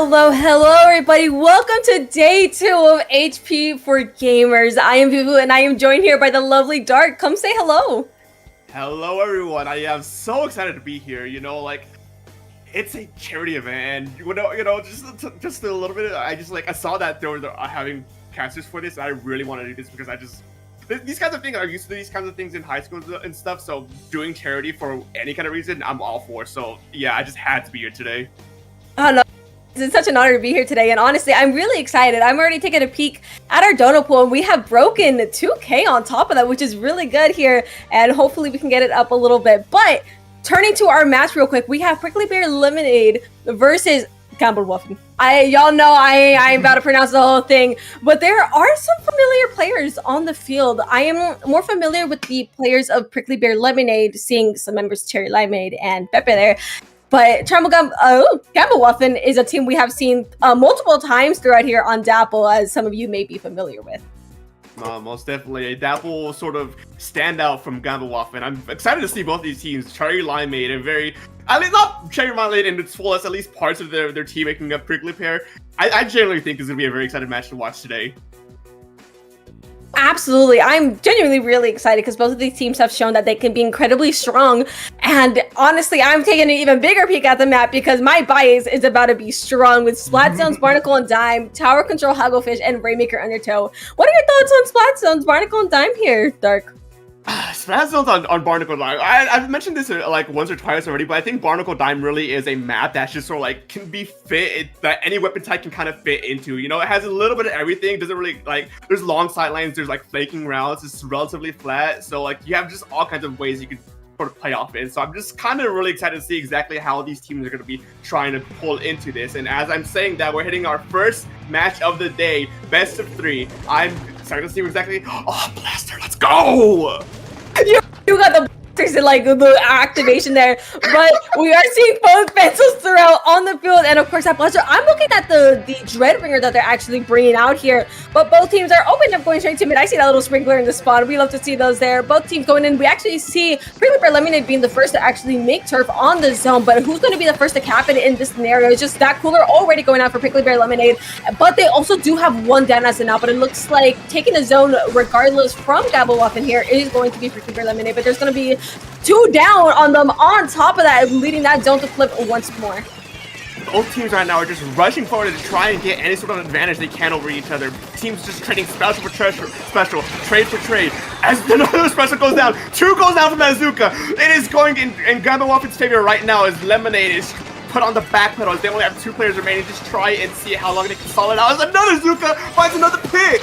Hello, everybody. Welcome to day 2 of HP for Gamers. I am Vivu, and I am joined here by the lovely Dark. Come say hello. Hello, everyone. I am so excited to be here. It's a charity event, and just a little bit. I saw that they were having cancers for this. And I really want to do this because these kinds of things, I'm used to these kinds of things in high school and stuff. So doing charity for any kind of reason, I'm all for. So yeah, I just had to be here today. Oh no. It's such an honor to be here today, and honestly, I'm really excited. I'm already taking a peek at our donor pool, and we have broken 2K on top of that, which is really good here, and hopefully we can get it up a little bit. But turning to our match real quick, we have Prickly Bear Lemonade versus Gamblewaffen. Y'all know I ain't about to pronounce the whole thing, but there are some familiar players on the field. I am more familiar with the players of Prickly Bear Lemonade, seeing some members Cherry Limeade and Pepe there. But Gamblewaffen is a team we have seen multiple times throughout here on Dapple, as some of you may be familiar with. Most definitely. Dapple sort of stand out from Gamblewaffen. I'm excited to see both these teams, Cherry Limeade and not Cherry Limeade in its fullest, at least parts of their team making up Prickly Pear. I genuinely think it's going to be a very exciting match to watch today. Absolutely. I'm genuinely really excited because both of these teams have shown that they can be incredibly strong. And honestly, I'm taking an even bigger peek at the map because my bias is about to be strong with Splatzones, Barnacle and Dime, Tower Control, Hagglefish, and Rainmaker Undertow. What are your thoughts on Splatzones, Barnacle, and Dime here, Dark? Splatzones on Barnacle Dime. I've mentioned this like once or twice already, but I think Barnacle Dime really is a map that's just sort of like can be that any weapon type can kind of fit into. You know, it has a little bit of everything. It doesn't really there's long sight lines, there's like flaking routes. It's relatively flat, so like you have just all kinds of ways you can sort of play off it. So I'm just kind of really excited to see exactly how these teams are going to be trying to pull into this. And as I'm saying that, we're hitting our first match of the day, best of 3. I'm excited to see exactly. Oh, Blaster, let's go! You got the and like the activation there, but we are seeing both pencils throughout on the field, and of course that Blaster. I'm looking at the Dreadbringer that they're actually bringing out here, but both teams are open up going straight to mid. I see that little sprinkler in the spawn. We love to see those there. Both teams going in. We actually see Prickly Bear Lemonade being the first to actually make turf on the zone, but who's going to be the first to cap it in this scenario? It's just that cooler already going out for Prickly Bear Lemonade, but they also do have one down as of now, but it looks like taking the zone regardless from Gamblewaffen here is going to be Prickly Bear Lemonade, but there's going to be 2 down on them on top of that, leading that zone to flip once more. Both teams right now are just rushing forward to try and get any sort of advantage they can over each other. Teams just trading special for special, trade for trade. As another special goes down, 2 goes down from that Zuka. It is going in Gamblewaffen's favor right now as Lemonade is put on the back pedal. They only have 2 players remaining. Just try and see how long they can stall it out. As another Zuka finds another pick.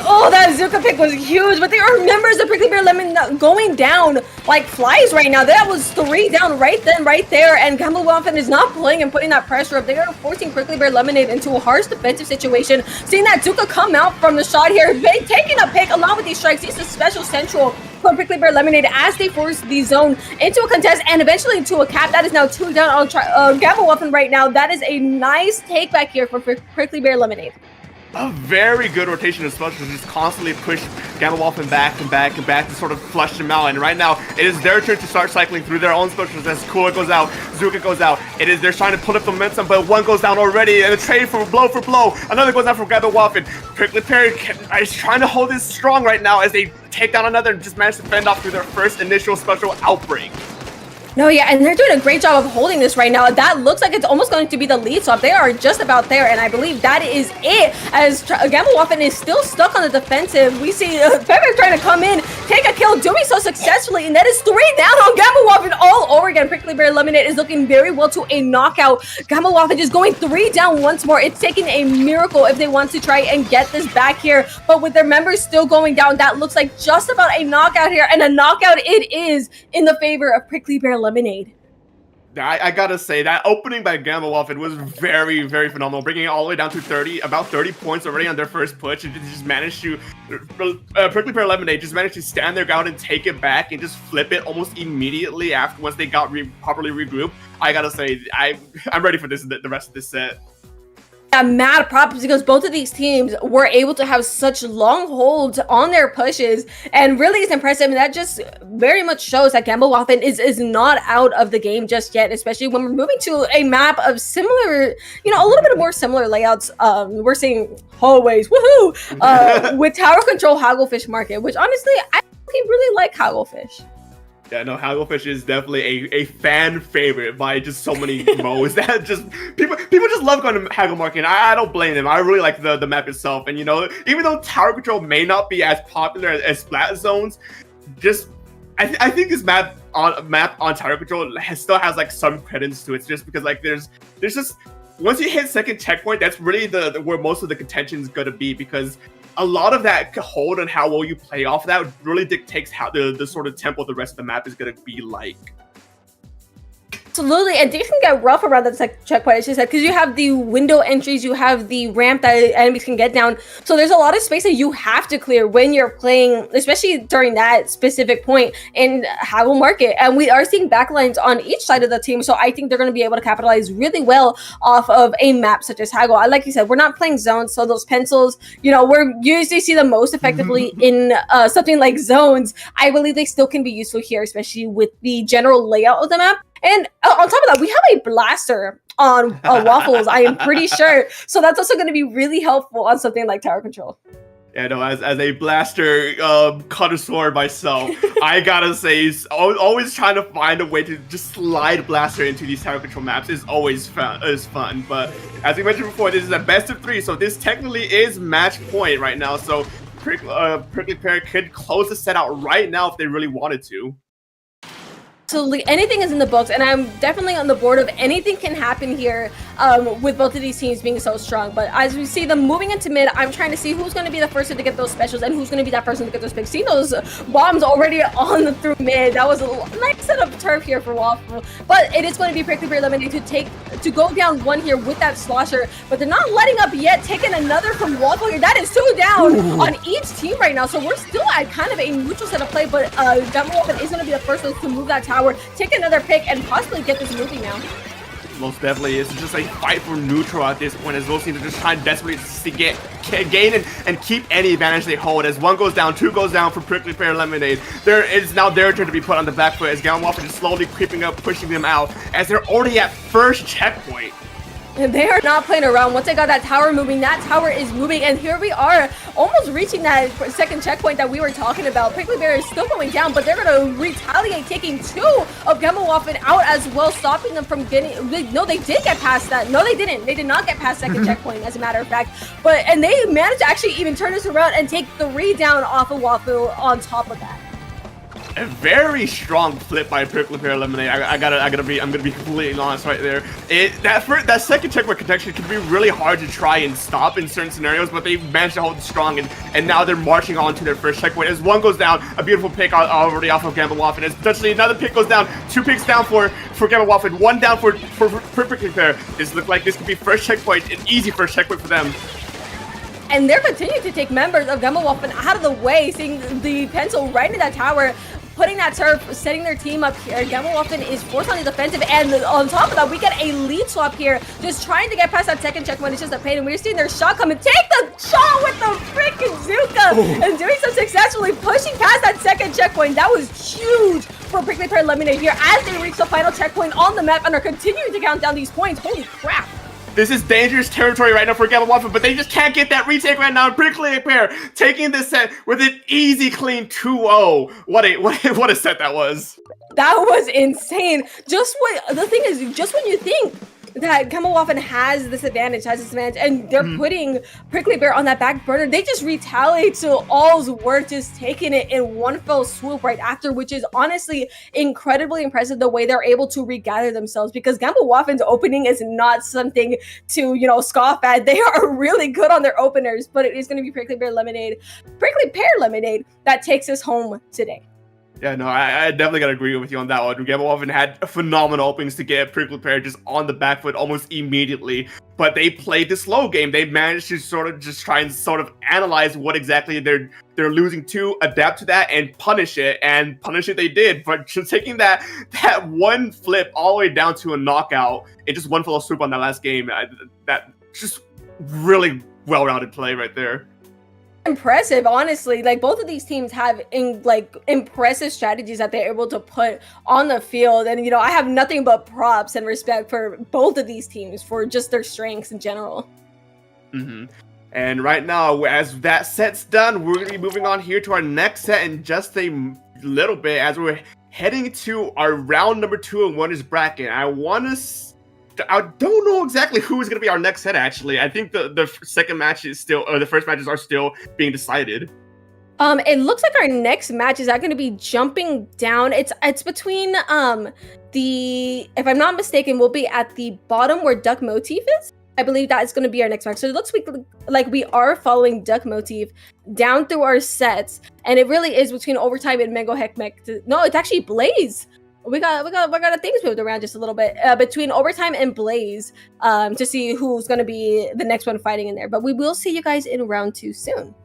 Oh, that Zuka pick was huge, but there are members of Prickly Bear Lemon going down like flies right now. That was 3 down right then, right there, and Gamblewaffen is not playing and putting that pressure up. They are forcing Prickly Bear Lemonade into a harsh defensive situation. Seeing that Zuka come out from the shot here, they taking a pick along with these strikes. This is special central from Prickly Bear Lemonade as they force the zone into a contest and eventually into a cap. That is now 2 down on Gamblewaffen right now. That is a nice take back here for Prickly Bear Lemonade. A very good rotation of specials, just constantly push Gamblewaffen back and back and back to sort of flush them out. And right now, it is their turn to start cycling through their own specials as Cooler goes out, Zuka goes out. They're trying to pull up the momentum, but 1 goes down already, and a trade for blow. Another goes down from Gamblewaffen. Prickly Pear is trying to hold this strong right now as they take down another and just manage to fend off through their first initial special outbreak. No, yeah, and they're doing a great job of holding this right now. That looks like it's almost going to be the lead swap. They are just about there, and I believe that is it, as Gamblewaffen is still stuck on the defensive. We see Pepe trying to come in, take a kill, doing so successfully, and that is 3 down on Gamblewaffen all over again. Prickly Bear Lemonade is looking very well to a knockout. Gamblewaffen is going 3 down once more. It's taking a miracle if they want to try and get this back here, but with their members still going down, that looks like just about a knockout here, and a knockout it is in the favor of Prickly Bear Lemonade. I gotta say, that opening by Gamblewaffen was very, very phenomenal, bringing it all the way down to about 30 points already on their first push, and just managed to, Prickly Pear Lemonade just managed to stand their ground and take it back and just flip it almost immediately after once they got properly regrouped. I gotta say, I'm ready for the rest of this set. mad props because both of these teams were able to have such long holds on their pushes, and really it's impressive. And that just very much shows that Gamble Waffen is not out of the game just yet, especially when we're moving to a map of similar, you know, a little bit more similar layouts. We're seeing hallways, woohoo, with Tower Control Hagglefish Market, which honestly I really like Hagglefish. Yeah, no, Hagglefish is definitely a fan favorite by just so many modes that just people just love going to Haggle Market. And I don't blame them. I really like the map itself, and you know, even though Tower Control may not be as popular as Splat Zones, just I think this map on Tower Control still has like some credence to it, just because like there's just once you hit second checkpoint, that's really the where most of the contention is gonna be, because a lot of that hold and how well you play off of that really dictates how the sort of tempo the rest of the map is going to be like. Absolutely, and things can get rough around that checkpoint, as you said, because you have the window entries, you have the ramp that enemies can get down. So there's a lot of space that you have to clear when you're playing, especially during that specific point in Haggle Market. And we are seeing backlines on each side of the team, so I think they're going to be able to capitalize really well off of a map such as Haggle. Like you said, we're not playing zones, so those pencils, you know, we're usually see them most effectively in something like zones. I believe they still can be useful here, especially with the general layout of the map. And on top of that, we have a blaster on Waffles, I am pretty sure. So that's also going to be really helpful on something like Tower Control. Yeah, no, as a blaster connoisseur myself, I gotta say, always trying to find a way to just slide blaster into these Tower Control maps is always fun. But as we mentioned before, this is a best of 3, so this technically is match point right now. So Prickly Pear could close the set out right now if they really wanted to. Absolutely, anything is in the books, and I'm definitely on the board of anything can happen here with both of these teams being so strong. But as we see them moving into mid, I'm trying to see who's going to be the first to get those specials and who's going to be that person to get those picks. See those bombs already on through mid. That was a nice set of turf here for Waffle, but it is going to be Prickly Pear Lemonade to go down one here with that slosher, but they're not letting up yet, taking another from Waffle here. That is 2 down on each team right now, so we're still at kind of a neutral set of play, but Dapple is going to be the first one to move that tower, take another pick, and possibly get this moving now. Most definitely, it's just a fight for neutral at this point, as both teams are just trying desperately to gain and keep any advantage they hold. As 1 goes down, 2 goes down for Prickly Pear Lemonade. There is now their turn to be put on the back foot, as Gamble Waffen is slowly creeping up, pushing them out, as they're already at first checkpoint. And they are not playing around. Once they got that tower moving, that tower is moving, and here we are almost reaching that second checkpoint that we were talking about. Prickly Pear is still going down, but they're going to retaliate, taking 2 of Gamble Waffen out as well, stopping them from getting... No, they did get past that. No, they didn't. They did not get past second checkpoint, as a matter of fact. And they managed to actually even turn this around and take 3 down off of Waffle on top of that. A very strong flip by Prickly Pear Lemonade. I'm gonna be completely honest right there. That second checkpoint connection can be really hard to try and stop in certain scenarios, but they managed to hold it strong, and now they're marching on to their first checkpoint. As 1 goes down, a beautiful pick already off of Gamble Waffen. As potentially another pick goes down, 2 picks down for Gamble Waffen, 1 down for Prickly Pear. This looks like this could be first checkpoint, an easy first checkpoint for them. And they're continuing to take members of Gamble Waffen out of the way, seeing the pencil right into that tower, putting that turf, setting their team up here. Gamble Waffen is forced on the defensive, and on top of that, we get a lead swap here, just trying to get past that second checkpoint. It's just a pain, and we're seeing their shot come and take the shot with the freaking Zuka, and doing so successfully, pushing past that second checkpoint. That was huge for Prickly Pear Lemonade here as they reach the final checkpoint on the map and are continuing to count down these points. Holy crap. This is dangerous territory right now for Gamble Waffen, but they just can't get that retake right now. Prickly Pear taking this set with an easy, clean 2-0. What a set that was. That was insane. The thing is, just when you think that Gamble Waffen has this advantage, and they're putting Prickly Pear on that back burner, they just retaliate to all's worth, just taking it in one fell swoop right after, which is honestly incredibly impressive the way they're able to regather themselves, because Gamble Waffen's opening is not something to, you know, scoff at. They are really good on their openers, but it is going to be Prickly Pear Lemonade that takes us home today. Yeah, no, I definitely gotta agree with you on that one. Gamble Waffen had phenomenal openings to get Prickly Pear just on the back foot almost immediately, but they played the slow game. They managed to sort of just try and sort of analyze what exactly they're losing to, adapt to that, and punish it they did. But just taking that 1 flip all the way down to a knockout in just 1 fell swoop on that last game, that just really well-rounded play right there. Impressive, honestly. Like both of these teams have impressive strategies that they're able to put on the field, and I have nothing but props and respect for both of these teams for just their strengths in general. And right now, as that set's done, we're gonna be moving on here to our next set in just a little bit, as we're heading to our round number 2 in winners bracket. I don't know exactly who's gonna be our next set. Actually, I think the second match is still, or the first matches are still being decided. It looks like our next match is going to be jumping down. It's between if I'm not mistaken, we'll be at the bottom where Duck Motif is. I believe that is going to be our next match. So it looks like we are following Duck Motif down through our sets, and it really is between Overtime and Mango Heckmech. No, it's actually Blaze. We got things moved around just a little bit between Overtime and Blaze to see who's going to be the next one fighting in there. But we will see you guys in round 2 soon.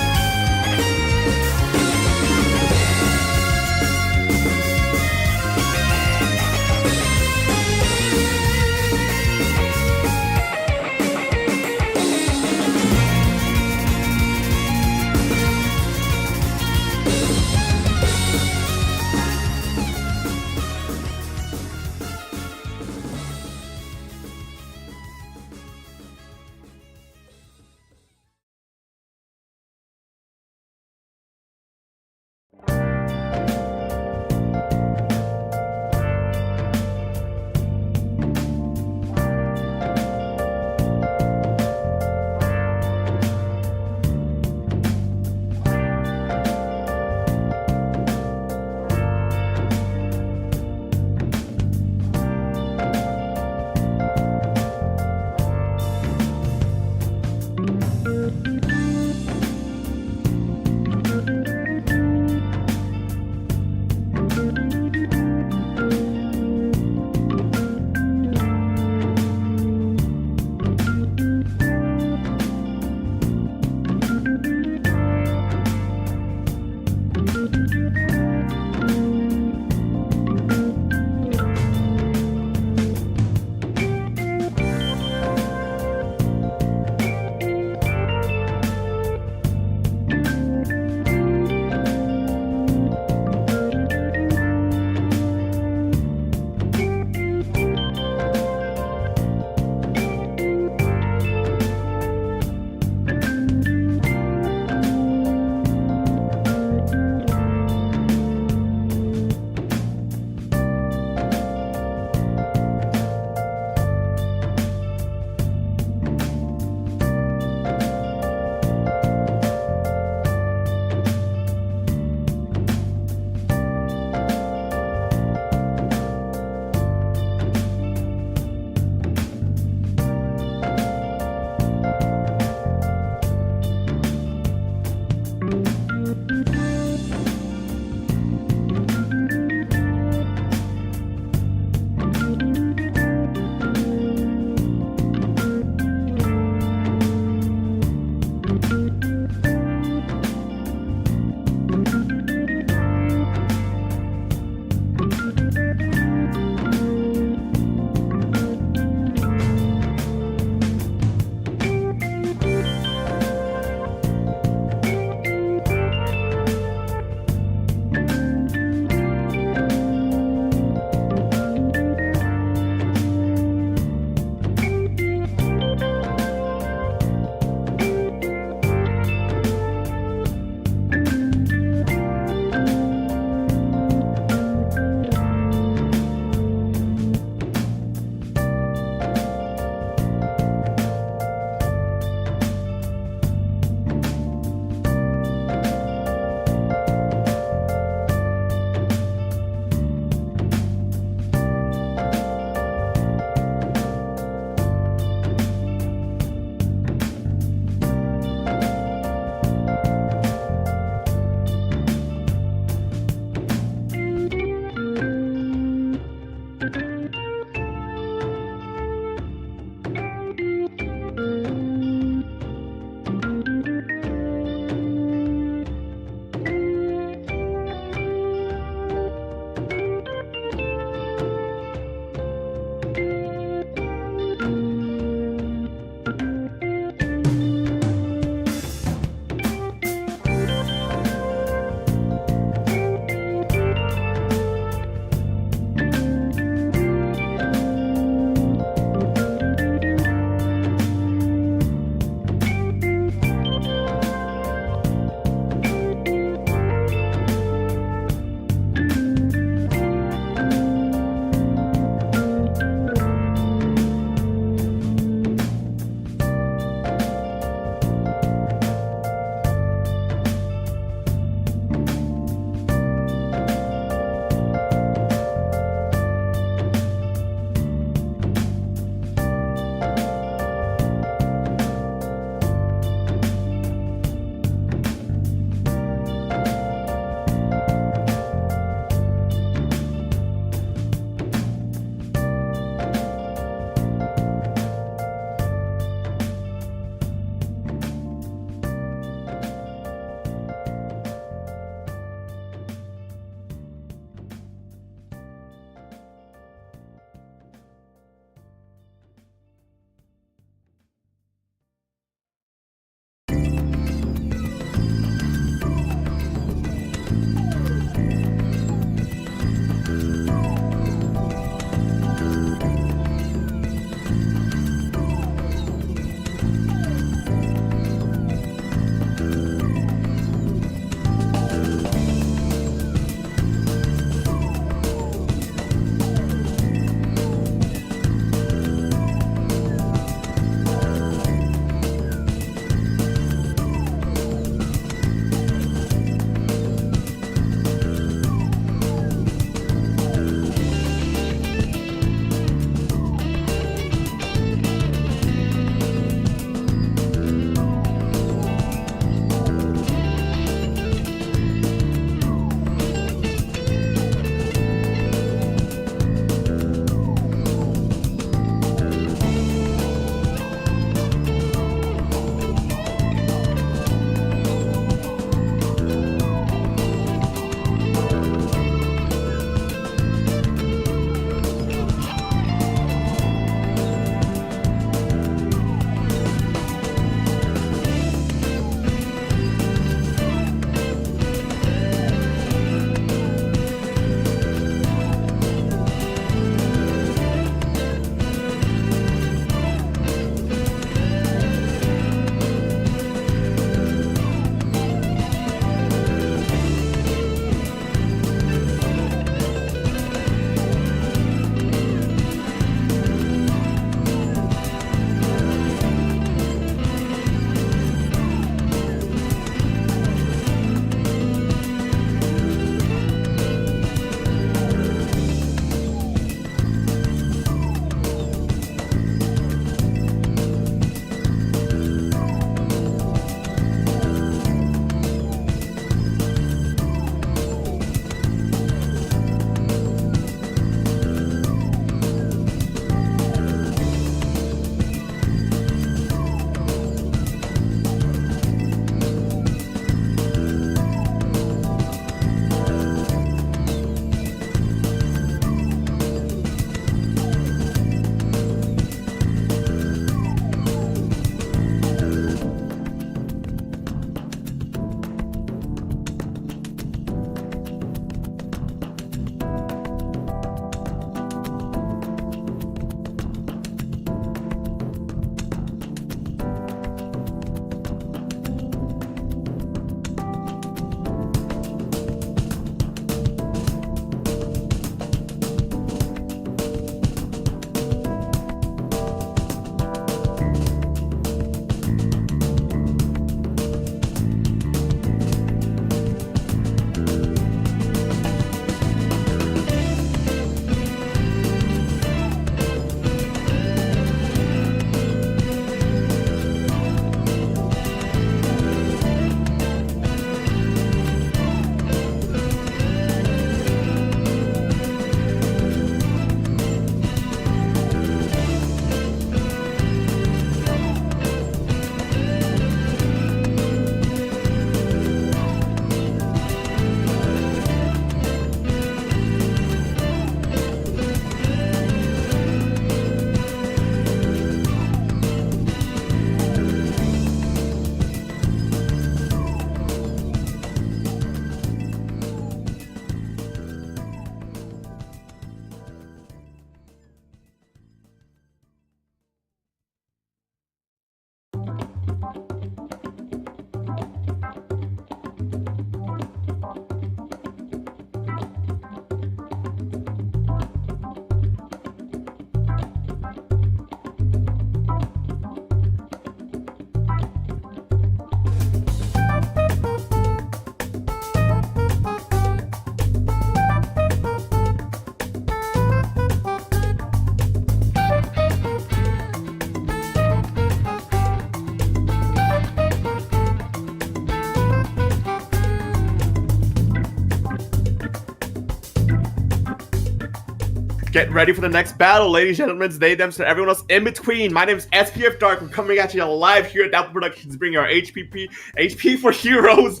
get ready for the next battle, ladies and gentlemen. They, them, so everyone else in between. My name is SPF Dark. We're coming at you live here at Dapple Productions, bringing our HP for Heroes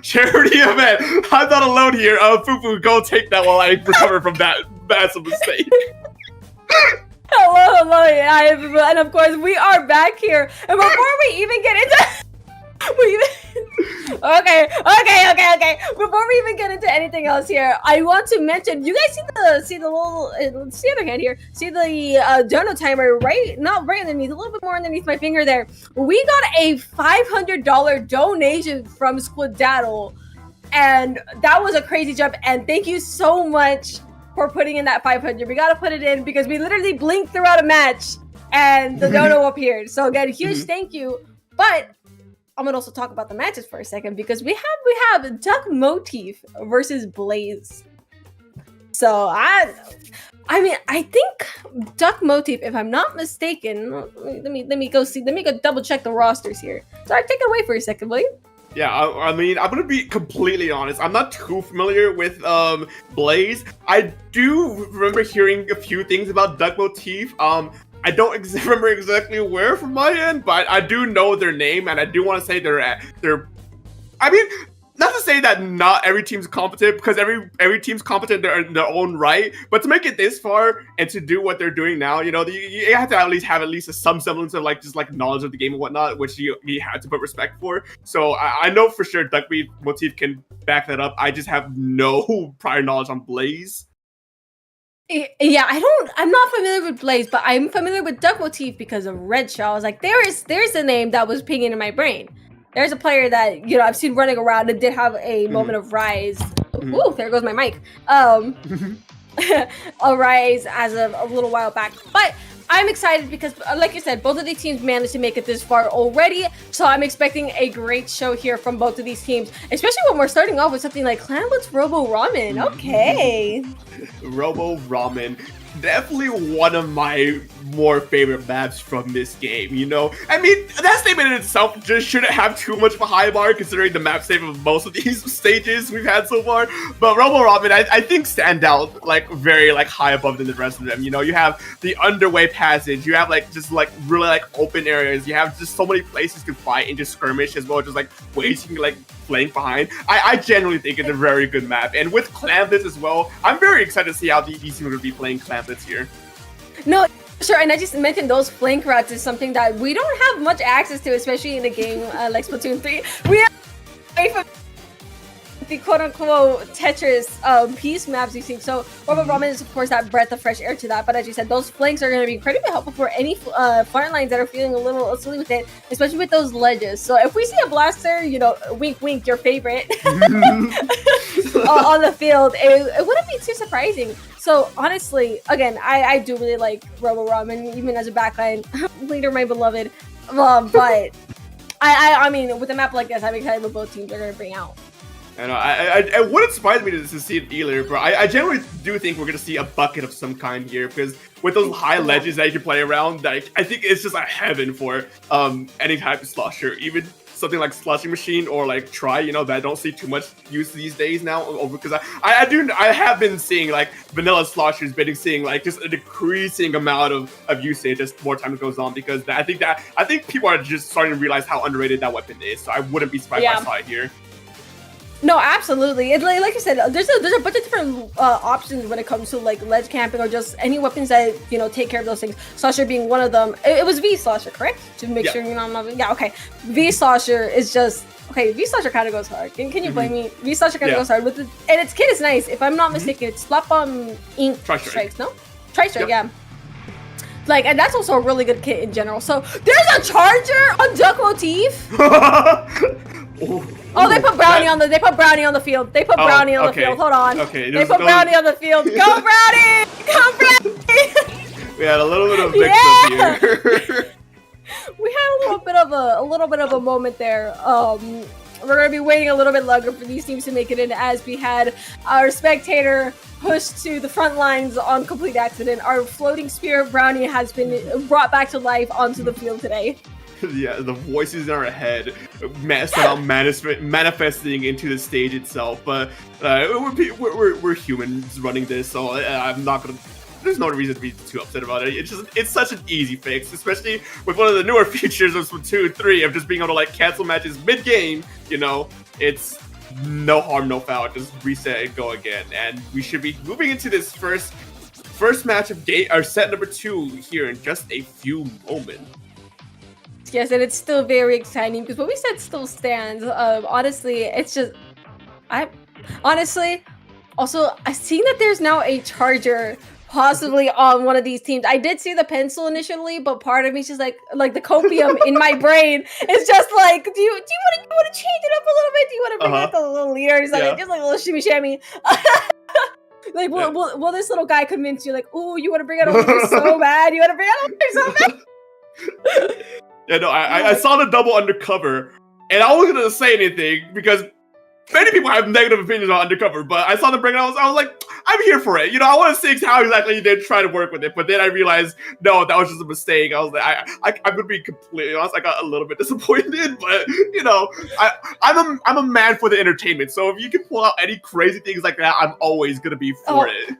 charity event. I'm not alone here. Fufu, go take that while I recover from that massive mistake. Hello, and of course we are back here. And before we even get into okay. Before we even get into anything else here, I want to mention, you guys see the little see the other hand here. See the dono timer not right underneath, a little bit more underneath my finger there. We got a $500 donation from Splatoon, and that was a crazy jump. And thank you so much for putting in that 500. We gotta put it in because we literally blinked throughout a match and the dono appeared. So again, huge thank you. But I'm gonna also talk about the matches for a second because we have Duck Motif versus Blaze. So I mean I think Duck Motif, if I'm not mistaken, let me go double check the rosters here. Sorry, take it away for a second, will you? Yeah, I mean, I'm gonna be completely honest. I'm not too familiar with Blaze. I do remember hearing a few things about Duck Motif. I don't remember exactly where from my end, but I do know their name, and I do want to say they're. I mean, not to say that not every team's competent, because every team's competent in their own right. But to make it this far and to do what they're doing now, you know, you have to at least some semblance of just knowledge of the game and whatnot, which you had to put respect for. So I know for sure Duck Motif can back that up. I just have no prior knowledge on Blaze. Yeah, I'm not familiar with Blaze, but I'm familiar with Duck Motif because of Red Shaw. I was like, there's a name that was pinging in my brain. There's a player that, you know, I've seen running around and did have a moment of rise. Ooh, there goes my mic. A rise as of a little while back. But I'm excited because, like you said, both of these teams managed to make it this far already. So I'm expecting a great show here from both of these teams, especially when we're starting off with something like Clanwood's Robo Ramen. Okay. Robo Ramen. Definitely one of my more favorite maps from this game, you know? I mean, that statement in itself just shouldn't have too much of a high bar considering the map save of most of these stages we've had so far. But Robo Ramen, I think stand out very high above than the rest of them. You know, you have the underway passage, you have really open areas, you have just so many places to fight and just skirmish as well, just ways you can flank behind. I genuinely think it's a very good map. And with Clamblitz as well, I'm very excited to see how these teams are going to be playing Clamblitz here. No, sure, and I just mentioned those flank routes is something that we don't have much access to, especially in a game like Splatoon 3. We have the quote-unquote Tetris piece maps you see. So Robo Ramen is, of course, that breath of fresh air to that. But as you said, those flanks are going to be incredibly helpful for any front lines that are feeling a little silly with it, especially with those ledges. So if we see a blaster, you know, wink, wink, your favorite, on the field, it wouldn't be too surprising. So honestly, again, I do really like Robo Ramen, even as a backline leader, my beloved. But I mean, with a map like this, I'm excited what both teams are going to bring out. And it wouldn't surprise me to see it either, but I generally do think we're going to see a bucket of some kind here, because with those high ledges that you can play around, I think it's just a heaven for any type of slosher, even something like Slushing Machine or Try, you know, that I don't see too much use these days now, because I have been seeing vanilla sloshers, seeing just a decreasing amount of usage as more time goes on, because I think people are just starting to realize how underrated that weapon is. So I wouldn't be surprised if I saw it here. No, absolutely. Like I said, there's a bunch of different options when it comes to ledge camping or just any weapons that, you know, take care of those things. Slosher being one of them. It was V Slosher, correct? To make sure you know I'm not. Yeah, okay. V Slosher is just okay. V Slosher kind of goes hard. Can you blame me? V Slosher kind of goes hard with it, and its kit is nice. If I'm not mistaken, it's Slap Bomb Ink Strikes. No, Tri-Strike. Yeah. And that's also a really good kit in general. So there's a charger on Duck Motif. Oh, they put Brownie on the field. They put Brownie on the field. Hold on. Okay. They put Brownie on the field. Go Brownie! Go Brownie! We had a little bit of mix-up here. We had a little bit of a moment there. We're gonna be waiting a little bit longer for these teams to make it in, as we had our spectator pushed to the front lines on complete accident. Our floating spear Brownie has been brought back to life onto the field today. Yeah, the voices in our head somehow manifesting into the stage itself. But we're humans running this, so I'm not gonna there's no reason to be too upset about it. It's such an easy fix, especially with one of the newer features of Splatoon 3 of just being able to like cancel matches mid-game. You know, it's no harm, no foul. Just reset and go again, and we should be moving into this first match of set number 2 here in just a few moments. Yes, and it's still very exciting because what we said still stands. Honestly, it's just honestly, also I seen that there's now a charger possibly on one of these teams. I did see the pencil initially, but part of me is just like the copium in my brain is just like, do you want to change it up a little bit? Do you want to bring out the little leaders, like just like a little shimmy shammy? Like, will this little guy convince you? Like, oh, you want to bring out a leader so bad? You want to bring out a leader so bad? Yeah, no, I saw the double undercover, and I wasn't gonna say anything because many people have negative opinions on undercover. But I saw them bring it. I was like, I'm here for it. You know, I want to see how exactly they try to work with it. But then I realized, no, that was just a mistake. I was like, I'm gonna be completely honest. I got a little bit disappointed, but you know, I'm a man for the entertainment. So if you can pull out any crazy things like that, I'm always gonna be for it.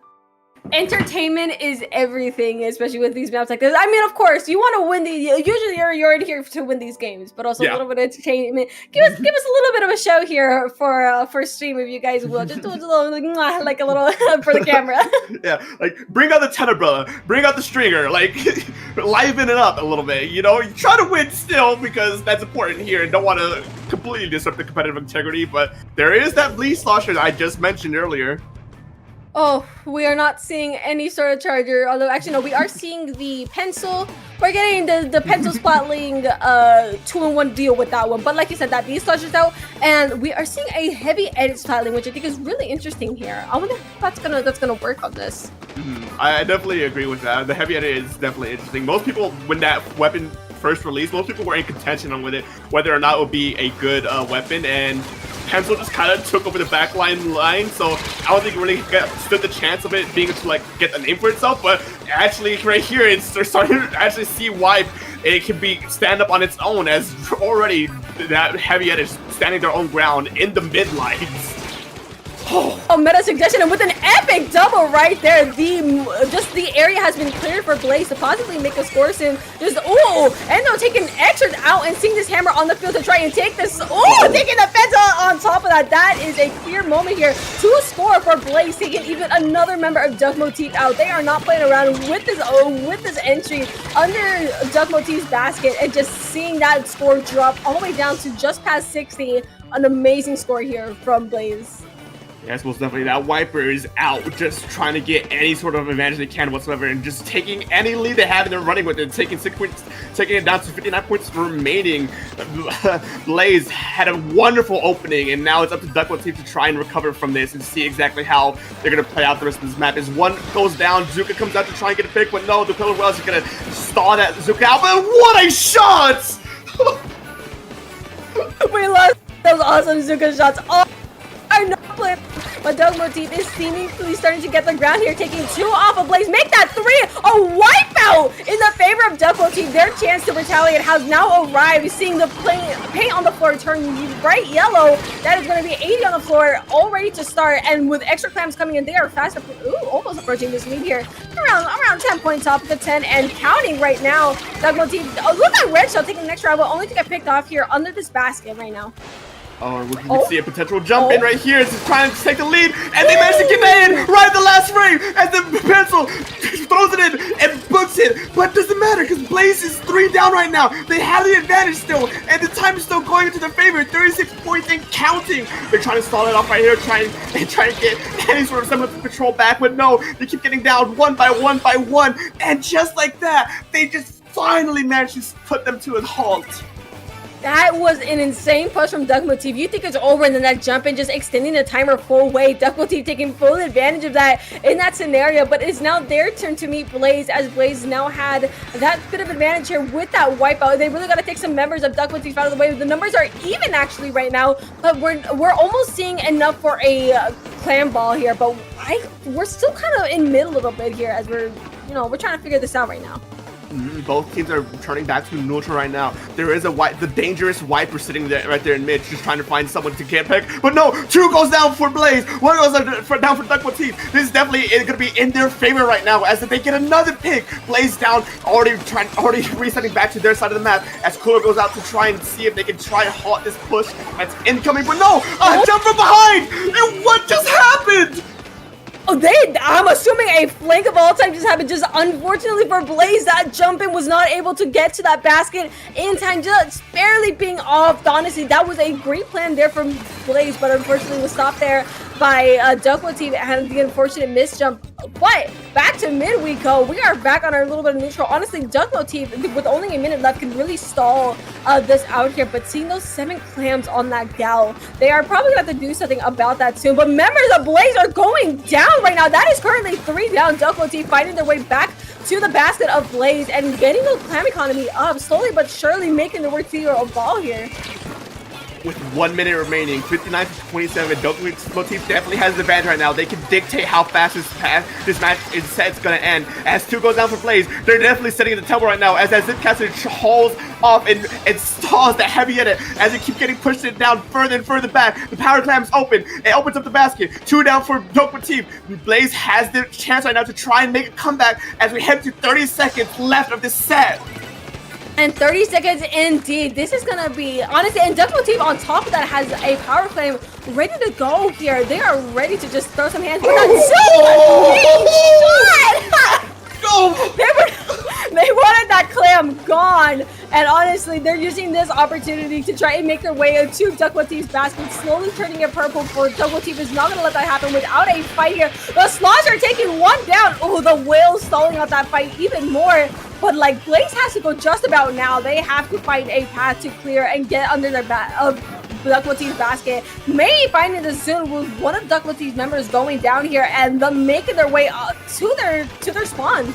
Entertainment is everything, especially with these maps like this. I mean, of course, you want to win usually you're in here to win these games, but also a little bit of entertainment. Give us a little bit of a show here for stream, if you guys will. Just do a little like a little for the camera. Yeah, like bring out the tenebrella, bring out the stringer, like liven it up a little bit. You know, you try to win still because that's important here, and don't want to completely disrupt the competitive integrity. But there is that bleed slosher I just mentioned earlier. Oh, we are not seeing any sort of charger. Although, actually, no, we are seeing the pencil. We're getting the pencil splatling 2-in-1 deal with that one. But like you said, that beast slosher's out, and we are seeing a heavy edit splatling, which I think is really interesting here. I wonder if that's gonna work on this. I definitely agree with that. The heavy edit is definitely interesting. Most people, when that weapon first released, most people were in contention on with it, whether or not it would be a good weapon, and Pencil just kind of took over the backline line, so I don't think it really stood the chance of it being able to like get the name for itself. But actually, right here, it's starting to actually see why it can be stand up on its own, as already that heavy edit is standing their own ground in the mid lines. Oh, meta suggestion, and with an epic double right there, the area has been cleared for Blaze to possibly make a score soon. Endo taking extras out and seeing this hammer on the field to try and take this. Taking the fence on top of that. That is a clear moment here to score for Blaze, taking even another member of Duck Motif out. They are not playing around with this entry under Duck Motif's basket, and just seeing that score drop all the way down to just past 60. An amazing score here from Blaze. Yes, most definitely. That Wiper is out, just trying to get any sort of advantage they can whatsoever, and just taking any lead they have, and they're running with it, taking 6 points, taking it down to 59 points remaining. Blaze had a wonderful opening, and now it's up to Duck Motif to try and recover from this and see exactly how they're going to play out the rest of this map. As one goes down, Zuka comes out to try and get a pick, but no, the Pillar Wells is going to stall that Zuka out, but what a shot! We lost those awesome Zuka shots. Are not playing, but Duck Motif is seemingly starting to get the ground here, taking 2 off of Blaze. Make that 3 a wipeout in the favor of Duck Motif. Their chance to retaliate has now arrived. Seeing the paint on the floor turn bright yellow. That is going to be 80 on the floor, all ready to start. And with extra clams coming in, they are fast. Almost approaching this lead here. Around 10 points off the 10 and counting right now. Duck Motif. Look at Red Shell taking the next round, but only to get picked off here under this basket right now. We can see a potential jump in right here. It's trying to take the lead, and they managed to get that in right at the last frame as the Pencil throws it in and books it. But it doesn't matter because Blaze is 3 down right now. They have the advantage still, and the time is still going into their favor. 36 points and counting. They're trying to stall it off right here, trying to get any sort of semblance of control back, but no, they keep getting down one by one, and just like that, they just finally managed to put them to a halt. That was an insane push from Duck Motif. You think it's over, and then that jump in just extending the timer full way. Duck Motif taking full advantage of that in that scenario, but it's now their turn to meet Blaze, as Blaze now had that bit of advantage here with that wipeout. They really got to take some members of Duck Motif out of the way. The numbers are even actually right now, but we're almost seeing enough for a clam ball here, but we're still kind of in mid a little bit here as we're trying to figure this out right now. Both teams are returning back to neutral right now. There is the dangerous Viper sitting there, right there in mid, just trying to find someone to get pick. But no, 2 goes down for Blaze, 1 goes down for Duck Motif. This is definitely going to be in their favor right now, as if they get another pick. Blaze down, already resetting back to their side of the map, as Cooler goes out to try and see if they can try and halt this push that's incoming. But no, a jump from behind! And what just happened? Oh, I'm assuming a flank of all time just happened. Just unfortunately for Blaze, that jump in was not able to get to that basket in time, just barely being off. Honestly, that was a great plan there from Blaze, but unfortunately was stopped there by Duck Motif and the unfortunate miss jump. But back to mid we go. We are back on our little bit of neutral. Honestly, Duck Motif, with only a minute left, can really stall this out here. But seeing those 7 clams on that gal, they are probably going to have to do something about that soon. But members of Blaze are going down right now. That is currently 3 down. Duck Motif fighting their way back to the basket of Blaze and getting the clam economy up, slowly but surely making their way to a ball here. With 1 minute remaining, 59 to 27, Duck Motif definitely has the advantage right now. They can dictate how fast this match is going to end. As 2 goes down for Blaze, they're definitely setting the tempo right now. As that Zipcaster hauls off and stalls the heavy hitter as they keep getting pushed it down further and further back. The power clam's open. It opens up the basket. 2 down for Duck Motif. Blaze has the chance right now to try and make a comeback as we head to 30 seconds left of this set. And 30 seconds indeed. This is gonna be, honestly, and Dapple team on top of that has a power claim ready to go here. They are ready to just throw some hands. But they wanted that clam gone. And honestly, they're using this opportunity to try and make their way to Duck Motif's basket, slowly turning it purple for Duck Motif. Is not going to let that happen without a fight here. The Slots are taking 1 down. Oh, the Whale's stalling out that fight even more. But like, Blaze has to go just about now. They have to find a path to clear and get under their Duck Motif's basket. Maybe finding the soon with one of Duck Motif's members going down here and them making their way up to their spawn.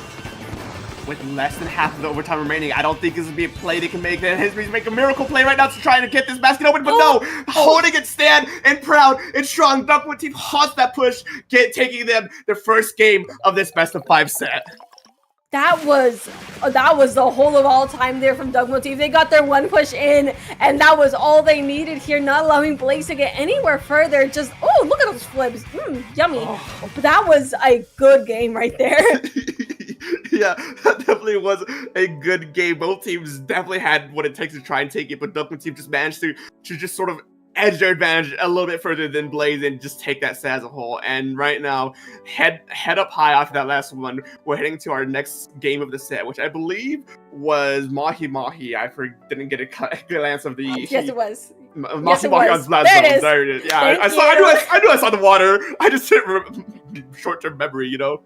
With less than half of the overtime remaining, I don't think this will be a play they can make. And Hisby's make a miracle play right now to try and get this basket open, but no! Holding it stand and proud and strong. Duck Motif haunts that push, taking them their first game of this best-of-5 set. That was the whole of all time there from Duck Motif. They got their 1 push in, and that was all they needed here, not allowing Blaze to get anywhere further. Just, oh, look at those flips. Yummy. Oh. That was a good game right there. Yeah, that definitely was a good game. Both teams definitely had what it takes to try and take it, but Duck Motif just managed to just sort of edge their advantage a little bit further than Blaze and just take that set as a whole. And right now, head up high after that last one, we're heading to our next game of the set, which I believe was Mahi Mahi. I didn't get a glance of the... Yes, it was. Mahi Mahi on Splatoon. There it is. Yeah, I knew I saw the water. I just didn't remember short-term memory, you know?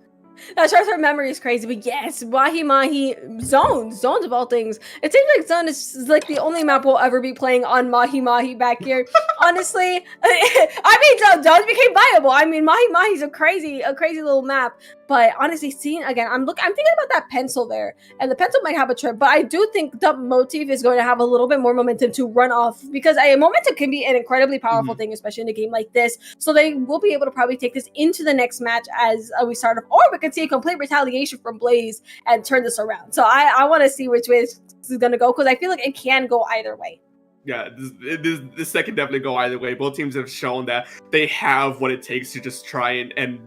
That short-term memory is crazy, but yes, Mahi Mahi, zones of all things. It seems like Zone is like the only map we'll ever be playing on Mahi Mahi back here. Honestly, I mean, zones became viable. I mean, Mahi Mahi's a crazy little map. But honestly, seeing again, I'm thinking about that pencil there, and the pencil might have a trip. But I do think the Motif is going to have a little bit more momentum to run off, because a momentum can be an incredibly powerful thing, especially in a game like this. So they will be able to probably take this into the next match as we start off, or we could see a complete retaliation from Blaze and turn this around. So I want to see which way this is going to go, because I feel like it can go either way. Yeah, this set can definitely go either way. Both teams have shown that they have what it takes to just try and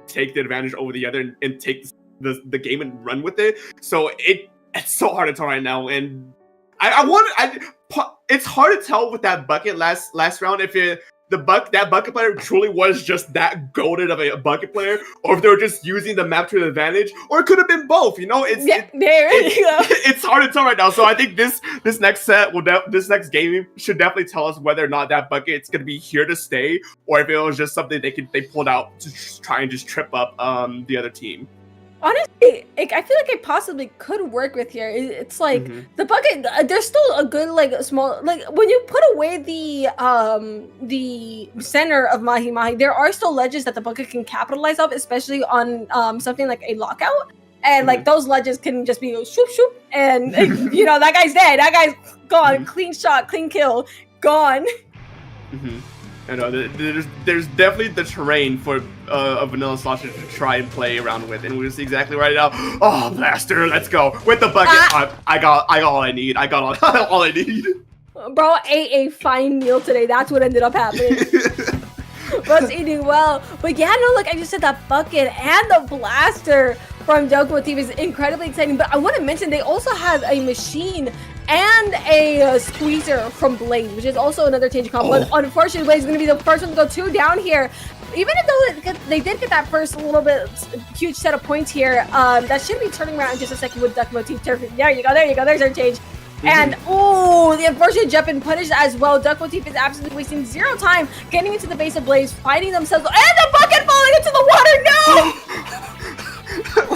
take the advantage over the other and take the game and run with it. So it's so hard to tell right now, and it's hard to tell with that bucket last round if that bucket player truly was just that goated of a bucket player, or if they were just using the map to their advantage, or it could have been both. You know, it's hard to tell right now. So I think this next set this next game should definitely tell us whether or not that bucket's going to be here to stay, or if it was just something they pulled out to try and just trip up the other team. Honestly, I feel like it possibly could work with here. It's like the bucket. There's still a good small when you put away the center of Mahi Mahi, there are still ledges that the bucket can capitalize off, especially on something like a lockout. And like those ledges can just be shoop shoop, and you know that guy's dead. That guy's gone. Clean shot, clean kill, gone. You know, there's definitely the terrain for a vanilla slosher to try and play around with, and we'll see exactly right now. Oh, blaster, let's go with the bucket. I got all I need. I got all I need. Bro ate a fine meal today. That's what ended up happening. Bro's eating well. But yeah, no, like I just said, that bucket and the blaster from Locomotive is incredibly exciting. But I want to mention they also have a machine and a squeezer from Blaze, which is also another change comp. But unfortunately, Blaze is going to be the first one to go 2 down here. Even though they did get that first little bit huge set of points here, that should be turning around in just a second with Duck Motif. There you go, there's our change. And the unfortunate jump and punish as well. Duck Motif is absolutely wasting 0 time getting into the base of Blaze, fighting themselves, and the bucket falling into the water. No!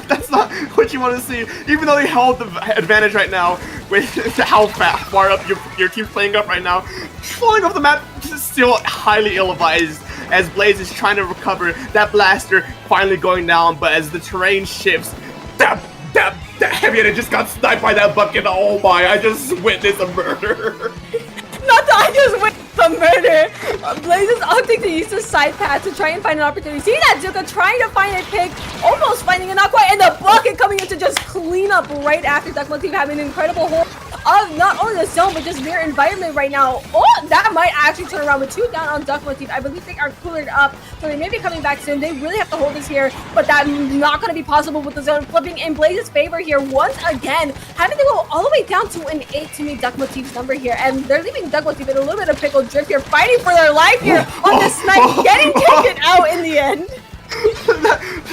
That's not what you want to see. Even though they held the advantage right now with how far up your team's playing up right now, falling off the map is still highly ill-advised as Blaze is trying to recover. That blaster finally going down, but as the terrain shifts, that heavy hitter just got sniped by that bucket. Oh my, I just witnessed a murder. Not that I just witnessed a murder. Blaze is opting to use the side path to try and find an opportunity. See that Zuka trying to find a pick, almost finding it, not quite, and the bucket coming in to just clean up right after Duck Motif having an incredible hold of not only the zone, but just their environment right now. Oh, that might actually turn around with 2 down on Duck Motif. I believe they are coolered up, so they may be coming back soon. They really have to hold this here, but that's not going to be possible with the zone flipping in Blaze's favor here once again, having to go all the way down to an 8 to meet Duck Motif's number here, and they're leaving Duck Motif in a little bit of pickle drift here, fighting for their life here on this snipe, getting taken out in the end.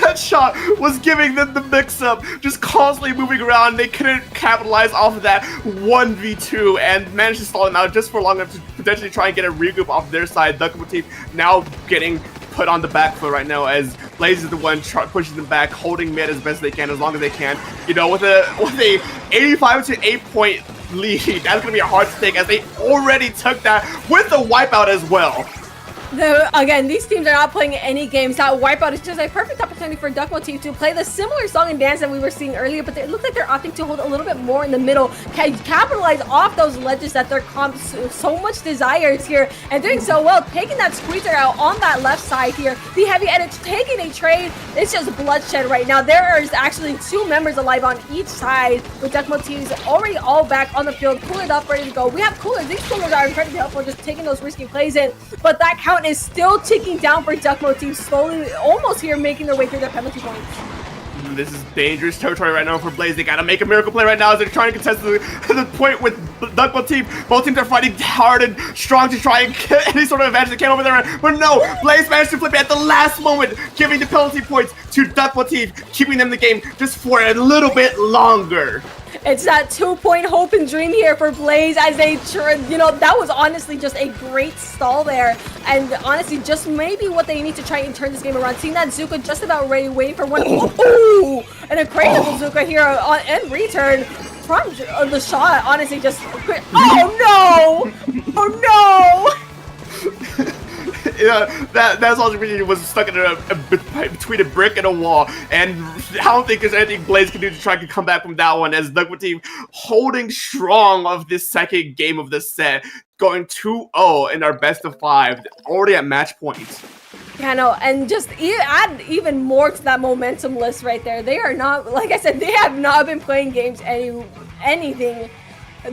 that shot was giving them the mix-up, just constantly moving around. They couldn't capitalize off of that 1v2 and managed to stall them out just for long enough to potentially try and get a regroup off their side. Duck Motif now getting put on the back foot right now as Blaze is the one pushing them back, holding mid as best they can, as long as they can. You know, with a 85 to 8 point lead, that's gonna be hard to take as they already took that with the wipeout as well. Again, these teams are not playing any games. That wipeout is just a perfect opportunity for Duck Motif to play the similar song and dance that we were seeing earlier, but it looks like they're opting to hold a little bit more in the middle, capitalize off those ledges that their comp so much desires here, and doing so well, taking that squeezer out on that left side here. The heavy edit taking a trade. It's just bloodshed right now. There is actually 2 members alive on each side, with Duck Motifs already all back on the field, coolered up, ready to go. We have coolers. These coolers are incredibly helpful, just taking those risky plays in, but that count is still ticking down for Duck Motif, slowly almost here making their way through their penalty points. This is dangerous territory right now for Blaze. They gotta make a miracle play right now as they're trying to contest the point with Duck Motif. Both teams are fighting hard and strong to try and get any sort of advantage they can over there. But no, Blaze managed to flip it at the last moment, giving the penalty points to Duck Motif, keeping them in the game just for a little bit longer. It's that 2-point hope and dream here for Blaze as they, that was honestly just a great stall there. And honestly, just maybe what they need to try and turn this game around. Seeing that Zuka just about ready, waiting for one. Ooh, and a crazy Zuka here in return from the shot. Honestly, just, oh no! Oh no! Yeah, that's all Virginia was stuck in between a brick and a wall, and I don't think there's anything Blaze can do to try to come back from that one, as Duck Motif holding strong of this second game of the set, going 2-0 in our best of 5, already at match points. Yeah, no, and just add even more to that momentum list right there. They are not, like I said, they have not been playing games anything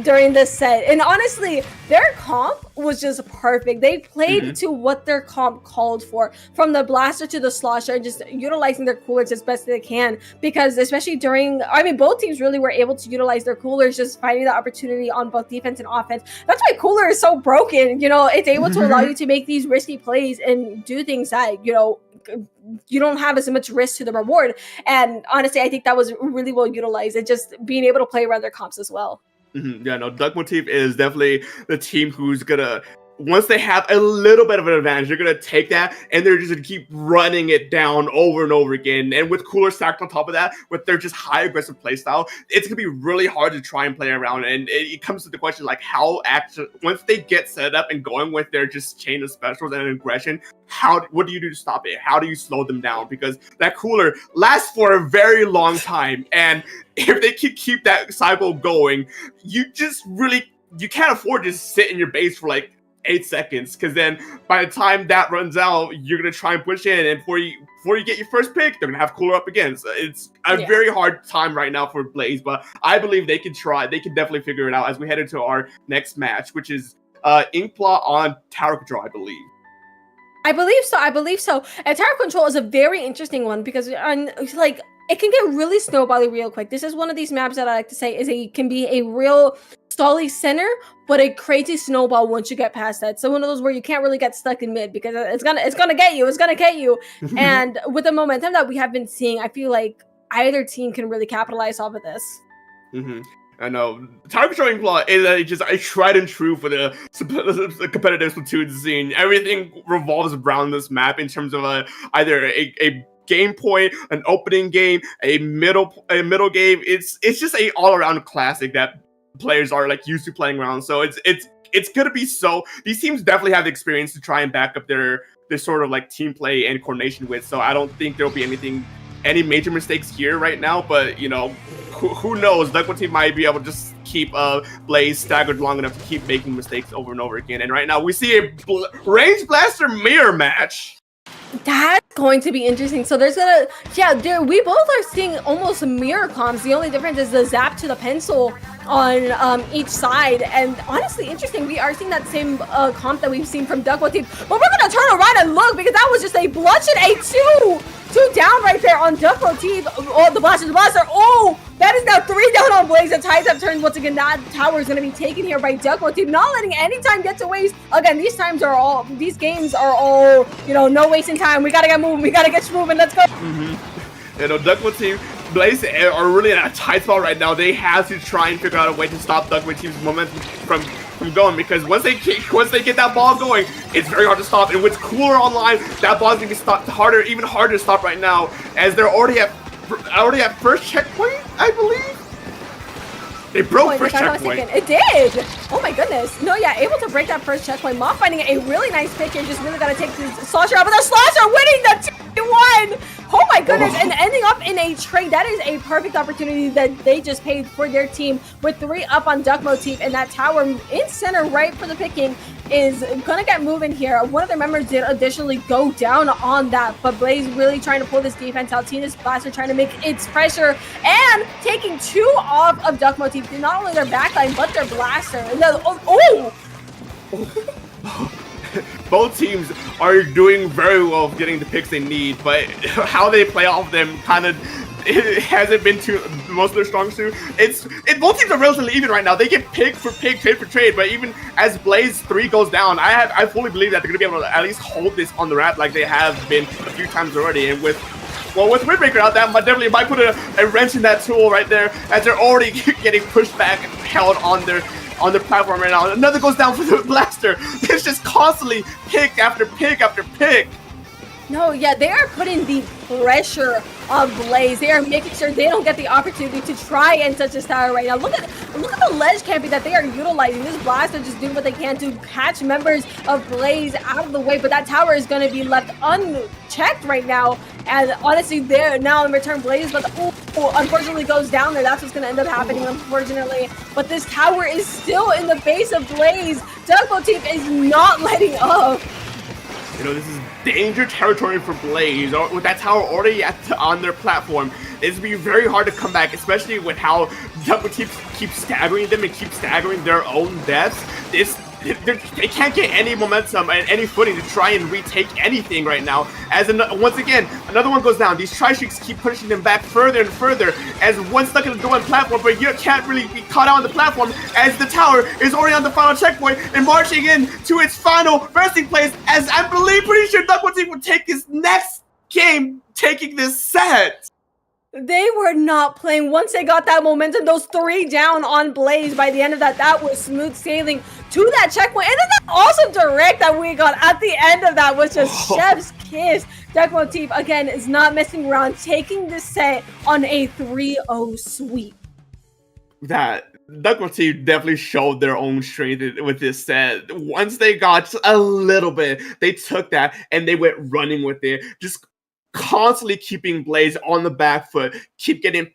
during this set, and honestly their comp was just perfect. They played to what their comp called for, from the blaster to the slosher, and just utilizing their coolers as best they can, because especially during, both teams really were able to utilize their coolers, just finding the opportunity on both defense and offense. That's why cooler is so broken. It's able to allow you to make these risky plays and do things that you don't have as much risk to the reward. And honestly, I think that was really well utilized, and just being able to play around their comps as well. Yeah, no, Duck Motif is definitely the team who's gonna, once they have a little bit of an advantage, they're gonna take that and they're just gonna keep running it down over and over again. And with cooler stacked on top of that, with their just high aggressive playstyle, it's gonna be really hard to try and play around. And it comes to the question, like, how once they get set up and going with their just chain of specials and aggression, what do you do to stop it? How do you slow them down? Because that cooler lasts for a very long time, and if they can keep that cycle going, you can't afford to sit in your base for like 8 seconds, because then by the time that runs out, you're gonna try and push in, and before you get your first pick, they're gonna have cooler up again. So it's a very hard time right now for Blaze, but I believe they can try. They can definitely figure it out as we head into our next match, which is Inkplot on Tower Control, I believe. I believe so. And Tower Control is a very interesting one because like it can get really snowbally real quick. This is one of these maps that I like to say can be a real stally center, but a crazy snowball once you get past that. So one of those where you can't really get stuck in mid because it's gonna get you. And with the momentum that we have been seeing, I feel like either team can really capitalize off of this. I know. Tower Control Inkplot is just a tried and true for the competitive Splatoon scene. Everything revolves around this map in terms of either a game point, an opening game, a middle game. It's just a all around classic that players are like used to playing around. So it's gonna be so. These teams definitely have the experience to try and back up their sort of like team play and coordination with. So I don't think there'll be any major mistakes here right now. But you know, who knows? Dapple team might be able to just keep Blaze staggered long enough to keep making mistakes over and over again. And right now we see a range blaster mirror match. That's going to be interesting. So there's we both are seeing almost mirror comms. The only difference is the zap to the pencil on each side. And honestly, interesting. We are seeing that same comp that we've seen from Dapple team. But we're gonna turn around and look because that was just a bloodshed, a two down right there on Dapple team. Oh, the blaster. Oh, that is now 3 down on Blaze. The tides have turned once again. That tower is going to be taken here by Dapple team, not letting any time get to waste. Again, these games are all, you know, no wasting time. We got to get moving. We got to get moving. Let's go. You know, Dapple team, Blaze are really in a tight spot right now. They have to try and figure out a way to stop Dapple team's momentum from going, because once they get that ball going, it's very hard to stop. And with Cooler online, that ball is gonna be stopped even harder to stop right now, as they're already at first checkpoint, I believe. They broke first checkpoint. It did. Oh my goodness. No, yeah, able to break that first checkpoint. Moth finding a really nice pick here. Just really gotta take this Slosher out, but the Slosher winning the 2-1. Oh my goodness, and ending up in a trade. That is a perfect opportunity that they just paid for their team with 3 up on Duck Motif, and that tower in center right for the picking is gonna get moving here. One of their members did additionally go down on that, but Blaze really trying to pull this defense out. Tina's Blaster trying to make its pressure and taking 2 off of Duck Motif. Not only their backline, but their Blaster. And Both teams are doing very well getting the picks they need, but how they play off them it hasn't been to most of their strong suit. Both teams are relatively even right now. They get pick for pick, trade for trade, but even as Blaze 3 goes down, I fully believe that they're gonna be able to at least hold this on the wrap like they have been a few times already. And with Windbreaker out, that definitely might put a wrench in that tool right there, as they're already getting pushed back and held on their platform right now. Another goes down for the Blaster. It's just constantly pick after pick after pick. No, yeah, they are putting the pressure on Blaze. They are making sure they don't get the opportunity to try and touch this tower right now. Look at the ledge camping that they are utilizing. This Blaster just doing what they can to catch members of Blaze out of the way, but that tower is going to be left unchecked right now. And honestly, there now in return, Blaze, but unfortunately goes down there. That's what's going to end up happening, unfortunately. But this tower is still in the base of Blaze. Duck Motif is not letting up. You know, this is danger territory for Blaze. With that tower already on their platform, it's going to be very hard to come back, especially with how Dapple keeps staggering them and keep staggering their own deaths. They can't get any momentum and any footing to try and retake anything right now. As once again, another one goes down. These tri-streaks keep pushing them back further and further, as one stuck in the door and platform, but you can't really be caught out on the platform, as the tower is already on the final checkpoint and marching in to its final resting place, as I believe pretty sure Duck Team would take his next game taking this set. They were not playing. Once they got that momentum, those 3 down on Blaze, by the end of that was smooth sailing to that checkpoint. And then that awesome direct that we got at the end of that was just chef's kiss. Duck Motif, again, is not messing around, taking this set on a 3-0 sweep. That Duck Motif definitely showed their own strength with this set. Once they got a little bit, they took that and they went running with it. Just constantly keeping Blaze on the back foot, keep getting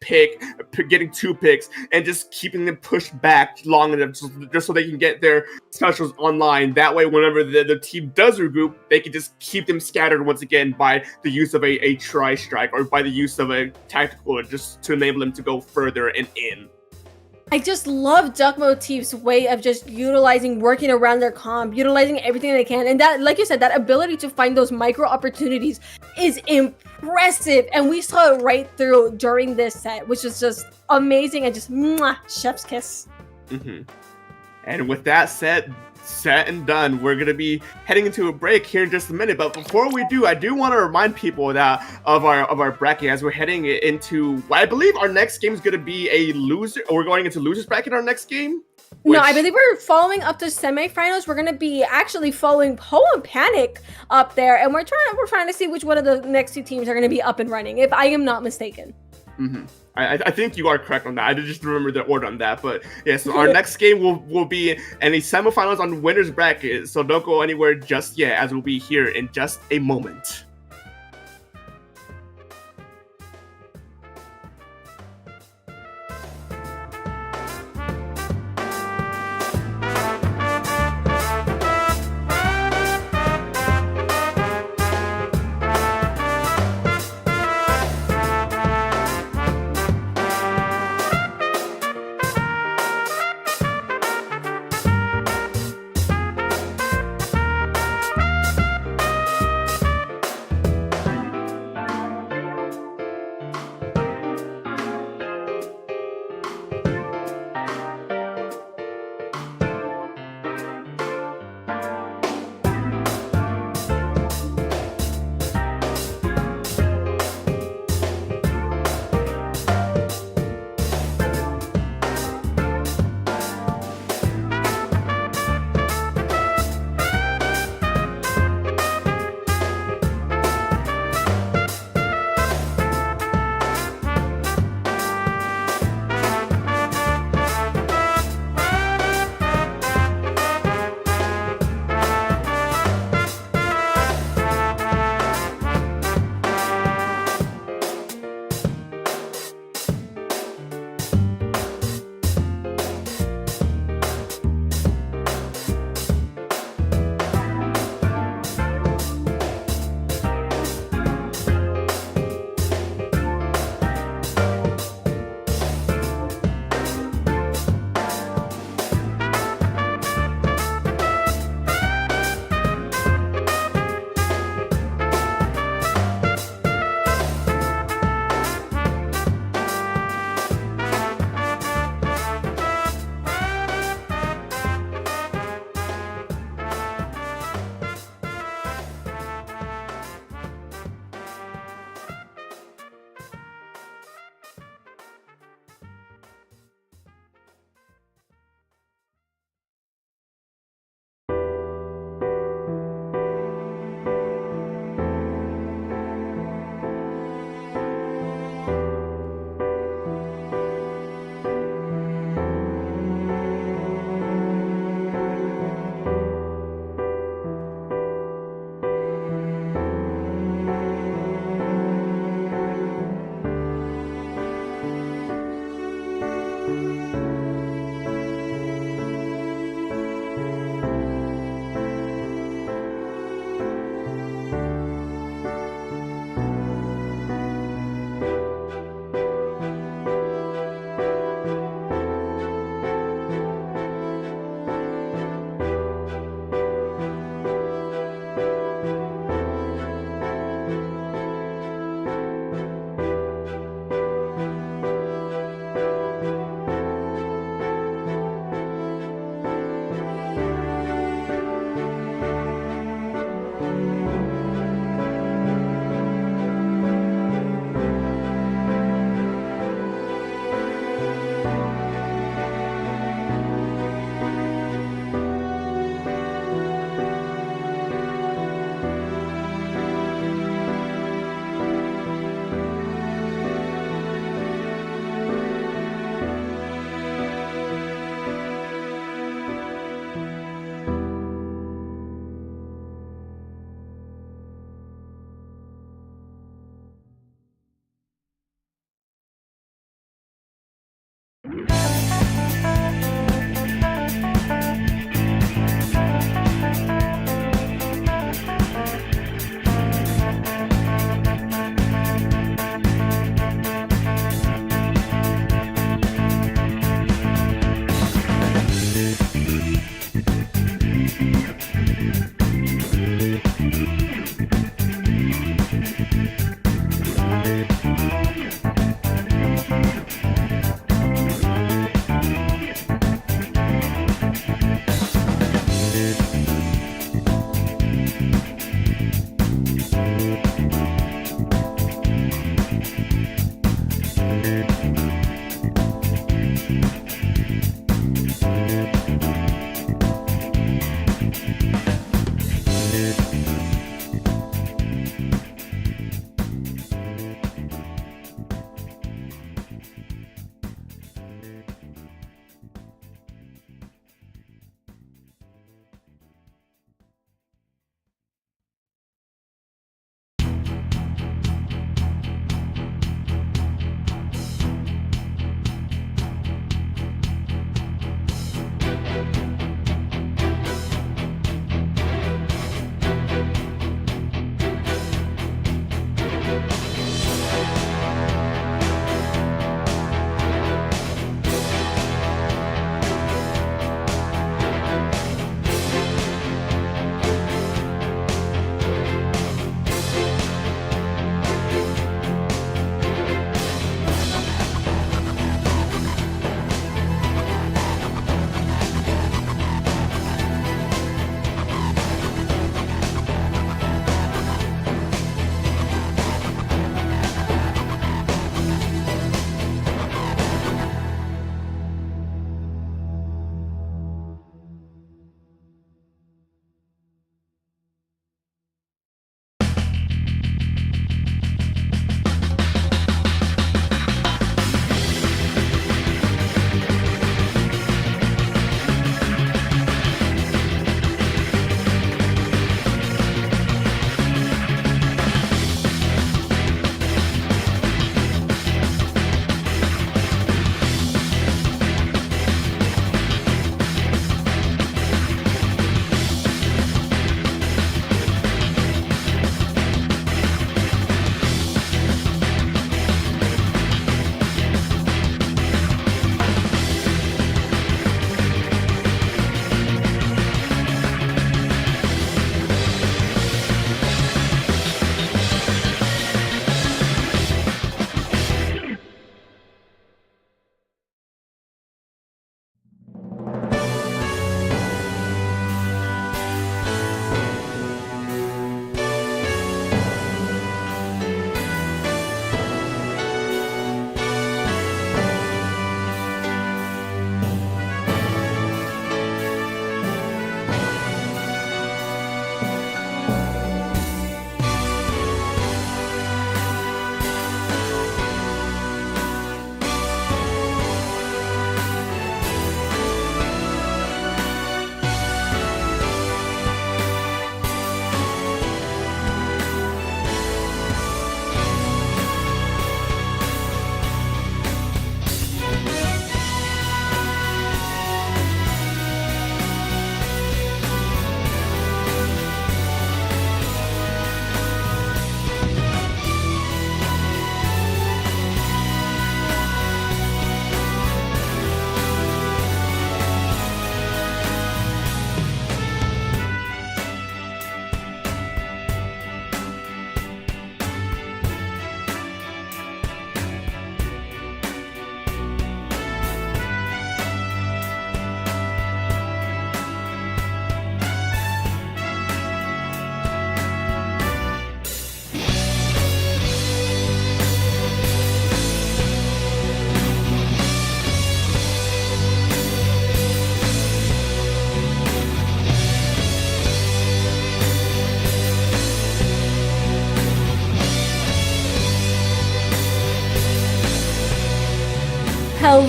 getting 2 picks, and just keeping them pushed back long enough just so they can get their specials online. That way, whenever the team does regroup, they can just keep them scattered once again by the use of a tri-strike or by the use of a tactical just to enable them to go further and in. I just love Duck Motif's way of just working around their comp, utilizing everything they can. And that, like you said, that ability to find those micro opportunities is impressive. And we saw it right through during this set, which was just amazing and just chef's kiss. And with that set and done, we're gonna be heading into a break here in just a minute. But before we do, I do want to remind people that of our bracket as we're heading into, I believe our next game is gonna be a loser. Or we're going into losers bracket our next game. No, I believe we're following up to semifinals. We're gonna be actually following Poe and Panic up there, and we're trying to see which one of the next 2 teams are gonna be up and running, if I am not mistaken. I think you are correct on that. I just remember the order on that. But yeah, so our next game will be in the semifinals on winners bracket. So don't go anywhere just yet, as we'll be here in just a moment.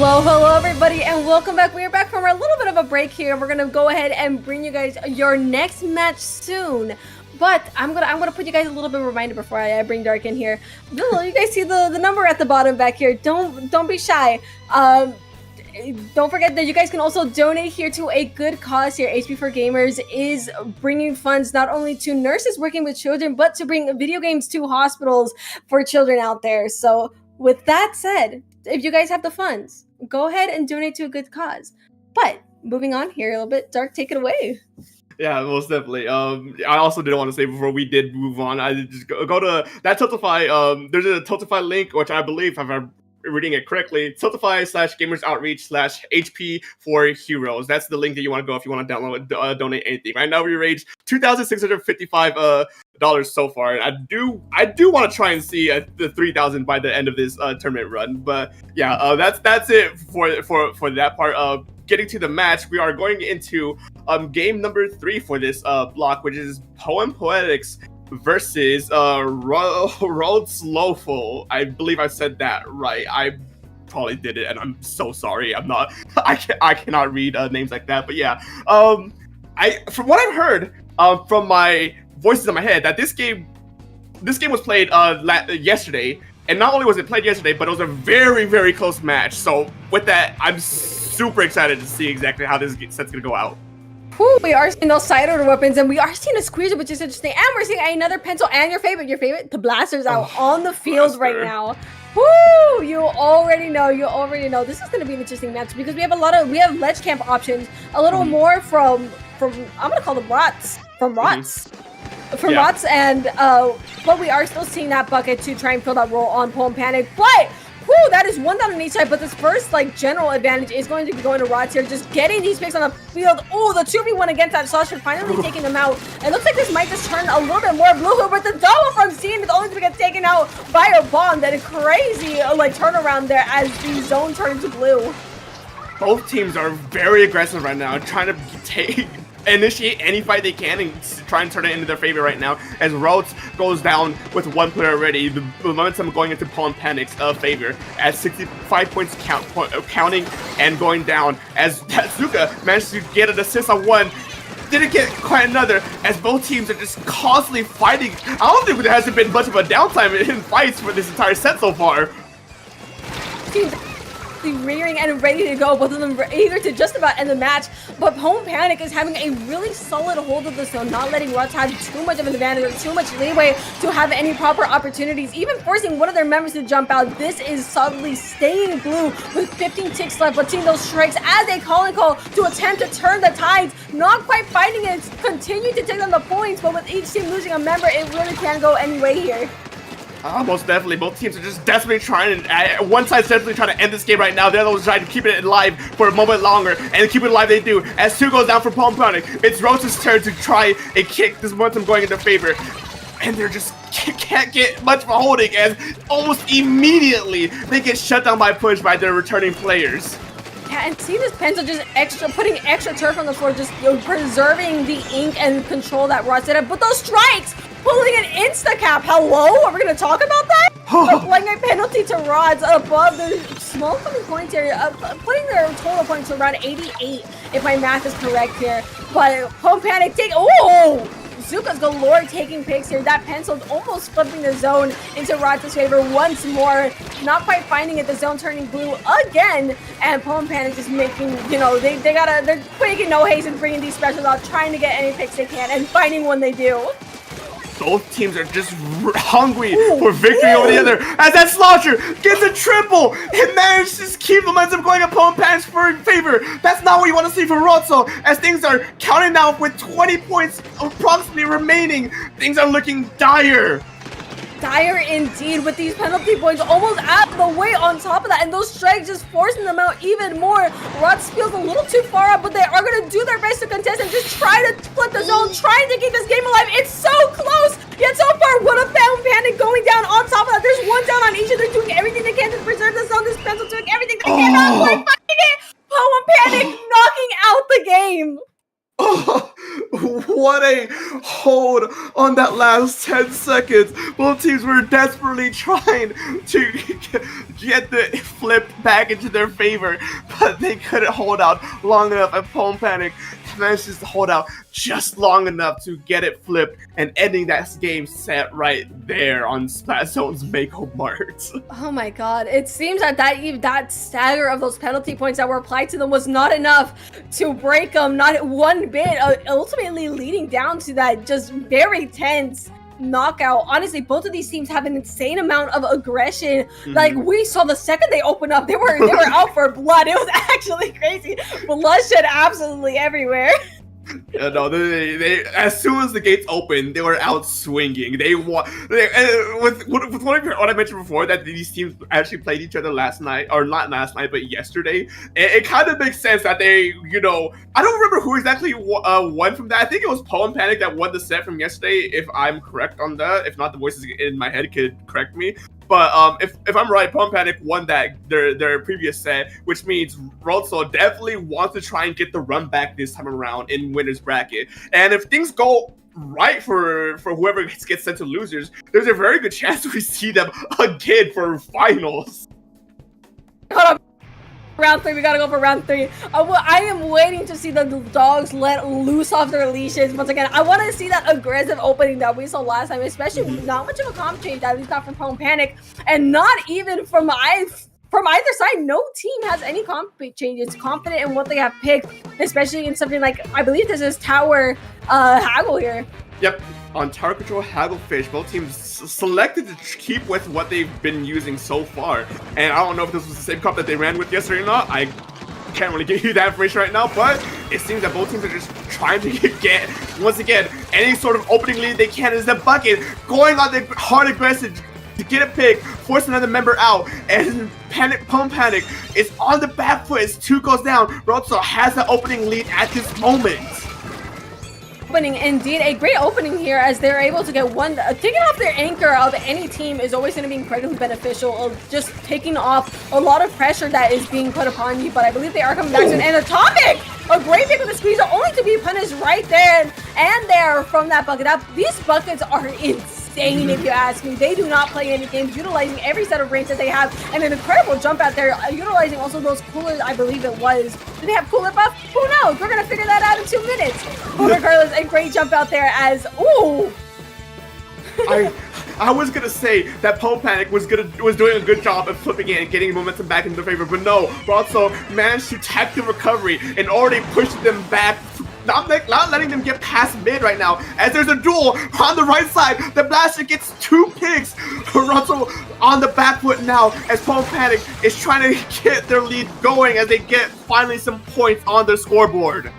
Hello everybody, and welcome back. We are back from a little bit of a break here. We're gonna go ahead and bring you guys your next match soon. But I'm gonna put you guys a little bit of a reminder before I bring Dark in here. You guys see the number at the bottom back here. Don't be shy. Don't forget that you guys can also donate here to a good cause here. HP4Gamers is bringing funds not only to nurses working with children, but to bring video games to hospitals for children out there. So with that said, if you guys have the funds, go ahead and donate to a good cause. But moving on here a little bit, Dark, take it away. Yeah, most definitely. I also did want to say before we did move on, I just go to that Tiltify. There's a Tiltify link, which I believe, if I'm reading it correctly, Tiltify/Gamers Outreach/HP for Heroes. That's the link that you want to go if you want to download, donate anything. Right now we raised $2,655 so far. I do want to try and see the 3,000 by the end of this tournament run. But yeah, that's it for that part. Getting to the match, we are going into game number 3 for this block, which is Poem Poetics versus Road Slowful. I believe I said that right. I probably did it, and I'm so sorry. I cannot read names like that. But yeah, from what I've heard from my voices in my head, that this game was played yesterday, and not only was it played yesterday, but it was a very, very close match. So with that, I'm super excited to see exactly how this set's gonna go out. We are seeing those side order weapons, and we are seeing a squeezer, which is interesting. And we're seeing another pencil and your favorite, the blasters out on the field right now. Woo! You already know. This is going to be an interesting match because we have ledge camp options, a little more from I'm gonna call them rots from rots. Rots, and but we are still seeing that bucket to try and fill that role on Poem Panic. But that is one down on each side, but this first general advantage is going to be going to Rots here, just getting these picks on the field. Oh, the 2v1 against that Sasha, finally taking them out. It looks like this might just turn a little bit more blue, but the double from Scene is only to get taken out by a bomb. That is crazy turnaround there as the zone turns blue. Both teams are very aggressive right now, trying to initiate any fight they can and try and turn it into their favor right now, as Rhodes goes down with one player already. The momentum going into Poem Panic's favor at 65 points counting and going down, as Tatsuka managed to get an assist on one, didn't get quite another, as both teams are just constantly fighting. I don't think there hasn't been much of a downtime in fights for this entire set so far. Rearing and ready to go, both of them eager to just about end the match, but Poem Panic is having a really solid hold of the zone, not letting Rots have too much of an advantage or too much leeway to have any proper opportunities, even forcing one of their members to jump out. This is solidly staying blue with 15 ticks left, but seeing those strikes as they call to attempt to turn the tides, not quite fighting it, continue to take on the points, but with each team losing a member, it really can't go any way here. Most definitely. Both teams are just desperately trying, and one side's definitely trying to end this game right now. The other one's trying to keep it alive for a moment longer, and keep it alive they do. As 2 goes down for Poem Panic, it's Rose's turn to try and kick this momentum going in their favor. And they're just can't get much of a holding, as almost immediately they get shut down by push by their returning players. Yeah, and see this pencil just putting extra turf on the floor, just preserving the ink and control that Ross did. But those strikes, pulling an insta-cap. Hello? Are we going to talk about that? Applying a penalty to Rods above the small coming points area, putting their total points to around 88, if my math is correct here. But Poem Panic Zuka's galore taking picks here. That pencil's almost flipping the zone into Rods' favor once more. Not quite finding it. The zone turning blue again. And Poem Panic just making, they're making no haste in bringing these specials out, trying to get any picks they can, and finding one they do. Both teams are just hungry for victory over the other, as that Slaughter gets a triple and manages to keep the momentum going in Poem Panic's favor. That's not what you want to see from Rotso, as things are counting down with 20 points approximately remaining. Things are looking dire. Dire indeed, with these penalty points almost out of the way on top of that, and those strikes just forcing them out even more. Rots feels a little too far up, but they are going to do their best to contest and just try to flip the zone, trying to keep this game alive. It's so close, yet so far, what a Poem Panic going down on top of that. There's one down on each, and they're doing everything they can to preserve the zone. This pencil took everything they can, not quite finding it. Poem Panic knocking out the game. what a hold on that last 10 seconds. Both teams were desperately trying to get the flip back into their favor, but they couldn't hold out long enough, and Pone Panic manages to hold out just long enough to get it flipped and ending that game set right there on Splatzone's Mako Mart. Oh my god, it seems that stagger of those penalty points that were applied to them was not enough to break them, not one bit, ultimately leading down to that just very tense knockout. Honestly, both of these teams have an insane amount of aggression. Like we saw the second they opened up, they were out for blood. It was actually crazy. Bloodshed absolutely everywhere. No, they as soon as the gates opened, they were out swinging. With what I mentioned before, that these teams actually played each other last night, or not last night, but yesterday. It kind of makes sense that they, I don't remember who exactly won from that. I think it was Pone Panic that won the set from yesterday, if I'm correct on that. If not, the voices in my head could correct me. But if I'm right, Pone Panic won their previous set, which means Rotso definitely wants to try and get the run back this time around in winner's bracket. And if things go right for whoever gets sent to losers, there's a very good chance we see them again for finals. Hold on. Round 3, we gotta go for round 3. I am waiting to see the dogs let loose off their leashes once again. I want to see that aggressive opening that we saw last time, especially not much of a comp change, at least not from Pone Panic, and not even from either side. No team has any comp change. It's confident in what they have picked, especially in something like, I believe this is Tower Haggle here. Yep, on Tower Control Hagglefish, both teams selected to keep with what they've been using so far. And I don't know if this was the same comp that they ran with yesterday or not. I can't really give you that information right now, but it seems that both teams are just trying to get, once again, any sort of opening lead they can. Is the bucket going on the hard aggressive to get a pick, force another member out, and Pone Panic is on the back foot as 2 goes down. Rotso has the opening lead at this moment. Opening, indeed, a great opening here as they're able to get one. Taking off their anchor of any team is always going to be incredibly beneficial, of just taking off a lot of pressure that is being put upon you. But I believe they are coming back soon. And Atomic, a great pick with a squeezer, only to be punished right there and there from that bucket up. These buckets are insane, if you ask me. They do not play any games, utilizing every set of range that they have, and an incredible jump out there, utilizing also those coolers. I believe it was. Do they have cooler buff? Who knows? We're gonna figure that out in 2 minutes. But regardless, a great jump out there as ooh. I was gonna say that Pone Panic was doing a good job of flipping it and getting momentum back into their favor, but no, Rotso managed to tech the recovery and already pushed them back. Not letting them get past mid right now, as there's a duel on the right side. The Blaster gets 2 picks. Rotso on the back foot now, as Pone Panic is trying to get their lead going as they get finally some points on their scoreboard.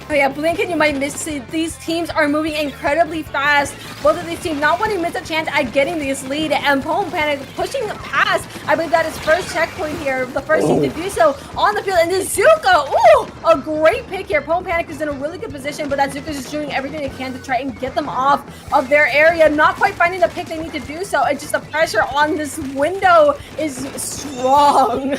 Oh yeah, blink and you might miss it. These teams are moving incredibly fast. Both of these teams not wanting to miss a chance at getting this lead, and Pone Panic pushing past. I believe that is first checkpoint here, the first team to do so on the field. And then Zuka, ooh, a great pick here. Pone Panic is in a really good position, but that Zuka is just doing everything they can to try and get them off of their area. Not quite finding the pick they need to do so, and just the pressure on this window is strong.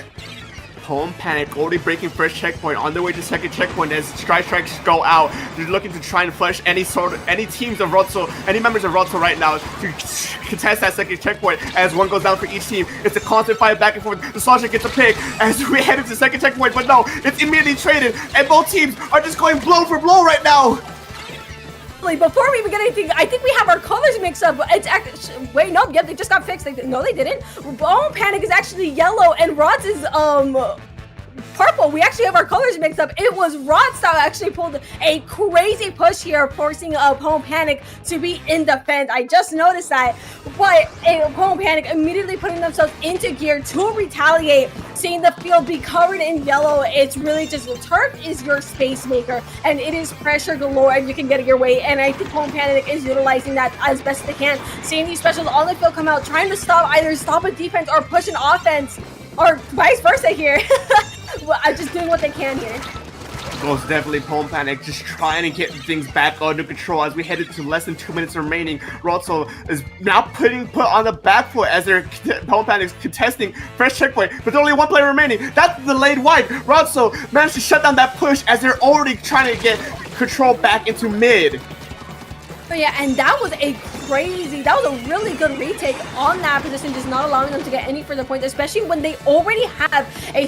Pone Panic already breaking first checkpoint, on their way to second checkpoint as strikes go out. They're looking to try and flush any teams of Rotso, any members of Rotso right now to contest that second checkpoint as one goes down for each team. It's a constant fight back and forth. The Sasha gets a pick as we head into second checkpoint, but no, it's immediately traded, and both teams are just going blow for blow right now. Before we even get anything, I think we have our colors mixed up. It's actually, wait, nope, yep, they just got fixed. No, they didn't. Pone Panic is actually yellow, and Rots is purple. We actually have our colors mixed up. It was Rots that actually pulled a crazy push here, forcing Pone Panic to be in defense. I just noticed that, but Pone Panic immediately putting themselves into gear to retaliate, seeing the field be covered in yellow. It's really just, turf is your space maker, and it is pressure galore, and you can get it your way. And I think Pone Panic is utilizing that as best they can, seeing these specials on the field come out, trying to either stop a defense or push an offense, or vice versa here. Well, I'm just doing what they can here. Most definitely, Pome Panic just trying to get things back under control as we head into less than 2 minutes remaining. Rotso is now put on the back foot as they're Pome Panic's contesting fresh checkpoint, but there's only one player remaining. That's the delayed wipe. Rotso managed to shut down that push as they're already trying to get control back into mid. But yeah, and that was a really good retake on that position, just not allowing them to get any further points, especially when they already have a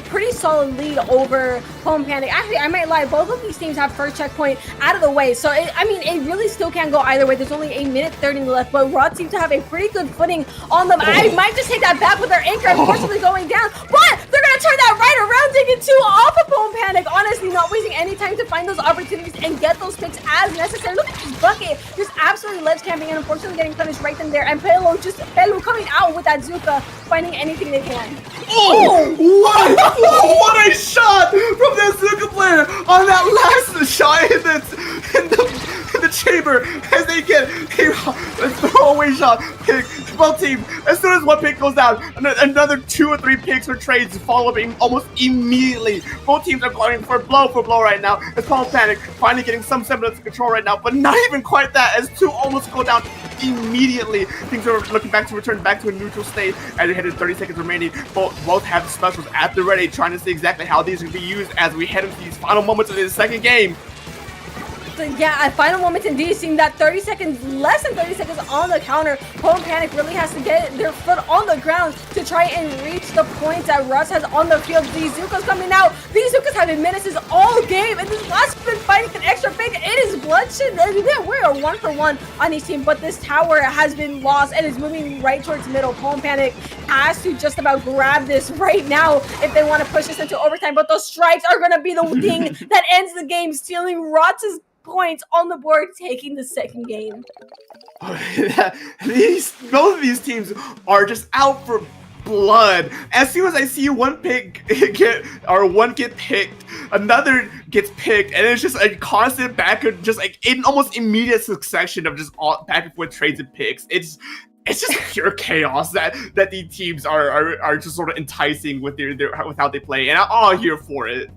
pretty solid lead over Pome Panic. Actually, I might lie, both of these teams have first checkpoint out of the way, so it really still can go either way. There's only a minute 30 left, but Rod seems to have a pretty good footing on them. I might just take that back with their anchor, unfortunately going down, but they're gonna turn that right around, taking 2 off of Pome Panic. Honestly, not wasting any time to find those opportunities and get those picks as necessary. Look at this bucket, just absolutely ledge camping and unfortunately getting punished right then there. And Pelu coming out with that Zuka, finding anything they can. Oh! What a shot from that Zuka player on that last shot in the chamber as they get a throwaway shot pick. Both teams, as soon as one pick goes down, another 2 or 3 picks or trades follow up almost immediately. Both teams are going for blow right now. As Pome Panic finally getting some semblance of control right now, but not even quite that, as 2 almost go down immediately. Things are looking back to return back to a neutral state as we head to 30 seconds remaining. Both have specials at the ready, trying to see exactly how these are going to be used as we head into these final moments of this second game. So yeah, at final moments indeed, seeing that less than 30 seconds on the counter, Pome Panic really has to get their foot on the ground to try and reach the points that Russ has on the field. These Zukas coming out. These Zukas have been menaces all game, and this last been fighting an extra big. It is bloodshed. Yeah, we're a 1-for-1 on each team, but this tower has been lost and is moving right towards middle. Pome Panic has to just about grab this right now if they want to push this into overtime, but those strikes are going to be the thing that ends the game, stealing Rotz's points on the board, taking the second game. Both of these teams are just out for blood. As soon as I see one get picked, another gets picked, and it's just a constant back and just like in almost immediate succession of just all back and forth trades and picks. It's just pure chaos that these teams are just sort of enticing with with how they play, and I'm all here for it.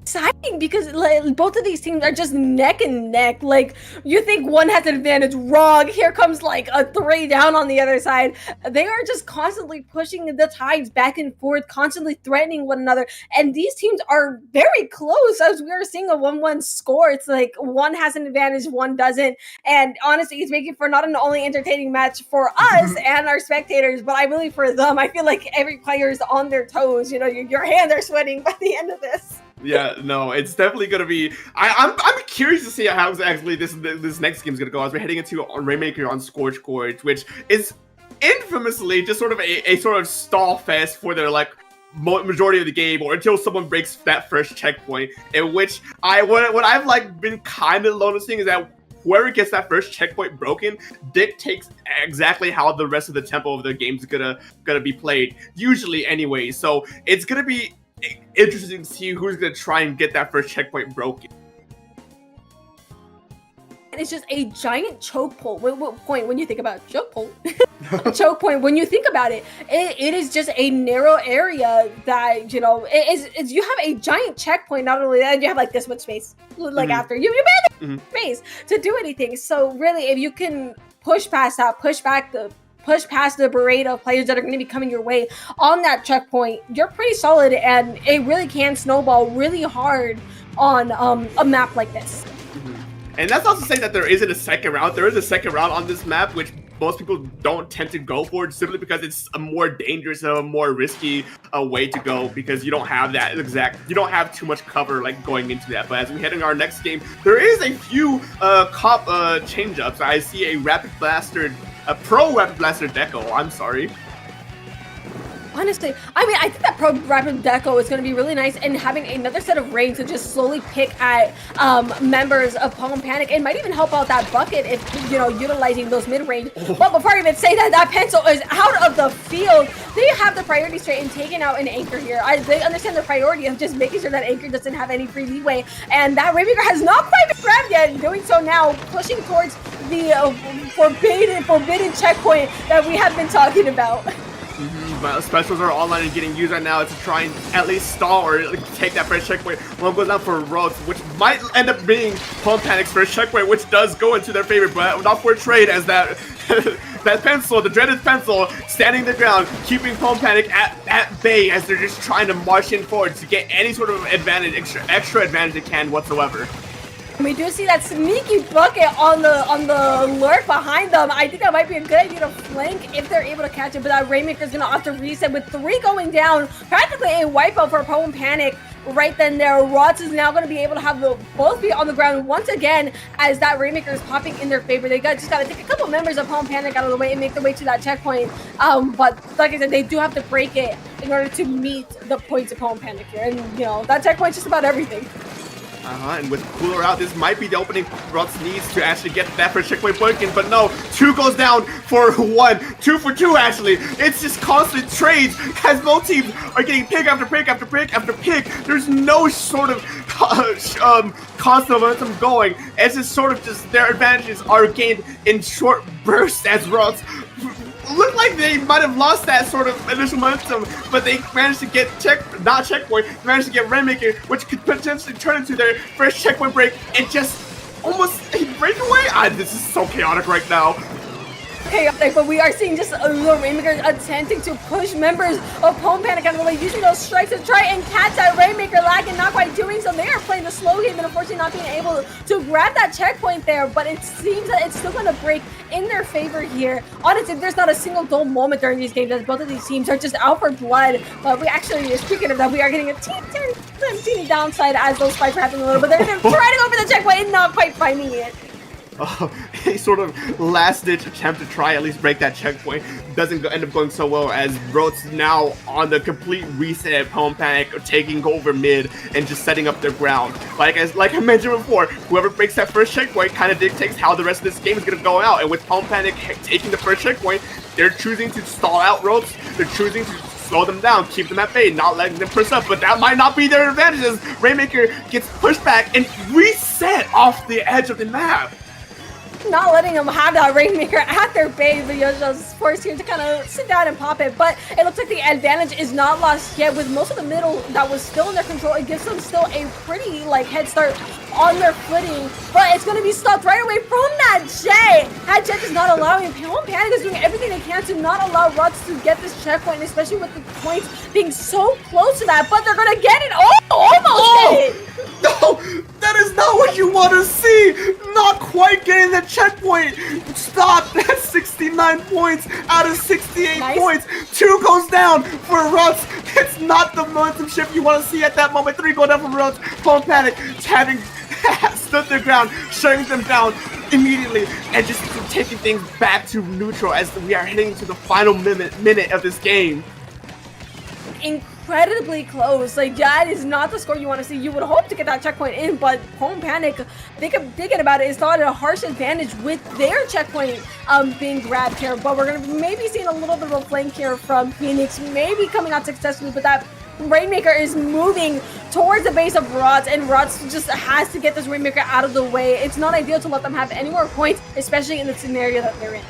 Exciting because like, both of these teams are just neck and neck. Like, you think one has an advantage, wrong. Here comes like a 3 down on the other side. They are just constantly pushing the tides back and forth, constantly threatening one another. And these teams are very close. As we are seeing a 1-1 score, it's like one has an advantage, one doesn't. And honestly, it's making for not an only entertaining match for us and our spectators, but I really for them. I feel like every player is on their toes. You know, your hands are sweating by the end of this. Yeah, no, it's definitely gonna be. I'm curious to see how exactly this next game's gonna go as we're heading into Rainmaker on Scorch Gorge, which is infamously just sort of a sort of stall fest for their like majority of the game, or until someone breaks that first checkpoint. In which what I've like been kind of noticing is that whoever gets that first checkpoint broken dictates exactly how the rest of the tempo of the game's gonna be played. Usually, anyway. So it's gonna be interesting to see who's gonna try and get that first checkpoint broken. And it's just a giant choke point when you think about choke point. Choke point when you think about it, it is just a narrow area that, you know, is you have a giant checkpoint. Not only that, you have like this much space. Like after you barely have space to do anything. So really, if you can push past that, push past the parade of players that are going to be coming your way on that checkpoint, you're pretty solid, and it really can snowball really hard on a map like this. And that's not to say that there isn't a second round. There is a second round on this map, which most people don't tend to go for, simply because it's a more dangerous and a more risky way to go, because you don't have you don't have too much cover like going into that. But as we head into our next game, there is a few change-ups. I see a Pro Rapid Blaster Deco. I'm sorry. Honestly, I mean, I think that Pro Rapid Deco is going to be really nice, and having another set of range to just slowly pick at members of Pome Panic. It might even help out that bucket if, you know, utilizing those mid-range. But before I even say that, that pencil is out of the field. They have the priority straight and taking out an anchor here. They understand the priority of just making sure that anchor doesn't have any free leeway. And that Rainmaker has not quite been grabbed yet. Doing so now, pushing towards the forbidden checkpoint that we have been talking about. But specials are online and getting used right now to try and at least stall or take that first checkpoint. One goes down for Rhodes, which might end up being Pump Panic's first checkpoint, which does go into their favor, but not for trade as that that pencil, the dreaded pencil, standing their ground, keeping Pump Panic at bay as they're just trying to march in forward to get any sort of advantage, extra advantage they can whatsoever. We do see that sneaky bucket on the lurk behind them. I think that might be a good idea to flank if they're able to catch it, but that Rainmaker's gonna have to reset with 3 going down. Practically a wipeout for Pump Panic right then there. Rots is now gonna be able to have both feet on the ground once again as that Rainmaker is popping in their favor. They just gotta take a couple members of Pump Panic out of the way and make their way to that checkpoint. But like I said, they do have to break it in order to meet the points of Pump Panic here. And you know, that checkpoint's just about everything. And with Cooler out, this might be the opening Rots needs to actually get that first checkpoint broken, but no, 2 goes down for 1, 2 for 2 actually. It's just constant trades as both teams are getting pick after pick after pick after pick. There's no sort of constant momentum going. It's just sort of just their advantages are gained in short bursts as Rots looked like they might have lost that sort of initial momentum, but they managed to get checkpoint, managed to get Rainmaker, which could potentially turn into their first checkpoint break and just almost a breakaway. This is so chaotic right now. Chaotic, but we are seeing just a little Rainmaker attempting to push members of Pump Panic out of the way, using those strikes to try and catch that Rainmaker lag, and not quite doing so. They are playing the slow game and unfortunately not being able to grab that checkpoint there, but it seems that it's still going to break in their favor here. Honestly, there's not a single dull moment during these games as both of these teams are just out for blood, but we actually, speaking of that, we are getting a teeny downside as those fights are happening a little bit. They're trying to go for the checkpoint and not quite finding it. A sort of last-ditch attempt to try at least break that checkpoint doesn't end up going so well as Roats now on the complete reset. Pump Panic taking over mid and just setting up their ground. Like I mentioned before, whoever breaks that first checkpoint kind of dictates how the rest of this game is going to go out. And with Pump Panic taking the first checkpoint, they're choosing to stall out Roats. They're choosing to slow them down, keep them at bay, not letting them push up, but that might not be their advantages. Rainmaker gets pushed back and reset off the edge of the map. Not letting them have that Rainmaker at their base, but you're just forced here to kind of sit down and pop it. But it looks like the advantage is not lost yet. With most of the middle that was still in their control, it gives them still a pretty head start on their footing. But it's going to be stopped right away from that Jet. That Jet is not allowing Pump Panic is doing everything they can to not allow Rots to get this checkpoint, especially with the points being so close to that. But they're going to get it. Almost get it. No, that is not what you want to see. Not quite getting the checkpoint. Stop. That's 69 points out of 68 points. 2 goes down for Rots. It's not the momentum shift you want to see at that moment. 3 go down for Rots. Pump Panic having stood their ground, shutting them down immediately, and just taking things back to neutral as we are heading to the final minute of this game. Incredibly close. That is not the score you want to see. You would hope to get that checkpoint in, but Pump Panic, thinking about it, is thought at a harsh advantage with their checkpoint being grabbed here. But we're gonna maybe seeing a little bit of a flank here from Phoenix, maybe coming out successfully, but that Rainmaker is moving towards the base of Rots, and Rots just has to get this Rainmaker out of the way. It's not ideal to let them have any more points, especially in the scenario that they're in.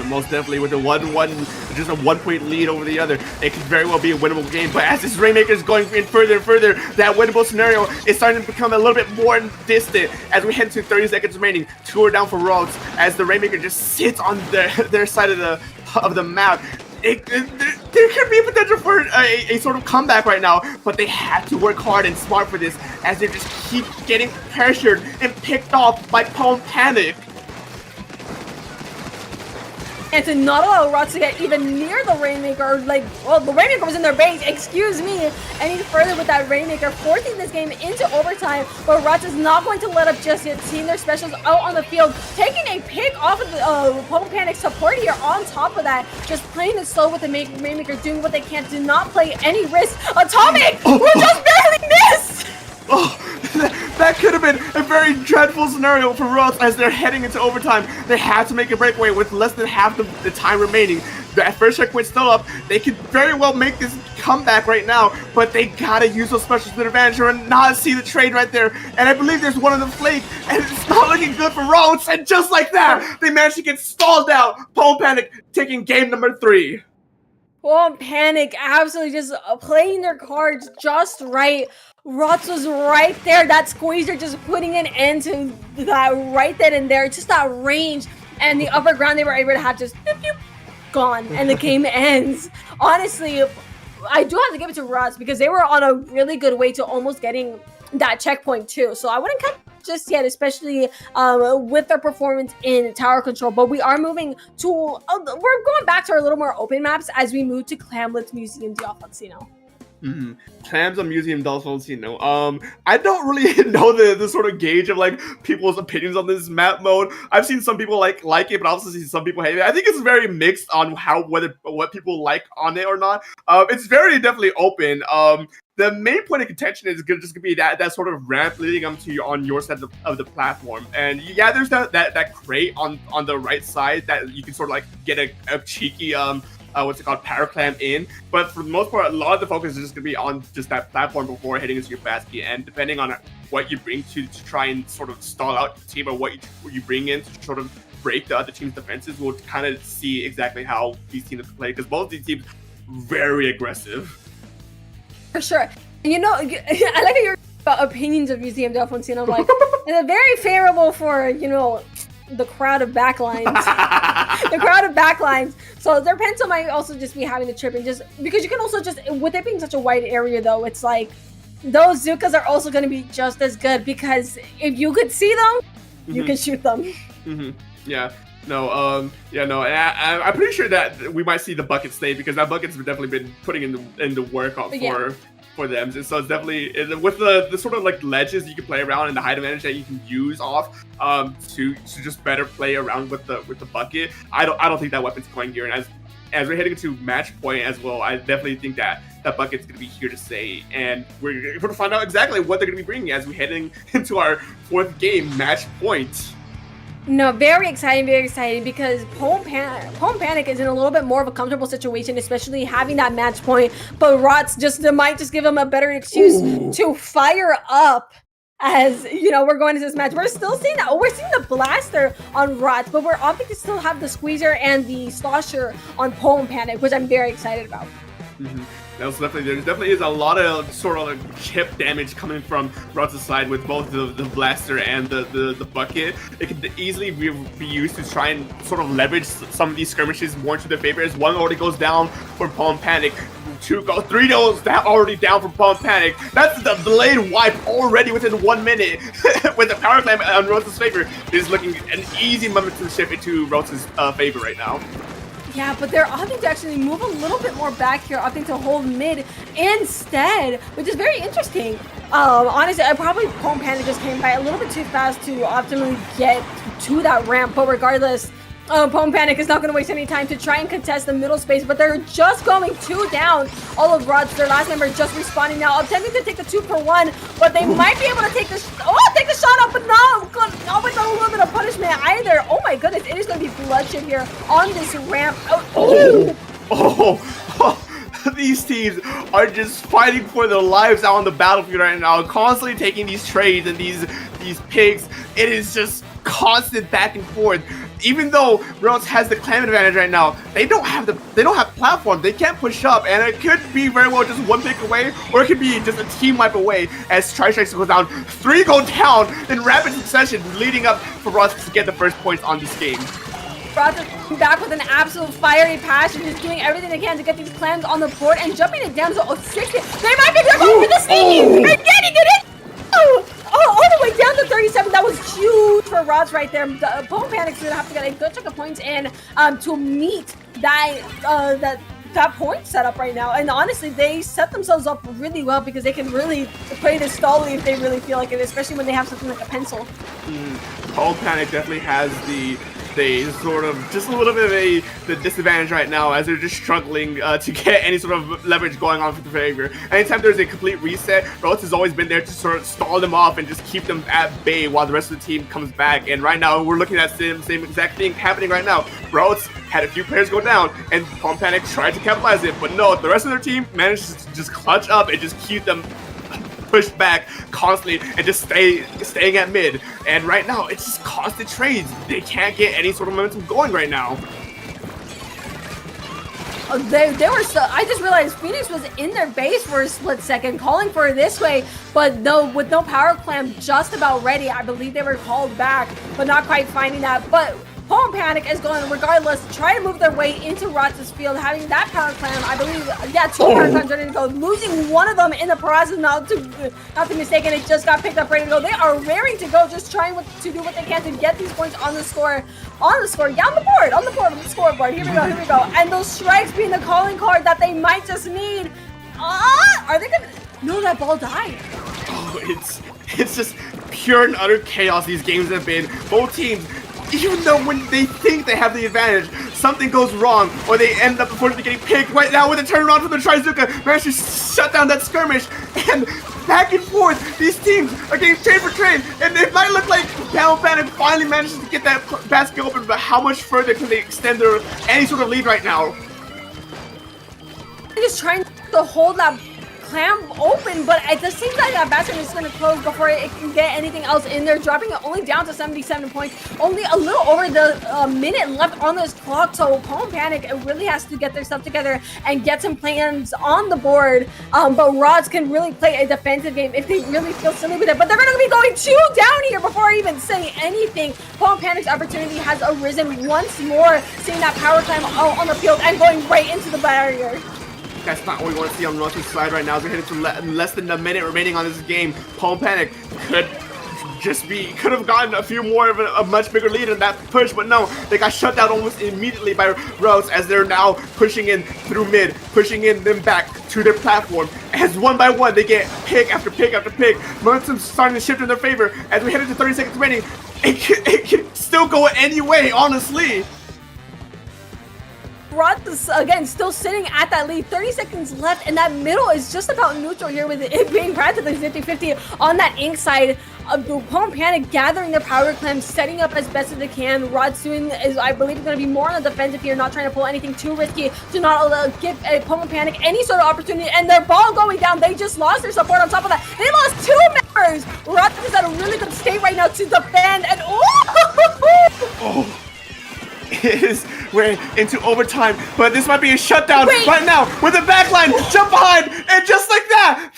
Most definitely, with a 1-1, just a 1-point lead over the other, it could very well be a winnable game. But as this Rainmaker is going in further and further, that winnable scenario is starting to become a little bit more distant as we head to 30 seconds remaining. 2 are down for Roats as the Rainmaker just sits on their side of the map. There could be potential for a sort of comeback right now, but they have to work hard and smart for this as they just keep getting pressured and picked off by Pump Panic. And to not allow Rots to get even near the Rainmaker, the Rainmaker was in their base, excuse me, any further with that Rainmaker, forcing this game into overtime, but Rots is not going to let up just yet, seeing their specials out on the field, taking a pick off of the Pump Panic support here on top of that, just playing it slow with the Rainmaker, doing what they can to not play any risk. Atomic will just barely miss! Oh, that could have been a very dreadful scenario for Roats as they're heading into overtime. They have to make a breakaway with less than half the time remaining. That first checkpoint's still up. They could very well make this comeback right now, but they gotta use those specials to their advantage or not see the trade right there. And I believe there's one of them flake, and it's not looking good for Roats. And just like that, they managed to get stalled out. Pump Panic taking game number 3. Well, Panic absolutely just playing their cards just right. Rots was right there. That squeezer just putting an end to that right then and there. Just that range and the upper ground they were able to have just gone and the game ends. Honestly, I do have to give it to Rots because they were on a really good way to almost getting that checkpoint too. So I wouldn't cut just yet, especially with their performance in tower control. But we are moving to, we're going back to our little more open maps as we move to Clamlet's Museum d'Alfonsino. Clams on Museum d'Alfonsino. I don't really know the sort of gauge of like people's opinions on this map mode. I've seen some people like it, but I've also seen some people hate it. I think it's very mixed on what people like on it or not. It's very definitely open. The main point of contention is just gonna be that sort of ramp leading up to you on your side of the platform. And yeah, there's that crate on the right side that you can sort of like get a cheeky what's it called, power clam in, but for the most part, a lot of the focus is just gonna be on just that platform before heading into your basket. And depending on what you bring to try and sort of stall out the team, or what you bring in to sort of break the other team's defenses, we'll kind of see exactly how these teams play, because both these teams very aggressive. For sure. You know, I like how your opinions of Museum d'Alfonsino. I'm like, they're very favorable for, you know, the crowd of backlines. The crowd of backlines. So their pencil might also just be having the trip, and just because you can also just, with it being such a wide area though, it's like those Zukas are also going to be just as good, because if you could see them, you can shoot them. Yeah. No, yeah, no, and I'm pretty sure that we might see the bucket stay, because that bucket's definitely been putting in the work for them. And so it's definitely with the sort of like ledges you can play around and the height advantage that you can use off to just better play around with the bucket. I don't think that weapon's going here, and as we're heading into match point as well, I definitely think that bucket's going to be here to stay, and we're going to find out exactly what they're going to be bringing as we're heading into our fourth game, match point. No, very exciting, because Home Panic is in a little bit more of a comfortable situation, especially having that match point. But Rots might just give him a better excuse to fire up. As you know, we're going into this match. We're still seeing that. We're seeing the blaster on Rots, but we're opting to still have the squeezer and the slosher on Home Panic, which I'm very excited about. There definitely is a lot of sort of like chip damage coming from Rots' side with both the blaster and the bucket. It could easily be used to try and sort of leverage some of these skirmishes more to their favor. As one already goes down for Palm Panic, 3 goes already down for Palm Panic. That's the delayed wipe already within 1 minute. With the power climb on Rots' favor, it is looking an easy moment to shift into Rots' favor right now. Yeah, but they're opting to actually move a little bit more back here, opting to hold mid instead, which is very interesting. Honestly, Home Panic just came by a little bit too fast to optimally get to that ramp, but regardless, Home Panic is not going to waste any time to try and contest the middle space, but they're just going 2 down. All of Rods, their last member, just respawning now, attempting to take the 2-for-1, but they might be able to take the shot up, but not with a little bit of punishment either. Oh my goodness, it is going to be bloodshed here on this ramp. These teams are just fighting for their lives out on the battlefield right now, constantly taking these trades and these picks. It is just constant back and forth. Even though Rots has the clam advantage right now, they don't have platform. They can't push up, and it could be very well just 1 pick away, or it could be just a team wipe away as Tri-Strikes goes down. 3 go down in rapid succession, leading up for Rots to get the first points on this game. Rots is back with an absolute fiery passion, just doing everything they can to get these clams on the board and jumping it down to 60. They might be going for the sneaky and getting it in. All the way down to 37. That was huge for Rods right there. Home Panic's gonna have to get a good chunk of points in to meet that point setup right now. And honestly, they set themselves up really well, because they can really play this stally if they really feel like it, especially when they have something like a pencil. Home Panic definitely has they sort of just a little bit of the disadvantage right now, as they're just struggling to get any sort of leverage going on for the favor. Anytime there's a complete reset, Rots has always been there to sort of stall them off and just keep them at bay while the rest of the team comes back. And right now, we're looking at the same exact thing happening right now. Rots had a few players go down, and Palm Panic tried to capitalize it, but no, the rest of their team managed to just clutch up and just keep them pushed back constantly and just staying at mid. And right now, it's just constant trades. They can't get any sort of momentum going right now. They were so. I just realized Phoenix was in their base for a split second, calling for it this way, but no, with no power clamp just about ready. I believe they were called back, but not quite finding that. But Home Panic is going regardless to try to move their way into Rotz's field, having that power clamp. I believe, yeah, 2 power clamps ready to go, losing one of them in the process. Not to be mistaken, it just got picked up ready to go. They are raring to go, just trying to do what they can to get these points on the score. Yeah, on the scoreboard. Here we go. And those strikes being the calling card that they might just need. Are they gonna? No, that ball died. Oh, it's just pure and utter chaos these games have been. Both teams, even though when they think they have the advantage, something goes wrong, or they end up unfortunately getting picked right now with a turnaround from the Trizuka, managed to shut down that skirmish, and back and forth, these teams are getting trade for trade, and it might look like Battle Panic finally manages to get that basket open, but how much further can they extend their any sort of lead right now? Just trying to hold that clamp open, but it just seems like that basket is going to close before it can get anything else in there, dropping it only down to 77 points, only a little over the minute left on this clock. So Home Panic really has to get their stuff together and get some plans on the board, but Rods can really play a defensive game if they really feel silly with it, but they're going to be going 2 down here before I even say anything. Home Panic's opportunity has arisen once more, seeing that power climb on the field and going right into the barrier. That's not what we want to see on Russell's side right now. As we're heading to less than a minute remaining on this game, Home Panic could have gotten a few more of a much bigger lead in that push, but no, they got shut down almost immediately by Rhodes as they're now pushing in through mid, pushing in them back to their platform. As one by one, they get pick after pick after pick. Momentum's starting to shift in their favor. As we head into 30 seconds remaining, it can still go any way, honestly. Rods, again, still sitting at that lead. 30 seconds left, and that middle is just about neutral here with it being practically 50-50 on that ink side. Home Panic gathering their power clamps, setting up as best as they can. Rod's doing is, I believe, going to be more on the defensive here, not trying to pull anything too risky to not give Home Panic any sort of opportunity. And their ball going down, they just lost their support on top of that. They lost 2 members. Rod is at a really good state right now to defend, and oh. We're into overtime, but this might be a shutdown right now with the backline, jump behind, and just like that,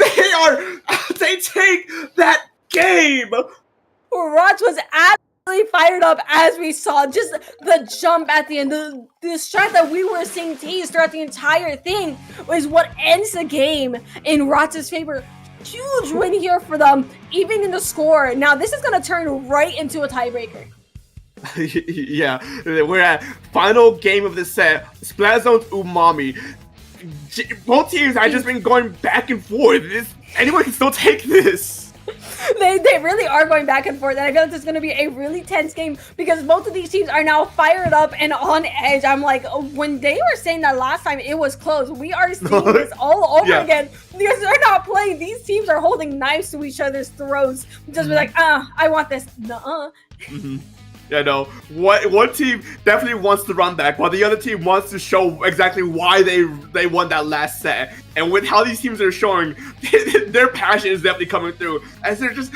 they take that game. Raj was absolutely fired up as we saw just the jump at the end. The strat that we were seeing teased throughout the entire thing was what ends the game in Raj's favor. Huge win here for them, even in the score. Now this is going to turn right into a tiebreaker. Yeah, we're at final game of the set. Splatoon's Umami. Both teams have just been going back and forth. Anyone can still take this. They really are going back and forth, and I feel like this is going to be a really tense game because both of these teams are now fired up and on edge. I'm like, when they were saying that last time it was close, we are seeing this all over again because they're not playing. These teams are holding knives to each other's throats. Just be like, I want this. Nuh-uh. Yeah, no. One team definitely wants to run back, while the other team wants to show exactly why they won that last set. And with how these teams are showing, their passion is definitely coming through. As it's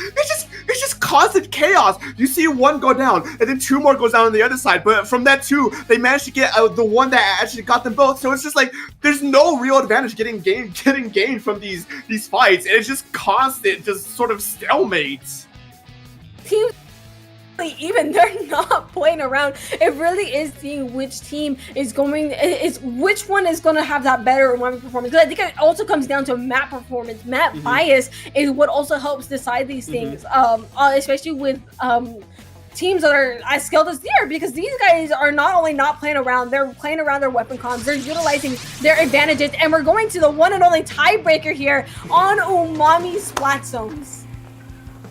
just constant chaos. You see one go down, and then 2 more goes down on the other side. But from that 2, they managed to get the one that actually got them both. So it's just like there's no real advantage getting gained from these fights. And it's just constant, just sort of stalemates. Teams. Even they're not playing around. It really is seeing which team is which one is going to have that better Umami performance. Because I think it also comes down to map performance. Map bias is what also helps decide these things, especially with teams that are as skilled as they are, because these guys are not only not playing around, they're playing around their weapon comms, they're utilizing their advantages, and we're going to the one and only tiebreaker here on Umami Splat Zones.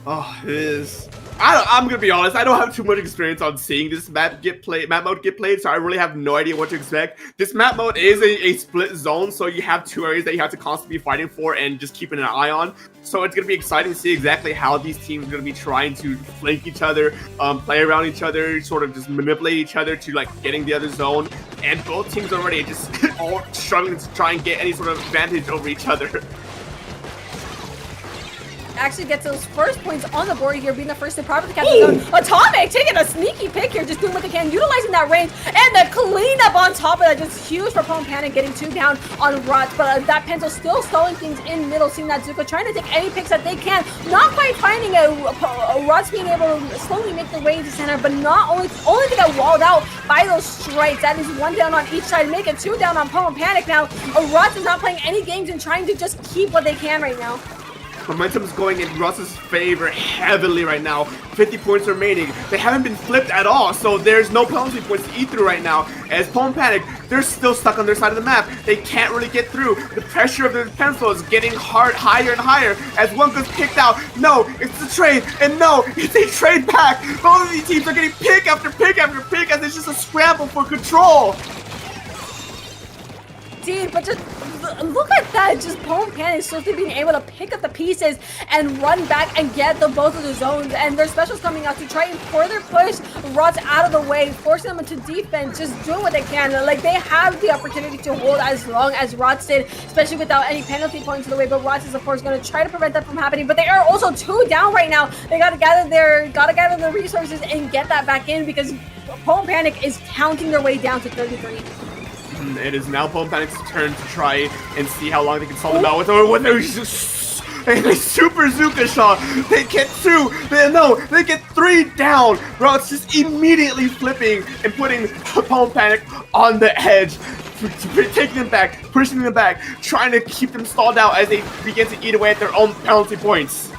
Oh, it is. I'm gonna be honest, I don't have too much experience on seeing this map mode get played, so I really have no idea what to expect. This map mode is a split zone, so you have 2 areas that you have to constantly be fighting for and just keeping an eye on. So it's gonna be exciting to see exactly how these teams are gonna be trying to flank each other, play around each other, sort of just manipulate each other to like getting the other zone. And both teams already just all struggling to try and get any sort of advantage over each other. actually gets those first points on the board here, being the first to properly catch the zone. Atomic taking a sneaky pick here, just doing what they can, utilizing that range, and the cleanup on top of that, just huge for Pwn Panic, getting 2 down on Rot, but that Pencil still stalling things in middle, seeing that Zuko trying to take any picks that they can, not quite finding a Rot's being able to slowly make their way into center, but not only to get walled out by those strikes. That is 1 down on each side, make it 2 down on Pwn Panic now. Rot is not playing any games and trying to just keep what they can right now. Momentum is going in Russ's favor heavily right now. 50 points remaining. They haven't been flipped at all, so there's no penalty points to eat through right now. As Pwn Panic, they're still stuck on their side of the map. They can't really get through. The pressure of the pencil is getting higher and higher as one gets picked out. No, it's a trade, and no, it's a trade back. Both of these teams are getting pick after pick after pick as it's just a scramble for control. Dude, but just look at that, just Pwn Panic still being able to pick up the pieces and run back and get both of the zones, and their specials coming out to try and further push Rots out of the way, forcing them into defense, just doing what they can. Like, they have the opportunity to hold as long as Rots did, especially without any penalty points in the way, but Rots is of course going to try to prevent that from happening, but they are also 2 down right now. They gotta gather their resources and get that back in, because Pwn Panic is counting their way down to 33. It is now Pwn Panic's turn to try and see how long they can stall them out with a super Zuka shot. They get 2. They get 3 down. Bro, it's just immediately flipping and putting Pwn Panic on the edge. Taking them back, pushing them back, trying to keep them stalled out as they begin to eat away at their own penalty points.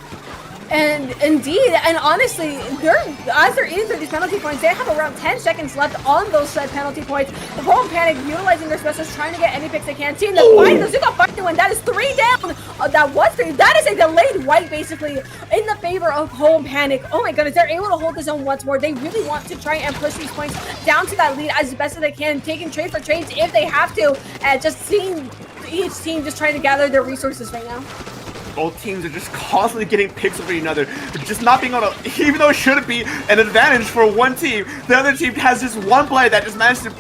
And indeed, and honestly, as they're eating through these penalty points, they have around 10 seconds left on those said penalty points. The Pwn Panic utilizing their specials, trying to get any picks they can. Seeing the fight, the Zuko fight one, that is 3 down. That was 3. That is a delayed wipe, basically, in the favor of Pwn Panic. Oh my goodness, they're able to hold the zone once more. They really want to try and push these points down to that lead as best as they can, taking trade for trades if they have to, and just seeing each team just trying to gather their resources right now. Both teams are just constantly getting picks over each other, just not being able to, even though it shouldn't be an advantage for one team, the other team has just one player that just managed to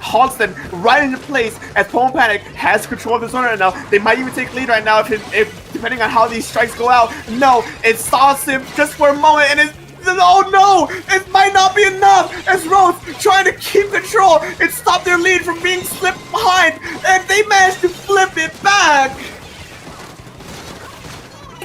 halts them right into place as Pwn Panic has control of the zone right now. They might even take lead right now if depending on how these strikes go out. No, it stalls him just for a moment and oh no! It might not be enough as Rose trying to keep control and stop their lead from being slipped behind, and they managed to flip it back.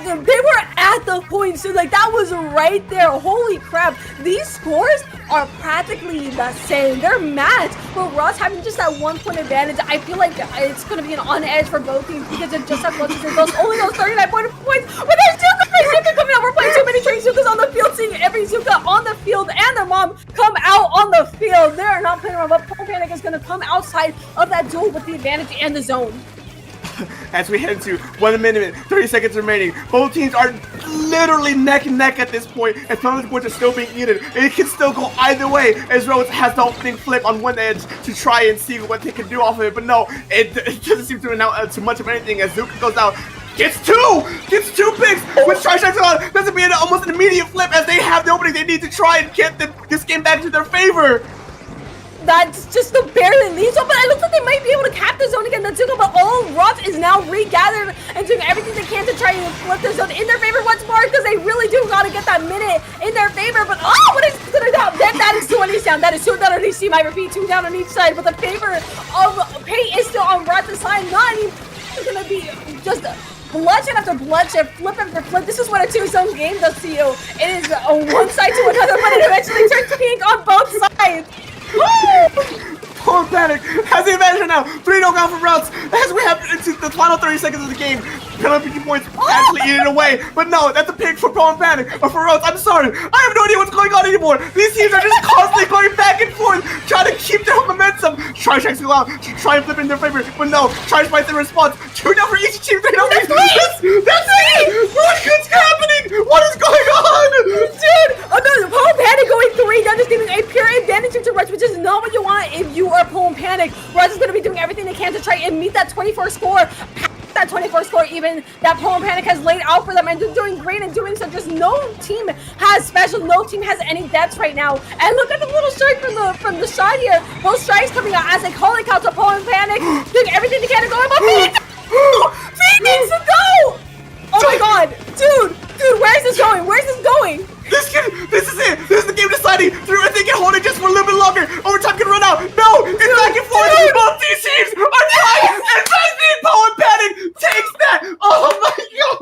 They were at the point, so like that was right there. Holy crap, these scores are practically the same. They're matched, but Ross having just that 1 point advantage. I feel like it's going to be an on edge for both teams because of just how close it is. Only those 39 points, but there's Zuka coming out. We're playing too many train Zukas on the field, seeing every Zuka on the field and their mom come out on the field. They're not playing around, but Pwn Panic is going to come outside of that duel with the advantage and the zone. As we head into 1 minute, 30 seconds remaining, both teams are literally neck and neck at this point, and penalty points are still being eaten. It can still go either way, as Rose has the whole thing flip on one edge to try and see what they can do off of it, but no, it doesn't seem to amount to much of anything as Zuka goes out. Gets 2 picks with Try Strikes on. Doesn't mean almost an immediate flip as they have the opening they need to try and get this game back to their favor. That's just the barely leads up, but it looks like they might be able to cap the zone again. That's but all Rots is now regathered and doing everything they can to try and flip the zone in their favor once more, because they really do gotta get that minute in their favor. But what is gonna down? That is 2 on each down. That is 2 down on each team. I repeat, 2 down on each side. But the favor of Pate is still on Rots' side. Not even gonna be just bloodshed after bloodshed, flip after flip. This is what a 2-zone game does to you. It is one side to another, but it eventually turns pink on both sides. Pwn Panic has the advantage now. 3-0 down for Routes as we have into the final 30 seconds of the game. Penalty points actually eating away, but no, that's a pick for Pwn Panic or for Routes. I'm sorry, I have no idea what's going on anymore. These teams are just constantly going back and forth, trying to keep their momentum. Try checks go out to try and flip in their favor, but no. Try to fight the response. 2 down for each team. 3 down for each. That's it. What's happening? What is going on, dude? Pwn Panic going 3 down, just giving a pure advantage to Rush, which is not what you want if you are Pwn Panic. Rush is going to be doing everything they can to try and meet that 24 score. That 24 score even that Pwn Panic has laid out for them, and they're doing great in doing so. Just no team has special, no team has any deaths right now. And look at the little strike from the shot here. Those strikes coming out as they call it out to Pwn Panic, doing everything they can to go. But Phoenix needs to go! Oh my god, dude! Dude, where is this going? Where's this going? This is it. This is the game deciding. If they can hold it just for a little bit longer, overtime can run out. No, it's back and forth. Both these teams are trying, and Fazbear Paul and Panic takes that. Oh my god.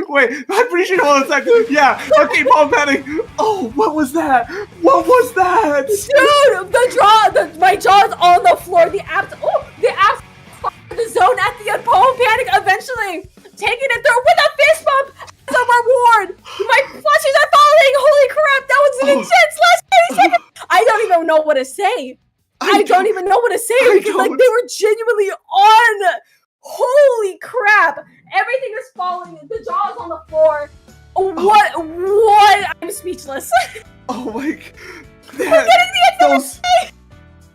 Wait, I'm pretty sure. Hold on a second. Yeah. Okay, Paul and Panic. Oh, what was that? What was that? Dude, my jaw's on the floor. The apps the zone at the end. Paul and Panic eventually taking it through with a fist bump as a reward. My flushes are falling. Holy crap, that was an intense last 30 seconds. I don't even know what to say. I don't even know what to say because like they were genuinely on. Holy crap. Everything is falling. The jaw is on the floor. What? I'm speechless. Oh my god.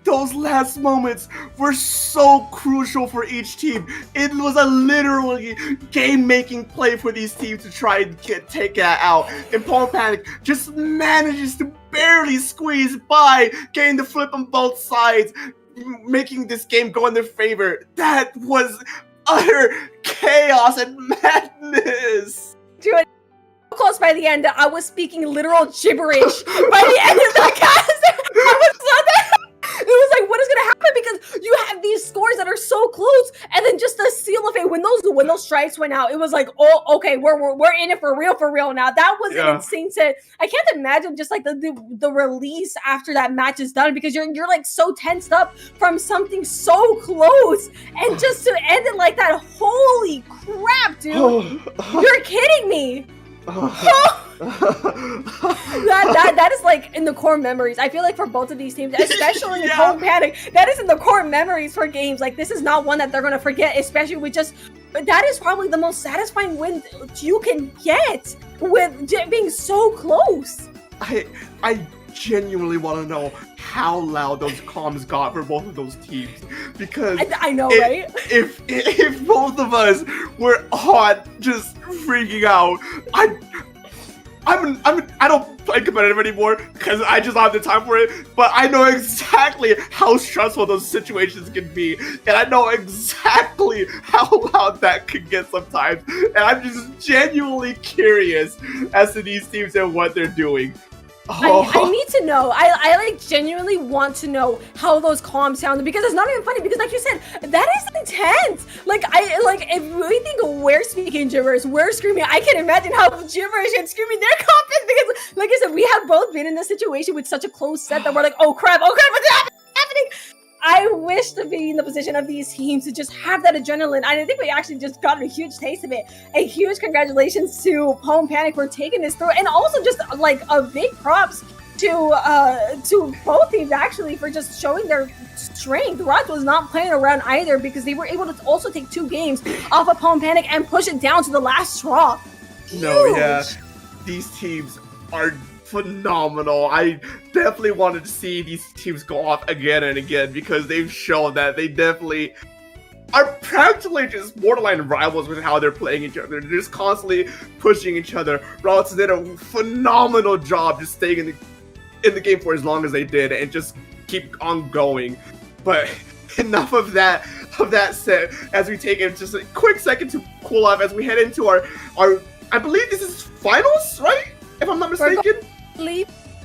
Those last moments were so crucial for each team. It was a literally game-making play for these teams to try and take that out. And Paul Panic just manages to barely squeeze by, getting the flip on both sides, making this game go in their favor. That was utter chaos and madness. Dude, close by the end that I was speaking literal gibberish by the end of the cast. It was like, what is gonna happen? Because you have these scores that are so close, and then just the seal of it when those strikes went out, it was like, oh, okay, we're in it for real now. That was an insane set. I can't imagine just like the release after that match is done because you're like so tensed up from something so close, and just to end it like that, holy crap, dude! You're kidding me. That is like in the core memories. I feel like for both of these teams, especially in Home Panic, that is in the core memories for games. Like this is not one that they're gonna forget, especially with just that is probably the most satisfying win you can get with being so close. I genuinely want to know how loud those comms got for both of those teams, because I know, right? If both of us were on just freaking out, I don't play competitive anymore because I just don't have the time for it, but I know exactly how stressful those situations can be, and I know exactly how loud that could get sometimes, and I'm just genuinely curious as to these teams and what they're doing. I need to know. I like genuinely want to know how those comms sounded, because it's not even funny, because like you said, that is intense. Like if we think we're speaking gibberish, we're screaming, I can imagine how gibberish and screaming their comms is, because like I said, we have both been in this situation with such a close set that we're like, oh crap, what's happening? I wish to be in the position of these teams to just have that adrenaline. I think we actually just got a huge taste of it. A huge congratulations to Home Panic for taking this through, and also just like a big props to both teams actually for just showing their strength. Rod was not playing around either, because they were able to also take 2 games off of Home Panic and push it down to the last straw. No, yeah, these teams are phenomenal. I definitely wanted to see these teams go off again and again, because they've shown that they definitely are practically just borderline rivals with how they're playing each other. They're just constantly pushing each other. Rollins did a phenomenal job just staying in the game for as long as they did and just keep on going. But enough of that said, as we take just a quick second to cool off as we head into our I believe this is finals, right? If I'm not mistaken.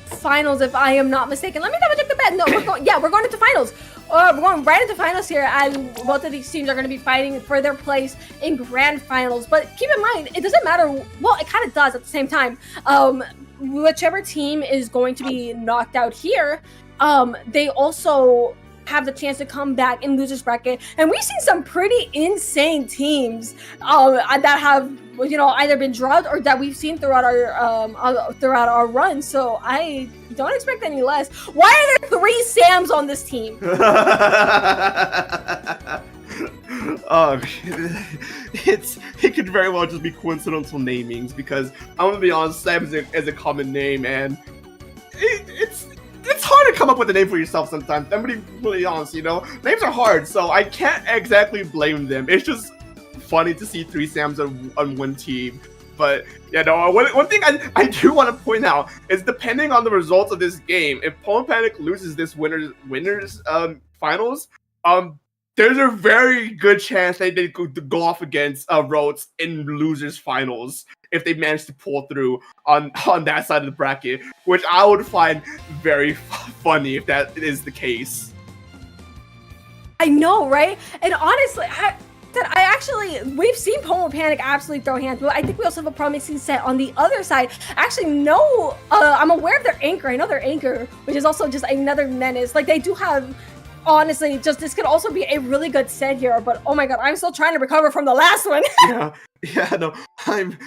Finals, if I am not mistaken. Let me double check the bet. No, we're going into finals. We're going right into finals here, and both of these teams are going to be fighting for their place in grand finals. But keep in mind, it doesn't matter. Well, it kind of does at the same time. Whichever team is going to be knocked out here, they also have the chance to come back in losers bracket, and we've seen some pretty insane teams that have either been drugged or that we've seen throughout our run. So I don't expect any less. Why are there 3 Sams on this team? Oh, it could very well just be coincidental namings, because I'm gonna be honest, Sam is a common name, and it's hard to come up with a name for yourself sometimes. I'm gonna be really honest, names are hard, so I can't exactly blame them. It's just funny to see 3 Sams on one team. But one thing I do want to point out is, depending on the results of this game, if Paul Panic loses this winners finals, there's a very good chance they did go off against Rhodes in losers finals if they manage to pull through on that side of the bracket, which I would find very funny if that is the case. I know, right? And honestly, we've seen Pomo Panic absolutely throw hands, but I think we also have a promising set on the other side. Actually, no, I'm aware of their anchor. I know their anchor, which is also just another menace. Like, they do have, honestly, just this could also be a really good set here, but oh my god, I'm still trying to recover from the last one. Yeah, no, I'm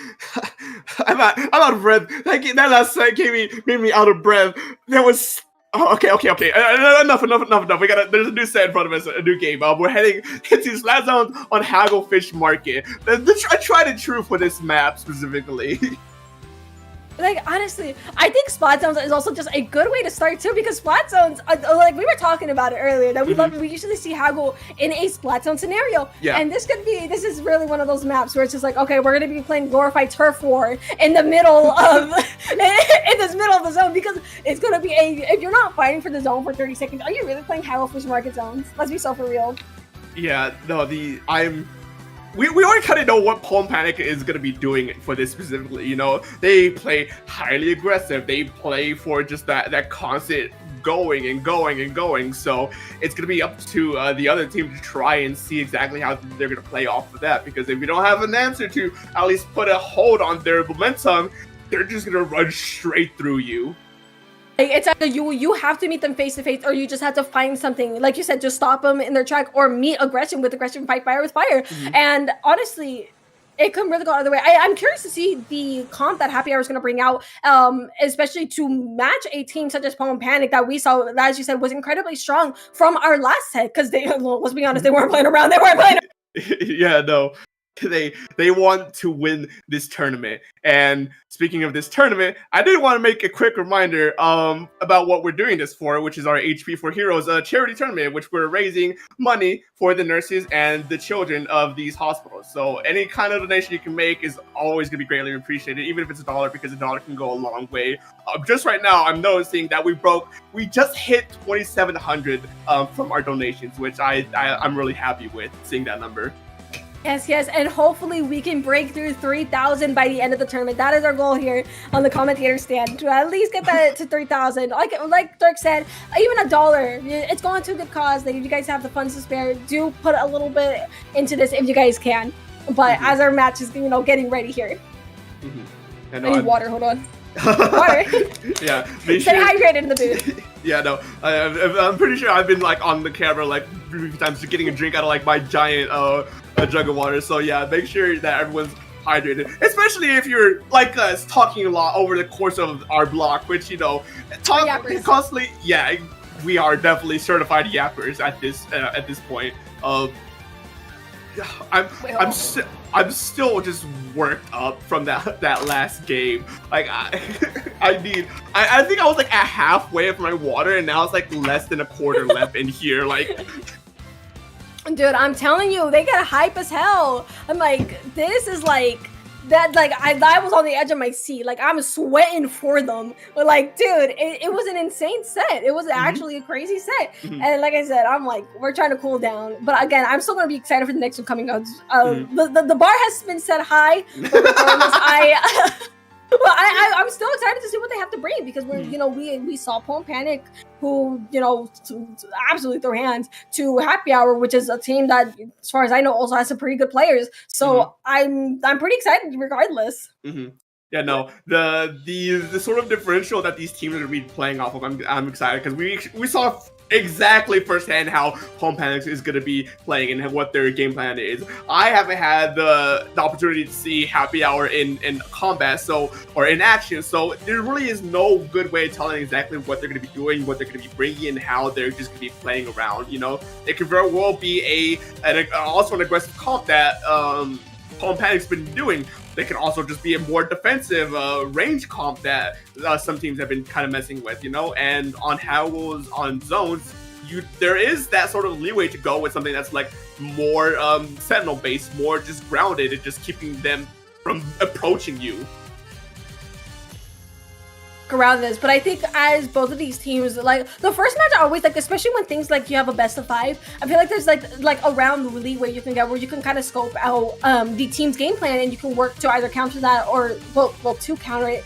out of breath. That last set made me out of breath. There was. Oh, okay. Enough. There's a new set in front of us, a new game. We're heading into Splat Zones on Hagglefish Market. I tried and true for this map specifically. Like, honestly, I think Splat Zones is also just a good way to start too, because Splat Zones, like we were talking about it earlier, that we usually see Haggle in a Splat Zone scenario. Yeah. And this is really one of those maps where it's just like, okay, we're gonna be playing glorified turf war in the middle of in this middle of the zone, because it's gonna be if you're not fighting for the zone for 30 seconds, are you really playing Hagglefish Market zones? Let's be so for real. Yeah, no, we already kind of know what Pomo Panic is going to be doing for this specifically. You know, they play highly aggressive. They play for just that constant going and going and going. So it's going to be up to the other team to try and see exactly how they're going to play off of that. Because if you don't have an answer to at least put a hold on their momentum, they're just going to run straight through you. It's either you have to meet them face to face, or you just have to find something, like you said, just stop them in their track, or meet aggression with aggression, fight fire with fire. And honestly, it could really go either way. I'm curious to see the comp that Happy Hour is going to bring out, especially to match a team such as Pomo Panic that we saw, as you said, was incredibly strong from our last set, because let's be honest, they weren't playing around. They weren't playing. Yeah, no. They want to win this tournament. And speaking of this tournament, I did want to make a quick reminder about what we're doing this for, which is our HP for Heroes charity tournament, which we're raising money for the nurses and the children of these hospitals. So any kind of donation you can make is always going to be greatly appreciated, even if it's $1, because $1 can go a long way. Just right now, I'm noticing that we just hit 2,700 from our donations, which I'm really happy with seeing that number. Yes, and hopefully we can break through 3,000 by the end of the tournament. That is our goal here on the commentator stand, to at least get that to 3,000. Like Dirk said, even $1, it's going to a good cause. That if you guys have the funds to spare, do put a little bit into this if you guys can. But as our match is, getting ready here. I need water. Hold on. Water. Yeah. Stay hydrated in the booth. Yeah, no. I'm pretty sure I've been on the camera 3 times getting a drink out of my giant a jug of water. So yeah, make sure that everyone's hydrated, especially if you're like us, talking a lot over the course of our block, which talk constantly. Yeah, we are definitely certified yappers at this point. I'm still just worked up from that last game. I think I was at halfway of my water, and now it's less than a quarter left in here. Dude, I'm telling you, they get hype as hell. I'm this is that. I was on the edge of my seat. I'm sweating for them. But dude, it was an insane set. It was actually a crazy set. And like I said, I'm we're trying to cool down. But again, I'm still gonna be excited for the next one coming out. The bar has been set high. But regardless, I'm still excited to see what they have to bring, because we saw Pomo Panic, who absolutely throw hands, to Happy Hour, which is a team that, as far as I know, also has some pretty good players. So I'm pretty excited regardless. Yeah, no, the sort of differential that these teams are going to be playing off of, I'm excited, because we saw exactly firsthand how Pomo Panic is going to be playing and what their game plan is. I haven't had the opportunity to see Happy Hour in combat, or in action, so there really is no good way of telling exactly what they're going to be doing, what they're going to be bringing, and how they're just going to be playing around. It could very well be also an aggressive comp that Pomo Panic's been doing. They can also just be a more defensive range comp that some teams have been kind of messing with, and on Haggles, on zones, there is that sort of leeway to go with something that's more sentinel based, more just grounded, and just keeping them from approaching you. around this, but I think as both of these teams, like the first match, I always like, especially when things like you have a best of 5. I feel like there's like a round leeway you can get where you can kind of scope out the team's game plan, and you can work to either counter that or well to counter it,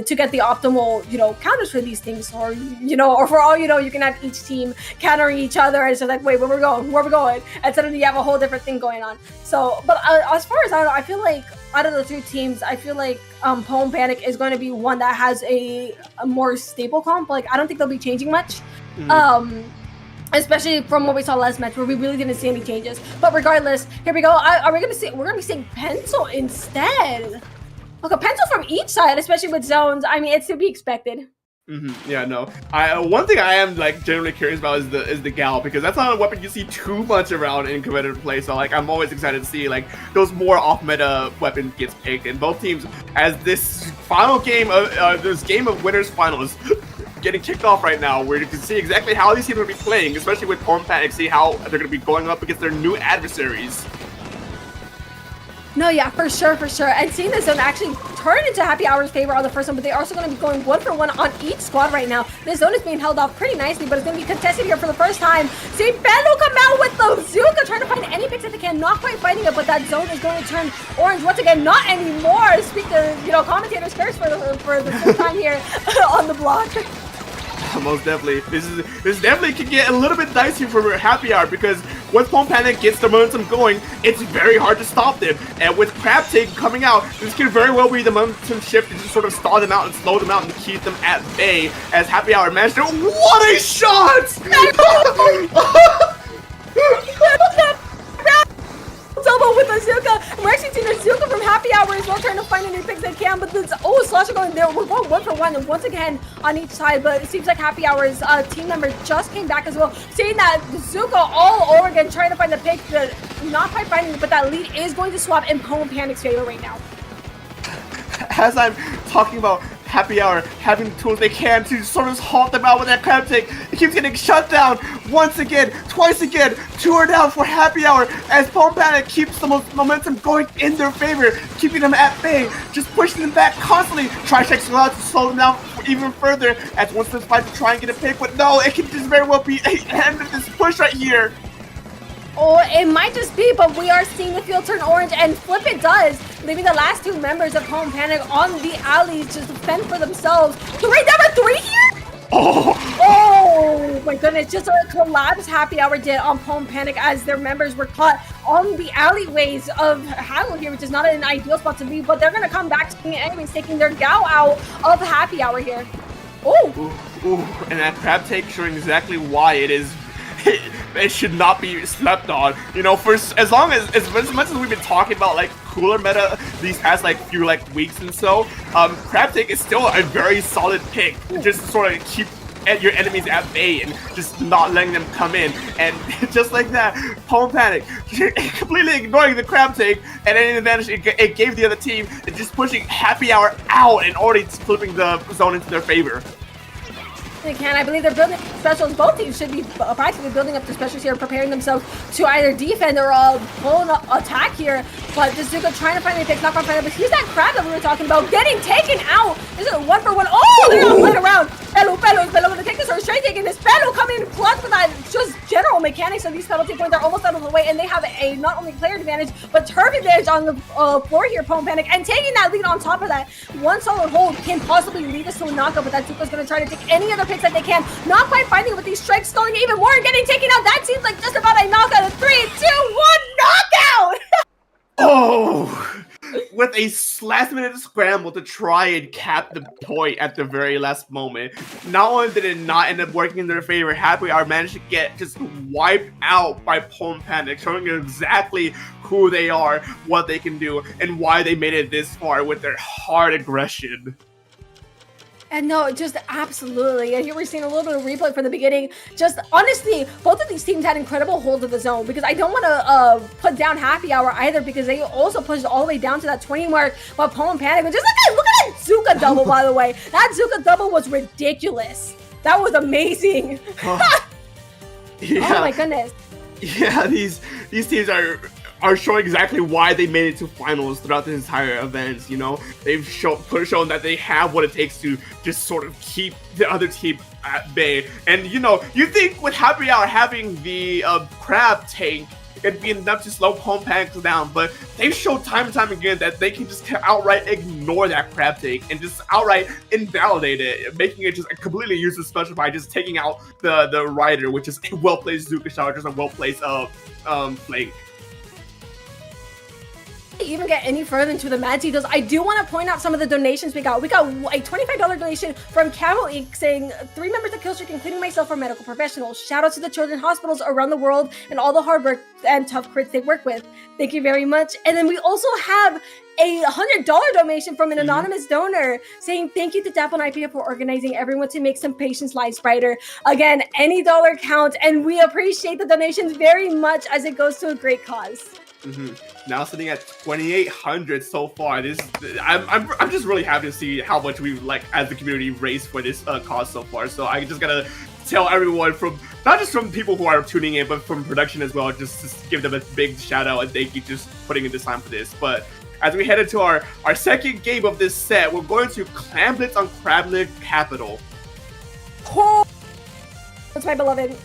to get the optimal counters for these things, or or for all you can have each team countering each other, and it's just like, wait, where are we going, and suddenly you have a whole different thing going on. So, but as far as I feel like out of the 2 teams, I feel like Poem Panic is going to be one that has a more stable comp. Like, I don't think they'll be changing much. Especially from what we saw last match, where we really didn't see any changes. But regardless, here we go. We're gonna be seeing Pencil instead. Okay, Pencil from each side, especially with zones. I mean, it's to be expected. Yeah, no. One thing I am like generally curious about is the Gal, because that's not a weapon you see too much around in competitive play. So like, I'm always excited to see like those more off-meta weapon gets picked. And both teams, as this final game of this game of winners finals getting kicked off right now, where you can see exactly how these teams are going to be playing, especially with Poem Panic, see how they're going to be going up against their new adversaries. No, yeah, for sure. And seeing the zone actually turn into Happy Hour's favor on the first one, but they're also going to be going 1-for-1 on each squad right now. This zone is being held off pretty nicely, but it's going to be contested here for the first time. See Bello come out with the Zuka, trying to find any picks that they can, not quite fighting it, but that zone is going to turn orange once again. Not anymore. Speak the commentator's curse for the first time here on the block. Most definitely. This definitely can get a little bit dicey for Happy Hour, because once Poem Panic gets the momentum going, it's very hard to stop them. And with Crab Take coming out, this could very well be the momentum shift to just sort of stall them out and slow them out and keep them at bay, as Happy Hour managed to— what a shot! Double with Azuka. We're actually seeing Azuka from Happy Hour as well, trying to find any picks they can, but this Slash are going there. We're going 1-for-1 and once again on each side, but it seems like Happy Hour's team member just came back as well, seeing that Azuka all over again, trying to find the pick, but not quite finding it, but that lead is going to swap in Poem Panic's favor right now. As I'm talking about Happy Hour having the tools they can to sort of halt them out with that Crab Take, it keeps getting shut down once again, twice again. 2 are down for Happy Hour as Poem Panic keeps the momentum going in their favor, keeping them at bay, just pushing them back constantly. Tri-Check's allowed to slow them down even further as once this fight to try and get a pick, but no, it can just very well be the end of this push right here. Oh, it might just be, but we are seeing the field turn orange, and flip it does, leaving the last 2 members of Poem Panic on the alleys just to fend for themselves. Number 3 here? Oh my goodness, just a collapse Happy Hour did on Poem Panic as their members were caught on the alleyways of Haggle here, which is not an ideal spot to be, but they're going to come back anyways, taking their Gal out of Happy Hour here. Ooh, and that Crab Take showing exactly why it should not be slept on. For as much as we've been talking about like cooler meta these past like few weeks and so, Crab Take is still a very solid pick. Just to sort of keep your enemies at bay and just not letting them come in. And just like that, Poem Panic completely ignoring the Crab Take, and any advantage it gave the other team, and just pushing Happy Hour out and already flipping the zone into their favor. They can. I believe they're building specials. Both teams should be practically building up the specials here, preparing themselves to either defend or pull an attack here. But this Zuko trying to find the picks, not gonna find it. But here's that Crab that we were talking about, getting taken out. This is a 1-for-1. Oh, they're gonna play around. Bello gonna take this or straight taking this. Bello coming in clutch with that just general mechanics of these penalty points are almost out of the way, and they have a not only player advantage but turf advantage on the floor here. Poem Panic, and taking that lead on top of that. One solid hold can possibly lead us to a knockout, but that Zuko's gonna try to take any other picks that they can. Not quite finding it with these strikes, stalling even more and getting taken out. That seems like just about a knockout. 3, 2, 1, knockout! Oh, with a last-minute scramble to try and cap the point at the very last moment. Not only did it not end up working in their favor, Happy Hour managed to get just wiped out by Poem Panic, showing you exactly who they are, what they can do, and why they made it this far with their hard aggression. And no, just absolutely. And here we're seeing a little bit of replay from the beginning. Just honestly, both of these teams had incredible hold of the zone, because I don't want to put down Happy Hour either, because they also pushed all the way down to that 20 mark. But Poem Panic was just like, look at that Zuka double, by the way. That Zuka double was ridiculous. That was amazing. Yeah. Oh my goodness. Yeah, these teams are showing exactly why they made it to finals throughout the entire events. You know, they've shown that they have what it takes to just sort of keep the other team at bay. And you know, you think with Happy Hour having the crab tank, it'd be enough to slow Home Panic down, but they've shown time and time again that they can just outright ignore that crab tank and just outright invalidate it, making it just a completely useless special by just taking out the rider, which is a well-placed Zuka Shower, just a well-placed Flake. Even get any further into the mad details, I do want to point out some of the donations we got. We got a $25 donation from Camel Inc. saying 3 members of Killstreak, including myself, are medical professionals. Shout out to the children's hospitals around the world and all the hard work and tough crits they work with. Thank you very much. And then we also have a $100 donation from an anonymous donor saying thank you to Dapple and IPA for organizing everyone to make some patients' lives brighter. Again, any dollar counts, and we appreciate the donations very much as it goes to a great cause. Now sitting at 2,800 so far. I'm just really happy to see how much we've as the community raised for this cause so far. So I just gotta tell everyone, from not just from people who are tuning in, but from production as well, just to give them a big shout out and thank you just putting in this time for this. But as we head into our second game of this set, we're going to Clam Blitz on Crablet Capital. Oh, that's my beloved.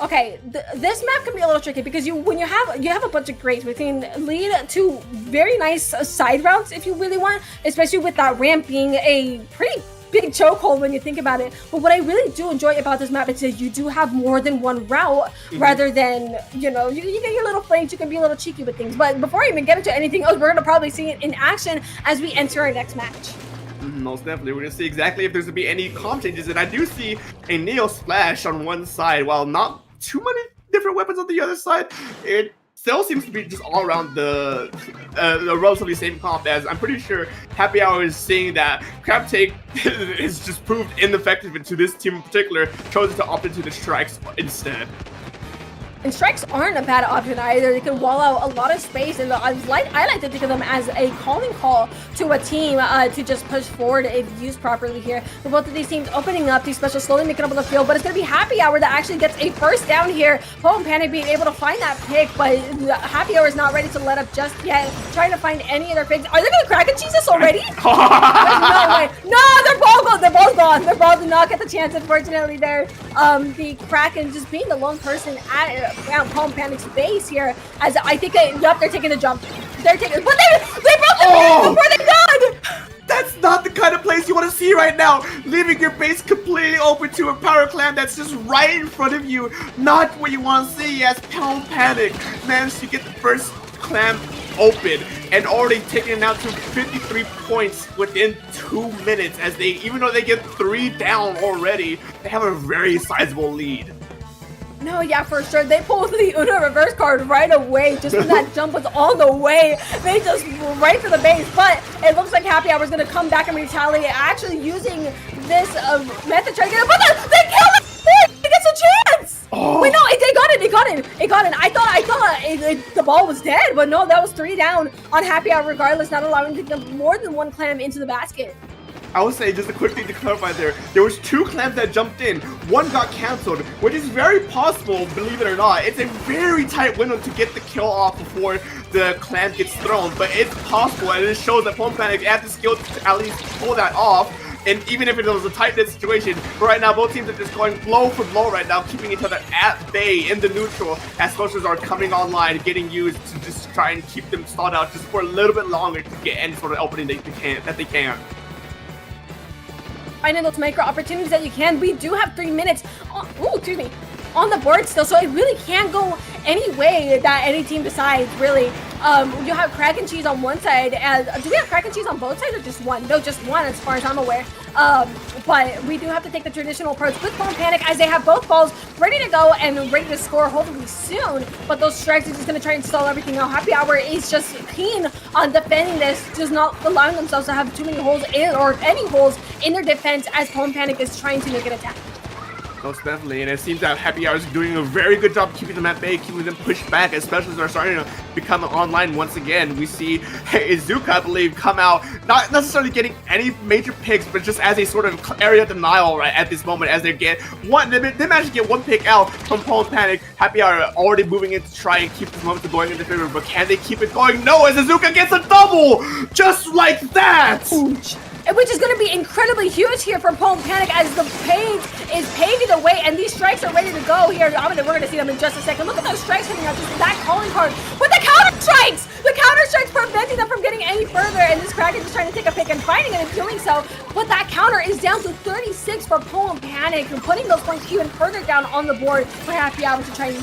Okay, this map can be a little tricky because when you have a bunch of grades, we can lead to very nice side routes if you really want, especially with that ramp being a pretty big chokehold when you think about it. But what I really do enjoy about this map is that you do have more than one route, rather than, you know, you get your little flanks, you can be a little cheeky with things. But before I even get into anything else, we're going to probably see it in action as we enter our next match. Most definitely. We're going to see exactly if there's going to be any comp changes. And I do see a Neo Splash on one side, while not too many different weapons on the other side. It still seems to be just all around the relatively same comp, as I'm pretty sure Happy Hour is seeing that Crab Take is just proved ineffective, and to this team in particular, chosen to opt into the strikes instead. And strikes aren't a bad option either. They can wall out a lot of space, and I like to think of them as a calling call to a team to just push forward if used properly here. For both of these teams opening up, these specials slowly making up on the field, but it's going to be Happy Hour that actually gets a first down here. Home Panic being able to find that pick, but Happy Hour is not ready to let up just yet. Trying to find any other picks. Are they going to crack and cheese us already? No way. No, they're both gone. They both did not get the chance, unfortunately, there. The Kraken just being the lone person at Home Panic's base here, as I think they're taking a jump. They're taking, but they broke the before they got. That's not the kind of place you want to see right now. Leaving your base completely open to a power clam that's just right in front of you. Not what you want to see, as Home Panic managed to get the first clam open and already taking it out to 53 points within 2 minutes, as they, even though they get 3 down already, they have a very sizable lead. No, yeah, for sure. They pulled the Uno reverse card right away. Just when that jump was all the way, they just right for the base. But it looks like Happy Hour is going to come back and retaliate, actually using this method trying to get it. But they killed it! He gets a chance! Oh. Wait, no, it got in. I thought the ball was dead, but no, that was 3 down on Happy Hour regardless, not allowing to get more than one clam into the basket. I would say, just a quick thing to clarify there was 2 clams that jumped in. 1 got canceled, which is very possible, believe it or not. It's a very tight window to get the kill off before the clam gets thrown, but it's possible, and it shows that Home Panic had the skill to at least pull that off. And even if it was a tight-knit situation, but right now both teams are just going blow for blow right now, keeping each other at bay in the neutral, as specials are coming online, getting used to just try and keep them stalled out just for a little bit longer to get any sort of opening that they can. Finding those micro opportunities that you can. We do have 3 minutes on the board still, so it really can't go any way that any team decides, really. You have crack and cheese on one side, and do we have crack and cheese on both sides or just one? No, just one as far as I'm aware. But we do have to take the traditional approach with Home Panic, as they have both balls ready to go and ready to score hopefully soon. But those strikes are just going to try and stall everything out. Happy Hour is just keen on defending this, just not allowing themselves to have too many holes in, or any holes in their defense, as Home Panic is trying to make an attack. Most definitely, and it seems that Happy Hour is doing a very good job keeping them at bay, keeping them pushed back, especially as they're starting to become online once again. We see Izuka, I believe, come out, not necessarily getting any major picks, but just as a sort of area denial right at this moment, as they get one, they manage to get one pick out from Poland Panic. Happy Hour already moving in to try and keep this momentum going in their favor, but can they keep it going? No, as Izuka gets a double, just like that! Ouch. Which is going to be incredibly huge here for Poland Panic as the paint is paving the way and these strikes are ready to go here. We're going to see them in just a second. Look at those strikes coming out, just that calling card. But the counter strikes! The counter strikes preventing them from getting any further, and this Kraken is trying to take a pick and finding it and doing so. But that counter is down to 36 for Poland Panic, and putting those points even further down on the board for Happy Hour to try and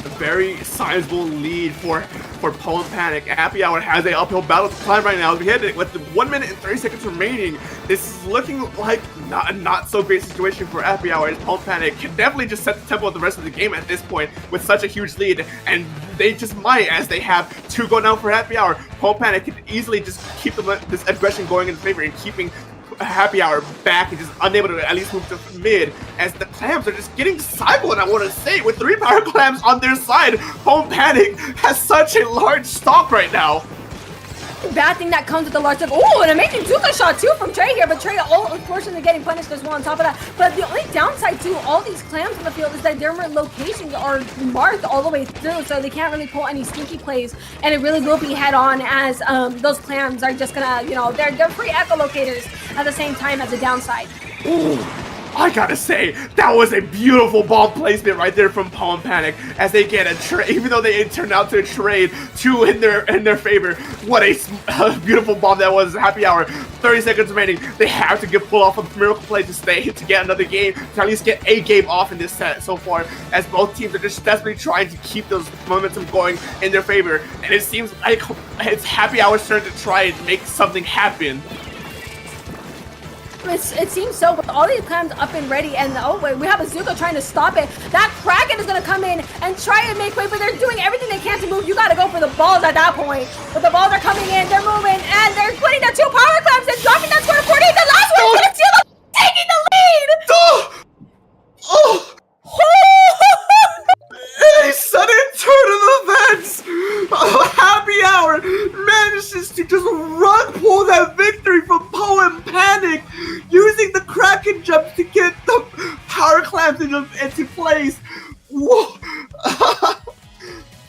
a very sizable lead for Poland Panic. Happy Hour has an uphill battle to climb right now. We hit it with 1 minute and 30 seconds remaining. This is looking like not so great situation for Happy Hour. As Poland Panic can definitely just set the tempo of the rest of the game at this point with such a huge lead, and they just might, as they have 2 go down for Happy Hour. Poland Panic can easily just keep this aggression going in favor and keeping Happy Hour back and just unable to at least move to mid, as the clams are just getting cycled. I want to say, with 3 power clams on their side, Home Panic has such a large stock right now. Bad thing that comes with the large stock. Oh, an amazing Zuka shot too from Trey here, but Trey unfortunately getting punished as well on top of that. But the only downside to all these clams in the field is that their locations are marked all the way through, so they can't really pull any sneaky plays, and it really will be head on, as those clams are just gonna, you know, they're free echolocators at the same time as a downside. Ooh. I gotta say, that was a beautiful ball placement right there from Poland Panic, as they get a trade, even though they turned out to trade 2 in their favor. What a beautiful bomb that was. Happy Hour, 30 seconds remaining. They have to pull off a miracle play to get another game, to at least get a game off in this set so far, as both teams are just desperately trying to keep those momentum going in their favor. And it seems like it's Happy Hour's turn to try and make something happen. It seems so, with all these clams up and ready, and oh wait, we have Izuka trying to stop it. That Kraken is gonna come in and try and make way, but they're doing everything they can to move. You gotta go for the balls at that point. But the balls are coming in, they're moving, and they're putting the 2 power clams and dropping that score to 48. The last one is gonna steal them, taking the lead! A sudden turn of events! Happy Hour manages to just rug pull that victory from Poland Panic, using the Kraken jump to get the power clams into place. Whoa!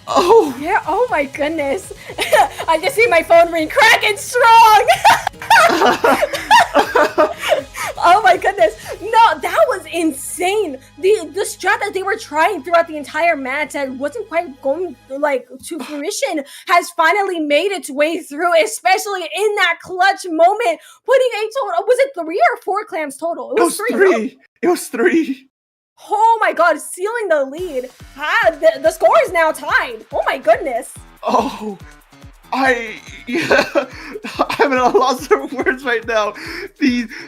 Oh yeah! Oh my goodness! I just see my phone ring. Kraken strong! Oh my goodness! No, that was insane. The strat that they were trying throughout the entire match that wasn't quite going like to fruition has finally made its way through, especially in that clutch moment, putting a total. Was it 3 or 4 clams total? It was 3. It was 3. Oh my god, sealing the lead. The score is now tied. Oh my goodness. Oh, I'm at a loss of words right now.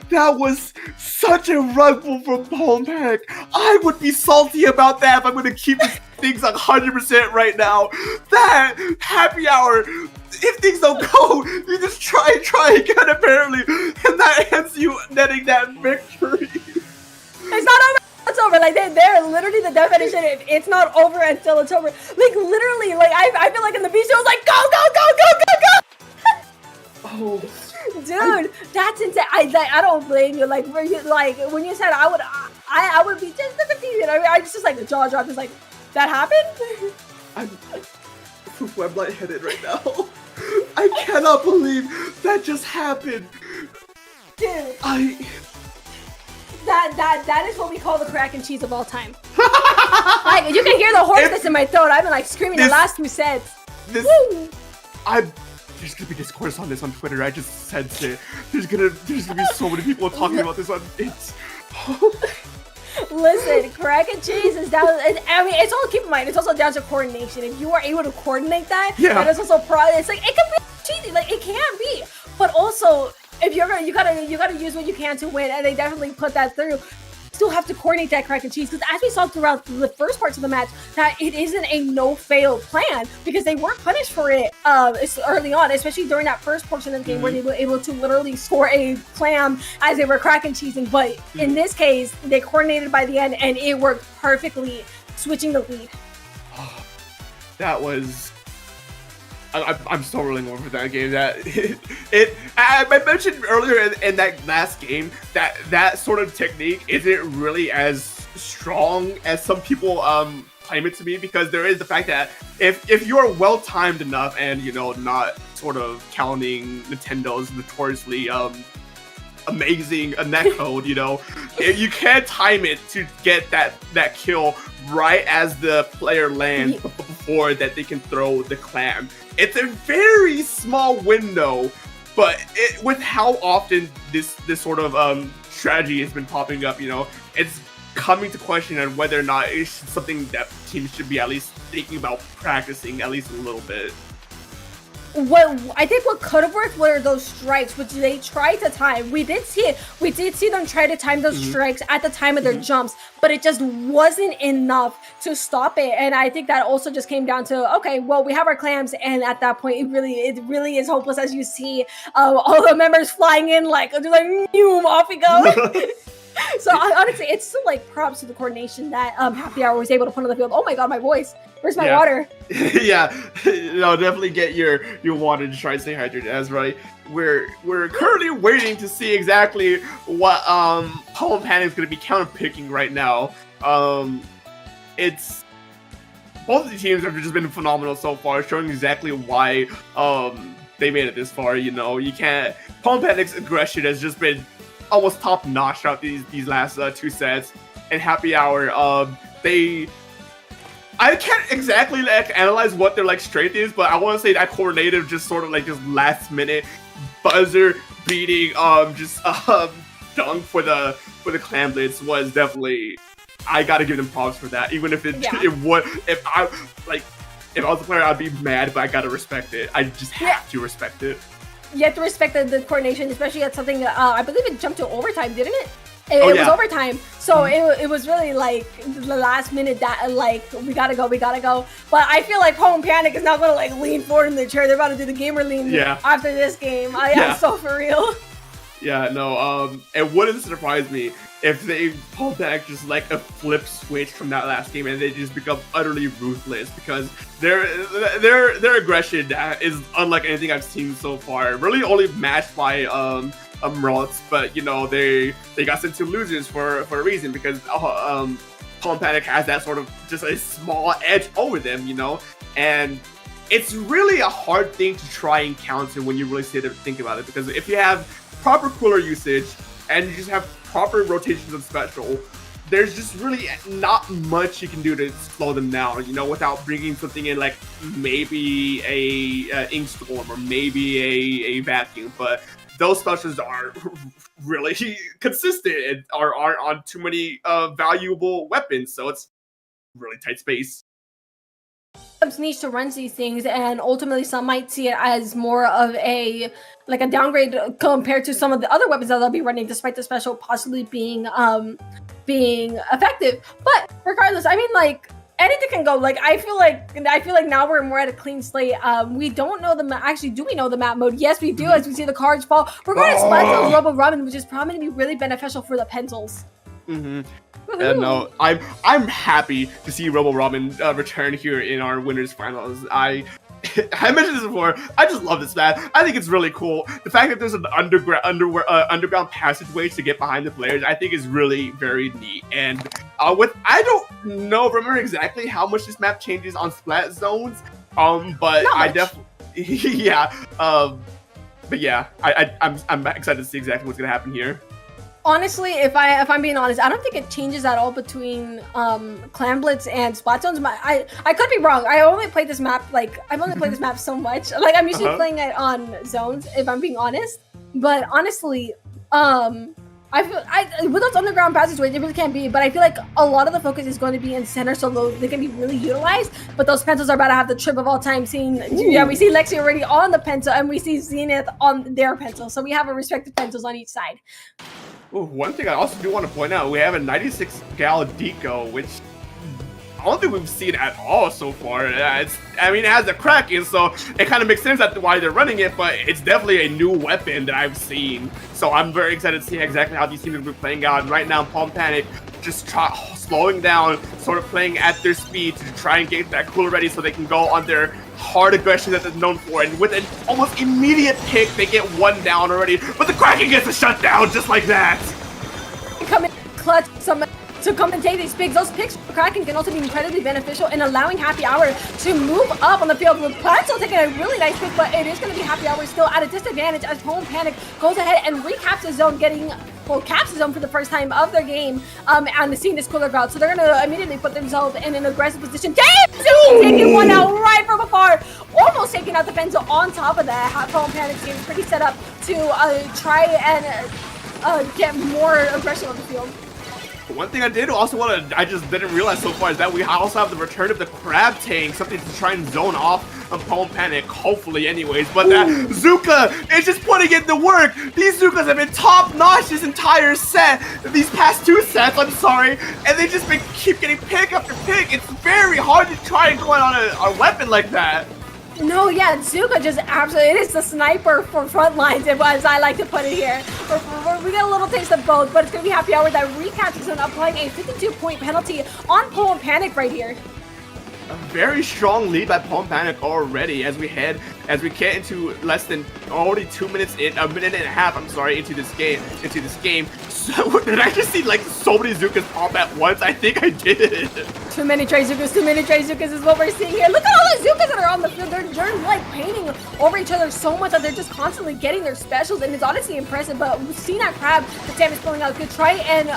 That was such a rug pull from Poland Panic. I would be salty about that if I'm going to keep things 100% right now. That Happy Hour, if things don't go, you just try again apparently, and that ends you netting that victory. It's not over. It's over. Like they're literally the definition. It's not over until it's over. Like literally, like I feel like in the beach, it was like go. Dude, that's insane. I don't blame you. Like when you said I would be just confused. I mean, I just like the jaw drop. Is like that happened. I'm lightheaded right now. I cannot believe that just happened. Dude. That is what we call the crack and cheese of all time. Like you can hear the hoarseness in my throat. I've been like screaming the last 2 sets. There's gonna be discourse on this on Twitter. I just said it. There's gonna be so many people talking about this on it. Listen, crack and cheese is down. I mean, it's all, keep in mind, it's also down to coordination. If you are able to coordinate that, that is also it's like it can be cheesy, like it can be, but also if you're gonna you gotta use what you can to win, and they definitely put that through. still have to coordinate that crack and cheese, because as we saw throughout the first parts of the match, that it isn't a no-fail plan, because they weren't punished for it early on, especially during that first portion of the game where they were able to literally score a clam as they were crack and cheesing. But in this case, they coordinated by the end, and it worked perfectly, switching the lead. That was... I'm still rolling over that game. I mentioned earlier in that last game that sort of technique isn't really as strong as some people claim it to be, because there is the fact that if you're well timed enough and not sort of counting Nintendo's notoriously amazing netcode, you can time it to get that kill right as the player lands before that they can throw the clam. It's a very small window, but with how often this sort of strategy has been popping up, it's coming to question on whether or not it's something that teams should be at least thinking about practicing at least a little bit. I think what could have worked were those strikes, which they tried to time. We did see it. We did see them try to time those strikes at the time of their jumps, but it just wasn't enough to stop it. And I think that also just came down to, okay, well, we have our clams, and at that point, it really is hopeless, as you see all the members flying in, like boom, off we go. So honestly, it's still like props to the coordination that Happy Hour was able to put on the field. Oh my god, my voice. Where's my water? Yeah, definitely get your water to try and stay hydrated. That's right. We're currently waiting to see exactly what Palm Panic is going to be counterpicking right now. It's both of the teams have just been phenomenal so far, showing exactly why they made it this far. You can't. Palm Panic's aggression has just been almost top notch throughout these last 2 sets. And Happy Hour, I can't exactly analyze what their strength is, but I want to say that coordinative, just sort of just last minute buzzer beating dunk for the clam blitz was definitely, I gotta give them props for that. Even if if I was a player, I'd be mad, but I gotta respect it. I just have to respect it. You have to respect the coordination, especially at something I believe it jumped to overtime, didn't it? It was overtime, so it was really the last minute that we gotta go. But I feel like Home Panic is not gonna lean forward in the chair. They're about to do the gamer lean after this game. I'm so for real. Yeah, no, it wouldn't surprise me if they pull back just a flip switch from that last game and they just become utterly ruthless, because their aggression is unlike anything I've seen so far. Really only matched by Rots, but they got sent to losers for a reason, because Palm Panic has that sort of just a small edge over them, and it's really a hard thing to try and counter when you really sit there and think about it, because if you have proper cooler usage and you just have proper rotations of special, there's just really not much you can do to slow them down, without bringing something in maybe a Ink Storm or maybe a Vacuum. But those specials are really consistent and aren't on too many valuable weapons, so it's really tight space. Needs to run these things, and ultimately some might see it as more of a downgrade compared to some of the other weapons that they'll be running, despite the special possibly being effective. But regardless, I mean, anything can go. I feel like now we're more at a clean slate. We don't know the map. Actually, do we know the map mode? Yes, we do. As we see the cards fall, we're going to Splatoon Robo Robin, which is probably going to be really beneficial for the pencils. No, I'm happy to see Robo Robin return here in our winners finals. I mentioned this before. I just love this map. I think it's really cool. The fact that there's an underground passageway to get behind the players, I think is really very neat. And I don't remember exactly how much this map changes on Splat zones. But I definitely but yeah, I'm excited to see exactly what's gonna happen here. Honestly, if I'm being honest, I don't think it changes at all between Clam Blitz and Splat Zones. I could be wrong. I only played this map I've only played this map so much. I'm usually playing it on zones, if I'm being honest. But honestly, I feel with those underground passageways, it really can't be. But I feel like a lot of the focus is going to be in center, so they can be really utilized. But those pencils are about to have the trip of all time. We see Lexi already on the pencil, and we see Zenith on their pencil. So we have a respective pencils on each side. Ooh, one thing I also do want to point out, we have a 96 gal deco, which I don't think we've seen at all so far. I mean, it has the Kraken, so it kind of makes sense that why they're running it, but it's definitely a new weapon that I've seen. So I'm very excited to see exactly how these teams will be playing out. And right now, Palm Panic just slowing down, sort of playing at their speed to try and get that cooler ready so they can go on their hard aggression that they're known for. And with an almost immediate pick, they get one down already, but the Kraken gets a shutdown just like that. Come in clutch some to come and take these picks. Those picks for Kraken can also be incredibly beneficial in allowing Happy Hour to move up on the field. With Pretzel taking a really nice pick, but it is going to be Happy Hour still at a disadvantage as Palm Panic goes ahead and recaps the zone, caps the zone for the first time of their game, and seeing this cooler crowd. So they're going to immediately put themselves in an aggressive position. Damn! Zuki taking one out right from afar, almost taking out the pencil on top of that. Palm Panic team is pretty set up to try and get more aggression on the field. One thing I just didn't realize so far is that we also have the return of the Crab Tank, something to try and zone off of Palm Panic, hopefully anyways, but that Zuka is just putting in the work. These Zukas have been top-notch this entire set, these past 2 sets, I'm sorry, and they just keep getting pick after pick. It's very hard to try and go on a weapon like that. No, yeah, Zuka just absolutely, it is the sniper for front lines, as I like to put it here. We get a little taste of both, but it's going to be Happy Hour that recaptures and applying a 52-point penalty on Palm Panic right here. A very strong lead by Palm Panic already as we get into less than already 2 minutes a minute and a half, I'm sorry, into this game. So did I just see like so many Zukas pop at once? I think I did. Too many Trey Zukas is what we're seeing here. Look at all the Zukas that are on the field. They're like painting over each other so much that they're just constantly getting their specials, and it's honestly impressive. But we've seen that Crab, the Sam is pulling out, could try and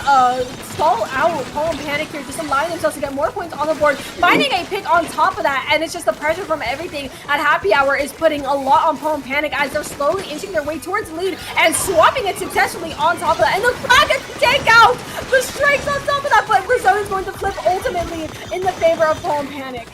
stall out Palm Panic here, just allowing themselves to get more points on the board, finding a pick on top of that, and it's just the pressure from everything at Happy Hour is putting a lot on Palm Panic as they're slowly inching their way towards the lead and swapping it successfully on top of that. And the Kraken take out the strikes on top of that, but the zone is going to flip ultimately in the favor of Palm Panic.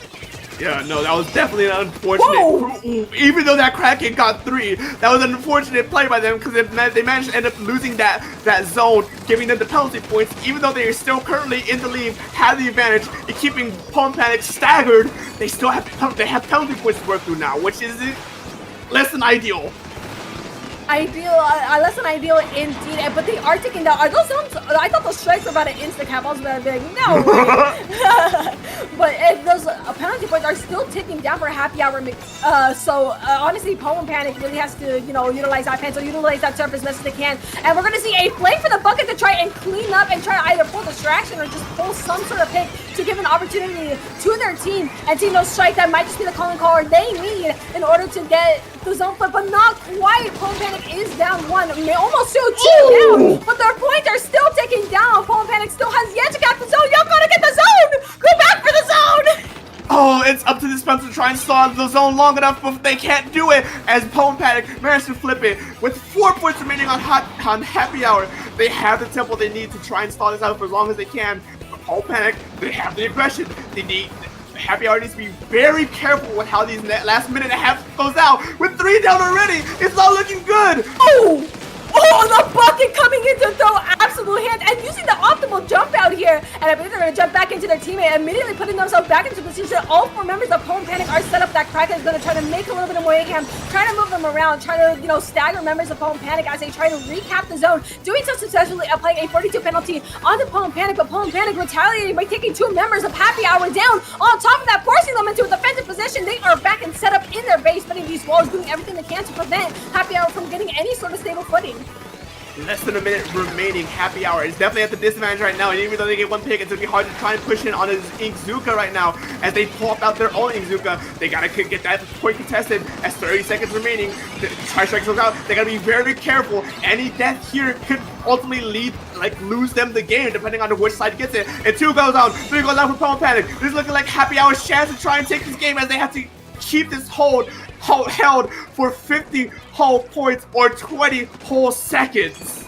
Yeah, no, that was definitely an unfortunate. Even though that Kraken got 3, that was an unfortunate play by them because they managed to end up losing that zone, giving them the penalty points. Even though they are still currently in the lead, have the advantage in keeping Palm Panic staggered, they still have penalty points to work through now, which is less than ideal. Less than ideal indeed, but they are taking down. Are those zones? I thought those strikes were about to insta-cap. I was about to be like, no way. But those penalty points are still ticking down for Happy Hour. So honestly, Palm Panic really has to, utilize that pencil, utilize that surface as best as they can. And we're going to see a flame for the bucket to try and clean up and try to either pull distraction or just pull some sort of pick to give an opportunity to their team and see those strike that might just be the calling caller they need in order to get the zone flip, but not quite. Palm Panic is down 1, almost 2 down, but their points are still ticking down. Palm Panic still has yet to cap the zone. Y'all gotta get the zone! Go back for the zone! Oh, it's up to the Spencer to try and stall the zone long enough, but they can't do it as Palm Panic managed to flip it. With 4 points remaining on Happy Hour, they have the tempo they need to try and stall this out for as long as they can. But Palm Panic, they have the aggression. Happy Hour needs to be very careful with how these last minute and a half goes out. With 3 down already, it's not looking good. Oh, the bucket coming in to throw absolute hands and using the optimal jump out here. And I believe they're going to jump back into their teammate, immediately putting themselves back into position. All 4 members of Palm Panic are set up. That Kraken is going to try to make a little bit of mayhem, trying to move them around, trying to, stagger members of Palm Panic as they try to recap the zone. Doing so successfully, applying a 42 penalty onto Palm Panic, but Palm Panic retaliating by taking 2 members of Happy Hour down. On top of that, forcing them into a defensive position. They are back and set up in their base, putting these walls, doing everything they can to prevent Happy Hour from getting any sort of stable footing. Less than a minute remaining. Happy Hour is definitely at the disadvantage right now, and even though they get 1 pick, it's going to be hard to try and push in on his Inkzuka right now as they pop out their own Inkzuka. They got to get that point contested as 30 seconds remaining. The Tri-Strike goes out. They got to be very careful. Any death here could ultimately lose them the game, depending on which side gets it. And 2 goes out. 3 goes out for Palm Panic. This is looking like Happy Hour's chance to try and take this game as they have to keep this held for 50 whole points or 20 whole seconds.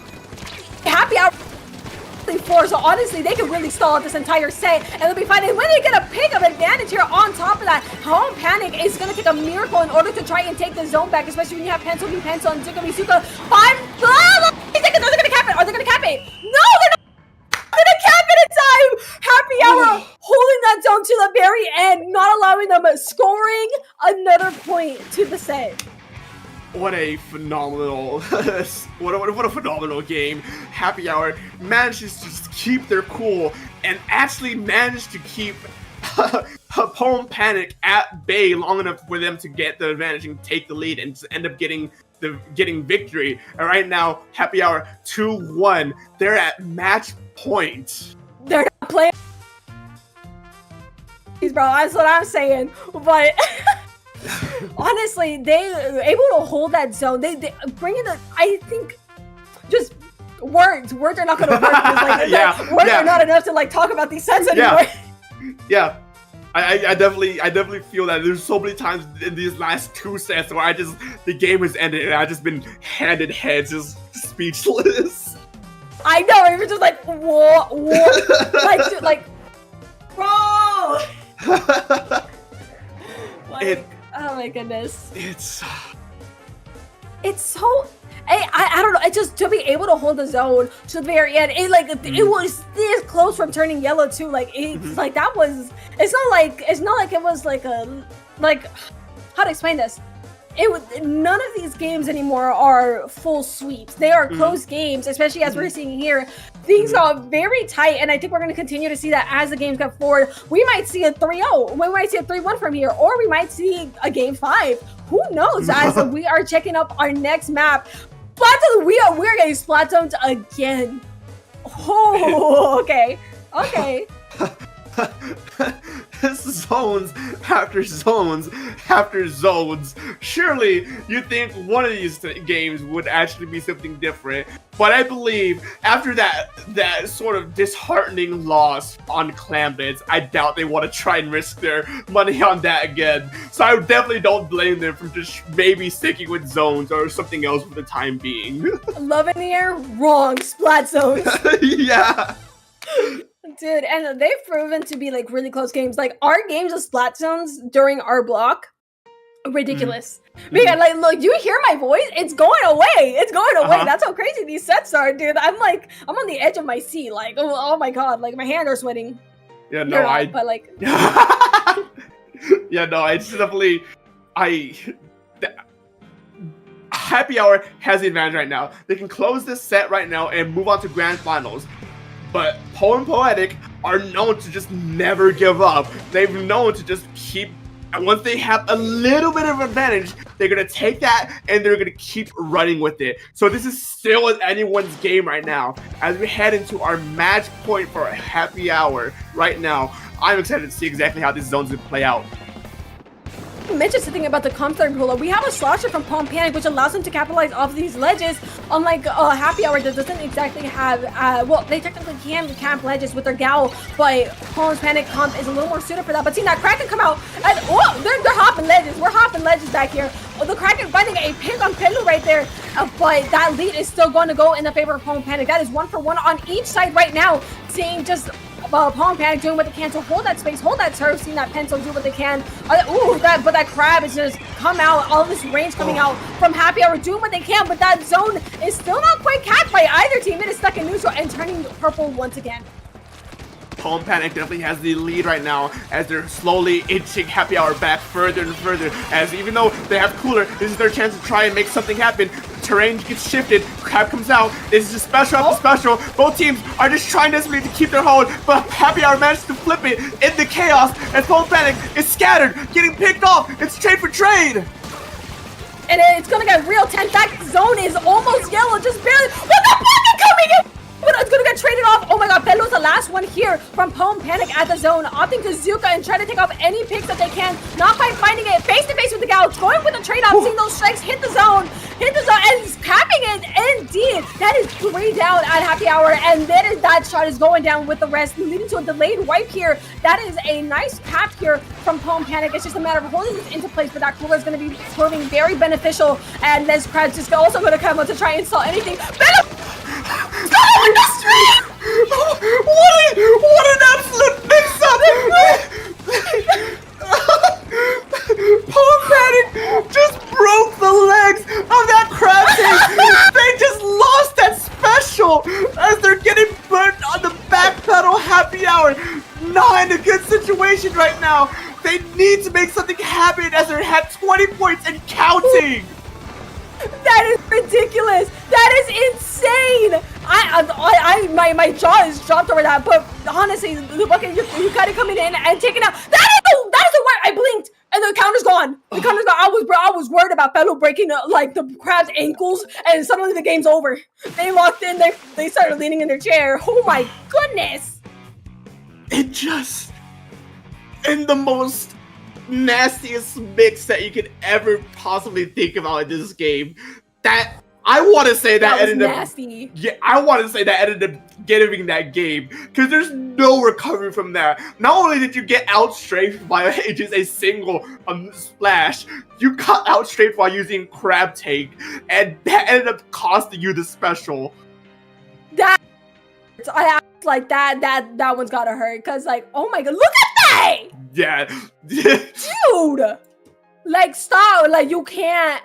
Happy Hour 4, so honestly they can really stall out this entire set and they'll be fine. And when they get a pick of advantage here on top of that, Palm Panic is going to take a miracle in order to try and take the zone back, especially when you have Pencil and Zuka 5 seconds. Are they going to cap it? what a phenomenal, what a phenomenal game. Happy Hour manages to just keep their cool and actually managed to keep Home Panic at bay long enough for them to get the advantage and take the lead and end up getting victory. And right now, Happy Hour 2-1. They're at match point. They're not playing, bro. That's what I'm saying. But honestly, they were able to hold that zone. They bring in I think just words are not going to work. Like, words are not enough to like talk about these sets anymore. Yeah. I definitely feel that there's so many times in these last 2 sets where the game has ended and I've just been handed heads, just speechless. I know, it was just like, whoa, like, dude, like, bro. Like, oh my goodness. It's so. I don't know. I just to be able to hold the zone to the very end. It was this close from turning yellow too. Like it's like that was. It's not like it was like how to explain this. None of these games anymore are full sweeps. They are close games, especially as we're seeing here. Things are very tight, and I think we're going to continue to see that as the games go forward. We might see a 3-0. We might see a 3-1 from here, or we might see a game 5. Who knows? As we are checking up our next map. Splatoon, we're getting Splatooned again. Oh, okay. Zones after zones after zones. Surely you think one of these games would actually be something different, but I believe after that sort of disheartening loss on Clamblades, I doubt they want to try and risk their money on that again. So I definitely don't blame them for just maybe sticking with zones or something else for the time being. Love in the air, wrong. Splat zones. Yeah. Dude, and they've proven to be like really close games. Like our games of Splat zones during our block, ridiculous. Because like, look, you hear my voice? It's going away. It's going away. That's how crazy these sets are, dude. I'm on the edge of my seat. Like, oh my god, like my hands are sweating. Yeah, no, but like. Yeah, no, it's definitely Happy Hour has the advantage right now. They can close this set right now and move on to grand finals. But Poe and Poetic are known to just never give up. They've known to just keep, and once they have a little bit of advantage, they're going to take that and they're going to keep running with it. So this is still anyone's game right now. As we head into our match point for a Happy Hour right now, I'm excited to see exactly how this zone's going to play out. Mentioned something about the comp third ruler. We have a slasher from Palm Panic, which allows them to capitalize off these ledges, unlike Happy Hour that doesn't exactly have, well, they technically can camp ledges with their Gal, but Palm's Panic comp is a little more suited for that. But seeing that Kraken come out, and they're hopping ledges. We're hopping ledges back here. The Kraken finding a pick on Pelu right there, but that lead is still going to go in the favor of Palm Panic. That is 1-for-1 on each side right now, seeing just Palm Panic doing what they can to hold that space, hold that turf, seeing that Pencil do what they can. But that Crab is just come out, all this range coming out from Happy Hour doing what they can, but that zone is still not quite capped by either team. It is stuck in neutral and turning purple once again. Palm Panic definitely has the lead right now as they're slowly inching Happy Hour back further and further, as even though they have Cooler, this is their chance to try and make something happen. Terrain gets shifted, Crab comes out, this is a special after special. Both teams are just trying desperately to keep their hold, but Happy Hour managed to flip it in the chaos as Palm Panic is scattered, getting picked off. It's trade for trade. And it's gonna get real tense. That zone is almost yellow, just barely. With the pocket coming in! But it's gonna get traded off. Oh my god, Pelu's the last one here from Palm Panic at the zone, opting to Zuka and try to take off any picks that they can. Not quite finding it. Face to face with the Gal, going with the trade-off, seeing those strikes hit the zone, and capping it. Indeed, that is 3 down at Happy Hour, and then that shot is going down with the rest, leading to a delayed wipe here. That is a nice cap here from Palm Panic. It's just a matter of holding this into place, but that Cooler is going to be proving very beneficial, and this Crab's just also going to come out to try and install anything. What an absolute mix-up! Palm Panic just broke the legs of that Crab team. They just lost that special as they're getting burnt on the back pedal. Happy Hour not in a good situation right now. They need to make something happen as they're at 20 points and counting. insane. My jaw is dropped over that. But honestly, the bucket, you kind of coming in and taking out. That is the word. I blinked and the counter's gone. The counter's gone. I was worried about Fellow breaking like the crab's ankles, and suddenly the game's over. They locked in. They started leaning in their chair. Oh my goodness. It just in the most nastiest mix that you could ever possibly think about in this game. That I want to say that ended nasty. Yeah, I want to say that ended up getting that game because there's no recovery from that. Not only did you get outstrafed by just a single splash, you got outstrafed while using Crab Tank, and that ended up costing you the special. That I like that one's gotta hurt because like, oh my god, look at that! Yeah, dude, like stop, like you can't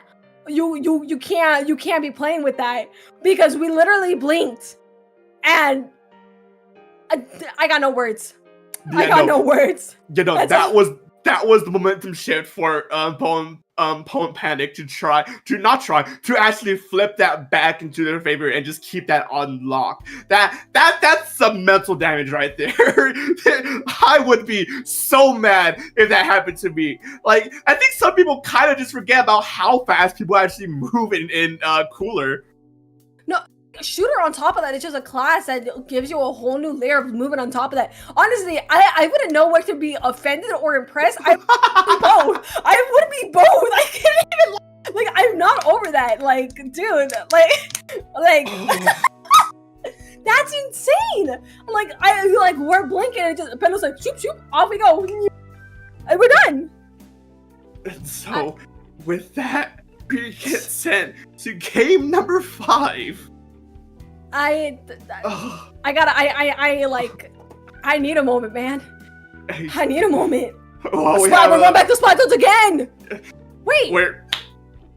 be playing with that because we literally blinked and I got no words. Yeah, I got no words. You know, that was the momentum shift for Poem Panic to actually flip that back into their favor and just keep that unlocked. That's some mental damage right there. I would be so mad if that happened to me. Like, I think some people kind of just forget about how fast people actually move in Cooler. No, Shooter on top of that, it's just a class that gives you a whole new layer of movement on top of that. Honestly, I wouldn't know whether to be offended or impressed. I would be both. I would be both. I can't even, like, I'm not over that. Like, dude, like that's insane. Like, we're blinking and it just, Pendo's like, shoop, shoop, off we go. And we're done. And so, with that, we get sent to game number 5. I need a moment, man. I need a moment. Well, we're going back to Splatoons again. Wait,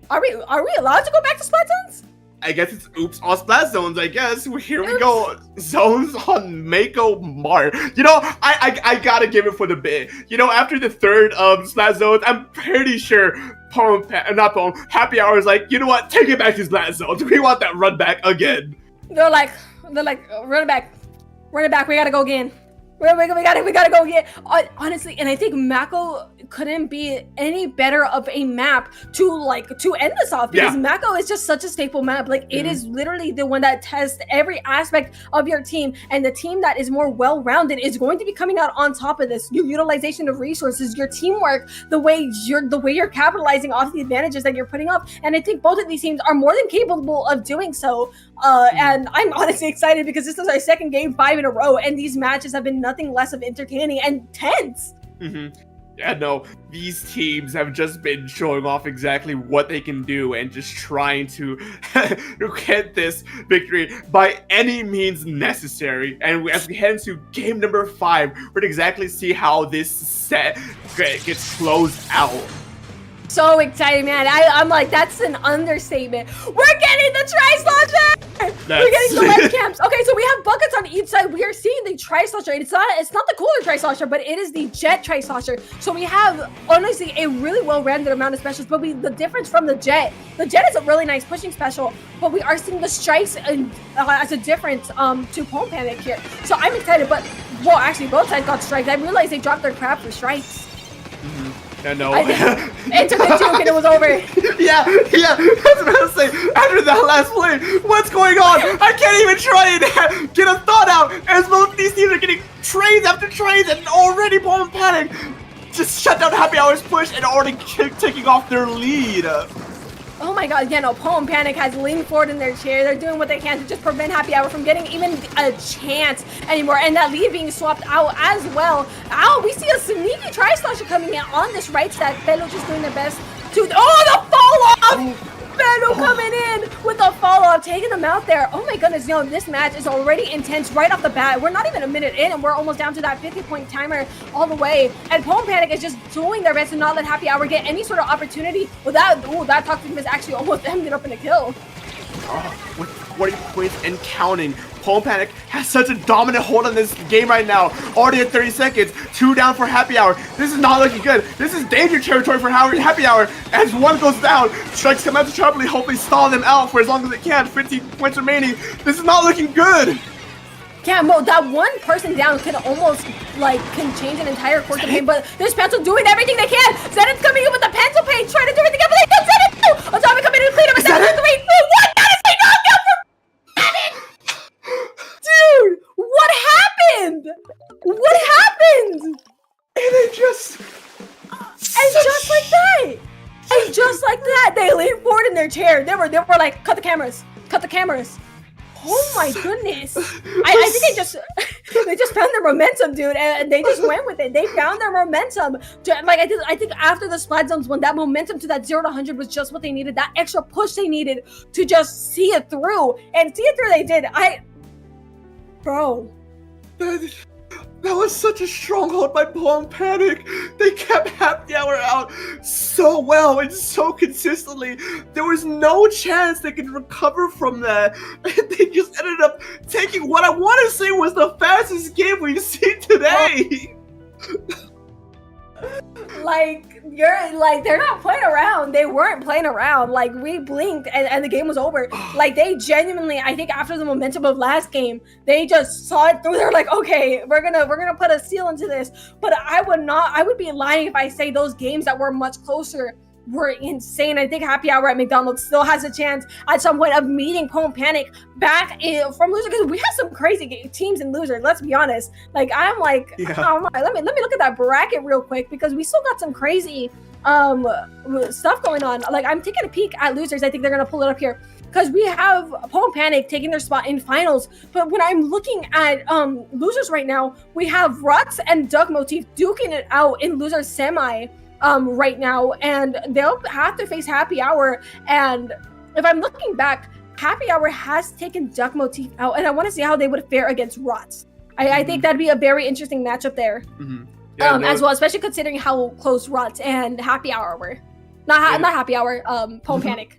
are we allowed to go back to Splatoons? I guess it's oops on Splat Zones, I guess. Here we go. Zones on Mako Mart. You know, I gotta give it for the bit. You know, after the third Splat Zones, I'm pretty sure Happy Hour is like, you know what? Take it back to Splat Zones. We want that run back again. They're like, run it back. We gotta go again. We gotta go again. Honestly, and I think Mako couldn't be any better of a map to end this off because Mako is just such a staple map. Like it is literally the one that tests every aspect of your team, and the team that is more well-rounded is going to be coming out on top of this. Your utilization of resources, your teamwork, the way you're capitalizing off the advantages that you're putting up, and I think both of these teams are more than capable of doing so. And I'm honestly excited because this is our second game 5 in a row, and these matches have been nothing less of entertaining and tense. Yeah, no, these teams have just been showing off exactly what they can do and just trying to get this victory by any means necessary. And as we head into game number 5, we're gonna exactly see how this set gets closed out. So excited, man. I'm like, that's an understatement. We're getting the Tri-Slosher! We're getting the light camps. Okay, so we have buckets on each side. We are seeing the Tri-Slosher. It's not the Cooler Tri-Slosher, but it is the Jet Tri-Slosher. So we have, honestly, a really well-rounded amount of specials, but the difference from the Jet is a really nice pushing special, but we are seeing the strikes as a difference to Poem Panic here. So I'm excited, but, well, actually, both sides got strikes. I realized they dropped their crap for strikes. No. It took a juke and it was over. Yeah. I was about to say, after that last play, what's going on? I can't even try and get a thought out as both these teams are getting trades after trades and already Poem Panic just shut down Happy Hour's push and already taking off their lead. Oh my god, yeah, no, Poem Panic has leaned forward in their chair. They're doing what they can to just prevent Happy Hour from getting even a chance anymore. And that lead being swapped out as well. Ow, we see a sneaky Tri-Slosher coming in on this right stack. Bello just doing their best to... Oh, the fall-off! Bello coming in with the follow-up, taking them out there. Oh my goodness, yo, this match is already intense right off the bat. We're not even a minute in, and we're almost down to that 50-point timer all the way. And Poem Panic is just doing their best to not let Happy Hour get any sort of opportunity. Well, that toxic miss actually almost ended up in a kill. 20 points and counting. Pole Panic has such a dominant hold on this game right now. Already at 30 seconds. 2 down for Happy Hour. This is not looking good. This is danger territory for Happy Hour. As 1 goes down, Strikes come out to sharply, hopefully stall them out for as long as they can. 15 points remaining. This is not looking good. Yeah, Mo, that one person down can almost, like, can change an entire course of game, but there's Pencil doing everything they can. Zenith's coming in with the pencil paint, trying to do everything, but they don't Zenith too! Atomic coming in to clean up a 7-3. What? That is a knockout for Dude, what happened? What happened? And it just... And just like that! And just like that, they leaned forward in their chair. They were like, cut the cameras. Cut the cameras. Oh my goodness! I think they just found their momentum, dude, and they just went with it. They found their momentum. Like I think after the Splat Zones, when that momentum to that 0 to 100 was just what they needed, that extra push they needed to just see it through, and see it through they did. Bro. That was such a stronghold by Pole Panic. They kept Happy Hour out so well and so consistently. There was no chance they could recover from that. And they just ended up taking what I want to say was the fastest game we've seen today. Like, they're not playing around. They weren't playing around. Like, we blinked and the game was over. Like, they genuinely, I think after the momentum of last game, they just saw it through. They're like, okay, we're gonna put a seal into this. But I would be lying if I say those games that were much closer were insane. I think Happy Hour at McDonald's still has a chance at some point of meeting Pole Panic back from loser, because we have some crazy teams in loser. Let's be honest. Like I'm like, oh my, let me look at that bracket real quick, because we still got some crazy stuff going on. Like I'm taking a peek at losers. I think they're gonna pull it up here, because we have Pole Panic taking their spot in finals. But when I'm looking at losers right now, we have Ruts and Duck Motif duking it out in loser semi right now, and they'll have to face Happy Hour. And if I'm looking back, Happy Hour has taken Duck Motif out, and I want to see how they would fare against Ruts. I think that'd be a very interesting matchup there. As well, especially considering how close Ruts and Happy Hour were. Not Happy Hour, Pole Panic.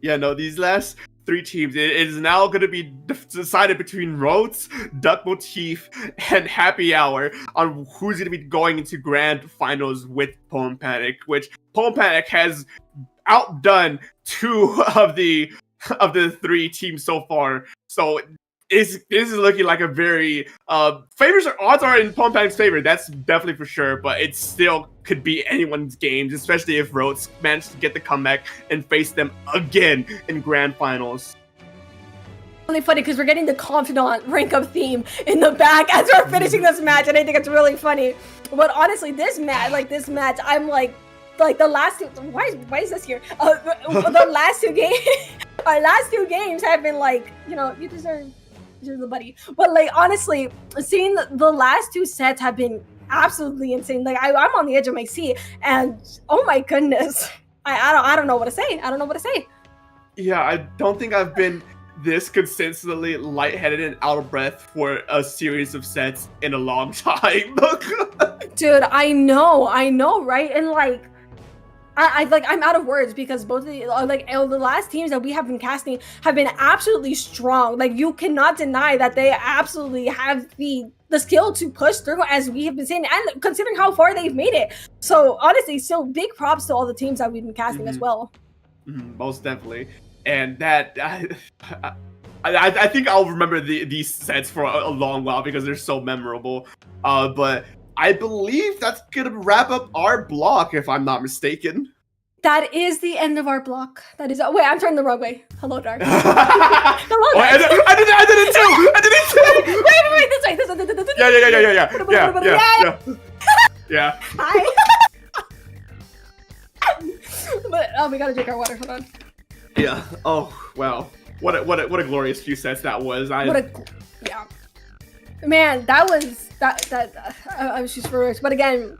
Yeah, no, these last 3 teams, it is now going to be decided between Rhodes, Duck Motif, and Happy Hour on who's going to be going into grand finals with Pole Panic, which Pole Panic has outdone 2 of the 3 teams so far. So this is looking like a very odds are in Pole Panic's favor. That's definitely for sure, but it still could be anyone's games, especially if Rhodes managed to get the comeback and face them again in grand finals. Really funny because we're getting the confidant rank up theme in the back as we're finishing this match, and I think it's really funny. But honestly, this match, I'm like the last two. Why is this here? The last 2 games, our last 2 games have been like, you deserve the buddy. But like honestly, seeing the last 2 sets have been absolutely insane. Like I'm on the edge of my seat, and oh my goodness, I don't know what to say. I don't know what to say. Yeah, I don't think I've been this consistently lightheaded and out of breath for a series of sets in a long time. Dude, I know, right? And like I'm out of words, because both of the last teams that we have been casting have been absolutely strong. Like you cannot deny that they absolutely have the skill to push through, as we have been saying, and considering how far they've made it. So honestly, so big props to all the teams that we've been casting as well. Most definitely. And that I think I'll remember these sets for a long while because they're so memorable. But I believe that's gonna wrap up our block, if I'm not mistaken. That is the end of our block. That is. Wait, I'm turning the wrong way. Hello, Dark. Hello, Dark. I did it too. Wait, this way. Yeah. Hi. But we gotta drink our water. Hold on. Yeah. Oh wow. What a glorious few sets that was. Yeah. Man, that was that. I was just for words. But again,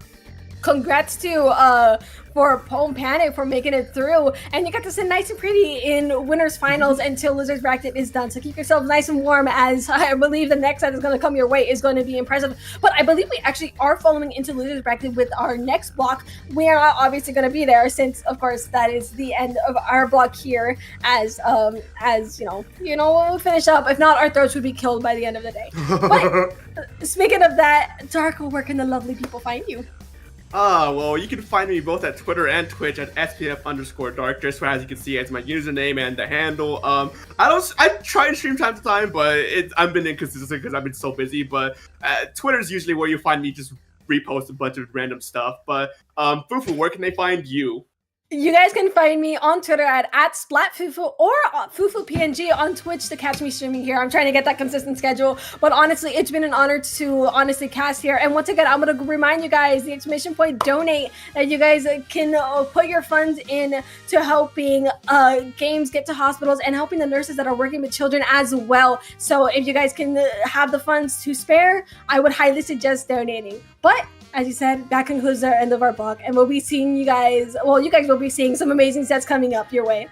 congrats to for Pome Panic for making it through, and you got to sit nice and pretty in winners finals until losers bracket is done. So keep yourselves nice and warm, as I believe the next set is going to come your way is going to be impressive. But I believe we actually are following into losers bracket with our next block. We are not obviously going to be there, since of course that is the end of our block here. As you know, we'll finish up. If not, our throats would be killed by the end of the day. But speaking of that, Darko, where can the lovely people find you? Well, you can find me both at Twitter and Twitch at SPF_Dark, just as you can see as my username and the handle. I try to stream time to time, but I've been inconsistent because I've been so busy. But Twitter is usually where you find me just repost a bunch of random stuff. But Fufu, where can they find you? You guys can find me on Twitter at @SplatFufu or FufuPNG on Twitch to catch me streaming here. I'm trying to get that consistent schedule, but honestly, it's been an honor to cast here. And once again, I'm going to remind you guys the exclamation point donate, that you guys can put your funds in to helping games get to hospitals and helping the nurses that are working with children as well. So if you guys can have the funds to spare, I would highly suggest donating. But as you said, that concludes our end of our block, and we'll be seeing you guys. Well, you guys will be seeing some amazing sets coming up your way.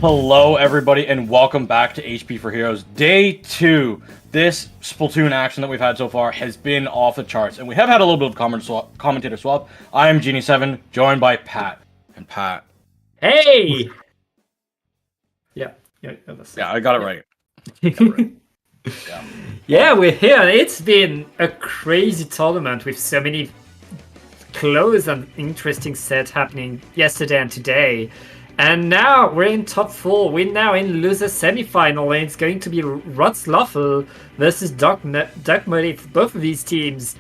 Hello, everybody, and welcome back to HP for Heroes Day 2. This Splatoon action that we've had so far has been off the charts, and we have had a little bit of commentator swap. I am Genie7, joined by Pat. And Pat. Hey! Yeah, I got it right. Yeah, we're here. It's been a crazy tournament with so many close and interesting sets happening yesterday and today. And now we're in top 4. We're now in loser semi-final, and it's going to be Rotzloffel versus Doc Motif. Both of these teams,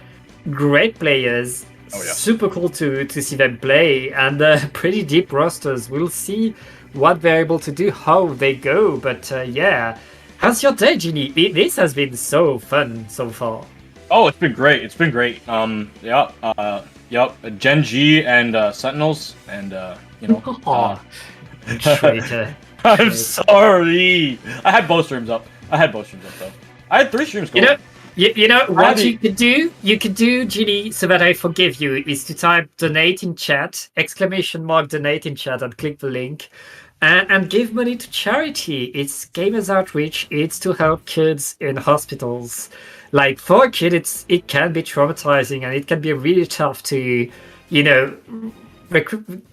great players. Oh, yeah. Super cool to see them play, and pretty deep rosters. We'll see what they're able to do, how they go. But yeah, how's your day, Ginny? This has been so fun so far. Oh, it's been great. It's been great. Yep. Gen G and Sentinels, and Aw, traitor. I'm sorry. I had both streams up though. I had 3 streams going. You know what you could do? You could do, Ginny, so that I forgive you, is to type donate in chat, !donate in chat, and click the link, and give money to charity. It's Gamers Outreach. It's to help kids in hospitals. Like, for a kid, it can be traumatizing, and it can be really tough to,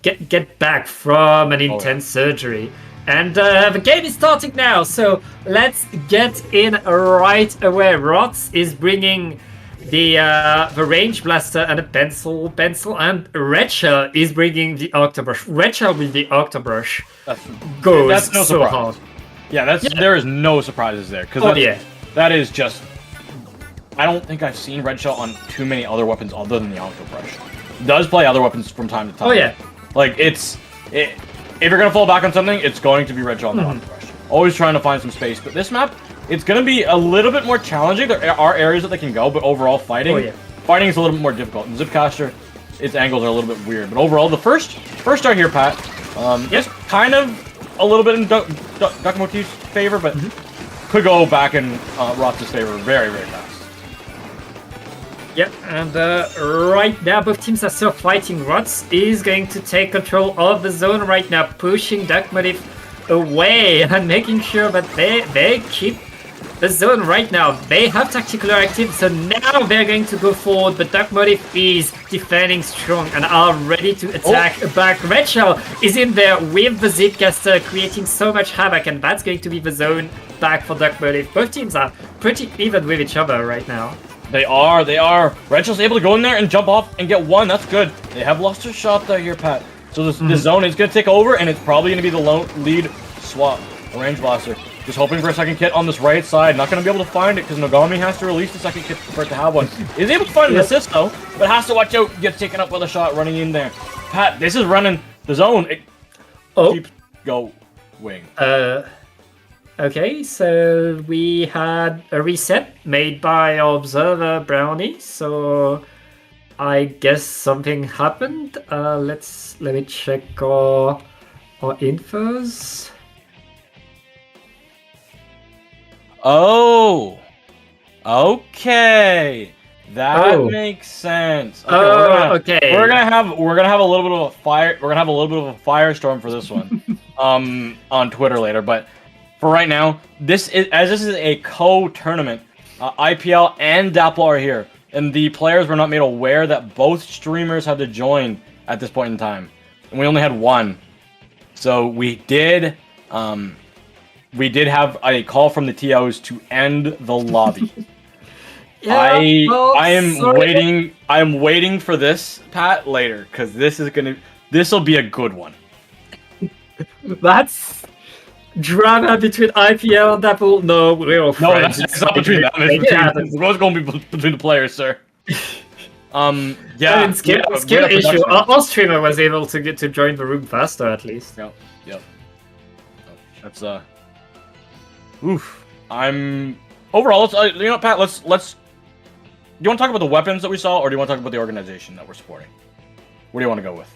get back from an intense surgery. And the game is starting now, so let's get in right away. Rots is bringing the range blaster and a pencil, and Rachel is bringing the octobrush. Rachel with the octobrush goes that's no so surprise. hard. Yeah, there is no surprises there, because that is just. I don't think I've seen Red Shell on too many other weapons other than the octobrush. It does play other weapons from time to time. Oh yeah, like if you're gonna fall back on something, it's going to be Red Shell on the octobrush. Always trying to find some space, but this map, it's gonna be a little bit more challenging. There are areas that they can go, but overall fighting is a little bit more difficult. And Zipcaster, its angles are a little bit weird, but overall the first start here, Pat, is kind of a little bit in Duck Motif's favor, but could go back in Rots' favor very, very fast. Yep, and right now both teams are still fighting. Rots is going to take control of the zone right now, pushing Duck Motif away and making sure that they keep the zone right now. They have Tactical active, so now they're going to go forward, but Duck Motif is defending strong and are ready to attack back. Red Shell is in there with the Zipcaster, creating so much havoc, and that's going to be the zone back for Duck Motif. Both teams are pretty even with each other right now. They are. Red Shell's able to go in there and jump off and get one. That's good. They have lost their shot there here, Pat. So this zone is going to take over, and it's probably going to be the lead swap. A range blaster. Just hoping for a second kit on this right side. Not going to be able to find it because Nogami has to release the second kit for it to have one. Is able to find an assist, though, but has to watch out. Get taken up with a shot running in there. Pat, this is running the zone. It keeps going. Okay, so we had a reset made by our observer Brownie, so I guess something happened. Let me check our infos. Oh, okay, that makes sense. Okay, we're gonna have a little bit of a fire. We're gonna have a little bit of a firestorm for this one, on Twitter later, but. For right now, this is a co-tournament. IPL and Dapple are here, and the players were not made aware that both streamers had to join at this point in time, and we only had one. So we did have a call from the TOs to end the lobby. I am waiting for this, Pat, later, because this will be a good one. That's drama between IPL and Dapple. No, we're all friends. No, it's not between them. It's going to be between the players, sir. Skill issue. Our streamer was able to join the room faster, at least. Yep. That's oof. I'm overall. Pat. Let's. Do you want to talk about the weapons that we saw, or do you want to talk about the organization that we're supporting? What do you want to go with?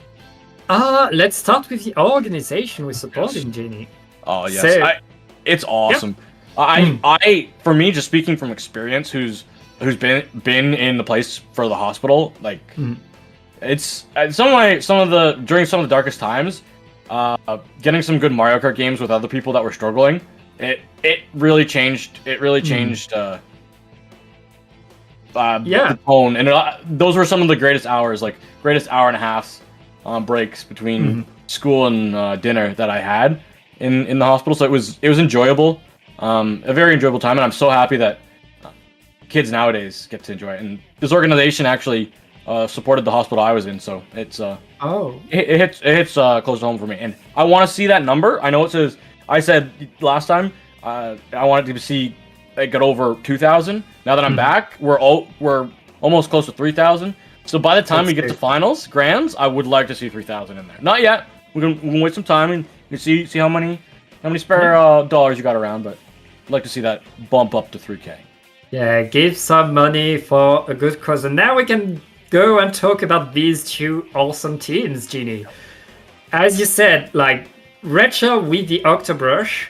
Let's start with the organization we're supporting, Genie. Oh yes, it's awesome. Yep. For me, just speaking from experience, who's been in the place for the hospital, like it's during some of the darkest times, getting some good Mario Kart games with other people that were struggling, it really changed. It really changed. The tone, and those were some of the greatest hours, like greatest hour and a half breaks between school and dinner that I had in the hospital. So it was enjoyable, a very enjoyable time, and I'm so happy that kids nowadays get to enjoy it. And this organization actually supported the hospital I was in, so it's it hits close to home for me, and I want to see that number. I know it says, I said last time I wanted to see it get over 2,000. Now that I'm back, we're almost close to 3,000. So by the time we get to finals, grands, I would like to see 3,000 in there. Not yet. We can wait some time and You see how many spare dollars you got around, but I'd like to see that bump up to 3K. Yeah, give some money for a good cause. And now we can go and talk about these two awesome teams, Genie. As you said, like, Red Shell with the Octobrush,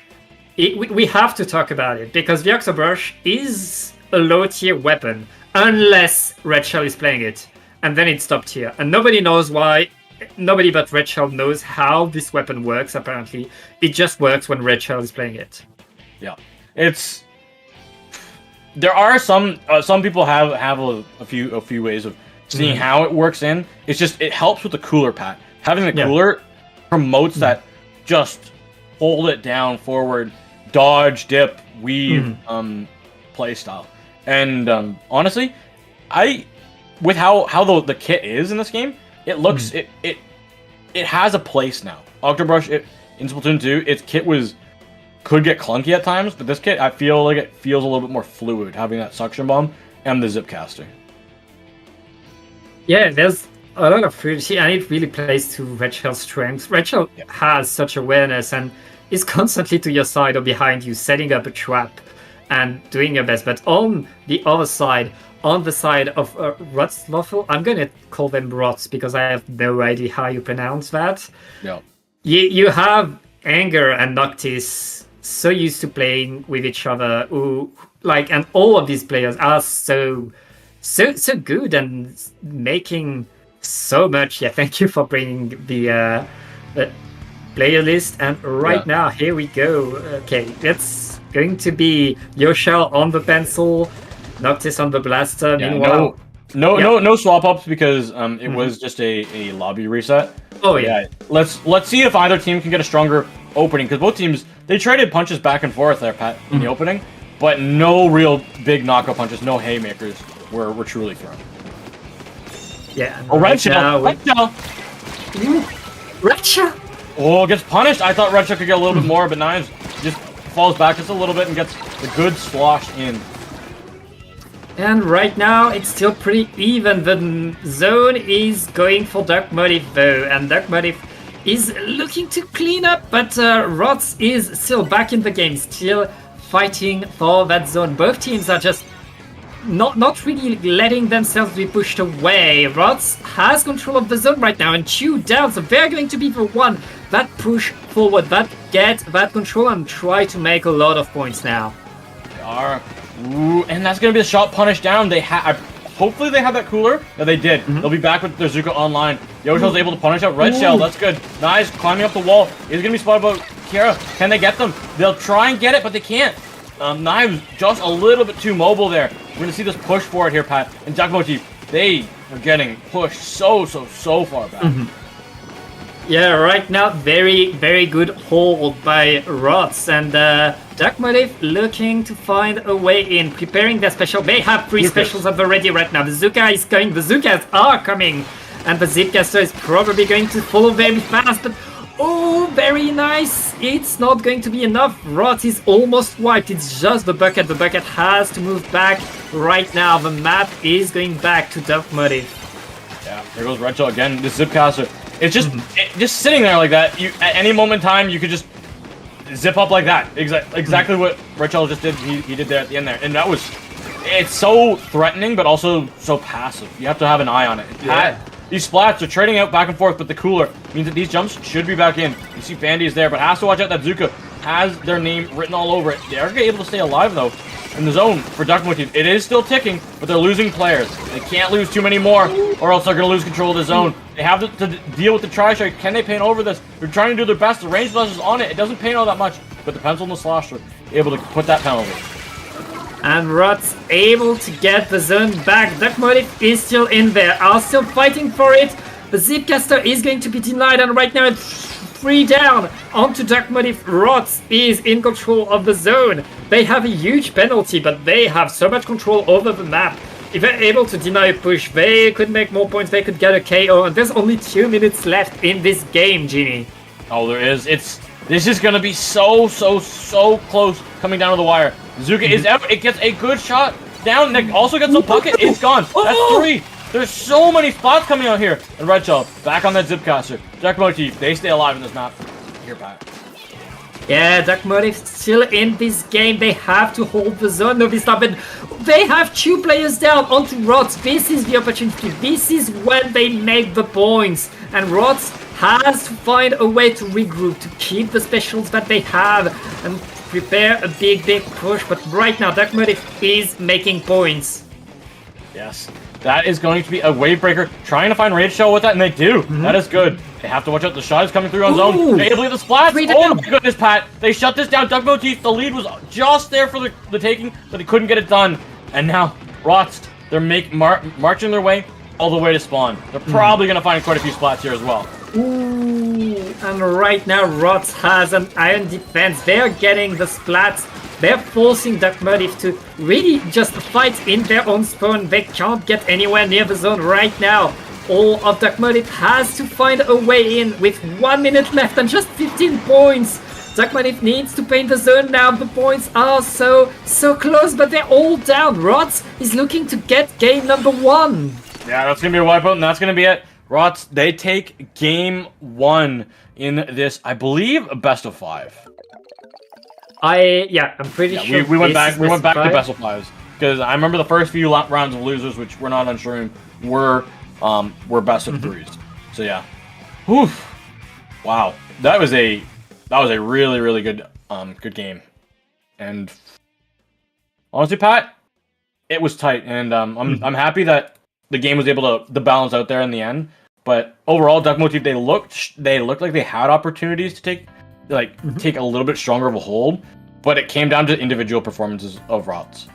we have to talk about it, because the Octobrush is a low tier weapon, unless Red Shell is playing it. And then it's top tier. And nobody knows why. Nobody but Red Shell knows how this weapon works, apparently. It just works when Red Shell is playing it. Yeah. There are some people have a few ways of seeing how it works in. It's just, it helps with the cooler, Pat. Having the cooler promotes that just hold it down, forward, dodge, dip, weave play style. And honestly, with how the kit is in this game, it looks it has a place now. Octobrush in Splatoon 2, its kit could get clunky at times, but this kit, I feel like it feels a little bit more fluid, having that suction bomb and the zip caster. Yeah, there's a lot of fluidity, and it really plays to Red Shell's strengths. Red Shell has such awareness and is constantly to your side or behind you, setting up a trap and doing your best. But on the other side, on the side of Rotzloffel, I'm going to call them Rots because I have no idea how you pronounce that. Yeah. You have Anger and Noctis so used to playing with each other, and all of these players are so good and making so much. Yeah, thank you for bringing the player list. And now, here we go. Okay, it's going to be Yoshel on the pencil, Noctis on the blaster. Yeah, meanwhile, no swap ups because it was just a lobby reset. Oh yeah. Let's see if either team can get a stronger opening, because both teams, they traded punches back and forth there, Pat, in the opening, but no real big knockout punches, no haymakers were truly thrown. Yeah. Oh, Red Shell. Red Shell. Oh, gets punished. I thought Red Shell could get a little bit more, but Knives just falls back just a little bit and gets the good slosh in. And right now, it's still pretty even. The zone is going for Dark Motif, though, and Dark Motif is looking to clean up, but Rots is still back in the game, still fighting for that zone. Both teams are just not really letting themselves be pushed away. Rots has control of the zone right now, and 2 down, so they're going to be the one that push forward, that get that control and try to make a lot of points now. They are. Ooh, and that's going to be the shot punished down. Hopefully they have that cooler. No, they did. They'll be back with their Zuko online. Yoshel's able to punish out Red Shell. That's good. Nice. Climbing up the wall. He's going to be spotted by Kiera. Can they get them? They'll try and get it, but they can't. Knives just a little bit too mobile there. We're going to see this push forward here, Pat. And Duck Motif, they are getting pushed so far back. Yeah, right now, very, very good hold by Rots, and Dark Motif looking to find a way in, preparing their special. They have 3 specials at the ready right now. The Zuka is going, the Zukas are coming, and the Zipcaster is probably going to follow very fast, but oh, very nice. It's not going to be enough. Rots is almost wiped. It's just the bucket. The bucket has to move back right now. The map is going back to Dark Motif. Yeah, there goes Red Shell again. The Zipcaster. It's just sitting there like that. At any moment in time, you could just zip up like that. Exactly what Red Shell just did. He did there at the end there, and it's so threatening, but also so passive. You have to have an eye on it. These splats are trading out back and forth, but the cooler means that these jumps should be back in. You see Fandy is there, but has to watch out that Zuka has their name written all over it. They're able to stay alive though. In the zone for Duck Motif. It is still ticking, but they're losing players. They can't lose too many more, or else they're going to lose control of the zone. They have to deal with the Tri-Strike. Can they paint over this? They're trying to do their best. The range blast is on it. It doesn't paint all that much, but the pencil and the slash are able to put that penalty. And Rots able to get the zone back. Duck Motif is still in there. Are still fighting for it. The Zipcaster is going to be denied, and right now it's 3 down onto Dark Motif. Rots is in control of the zone. They have a huge penalty, but they have so much control over the map. If they're able to deny a push, they could make more points. They could get a KO, and there's only 2 minutes left in this game, Genie. Oh, there is. This is gonna be so close coming down to the wire. Zuka is out. It gets a good shot down. Nick also gets a bucket. It's gone. That's 3. There's so many spots coming out here. And Red Shell back on that Zipcaster. Dark Motif, they stay alive in this map. here, Pat. Yeah, Dark Motive still in this game. They have to hold the zone. No, this happened. They have 2 players down onto Rots. This is the opportunity. This is when they make the points. And Rots has to find a way to regroup, to keep the specials that they have, and prepare a big push. But right now, Dark Motive is making points. Yes. That is going to be a wave breaker. Trying to find Rage Shell with that, and they do. That is good. They have to watch out. The shot is coming through on zone. They believe the splats. Oh my goodness, Pat. They shut this down. Duck Motif, the lead was just there for the taking, but he couldn't get it done. And now, Rots, they're marching their way all the way to spawn. They're probably going to find quite a few splats here as well. Ooh, and right now Rots has an iron defense. They're getting the splats. They're forcing Dark Motive to really just fight in their own spawn. They can't get anywhere near the zone right now. All of Dark Motive has to find a way in with 1 minute left and just 15 points. Dark Motive needs to paint the zone now. The points are so close, but they're all down. Rots is looking to get game number 1. Yeah, that's going to be a wipeout, and that's going to be it. Rots, they take game 1 in this, I believe, a best of 5. I'm pretty sure we went back to best of 5s because I remember the first few rounds of losers, which were not on stream, were best of 3s. So yeah, oof, wow, that was a really good good game, and honestly, Pat, it was tight, and I'm happy that the game was able to balance out there in the end. But overall, Duck Motif, they looked like they had opportunities to take a little bit stronger of a hold, but it came down to individual performances of Rots.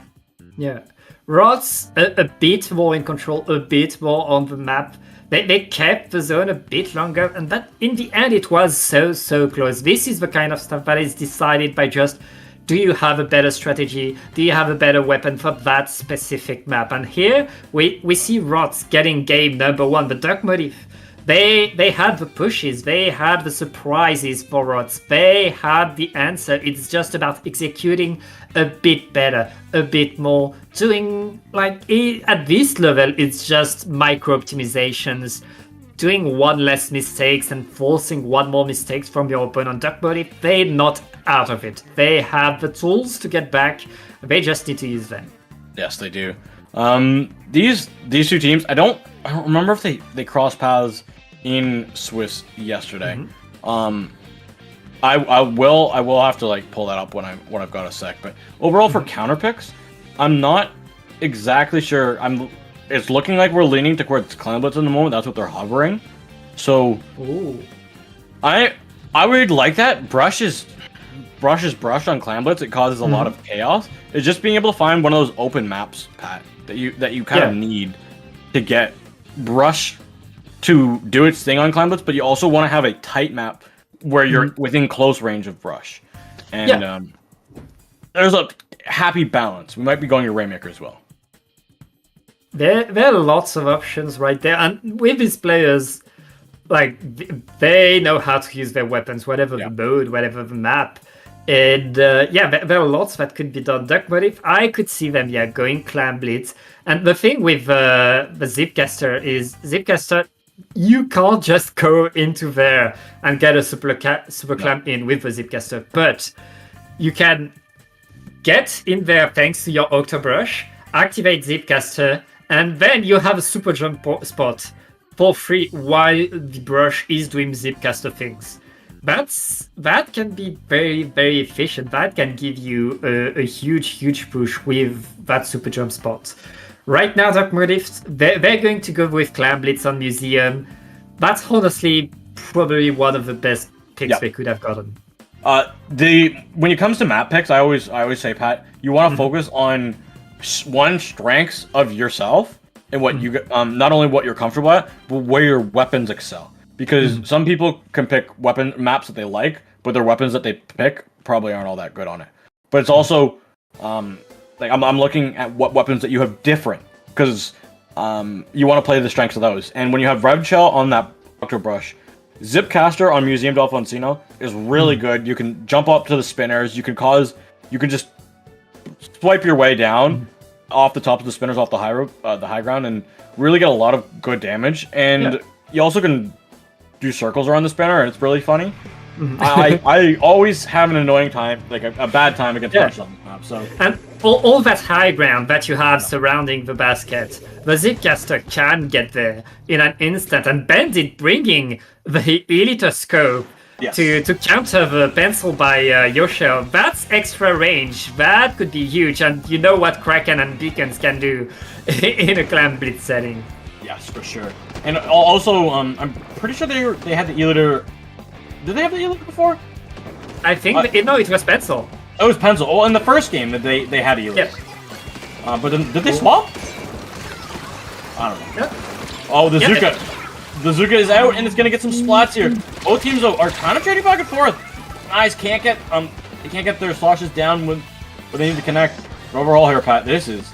Yeah, Rots a bit more in control, a bit more on the map. They kept the zone a bit longer, and that in the end it was so close. This is the kind of stuff that is decided by just, do you have a better strategy? Do you have a better weapon for that specific map? And here we see Rots getting game number 1. The Dark Motif, they had the pushes, they had the surprises for Rots, they had the answer. It's just about executing a bit better, a bit more, doing at this level, it's just micro optimizations, doing one less mistakes and forcing one more mistakes from your opponent. Dark Motif, they're not out of it. They have the tools to get back. They just need to use them. Yes, they do. These 2 teams, I don't remember if they crossed paths in Swiss yesterday. I will have to pull that up when I've got a sec. But overall, for counter picks, I'm not exactly sure. It's looking like we're leaning towards Clan Blitz in the moment. That's what they're hovering. So, I would like that. Brush is brushed on Clan Blitz. It causes a lot of chaos. It's just being able to find one of those open maps, Pat, that you kind of need to get Brush to do its thing on Clan Blitz, but you also want to have a tight map where you're within close range of Brush. And there's a happy balance. We might be going to Rainmaker as well. There are lots of options right there, and with these players, they know how to use their weapons, whatever the mode, whatever the map. And there are lots that could be done. Dark Motif, I could see them going Clan Blitz. And the thing with the Zipcaster is, Zipcaster, you can't just go into there and get a super clamp in with the Zipcaster, but you can get in there thanks to your Octobrush, activate Zipcaster, and then you have a super jump spot for free while the brush is doing Zipcaster things. That can be very, very efficient. That can give you a huge push with that super jump spot. Right now, Dark Motif, they're going to go with Clan Blitz on Museum. That's honestly probably one of the best picks they could have gotten. When it comes to map picks, I always say, Pat, you want to focus on strengths of yourself and what you not only what you're comfortable at, but where your weapons excel. Because some people can pick weapon maps that they like, but their weapons that they pick probably aren't all that good on it. But it's also I'm looking at what weapons that you have different, because you want to play the strengths of those. And when you have Rev Shell on that Octo Brush, Zipcaster on Museum d'Alfonsino is really good. You can jump up to the spinners. You can just swipe your way down off the top of the spinners off the high ground and really get a lot of good damage. And you also can do circles around the spinner, and it's really funny. I always have an annoying time, like a bad time against Punch on the map. So And all that high ground that you have surrounding the basket, the Zipcaster can get there in an instant. And Bandit bringing the Elite Scope to counter the pencil by Yoshio. That's extra range. That could be huge. And you know what Kraken and Beacons can do in a Clan Blitz setting. yes, for sure. And also, I'm pretty sure they had the Eliter. Did they have the Eliter before? I think no, it was pencil. Oh, it was Pencil. Oh, in the first game that they had Eliter. Yep. But then, did they swap? I don't know. Yep. Oh, the Yep. Zuka. The Zuka is out, and it's gonna get some splats here. Both teams are kind of trading back and forth. Nice, they can't get their sloshes down when they need to connect. But overall here, Pat, this is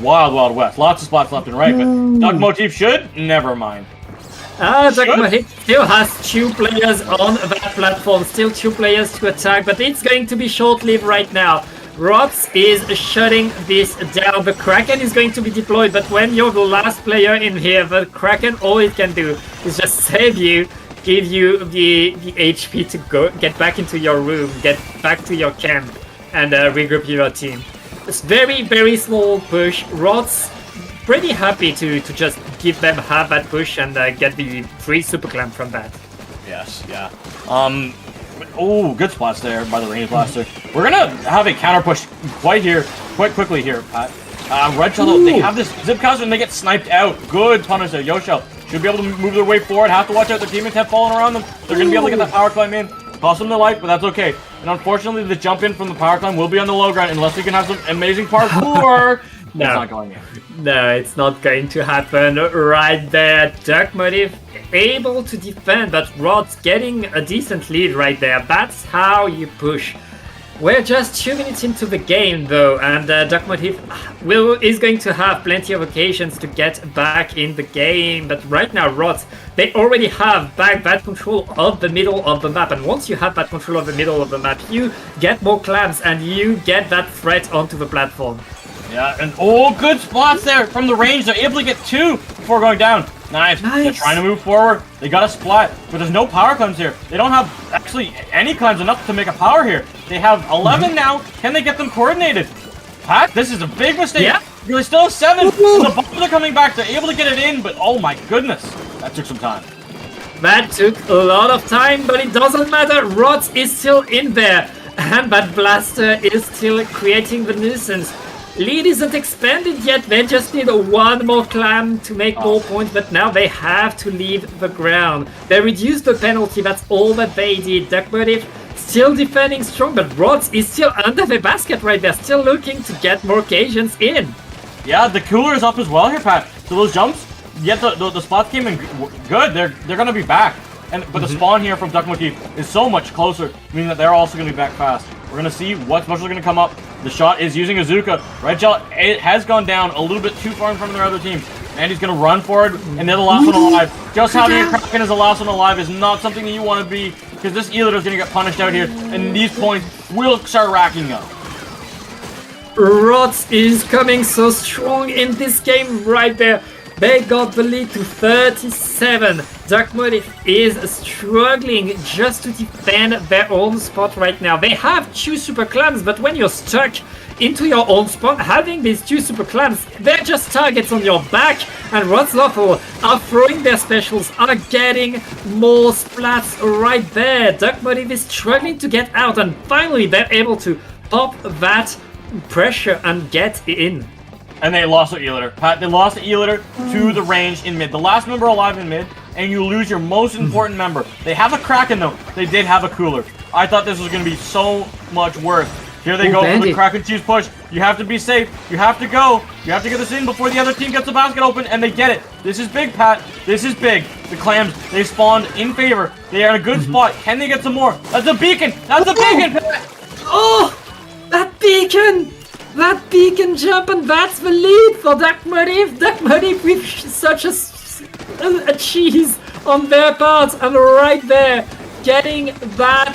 wild west. Lots of splats left and right, but Duck Motif should never mind. He still has 2 players on that platform, still 2 players to attack, but it's going to be short-lived right now. Rots is shutting this down. The Kraken is going to be deployed, but when you're the last player in here, the Kraken, all it can do is just save you, give you the HP to get back into your room, get back to your camp, and regroup your team. It's very small push. Rots pretty happy to just give them half that push and get the free super clamp from that. Yes, yeah. Oh, good spots there by the range blaster. We're gonna have a counter push quite quickly here, Pat. Red Shell, they have this Zipcaster and they get sniped out. Good punish there. Yoshio should be able to move their way forward. Have to watch out. Their teammates have fallen around them. They're gonna be able to get that power climb in. Cost them their life, but that's okay. And unfortunately, the jump in from the power climb will be on the low ground unless we can have some amazing parkour. No. It's not going in. No, it's not going to happen right there. Duck Motif able to defend, but Rod's getting a decent lead right there. That's how you push. We're just 2 minutes into the game though, and Duck Motif is going to have plenty of occasions to get back in the game. But right now, Rods, they already have back that control of the middle of the map. And once you have that control of the middle of the map, you get more clams and you get that threat onto the platform. Yeah, and good spots there from the range. They're able to get 2 before going down. Nice. They're trying to move forward. They got a splat, but there's no power climbs here. They don't have actually any climbs enough to make a power here. They have 11 now. Can they get them coordinated? Pat, this is a big mistake. Yeah. They still have 7. And the bombs are coming back. They're able to get it in, but oh my goodness, that took some time. That took a lot of time, but it doesn't matter. Rods is still in there, and that blaster is still creating the nuisance. Lead isn't expanded yet, they just need 1 more clam to make more points, but now they have to leave the ground. They reduced the penalty, that's all that they did. Duck Motif still defending strong, but Rods is still under the basket right there, still looking to get more occasions in. Yeah, the cooler is up as well here, Pat. So those jumps, yet the spots came in good. They're gonna be back. But the spawn here from Duck Motif is so much closer, meaning that they're also gonna be back fast. We're gonna see what specials are gonna come up. The shot is using a Zuka. Red Shell, it has gone down a little bit too far in front of their other team. And he's gonna run forward, and they're the last one alive. Just having a Kraken as the last one alive is not something that you want to be, because this Eliter is gonna get punished out here, and these points will start racking up. Rods is coming so strong in this game right there. They got the lead to 37. Duck Motif is struggling just to defend their own spot right now. They have 2 super clams, but when you're stuck into your own spot, having these 2 super clams, they're just targets on your back. And Rod's Lawful are throwing their specials, are getting more splats right there. Duck Motif is struggling to get out, and finally they're able to pop that pressure and get in. And they lost the Eliter. Pat, they lost the Eliter to the range in mid. The last member alive in mid, and you lose your most important member. They have a Kraken though. They did have a cooler. I thought this was going to be so much worse. Here they go for the Kraken choose push. You have to be safe. You have to go. You have to get this in before the other team gets the basket open, and they get it. This is big, Pat. This is big. The clams, they spawned in favor. They are in a good spot. Can they get some more? That's a beacon. That's a beacon, Pat. Oh, that beacon. That beacon jump, and that's the lead for Duck Motif. Duck Motif with such a cheese on their part, and right there, getting that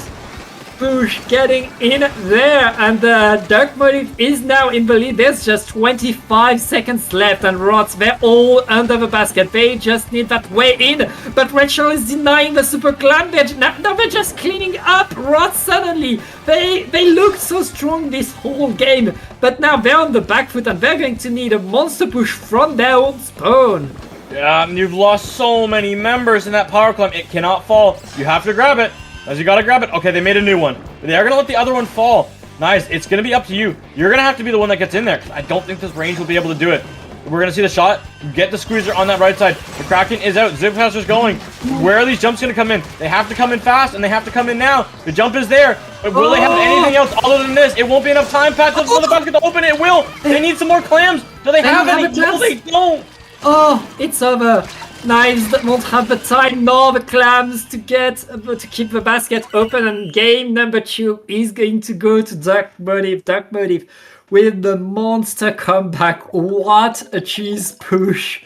push getting in there, and Dark Motive is now in the lead. There's just 25 seconds left, and Rots, they're all under the basket. They just need that way in, but Rachel is denying the super climb. Now they're just cleaning up. Rots suddenly, they looked so strong this whole game, but now they're on the back foot, and they're going to need a monster push from their own spawn. Yeah, you've lost so many members in that power climb. It cannot fall. You have to grab it. As you gotta grab it. Okay, they made a new one. They are gonna let the other one fall. Nice. It's gonna be up to you. You're gonna have to be the one that gets in there. I don't think this range will be able to do it. We're gonna see the shot. Get the squeezer on that right side. The Kraken is out. Zipcaster's going. Where are these jumps gonna come in? They have to come in fast, and they have to come in now. The jump is there. But will they have anything else other than this? It won't be enough time, Pat, for the basket to open. It will. They need some more clams. Do they have any? No, they don't. Oh, it's over. Knives that won't have the time nor the clams to keep the basket open, and game number 2 is going to go to Dark Motive. Dark Motive with the monster comeback. What a cheese push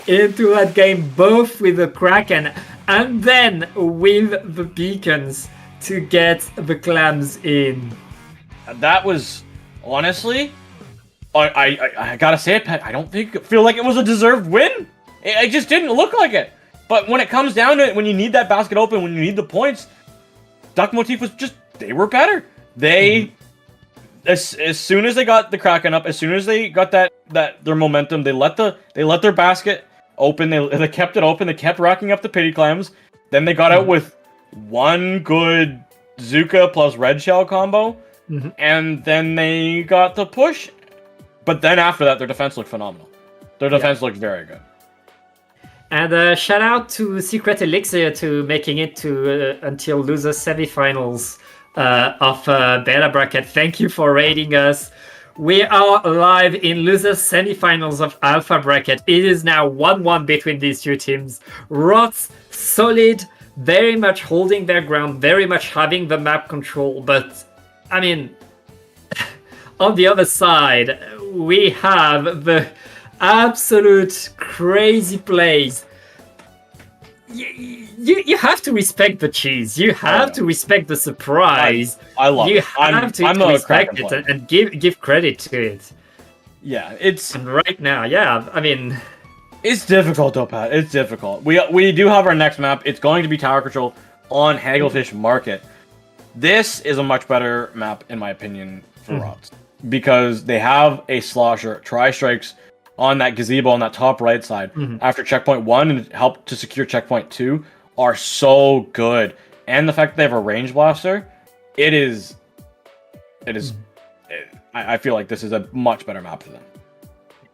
into that game, both with the Kraken and then with the beacons to get the clams in. That was honestly, I gotta say it, Pat. I don't feel like it was a deserved win. It just didn't look like it. But when it comes down to it, when you need that basket open, when you need the points, Dark Motif was just, they were better. They, as soon as they got the Kraken up, as soon as they got their momentum, they let their basket open. They kept it open. They kept racking up the pity clams. Then they got out with one good Zuka plus Red Shell combo, and then they got the push. But then after that, their defense looked phenomenal. Their defense looked very good. And shout out to Secret Elixir to making it to until losers semifinals of Beta Bracket. Thank you for rating us. We are live in losers semifinals of Alpha Bracket. It is now 1-1 between these two teams. Rots, solid, very much holding their ground, very much having the map control. But, I mean, on the other side, we have the absolute crazy plays. You have to respect the cheese. You have to respect the surprise. I love it. You have to respect it and give credit to it. Yeah, it's... And right now, yeah, I mean... It's difficult though, Pat. It's difficult. We do have our next map. It's going to be Tower Control on Hagglefish Market. This is a much better map, in my opinion, for Rots. Because they have a slosher, tri-strikes, on that gazebo on that top right side after checkpoint 1 and help to secure checkpoint 2 are so good. And the fact that they have a range blaster, I feel like this is a much better map for them.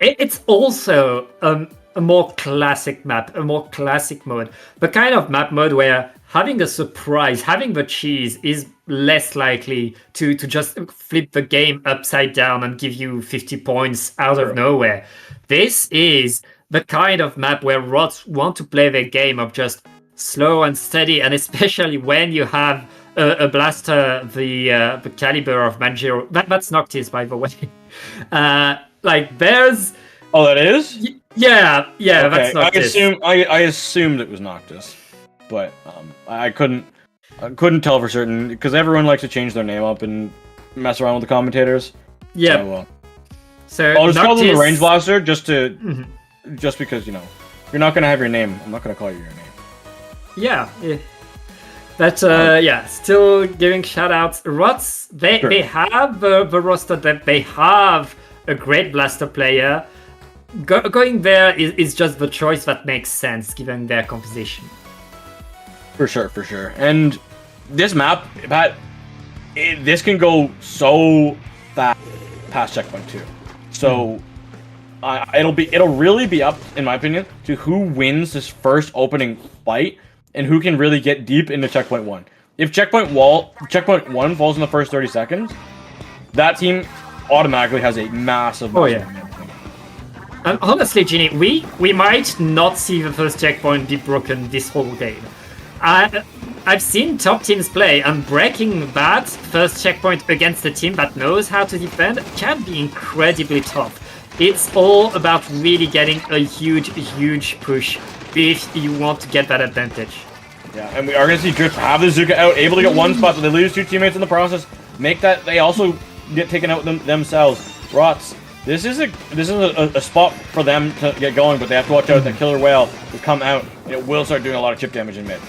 It's also a more classic map, a more classic mode. The kind of map mode where having a surprise, having the cheese is less likely to just flip the game upside down and give you 50 points out of nowhere. This is the kind of map where Rots want to play their game of just slow and steady, and especially when you have a blaster the caliber of Manjiro. That's Noctis, by the way. Like there's... Oh, that is? Yeah, okay. That's Noctis. I assumed it was Noctis, but I couldn't tell for certain because everyone likes to change their name up and mess around with the commentators. Yeah. So I'll just call them the Range Blaster just because, you know, you're not gonna have your name. I'm not gonna call you your name. Yeah. But still giving shout outs. Rots, they have the roster that they have a great blaster player. Going there is just the choice that makes sense given their composition. For sure. And this map, Pat, this can go so fast past checkpoint 2. So it'll really be up, in my opinion, to who wins this first opening fight and who can really get deep into checkpoint 1. If checkpoint 1 falls in the first 30 seconds, that team automatically has a massive. And honestly, Ginny, we might not see the first checkpoint be broken this whole game. I've seen top teams play, and breaking that first checkpoint against a team that knows how to defend can be incredibly tough. It's all about really getting a huge push if you want to get that advantage. Yeah, and we are going to see Drift have the Zuka out, able to get one spot, but they lose 2 teammates in the process. Make that, they also get taken out themselves. Rots, this is a spot for them to get going, but they have to watch out that Killer Whale will come out, and it will start doing a lot of chip damage in mid.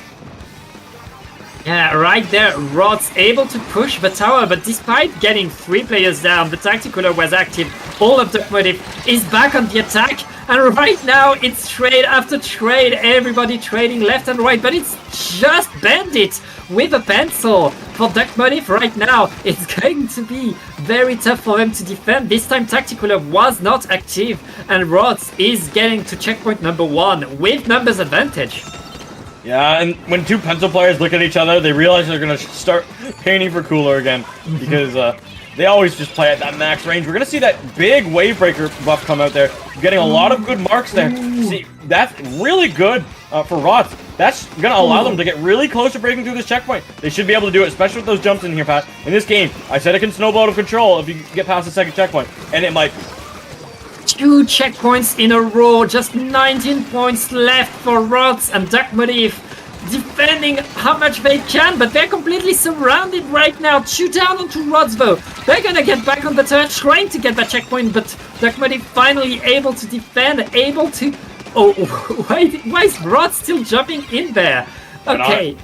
Yeah, right there, Rod's able to push the tower, but despite getting 3 players down, the Tacticular was active. All of the Motive is back on the attack, and right now it's trade after trade, everybody trading left and right, but it's just Bandit with a pencil for Duck Motive right now. It's going to be very tough for them to defend. This time Tacticular was not active, and Rods is getting to checkpoint number 1 with numbers advantage. Yeah, and when 2 pencil players look at each other, they realize they're going to start painting for Cooler again, because they always just play at that max range. We're going to see that big wave breaker buff come out there, getting a lot of good marks there. See, that's really good for Rots. That's going to allow them to get really close to breaking through this checkpoint. They should be able to do it, especially with those jumps in here, Pat. In this game, I said it can snowball out of control if you get past the second checkpoint, and it might. 2 checkpoints in a row, just 19 points left for Rods, and Duck Motive defending how much they can, but they're completely surrounded right now. 2 down onto Rods though. They're gonna get back on the turret, trying to get that checkpoint, but Duck Motive finally able to defend, able to... Oh, wait, why is Rods still jumping in there? Okay,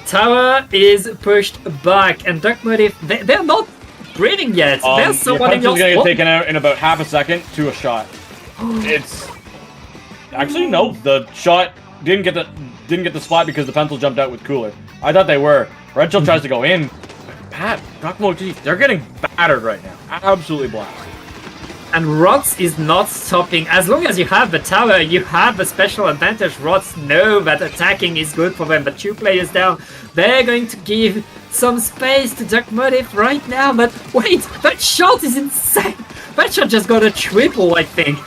tower is pushed back, and Duck Motive, they're not breathing yet. There's someone in your gonna spot. get taken out in about half a second to a shot. It's actually no, the shot didn't get the spot because the pencil jumped out with Cooler. I thought they were. Red Shell tries to go in. Pat, Duck Motif, they're getting battered right now. Absolutely blasted. And Rots is not stopping. As long as you have the tower, you have a special advantage. Rots know that attacking is good for them, but 2 players down, they're going to give some space to Duck Motive right now. But wait, that shot is insane. That shot just got a triple, I think.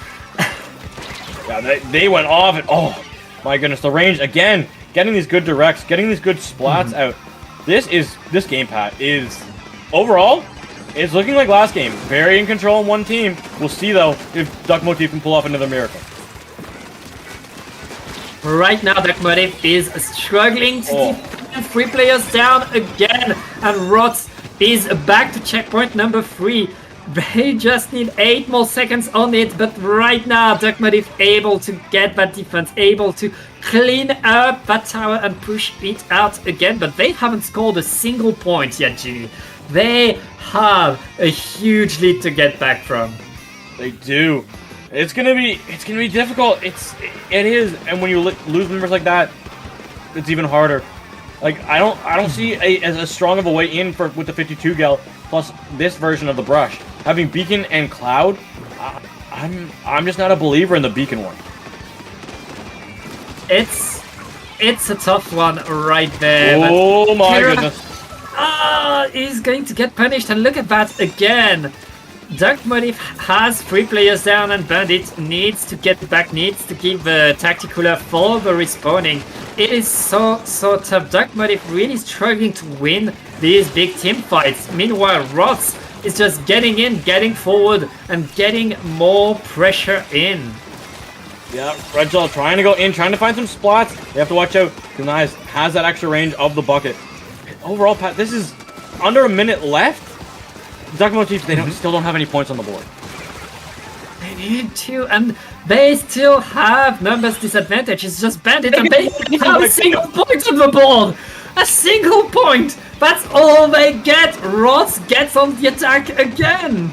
Yeah, they went off and oh my goodness, the range again, getting these good directs, getting these good splats out. This game, Pat, is overall, it's looking like last game. Very in control in one team. We'll see though if Duck Motif can pull off another miracle. Right now, Duck Motive is struggling to defend 3 players down again, and Rots is back to checkpoint number 3. They just need 8 more seconds on it, but right now Duck Motive able to get that defense, able to clean up that tower and push it out again, but they haven't scored a single point yet, Ginny. They have a huge lead to get back from. They do. It's gonna be difficult. It is, and when you lose members like that, it's even harder. Like I don't see as strong of a way in with the 52 gal plus this version of the brush. Having Beacon and Cloud, I'm just not a believer in the Beacon one. It's a tough one right there. Oh my goodness. He's going to get punished, and look at that again. Duck Motif has 3 players down, and Bandit needs to get back, needs to give the Tacticular for the respawning. It is so tough. Duck Motif really struggling to win these big team fights. Meanwhile, Rots is just getting in, getting forward, and getting more pressure in. Yeah, Red Shell trying to go in, trying to find some spots. They have to watch out. Denies has that extra range of the bucket. Overall, Pat, this is under a minute left. Duck Motif, they still don't have any points on the board. They need to, and they still have numbers disadvantage. It's just Bandit, and they have a single point on the board. A single point. That's all they get. Ross gets on the attack again.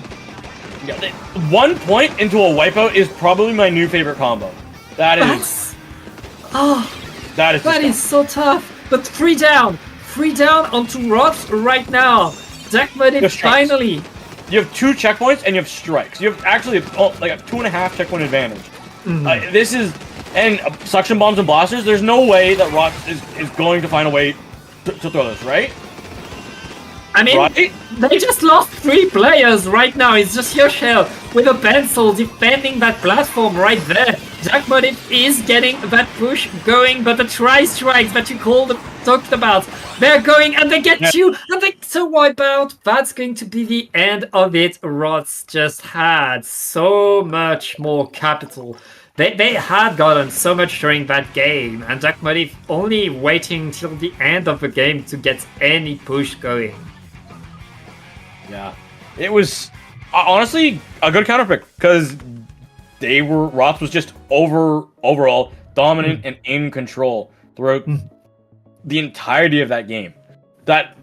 Yeah, 1 point into a wipeout is probably my new favorite combo. That is so tough. But 3 down onto Ross right now. Duck Motif finally. You have 2 checkpoints and you have strikes. You have actually like a 2.5 checkpoint advantage. This is and suction bombs and blasters. There's no way that Rock is going to find a way to throw this, right? I mean, right? They just lost 3 players right now. It's just your shell with a pencil defending that platform right there. Duck Motif is getting that push going, but the tri-strikes that you talked about, they're going and they get you, and they get a wipeout. That's going to be the end of it. Rots just had so much more capital They had gotten so much during that game, and Duck Motif only waiting till the end of the game to get any push going. Yeah, it was honestly a good counter pick because Roth was just overall dominant and in control throughout the entirety of that game. That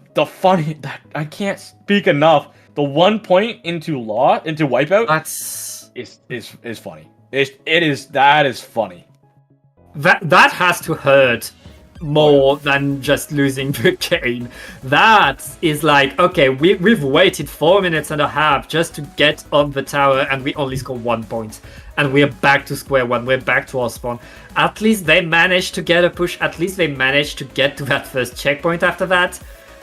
I can't speak enough. The 1 point into Wipeout is funny. That is funny. That has to hurt more than just losing the game. That is like, okay, we've waited 4 minutes and a half just to get on the tower and we only score 1 point. And we're back to square one, we're back to our spawn. At least they managed to get a push, at least they managed to get to that first checkpoint after that.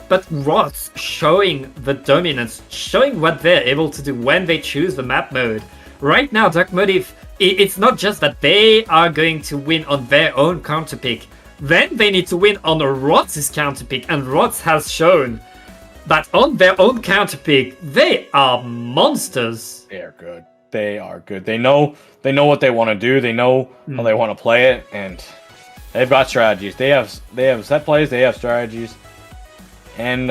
But Roth showing the dominance, showing what they're able to do when they choose the map mode. Right now, Duck Motif, it's not just that they are going to win on their own counter pick. Then they need to win on Roth's counter pick, and Roth has shown that on their own counter pick, they are monsters. They are good. They are good. They know what they want to do. They know how they want to play it, and they've got strategies. They have set plays. They have strategies, and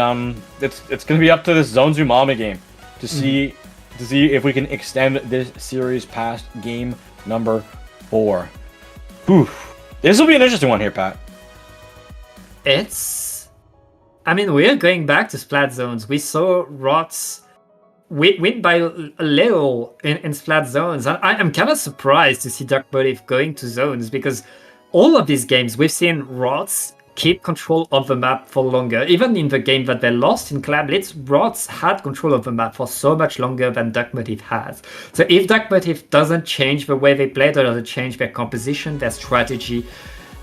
it's going to be up to this Zone Zumami game to see if we can extend this series past game number 4. Whew. This will be an interesting one here, Pat. I mean, we're going back to Splat Zones. We saw Rots win by a little in Splat Zones. And I'm kind of surprised to see Duck Motif going to Zones, because all of these games we've seen Rots keep control of the map for longer. Even in the game that they lost in Collab Blitz, Rots had control of the map for so much longer than Duck Motif has. So if Duck Motif doesn't change the way they play, doesn't change their composition, their strategy,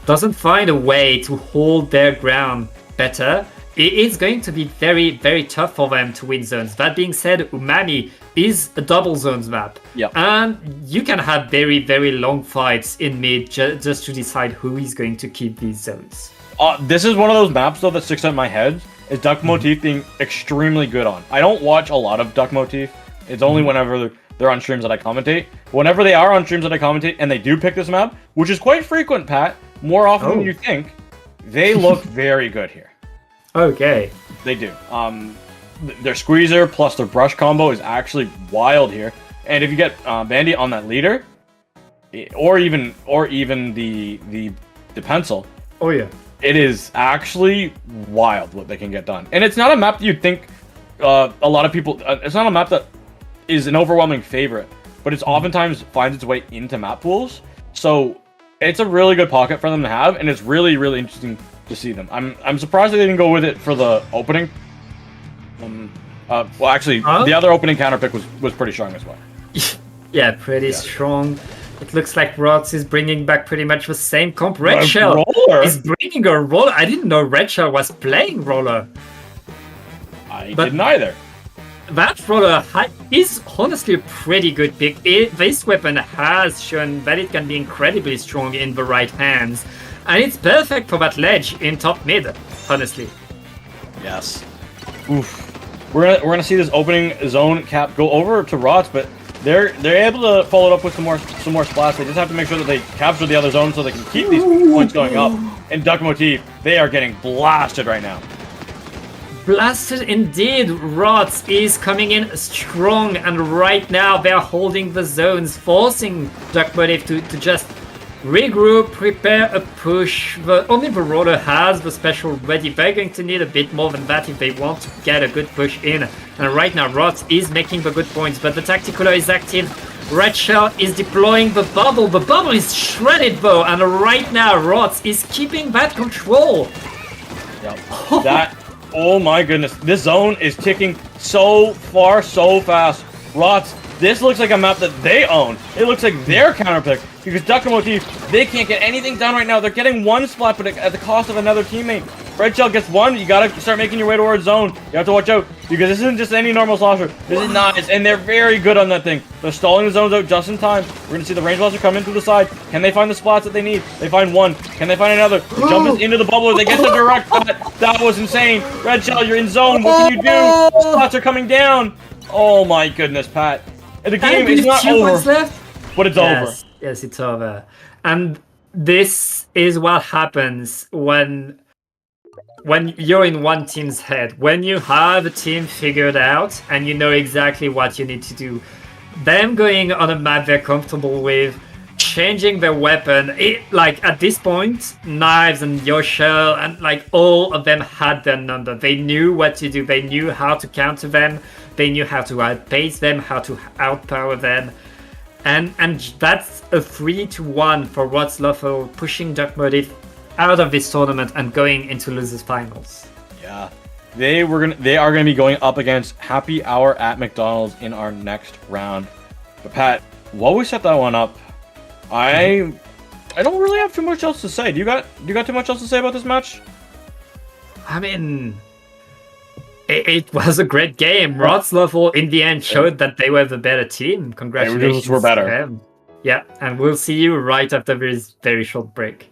doesn't find a way to hold their ground better, it's going to be very, very tough for them to win zones. That being said, Umami is a double zones map. Yep. And you can have very, very long fights in mid just to decide who is going to keep these zones. This is one of those maps, though, that sticks out in my head, is Duck Motif being extremely good on. I don't watch a lot of Duck Motif. It's only whenever they're on streams that I commentate. Whenever they are on streams that I commentate, and they do pick this map, which is quite frequent, Pat, more often than you think, they look very good here. Okay. They do. Their squeezer plus their brush combo is actually wild here. And if you get Bandy on that leader, or even the pencil, oh yeah, it is actually wild what they can get done. And it's not a map that you'd think a lot of people... it's not a map that is an overwhelming favorite, but it's oftentimes finds its way into map pools. So it's a really good pocket for them to have, and it's really, really interesting to see them. I'm surprised they didn't go with it for the opening. Well, actually, the other opening counter pick was pretty strong as well. Yeah, pretty strong. It looks like Rots is bringing back pretty much the same comp. Red Shell is bringing a roller. I didn't know Red Shell was playing roller. I didn't either. That roller is honestly a pretty good pick. This weapon has shown that it can be incredibly strong in the right hands. And it's perfect for that ledge in top mid, honestly. Yes. Oof. We're gonna see this opening zone cap go over to Rots, but they're able to follow it up with some more splats. They just have to make sure that they capture the other zone so they can keep these points going up. And Duck Motif, they are getting blasted right now. Blasted indeed. Rots is coming in strong, and right now they're holding the zones, forcing Duck Motif to just regroup, prepare a push. Only the roller has the special ready. They're going to need a bit more than that if they want to get a good push in. And right now, Rots is making the good points, but the Tacticular is active. Red Shell is deploying the bubble. The bubble is shredded though, and right now, Rots is keeping that control. Yep. Oh my goodness, this zone is ticking so far, so fast. Rots, this looks like a map that they own. It looks like their counterpick, because Duck Motif, they can't get anything done right now. They're getting one splat, but at the cost of another teammate. Red Shell gets one, you gotta start making your way towards zone. You have to watch out, because this isn't just any normal slosher. This is nice, and they're very good on that thing. They're stalling the zones out just in time. We're gonna see the range blaster come in through the side. Can they find the splats that they need? They find one. Can they find another? The jump is into the bubbler. They get the direct cut. That was insane. Red Shell, you're in zone. What can you do? The splats are coming down. Oh my goodness, Pat. The game is not over, but it's over. Yes, it's over. And this is what happens when you're in one team's head. When you have a team figured out and you know exactly what you need to do. Them going on a map they're comfortable with, changing their weapon. Like at this point, Knives and Yoshel and like all of them had their number. They knew what to do. They knew how to counter them. They knew how to outpace them, how to outpower them. And that's a 3-1 for Wroclaw, pushing Dark Motive out of this tournament and going into losers finals. Yeah. They are gonna be going up against Happy Hour at McDonald's in our next round. But Pat, while we set that one up, I don't really have too much else to say. Do you got too much else to say about this match? I mean, it was a great game. Wroclaw in the end showed that they were the better team. Congratulations. They were better. To them. Yeah, and we'll see you right after this very short break.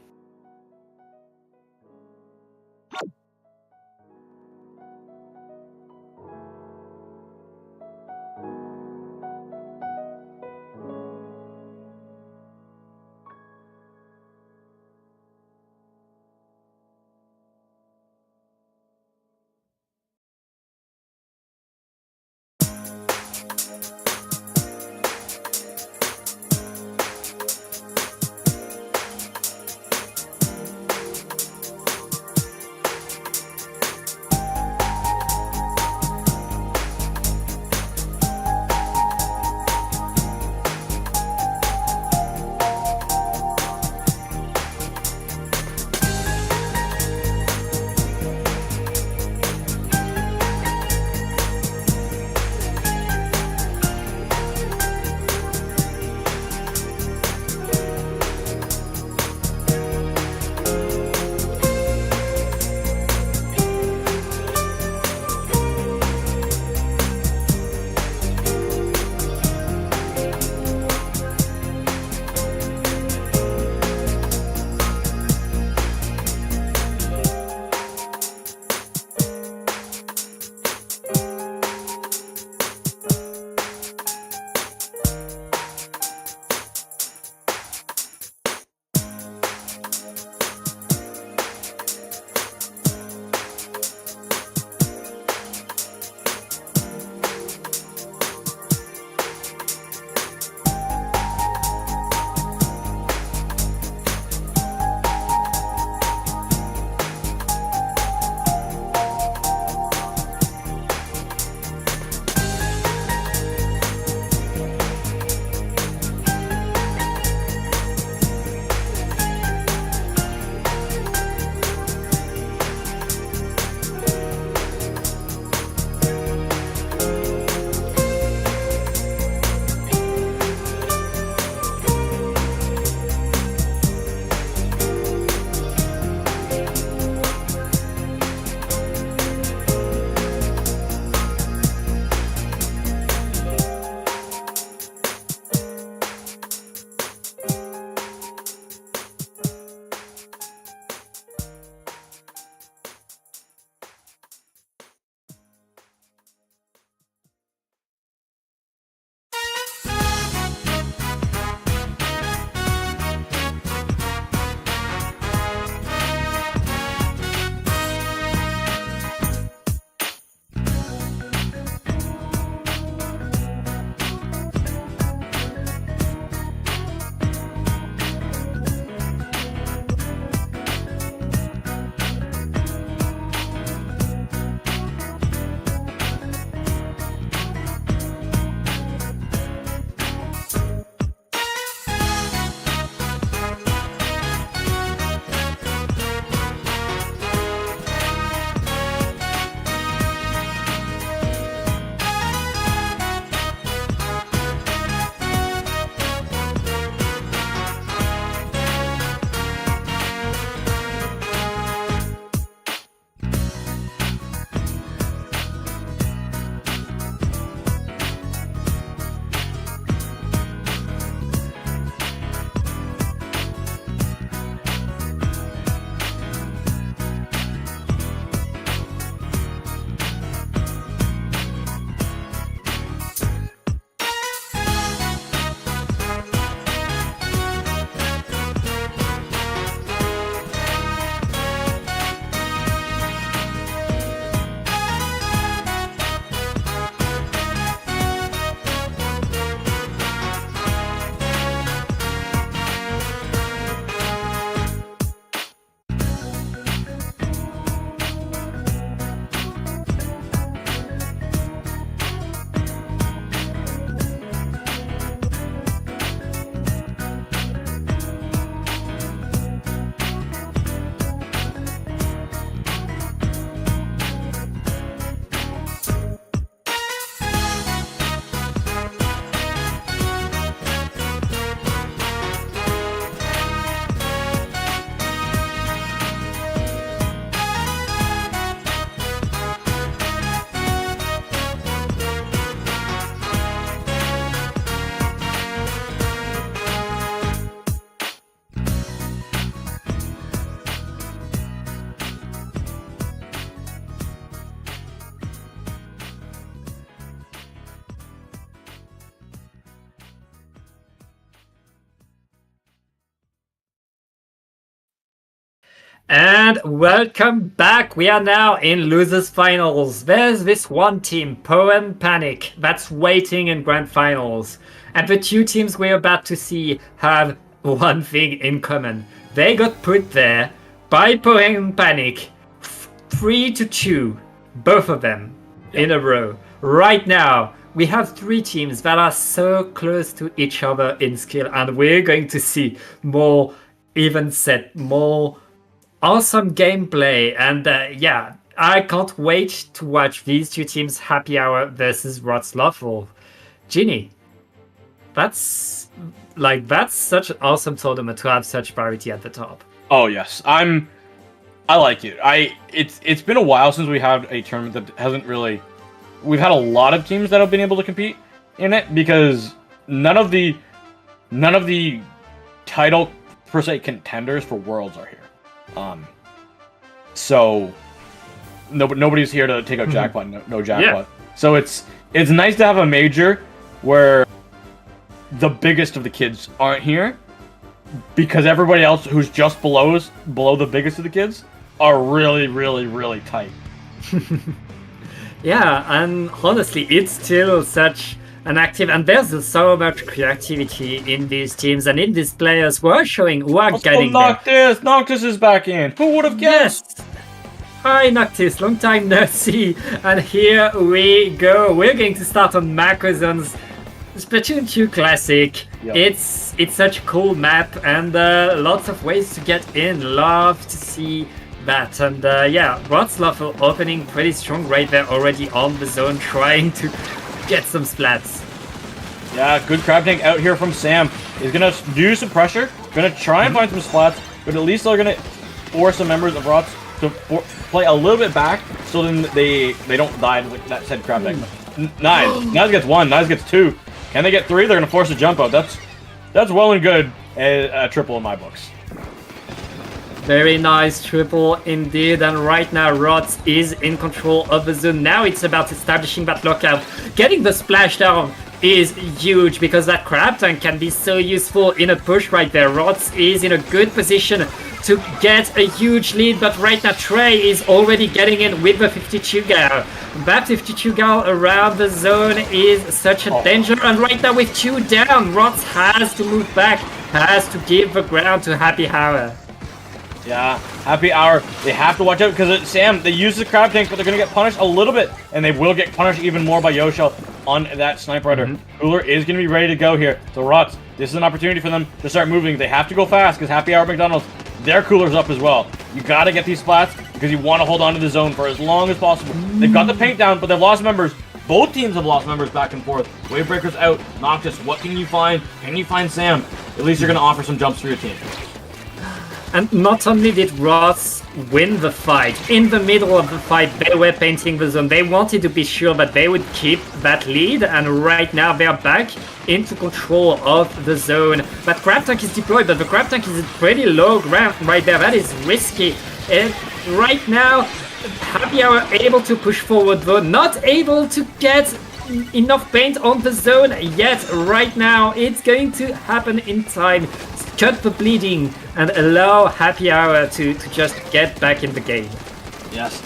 And welcome back. We are now in losers finals. There's this one team, Poem Panic, that's waiting in grand finals. And the two teams we're about to see have one thing in common. They got put there by Poem Panic 3-2, both of them in a row. Right now, we have three teams that are so close to each other in skill, and we're going to see more even set, more awesome gameplay, and yeah, I can't wait to watch these two teams, Happy Hour versus Wroclaw. Ginny, that's such an awesome tournament to have such parity at the top. Oh yes, I like it. It's been a while since we had a tournament that hasn't really. We've had a lot of teams that have been able to compete in it because none of the title per se contenders for Worlds are here. So nobody's here to take out jackpot. No jackpot. Yeah. So it's nice to have a major where the biggest of the kids aren't here, because everybody else who's just below the biggest of the kids are really, really, really tight. Yeah, and honestly, it's still such an active, and there's so much creativity in these teams and in these players who are getting there. Noctis is back in. Who would have guessed? Yes. Hi Noctis, long time no see, and here we go. We're going to start on Macrozon's Splatoon 2 Classic. Yep. It's such a cool map, and lots of ways to get in. Love to see that. And yeah, Wroclaw opening pretty strong right there, already on the zone, trying to get some splats. Yeah, good crab tank out here from Sam. He's gonna do some pressure, gonna try and find some splats, but at least they're gonna force some members of Rots to play a little bit back, so then they don't die with that said crab tank. Nice gets one, Nice gets two. Can they get three? They're gonna force a jump out. That's well and good. A triple in my books. Very nice triple indeed, and right now Rots is in control of the zone. Now it's about establishing that lockout. Getting the splashdown is huge because that crab tank can be so useful in a push right there. Rots is in a good position to get a huge lead, but right now Trey is already getting in with the 52 gal. That 52 gal around the zone is such a danger, and right now with two down, Rots has to move back, has to give the ground to Happy Hour. Yeah, Happy Hour, they have to watch out because Sam, they use the crab tank, but they're going to get punished a little bit, and they will get punished even more by Yoshel on that Sniper Rider. Cooler is going to be ready to go here. So Rots, this is an opportunity for them to start moving. They have to go fast because Happy Hour McDonald's, their Cooler's up as well. You got to get these splats because you want to hold on to the zone for as long as possible. They've got the paint down, but they've lost members. Both teams have lost members back and forth. Wavebreaker's out. Noctis, what can you find? Can you find Sam? At least you're going to offer some jumps for your team. And not only did Ross win the fight, in the middle of the fight they were painting the zone. They wanted to be sure that they would keep that lead, and right now they are back into control of the zone. That crab tank is deployed, but the crab tank is pretty low ground right there. That is risky. And right now, Happy Hour able to push forward though, not able to get enough paint on the zone yet. Right now, it's going to happen in time. Cut the bleeding and allow Happy Hour to just get back in the game. Yes.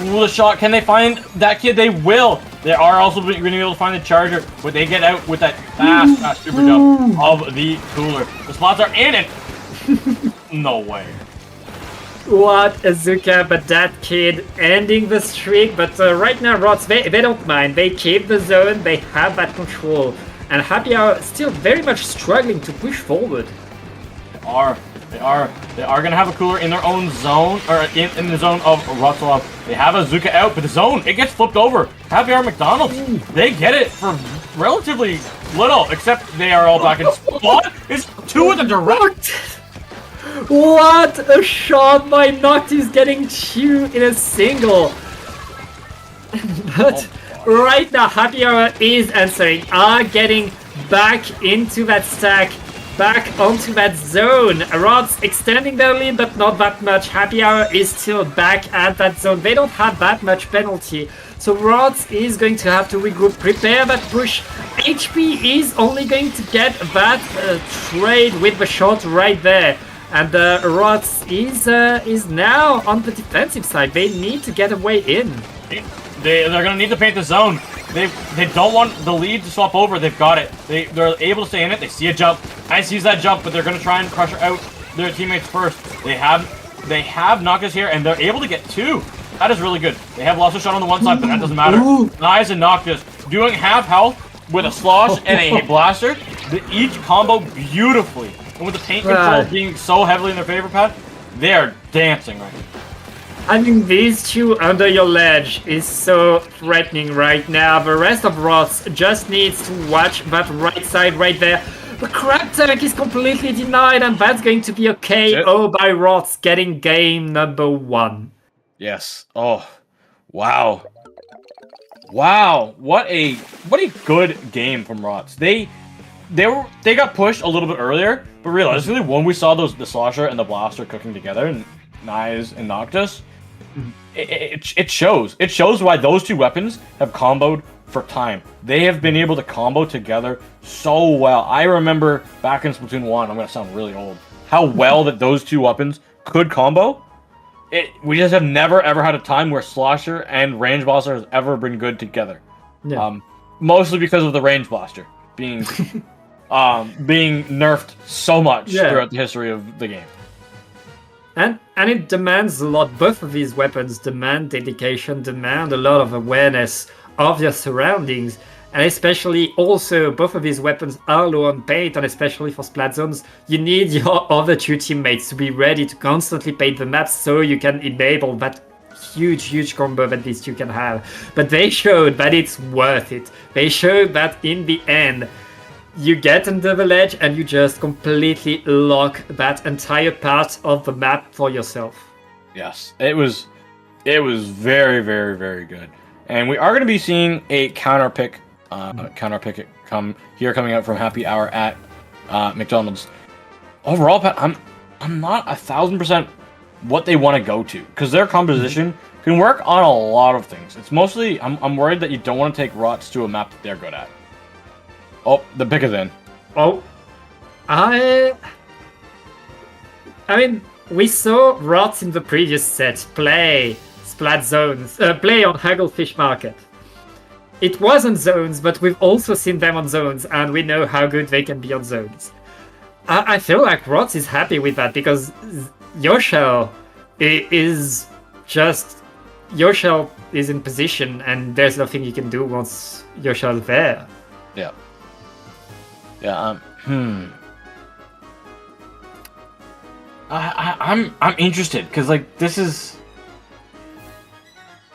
Ooh, the shot. Can they find that kid? They will. They are also going to be able to find the charger, but they get out with that fast super jump of the Cooler. The spots are in it. No way. What a Zuka, but that kid ending the streak. But right now, Rots, they don't mind. They keep the zone. They have that control. And Happy Hour still very much struggling to push forward. They are gonna have a Cooler in their own zone, or in the zone of Wroclaw. They have a Zuka out, but the zone, it gets flipped over. Happy Hour McDonald's, they get it for relatively little, except they are all back in spot. It's two with a direct. What a shot by Noctis, getting two in a single. But right now, Happy Hour is answering, are getting back into that stack. Back onto that zone. Rods extending their lead, but not that much. Happy Hour is still back at that zone. They don't have that much penalty. So Rods is going to have to regroup, prepare that push. HP is only going to get that trade with the shot right there. And Rots is now on the defensive side. They need to get a way in. They're gonna need to paint the zone. They don't want the lead to swap over. They've got it. They're able to stay in it. They see a jump. Ice sees that jump, but they're gonna try and pressure out their teammates first. They have Noctis here, and they're able to get 2. That is really good. They have lost a shot on the one side, but that doesn't matter. Nice and Noctis doing half health with a slosh and a blaster. Each combo beautifully. And with the paint control being so heavily in their favor, Pat, they are dancing right now. Having these two under your ledge is so threatening right now. The rest of Rots just needs to watch that right side right there. The crab tank is completely denied, and that's going to be a KO by Rots, getting game number 1. Yes. Oh, wow. Wow. What a good game from Rots. They got pushed a little bit earlier, but realistically, when we saw the Slosher and the Blaster cooking together, and Knives and Noctis, it shows. It shows why those two weapons have comboed for time. They have been able to combo together so well. I remember back in Splatoon 1, I'm going to sound really old, how well that those two weapons could combo. We just have never ever had a time where Slosher and Range Blaster has ever been good together. Yeah. Mostly because of the Range Blaster being being nerfed so much throughout the history of the game. And it demands a lot. Both of these weapons demand dedication, demand a lot of awareness of your surroundings, and especially also both of these weapons are low on paint, and especially for splat zones, you need your other 2 teammates to be ready to constantly paint the map so you can enable that huge combo that these 2 can have. But they showed that it's worth it. They showed that in the end, you get under the ledge and you just completely lock that entire part of the map for yourself. Yes, it was very, very, very good. And we are going to be seeing a counter pick coming out from Happy Hour at McDonald's. Overall, Pat, I'm not 1,000% what they want to go to, because their composition can work on a lot of things. It's mostly I'm worried that you don't want to take Rots to a map that they're good at. Oh, the pick is in. Oh, I mean, we saw Rots in the previous set play Splat Zones, play on Hagglefish Market. It was on zones, but we've also seen them on zones, and we know how good they can be on zones. I feel like Rots is happy with that, because Yoshel is just... Yoshel is in position, and there's nothing you can do once Yoshel's there. Yeah. Yeah, I'm interested, because, like, this is...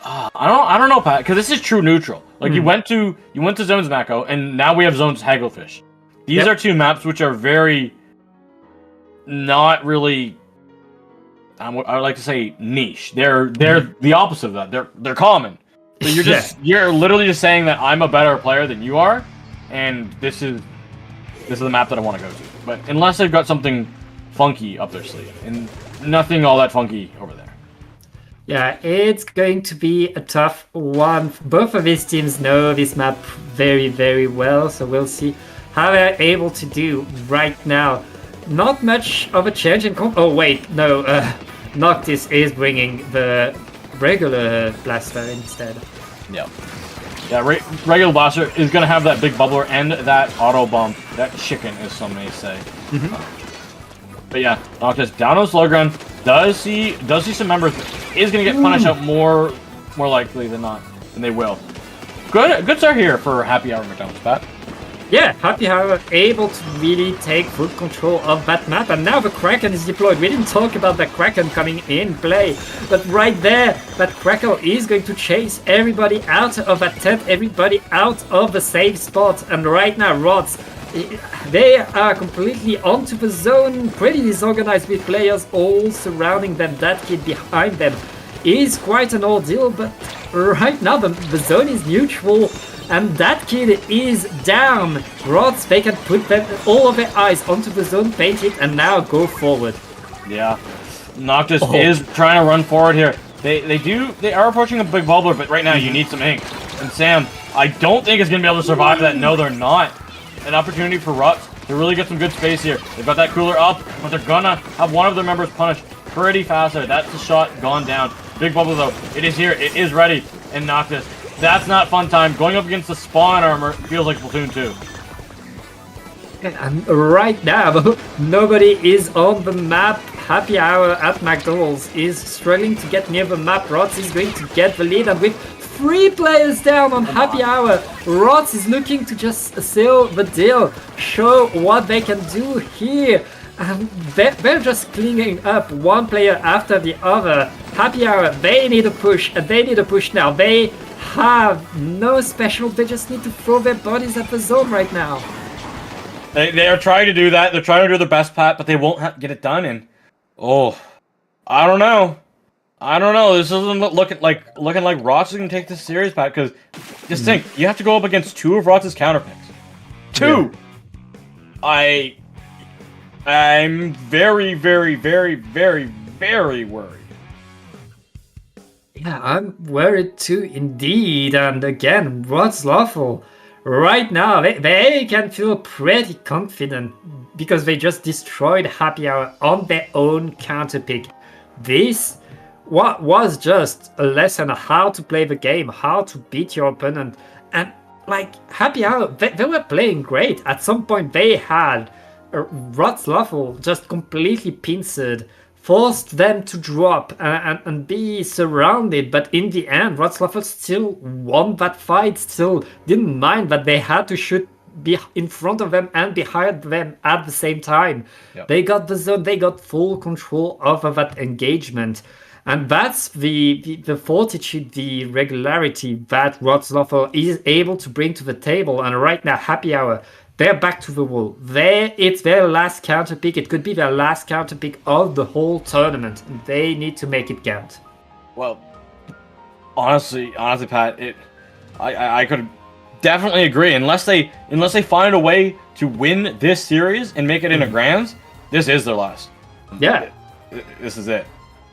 I don't know, Pat, because this is true neutral. Like, you went to Zones Mako, and now we have Zones Hagglefish. These are 2 maps which are very... not really... I would like to say niche. They're the opposite of that. They're common. So you're literally just saying that I'm a better player than you are, and this is the map that I want to go to. But unless they've got something funky up their sleeve, and nothing all that funky over there. Yeah, it's going to be a tough one. Both of these teams know this map very, very well, so we'll see how they're able to do right now. Not much of a change in oh wait, no, Noctis is bringing the regular blaster instead. Yeah. Yeah, regular blaster is going to have that big bubbler and that auto bump. That chicken, as some may say. But yeah, Noctis down on slow ground, does see some members, is going to get punished out more likely than not, and they will. Good start here for Happy Hour McDonald's, Pat. Yeah, Happy Hour able to really take full control of that map, and now the Kraken is deployed. We didn't talk about the Kraken coming in play, but right there, that Kraken is going to chase everybody out of that tent, everybody out of the safe spot, and right now, Rots, they are completely onto the zone, pretty disorganized with players all surrounding them. That kid behind them is quite an ordeal, but right now the zone is neutral. And that kid is down. Rods, they can put all of their eyes onto the zone, paint it, and now go forward. Yeah. Noctis is trying to run forward here. They are approaching a big bubbler, but right now you need some ink. And Sam, I don't think is going to be able to survive that. No, they're not. An opportunity for Rots to really get some good space here. They've got that cooler up, but they're gonna have one of their members punished pretty fast there. That's the shot gone down. Big bubble though, it is here, it is ready, and Noctis. That's not fun time. Going up against the spawn armor feels like Splatoon 2. And right now, nobody is on the map. Happy Hour at McDonald's is struggling to get near the map. Rots is going to get the lead, and with 3 players down on Happy Hour, Rots is looking to just seal the deal, show what they can do here. And they're just cleaning up one player after the other. Happy Hour, they need a push, and they need a push now. They have no special, they just need to throw their bodies at the zone right now. They are trying to do that. They're trying to do their best, Pat, but they won't get it done. And I don't know. This isn't looking like Rots is gonna take this serious, Pat. Because just think, you have to go up against 2 of Rots' counterpicks. 2. Yeah. I'm very, very, very, very, very worried. Yeah, I'm worried too, indeed. And again, what's lawful? Right now, they can feel pretty confident because they just destroyed Happy Hour on their own counterpick. This was just a lesson on how to play the game, how to beat your opponent. And like Happy Hour, they were playing great. At some point, they had Rotzloffel just completely pincered, forced them to drop and be surrounded, but in the end, Rotzloffel still won that fight, still didn't mind that they had to shoot be in front of them and behind them at the same time. Yep. They got the zone, they got full control over that engagement. And that's the fortitude, the regularity that Rotzloffel is able to bring to the table. And right now, Happy Hour, they're back to the wall. It's their last counter pick. It could be their last counter pick of the whole tournament. They need to make it count. Well, honestly, Pat, I could definitely agree. Unless they find a way to win this series and make it in a grands, this is their last. Yeah, this is it.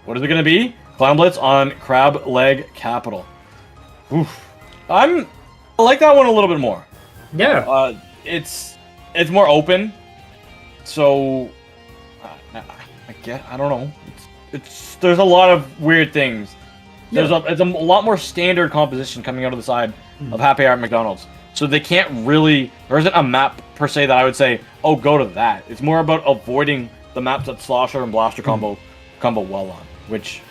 What is it gonna be? Clown Blitz on Crab Leg Capital. Oof. I like that one a little bit more. Yeah. It's more open, so I don't know. There's a lot of weird things. It's a lot more standard composition coming out of the side of Happy Hour at McDonald's. So they can't really. There isn't a map per se that I would say, oh, go to that. It's more about avoiding the maps that Slosher and Blaster combo well on, which.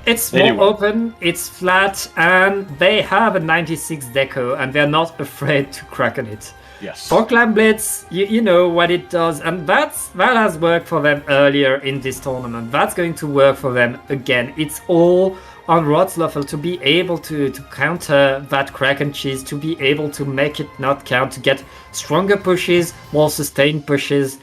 It's more open, it's flat, and they have a 96 deco, and they're not afraid to crack on it. Yes. For Clan Blitz, you know what it does, and that has worked for them earlier in this tournament. That's going to work for them again. It's all on Rotzloffel to be able to counter that crack and cheese, to be able to make it not count, to get stronger pushes, more sustained pushes,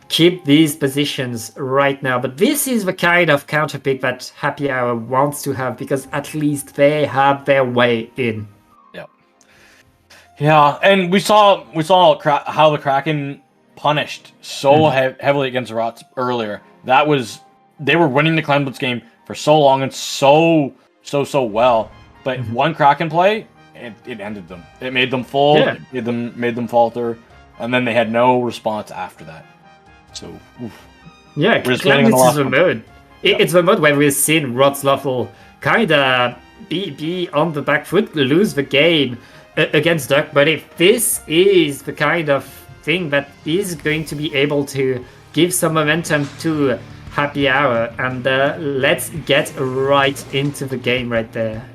keep these positions right now. But this is the kind of counter pick that Happy Hour wants to have, because at least they have their way in. Yeah, and we saw how the Kraken punished so heavily against the Rots earlier. They were winning the Clan Blitz game for so long and so well, but one Kraken play, it ended them. It made them fold. Yeah. It made them falter, and then they had no response after that. So, yeah, Clan Blitz is the mode. It's the mode where we've seen Rotzloffel kinda be on the back foot, lose the game against Duck, but if this is the kind of thing that is going to be able to give some momentum to Happy Hour, and let's get right into the game right there.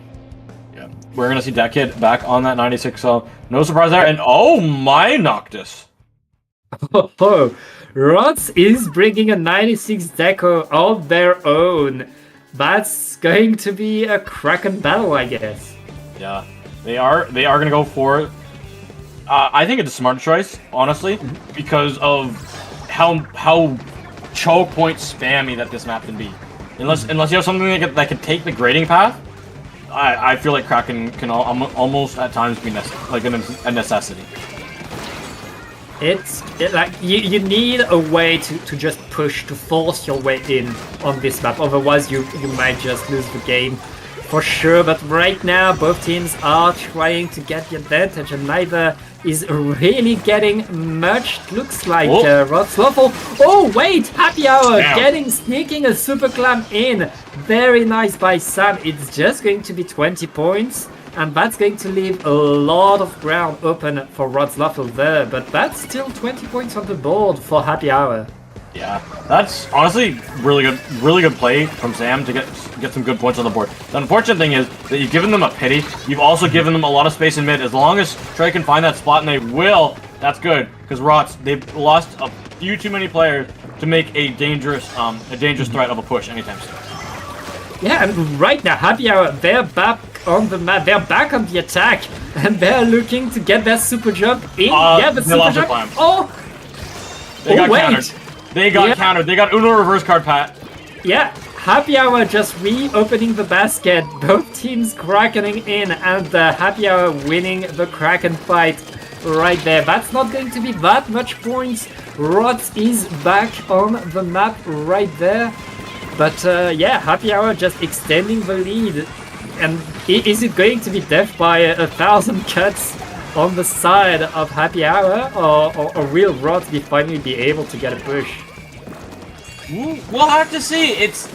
Yeah, we're gonna see that kid back on that 96, so no surprise there, and oh my Noctis! Oh, Rots is bringing a 96 deco of their own. That's going to be a Kraken battle, I guess. Yeah. They are going to go for it. I think it's a smart choice, honestly, because of how choke point spammy that this map can be. Unless you have something that can take the grading path, I feel like Kraken can almost at times be a necessity. It's like you need a way to just push, to force your way in on this map. Otherwise, you might just lose the game for sure. But right now, both teams are trying to get the advantage, and neither is really getting much. Looks like Rotzloffel. Oh wait, Happy Hour sneaking a super clam in. Very nice by Sam. It's just going to be 20 points. And that's going to leave a lot of ground open for Rotzloffel there. But that's still 20 points on the board for Happy Hour. Yeah, that's honestly really good play from Sam to get some good points on the board. The unfortunate thing is that you've given them a pity. You've also given them a lot of space in mid. As long as Trey can find that spot, and they will, that's good. Because Rotz, they've lost a few too many players to make a dangerous threat of a push anytime soon. Yeah, and right now, Happy Hour, they're back on the map. They're back on the attack, and they're looking to get their super jump in. Yeah, but super jump. Oh, they got countered. They got countered. They got Uno reverse card, Pat. Yeah, Happy Hour just reopening the basket. Both teams crackening in, and Happy Hour winning the Kraken fight right there. That's not going to be that much points. Rotz is back on the map right there. But yeah, Happy Hour just extending the lead. And is it going to be death by 1,000 cuts on the side of Happy Hour, or will Rotz finally be able to get a push? We'll have to see. It's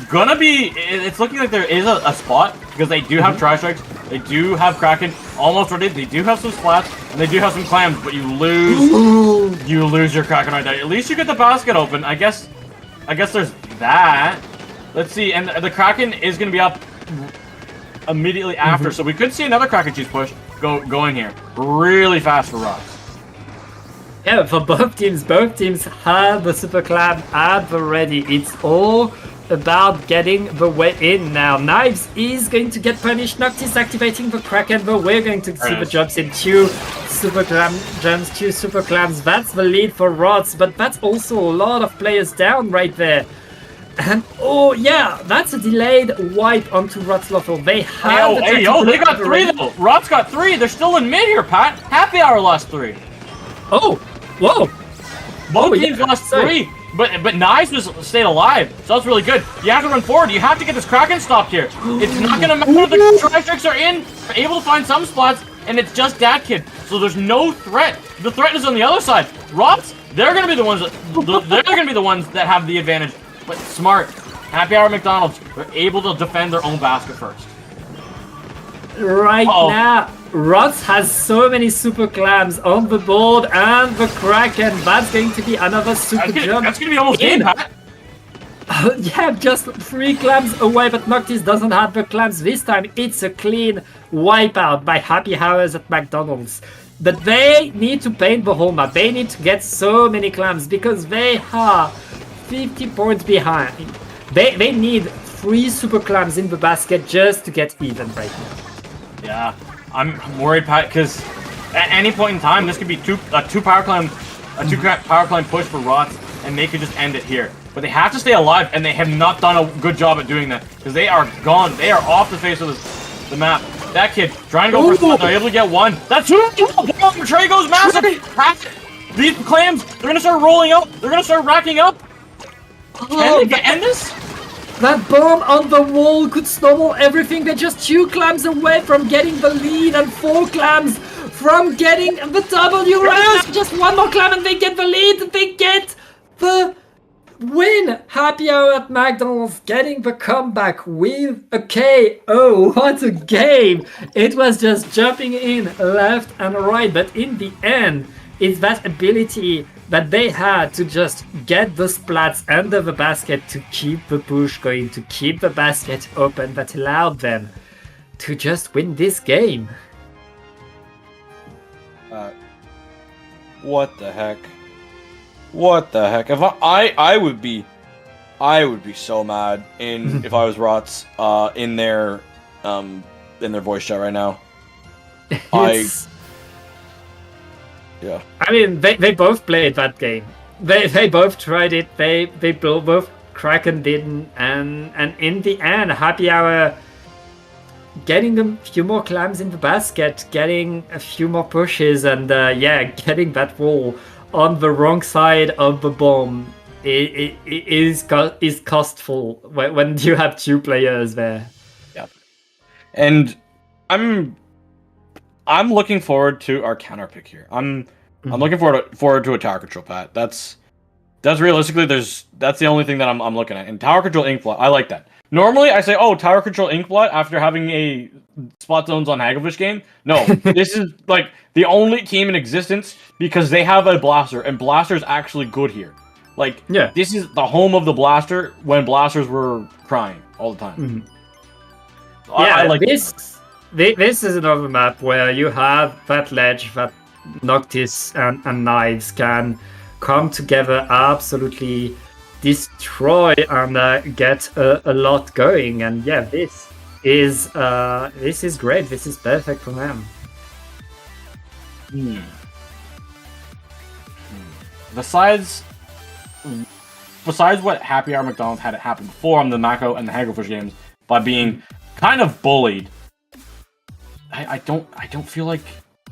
gonna be. It's looking like there is a spot because they do have Tri-Strikes, they do have Kraken almost ready, they do have some splats, and they do have some clams. But you lose your Kraken right there. At least you get the basket open. I guess there's that. Let's see, and the Kraken is gonna be up immediately after, so we could see another Kraken Cheese push go in here really fast for Rotz. Yeah, for both teams have the super clam at the ready. It's all about getting the way in now. Knives is going to get punished. Noctis activating the Kraken, but we're going to see the jumps in two super clams. That's the lead for Rotz, but that's also a lot of players down right there. And oh yeah, that's a delayed wipe onto Rotzloffel. They have they got three though. Rotz got three. They're still in mid here, Pat. Happy Hour lost three. Oh, whoa. Both teams lost three, but Knives stayed alive, so that's really good. You have to run forward. You have to get this Kraken stopped here. It's not gonna matter if the Tri-Strikes are in. They're able to find some spots, and it's just Dat Kid, so there's no threat. The threat is on the other side. Rotz, they're gonna be the ones that have the advantage. But smart. Happy Hour McDonald's, they're able to defend their own basket first. Right now, Rotz has so many super clams on the board, and the Kraken. That's going to be another super jump. That's going to be almost game, Pat. Yeah, just 3 clams away, but Noctis doesn't have the clams this time. It's a clean wipeout by Happy Hours at McDonald's. But they need to paint the whole map. They need to get so many clams because they are 50 points behind. They need 3 super clams in the basket just to get even right now. Yeah, I'm worried, Pat, because at any point in time, this could be a two power climb push for Rotz, and they could just end it here. But they have to stay alive, and they have not done a good job at doing that because they are gone. They are off the face of the map. That kid trying to go for they're able to get one. That's two. Trey goes massive. These clams, they're gonna start rolling up. They're gonna start racking up. Can they end this? That bomb on the wall could snowball everything. They're just 2 clams away from getting the lead and 4 clams from getting the W. Right now, just 1 more clam and they get the lead. They get the win. Happy Hour at McDonald's getting the comeback with a KO. What a game. It was just jumping in left and right. But in the end, it's that ability that they had to just get the splats under the basket to keep the push going, to keep the basket open, that allowed them to just win this game. What the heck? What the heck? If I would be so mad if I was Rotz in their voice chat right now. Yeah. I mean, they both played that game. They both tried it. They both Kraken didn't, and in the end, Happy Hour getting a few more clams in the basket, getting a few more pushes, and getting that wall on the wrong side of the bomb is costful when you have 2 players there. Yeah. And I'm looking forward to our counter pick here. I'm looking forward to a tower control, Pat. That's realistically that's the only thing that I'm looking at. And tower control Inkblot, I like that. Normally I say, oh, tower control Inkblot after having a spot zones on Hagelfish game. No, this is like the only team in existence because they have a blaster, and blaster's actually good here. Like, Yeah. this is the home of the blaster when blasters were crying all the time. Yeah, I like this is another map where you have that ledge that Noctis and Knives can come together, absolutely destroy and get a lot going. And yeah, this is great. This is perfect for them. Besides what Happy Hour McDonald's had it happen before on the Mako and the Hagelfish games by being kind of bullied, I don't feel like,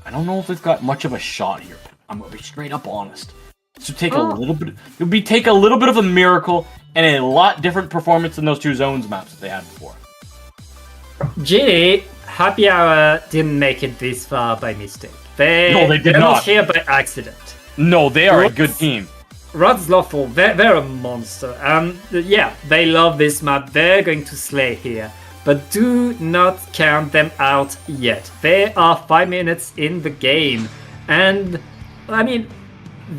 I don't know if they've got much of a shot here. I'm gonna be straight up honest. So take a little bit. It would take a little bit of a miracle and a lot different performance than those two zones maps that they had before. Ginny, Happy Hour didn't make it this far by mistake. No, they did they're not. here by accident. No, they are a good team. Rod's Lawful, they're a monster. Yeah, they love this map. They're going to slay here. But do not count them out yet. They are 5 minutes in the game. And, I mean,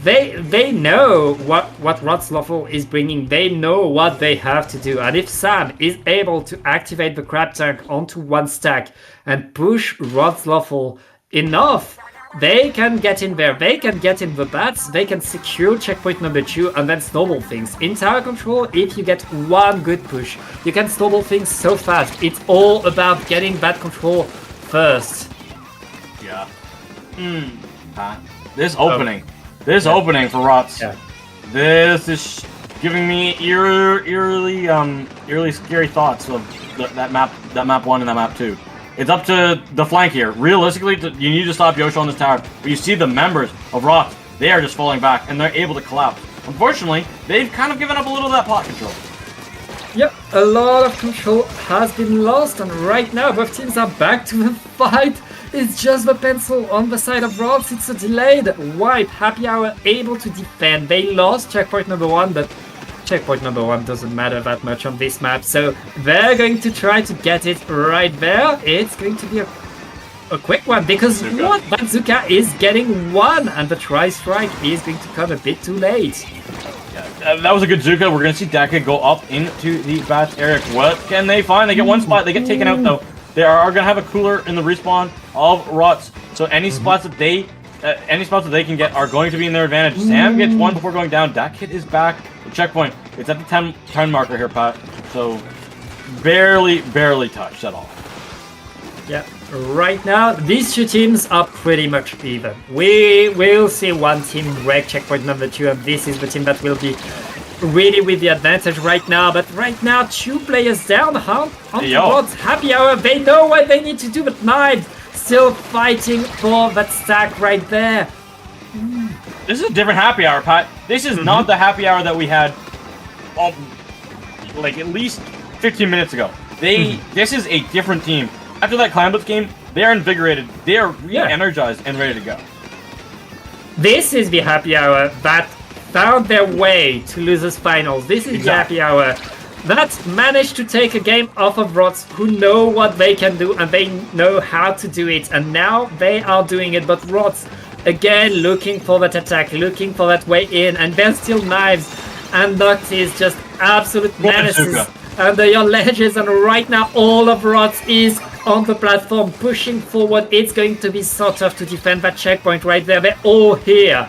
they know what Rod's Lawful is bringing. They know what they have to do. And if Sam is able to activate the crab tank onto one stack and push Rod's Lawful enough, they can get in there, they can get in the bats, they can secure checkpoint number 2 and then snowball things. In tower control, if you get one good push, you can snowball things so fast. It's all about getting bat control first. Yeah. This opening for Rots. Yeah. This is giving me eerily scary thoughts of that map 1 and that map 2. It's up to the flank here. Realistically, you need to stop Yoshi on this tower. But you see the members of Rock, they are just falling back, and they're able to collapse. Unfortunately, they've kind of given up a little of that pot control. Yep, a lot of control has been lost, and right now both teams are back to the fight. It's just the pencil on the side of Rods. It's a delayed wipe. Happy Hour able to defend. They lost checkpoint number 1, but checkpoint number 1 doesn't matter that much on this map, so they're going to try to get it right there. It's going to be a quick one because what Bazooka is getting 1 and the try strike is going to come a bit too late. Yeah, that was a good Zuka. We're going to see Daka go up into the bats area. What can they find? They get one spot. They get taken out though. They are going to have a cooler in the respawn of Rots, so any spots that they can get are going to be in their advantage. Sam gets 1 before going down. That kid is back. The checkpoint. It's at the 10 marker here, Pat. So barely touched at all. Yeah, right now these two teams are pretty much even. We will see one team break checkpoint number 2, and this is the team that will be really with the advantage right now. But right now, 2 players down on the boards. Happy Hour, they know what they need to do, but Knives still fighting for that stack right there. This is a different Happy Hour, Pat. This is not the Happy Hour that we had, like at least 15 minutes ago. This is a different team. After that Clan Blitz game, they are invigorated. They are re-energized and ready to go. This is the Happy Hour that found their way to losers finals. This is the Happy Hour that managed to take a game off of Rots, who know what they can do and they know how to do it, and now they are doing it. But Rots again looking for that attack, looking for that way in, and there's still Knives and Noctis, just absolute menaces under your ledges. And right now all of Rots is on the platform pushing forward. It's going to be so tough to defend that checkpoint right there. They're all here.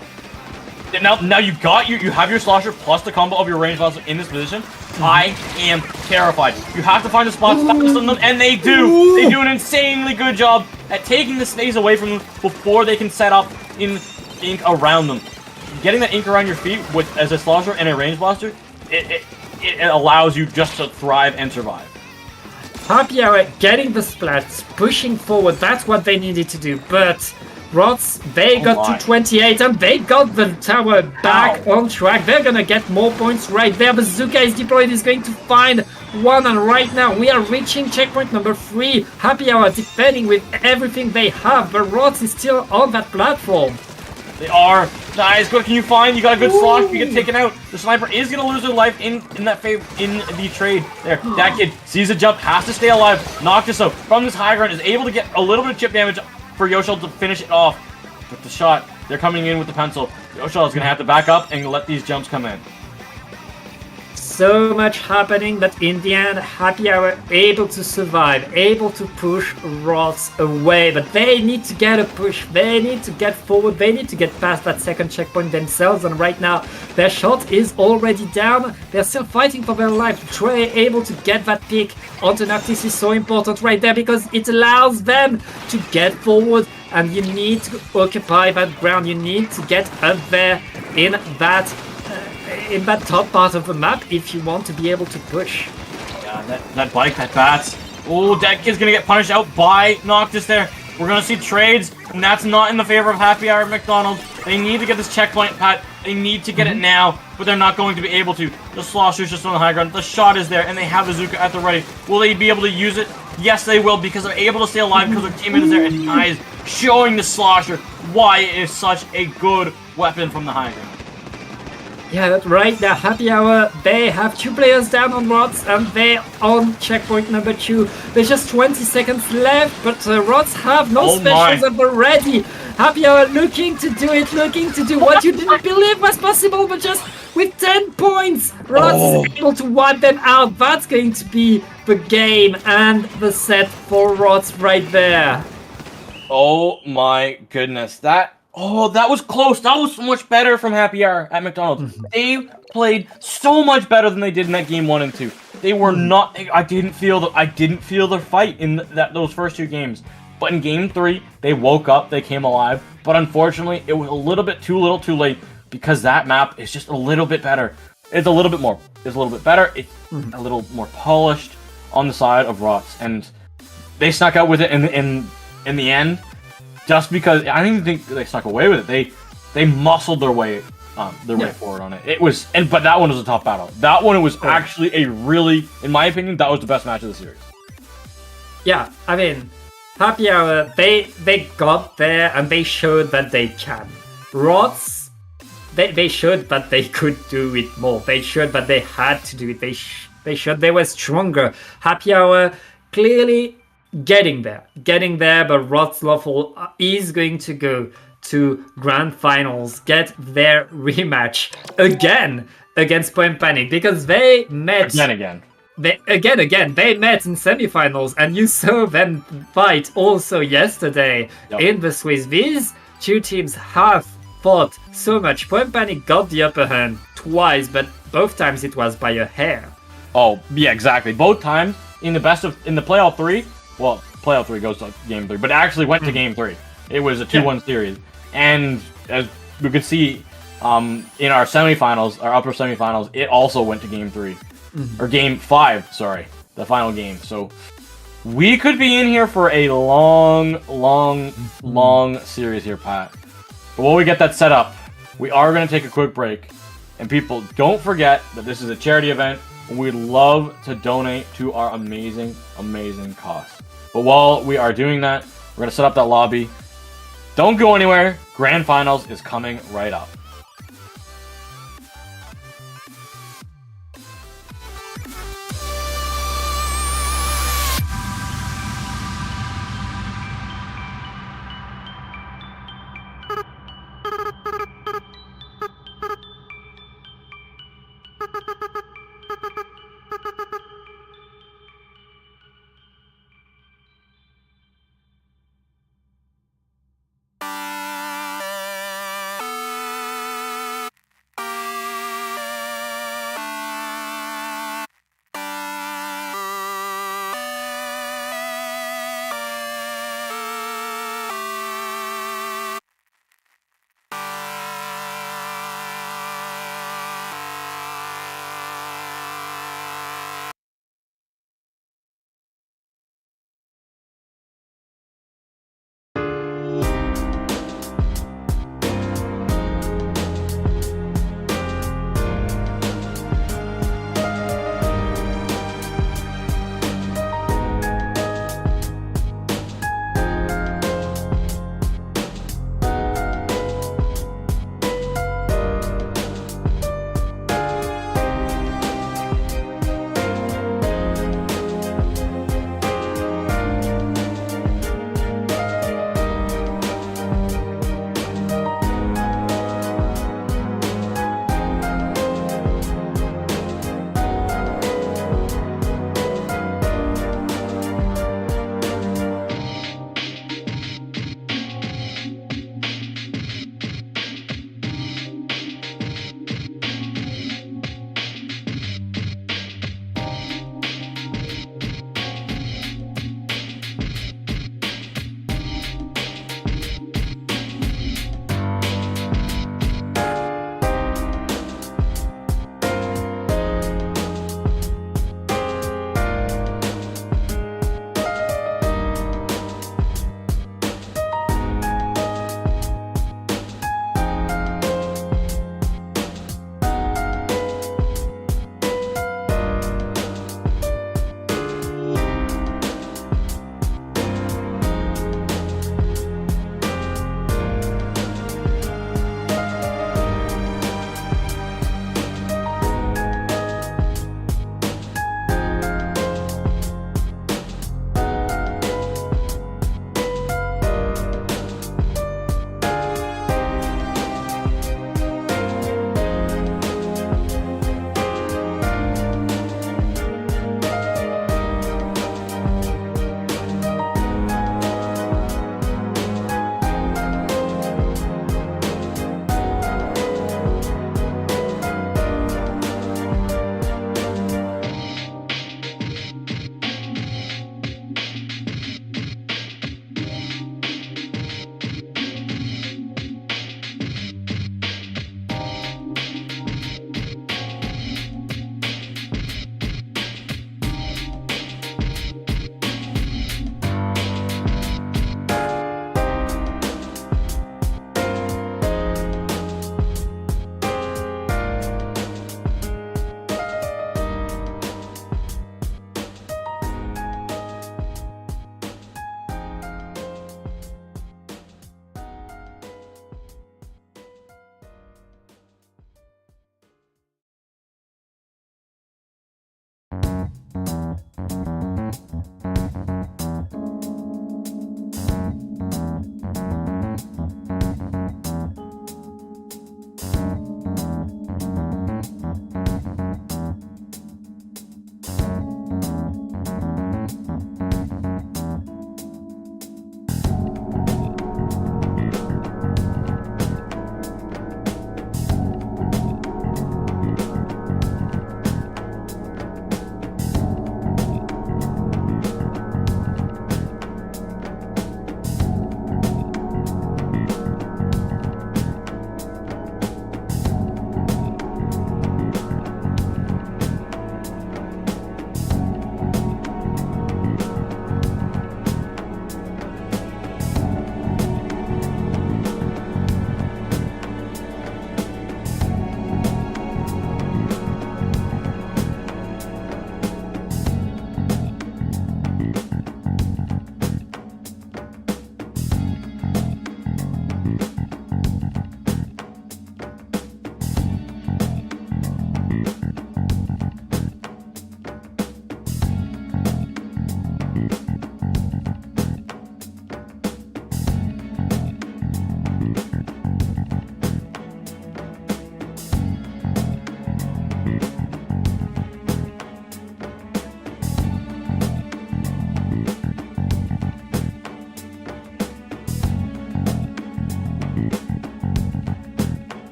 Now you have your slosher plus the combo of your range blaster in this position. I am terrified. You have to find the spots fast on them, and they do. They do an insanely good job at taking the stays away from them before they can set up in ink around them. Getting that ink around your feet as a slosher and a range blaster, it allows you just to thrive and survive. Happy Hour getting the splats, pushing forward. That's what they needed to do, but Rots, they got to 28 and they got the tower back on track. They're gonna get more points right there. Bazooka is deployed, is going to find 1, and right now we are reaching checkpoint number 3. Happy Hour defending with everything they have, but Rots is still on that platform. They are. Nice. What can you find? You got a good slosh. You get taken out. The sniper is gonna lose their life in the trade. There, that kid sees a jump, has to stay alive. Noctis though from this high ground is able to get a little bit of chip damage for Yoshel to finish it off. But the shot, they're coming in with the pencil. Yoshel is gonna have to back up and let these jumps come in. So much happening, but in the end, Happy Hour able to survive, able to push Rots away. But they need to get a push, they need to get forward, they need to get past that second checkpoint themselves. And right now, their shot is already down. They're still fighting for their life. Trey able to get that pick onto Noctis is so important right there because it allows them to get forward. And you need to occupy that ground. You need to get up there in that top part of the map if you want to be able to push. Yeah, that bike, that bats. Oh, that kid's gonna get punished out by Noctis there. We're gonna see trades, and that's not in the favor of Happy Hour at McDonald's. They need to get this checkpoint, Pat. They need to get it now, but they're not going to be able to. The slosh is just on the high ground. The shot is there, and they have Bazooka at the ready. Will they be able to use it? Yes, they will, because they're able to stay alive because their teammate is there, and guys showing the slosher why it is such a good weapon from the high ground. Yeah, that's right. Now, Happy Hour, they have 2 players down on Rots, and they on checkpoint number 2. There's just 20 seconds left, but Rots have no specials at the ready. Happy Hour looking to do it, looking to do what you didn't believe was possible, but just with 10 points, Rots is able to wipe them out. That's going to be the game and the set for Rots right there. Oh my goodness, that was close. That was so much better from Happy Hour at McDonald's. They played so much better than they did in that game 1 and 2. They were not. I didn't feel the fight in those first 2 games. But in game 3, they woke up. They came alive. But unfortunately, it was a little bit too little, too late because that map is just a little bit better. It's a little bit more. It's a little bit better. It's a little more polished on the side of Rots, and they snuck out with it in the end. Just because I don't even think they snuck away with it, they muscled their way forward on it. It was, but that one was a tough battle. That one was actually a really, in my opinion, that was the best match of the series. Yeah, I mean, Happy Hour, they got there and they showed that they can. Rots, they showed that they could do it more. They showed that they had to do it. They showed they were stronger. Happy Hour clearly getting there, but Rots Lawful is going to go to grand finals, get their rematch again against Point Panic because they met Again. They met in semifinals, and you saw them fight also yesterday in the Swiss. These 2 teams have fought so much. Point Panic got the upper hand twice, but both times it was by a hair. Oh yeah, exactly. Both times in the playoff 3. Well, playoff 3 goes to game 3, but it actually went to game 3. It was a 2-1 series, and as we could see in our semifinals, our upper semifinals, it also went to game 3 or game 5. Sorry, the final game. So we could be in here for a long series here, Pat. But while we get that set up, we are going to take a quick break. And people, don't forget that this is a charity event. We'd love to donate to our amazing cause. But while we are doing that, we're going to set up that lobby. Don't go anywhere. Grand Finals is coming right up.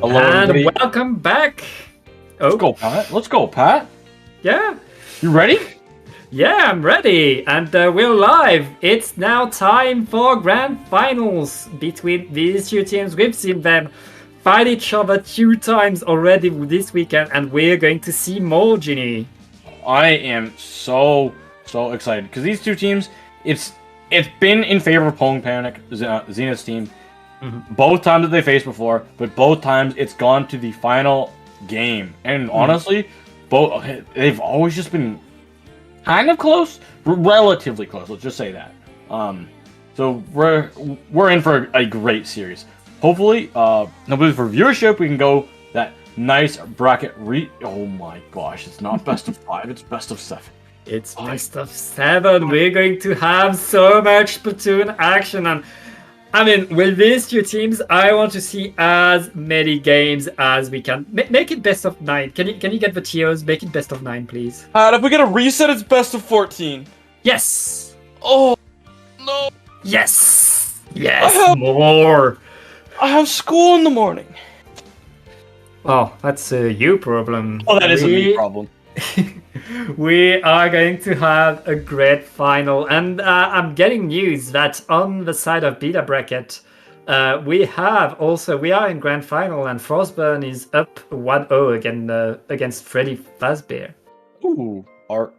Hello, And everybody. welcome back. Let's go, Pat. Let's go, Pat. Yeah. You ready? Yeah, I'm ready, and we're live. It's now time for grand finals between these two teams. We've seen them fight each other 2 times already this weekend, and we're going to see more, Ginny. I am so excited because these two teams, it's been in favor of Pong Panic, Zenith's team. Both times that they faced before, but both times it's gone to the final game. And honestly, they've always just been kind of close, relatively close. Let's just say that. So we're in for a great series. Hopefully, for viewership, we can go that nice bracket. Oh my gosh, it's not best of 5; it's best of 7. It's best of 7. We're going to have so much Splatoon action, and I mean, with these two teams, I want to see as many games as we can. Make it best of 9. Can you get the TOs? Make it best of 9, please. If we get a reset, it's best of 14. Yes. Oh no. Yes. Yes. More. I have school in the morning. Oh, that's a you problem. Oh, that is a me problem. We are going to have a great final, and I'm getting news that on the side of beta bracket, we are in grand final, and Frostburn is up 1-0 again against Freddy Fazbear. Ooh, art.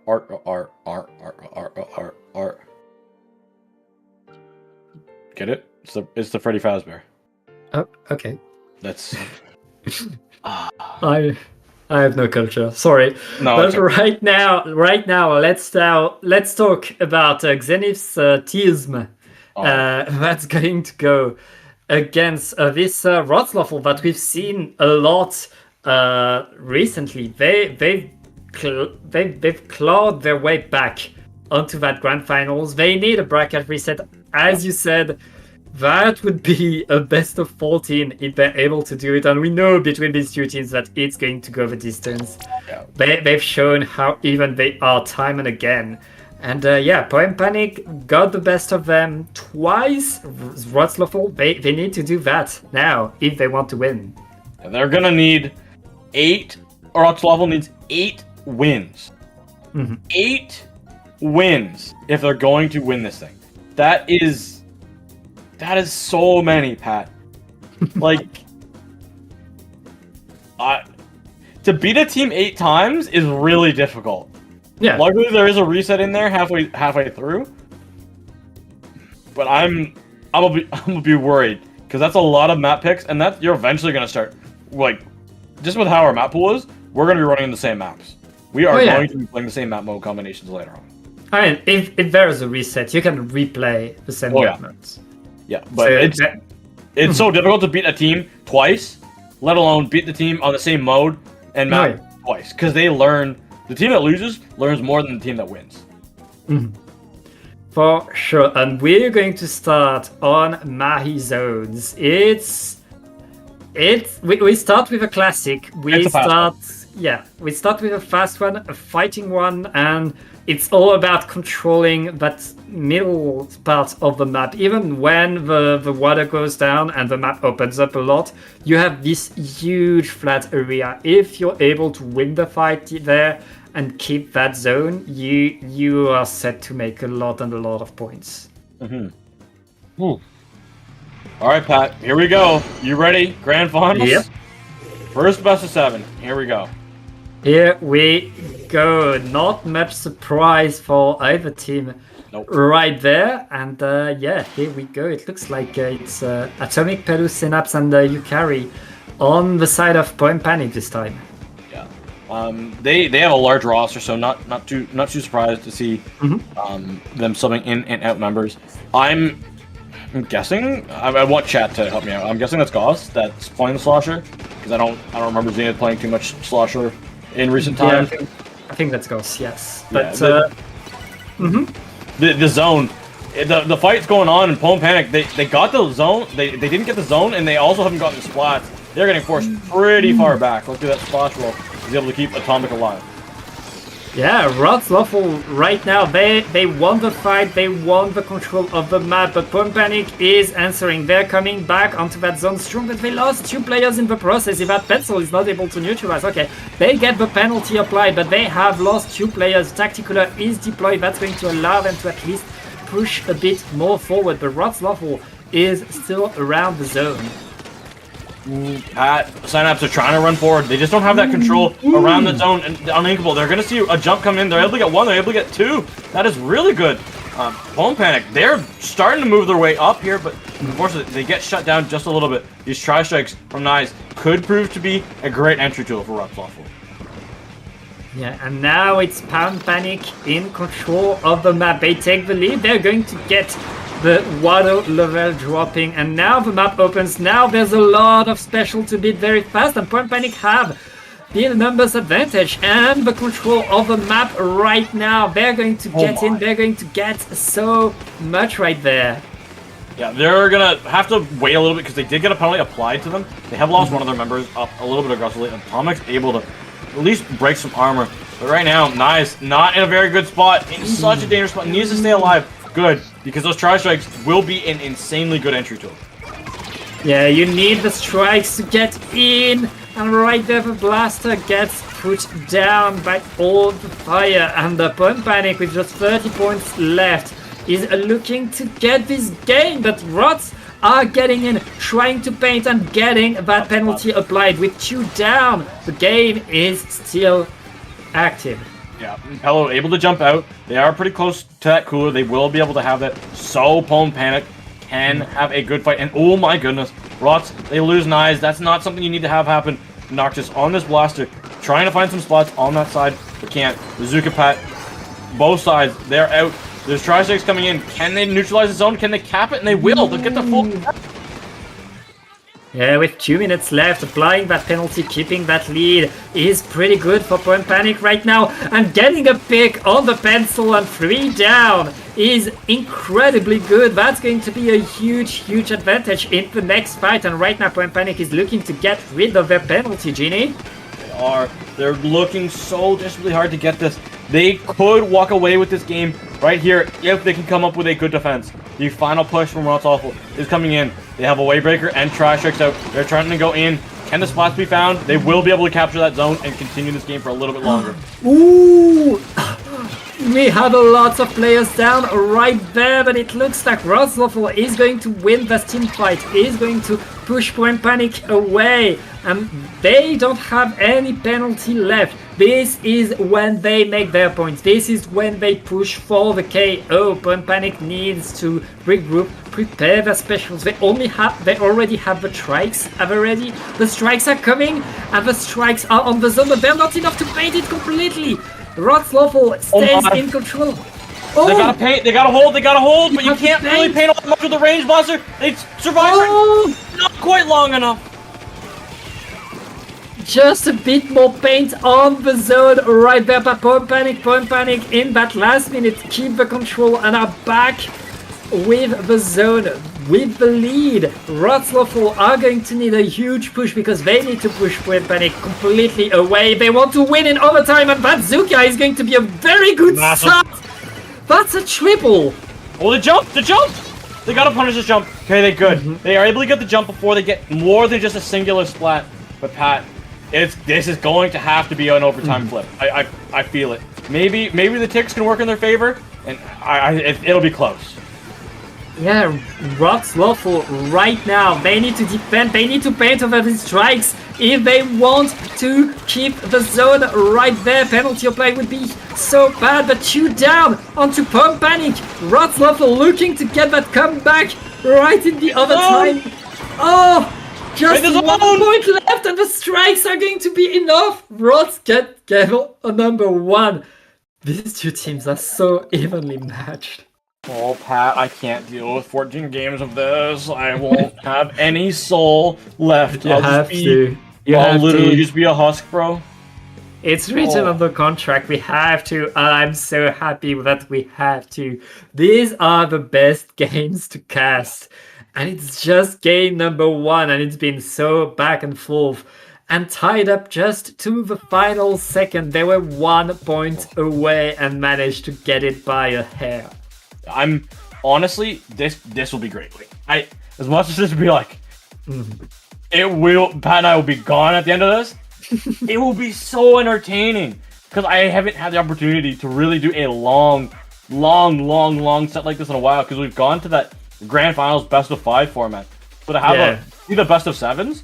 Get it? It's the Freddy Fazbear. Oh, okay. That's. I have no culture. Sorry. No, but okay. right now, let's talk about Zenith's Teasm. That's going to go against this Wroclaw that we've seen a lot recently. They've clawed their way back onto that grand finals. They need a bracket reset, as you said. That would be a best of 14 if they're able to do it, and we know between these two teams that it's going to go the distance. Yeah. They've shown how even they are time and again. And Poem Panic got the best of them twice. Wroclaw, they need to do that now if they want to win. And they're gonna need 8, or Wroclaw needs 8 wins. 8 wins if they're going to win this thing. That is so many, Pat. Like, to beat a team 8 times is really difficult. Yeah. Luckily, there is a reset in there halfway through. But I'm gonna be worried because that's a lot of map picks, and that you're eventually gonna start just with how our map pool is. We're gonna be running the same maps. We are going to be playing the same map mode combinations later on. I mean, if there is a reset, you can replay the same map modes. Yeah, but So it's so difficult to beat a team twice, let alone beat the team on the same mode and map twice. Because the team that loses learns more than the team that wins. For sure, and we're going to start on Mahi zones. We start with a classic. We start with a fast one, a fighting one, and it's all about controlling that middle part of the map. Even when the water goes down and the map opens up a lot, you have this huge flat area. If you're able to win the fight there and keep that zone, you are set to make a lot of points. All right, Pat, here we go. You ready? Grand finals? Yep. First best of 7. Here we go. Here we go. Not much surprise for either team. Nope. Right there. And here we go. It looks like it's Atomic, Peru, Synapse, and Yukari on the side of Poem Panic this time. Yeah. They have a large roster, so not too surprised to see them subbing in and out members. I'm guessing. I want chat to help me out. I'm guessing that's Goss that's playing the Slosher because I don't remember Zenith playing too much Slosher in recent times. Yeah, I think that's Goss. Yes, Yeah, but the zone, the fight's going on in Poem Panic. They got the zone. They didn't get the zone, and they also haven't gotten the splats. They're getting forced pretty far back. Look at that splash roll. He's able to keep Atomic alive. Yeah, Lawful right now, they won the fight, they won the control of the map, but Pump Panic is answering. They're coming back onto that zone strong, but they lost 2 players in the process. If that pencil is not able to neutralize, okay, they get the penalty applied, but they have lost 2 players. Tacticular is deployed, that's going to allow them to at least push a bit more forward, but Lawful is still around the zone. Synapse are trying to run forward. They just don't have that control around the zone. And Uninkable, they're going to see a jump come in. They're able to get 1. They're able to get 2. That is really good. Bone Panic, they're starting to move their way up here, but unfortunately, they get shut down just a little bit. These tri-strikes from Nyes could prove to be a great entry tool for Lawful. Yeah, and now it's Pump Panic in control of the map. They take the lead. They're going to get the water level dropping, and now the map opens. Now there's a lot of special to beat very fast, and Pump Panic have the numbers advantage and the control of the map right now. They're going to get in. They're going to get so much right there. Yeah, they're gonna have to wait a little bit because they did get a penalty applied to them. They have lost one of their members up a little bit aggressively, and Tomic's able to at least break some armor. But right now, Nyes not in a very good spot. In such a dangerous spot. Needs to stay alive. Good, because those tri-strikes will be an insanely good entry tool. Yeah, you need the strikes to get in, and right there the blaster gets put down by all the fire, and the Pump Panic with just 30 points left is looking to get this game, but Rots are getting in, trying to paint and getting that penalty applied. With 2 down, the game is still active. Yeah, Pello able to jump out. They are pretty close to that cooler. They will be able to have that. So Pone Panic can have a good fight. And oh my goodness, Rots, they lose Nyes. That's not something you need to have happen. Noctis on this blaster, trying to find some spots on that side, but can't. Bazooka Pat, both sides, they're out. There's tri-strikes coming in. Can they neutralize the zone? Can they cap it? And they will. They'll get the full. Yeah, with 2 minutes left, applying that penalty, keeping that lead is pretty good for Pump Panic right now. And getting a pick on the pencil and 3 down is incredibly good. That's going to be a huge advantage in the next fight. And right now, Pump Panic is looking to get rid of their penalty, Genie. They're looking so desperately hard to get this. They could walk away with this game right here if they can come up with a good defense. The final push from Rots Awful is coming in. They have a Waybreaker and tri-strikes out. They're trying to go in. Can the spots be found? They will be able to capture that zone and continue this game for a little bit longer. Ooh! We have a lot of players down right there, but it looks like Lawful is going to win the team fight, is going to push Pump Panic away, and they don't have any penalty left. This is when they make their points. This is when they push for the KO. Pump Panic needs to regroup, prepare their specials. They already have the strikes already. The strikes are coming, and the strikes are on the zone, but they're not enough to paint it completely. Lawful stays in control. Oh. They gotta paint, they gotta hold, but you can't really paint all that much with the range blaster. They survive not quite long enough. Just a bit more paint on the zone right there by Pump Panic in that last minute. Keep the control and are back with the zone, with the lead. Lawful are going to need a huge push because they need to push Pump Panic completely away. They want to win in overtime, and that Zuka is going to be a very good start. That's a triple. Oh, the jump! They gotta punish this jump. Okay, they're good. They are able to get the jump before they get more than just a singular splat. But Pat, this is going to have to be an overtime flip. I feel it. Maybe the ticks can work in their favor, and it'll be close. Yeah, Lawful right now, they need to defend, they need to paint over these strikes if they want to keep the zone right there. Penalty play would be so bad, but 2 down onto Pump Panic. Lawful looking to get that comeback right in the overtime. Oh, just 1 point left and the strikes are going to be enough. Rots get a number 1. These 2 teams are so evenly matched. Oh, Pat, I can't deal with 14 games of this. I won't have any soul left. I'll literally just be a husk, bro. It's written on the contract. We have to. I'm so happy that we have to. These are the best games to cast. And it's just game number 1. And it's been so back and forth. and tied up just to the final second. They were 1 point away and managed to get it by a hair. I'm honestly, this will be great. As much as this would be like, Pat and I will be gone at the end of this. It will be so entertaining because I haven't had the opportunity to really do a long set like this in a while because we've gone to that grand finals best of 5 format. So to have the best of 7s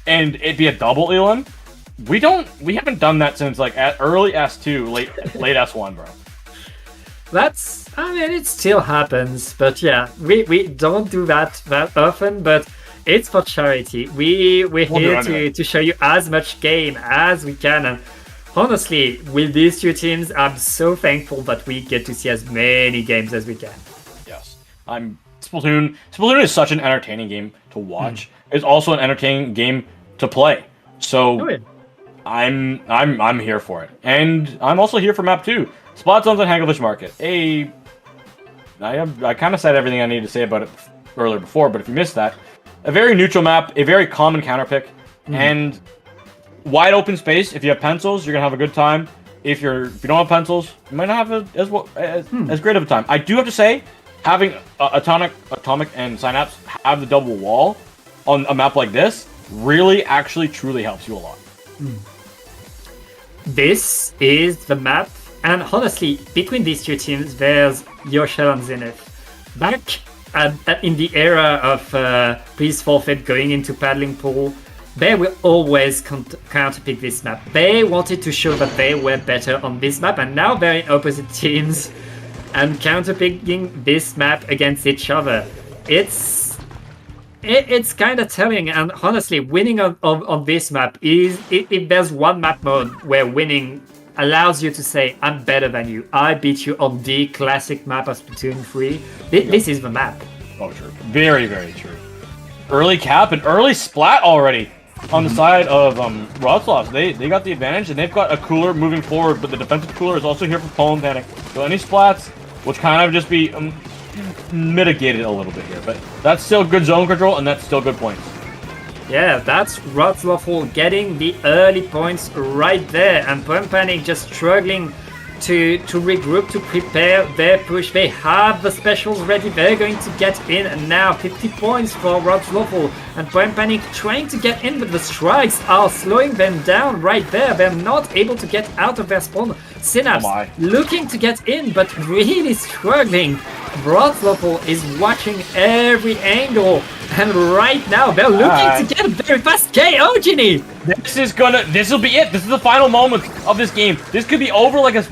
and it be a double elim, we haven't done that since like at early S2, late S1, bro. It still happens, but yeah, we don't do that often, but it's for charity. We're here to show you as much game as we can, and honestly, with these two teams, I'm so thankful that we get to see as many games as we can. Yes, Splatoon is such an entertaining game to watch. It's also an entertaining game to play. So I'm here for it, and I'm also here for map 2. Spot zones on Hagelfish Market. I kind of said everything I needed to say about it earlier before, but if you missed that, a very neutral map, a very common counter pick, and wide open space. If you have pencils, you're gonna have a good time. If you don't have pencils, you might not have as great of a time. I do have to say, having Atomic and Synapse have the double wall on a map like this really actually truly helps you a lot. This is the map, and honestly, between these two teams, there's Yoshel and Zenith. Back in the era of Please Forfeit going into Paddling Pool, they will always counterpick this map. They wanted to show that they were better on this map, and now they're in opposite teams and counterpicking this map against each other. It's kind of telling, and honestly, winning on this map is, if there's one map mode where winning allows you to say, I'm better than you, I beat you on the classic map of Splatoon 3, this is the map. Oh, true. Very, very true. Early cap and early splat already on the side of Wroclaw. They got the advantage, and they've got a cooler moving forward, but the defensive cooler is also here for Poem Panic. So any splats, which kind of just be mitigated a little bit here, but that's still good zone control, and that's still good points. Yeah, that's Wroclaw getting the early points right there, and Poem Panic just struggling to regroup, to prepare their push. They have the specials ready, they're going to get in, and now 50 points for Wroclaw, and Poem Panic trying to get in, but the strikes are slowing them down right there. They're not able to get out of their spawn. Synapse looking to get in, but really struggling. Wroclaw is watching every angle, and right now they're looking to get a very fast KO, Ginny! This will be it. This is the final moment of this game. This could be over like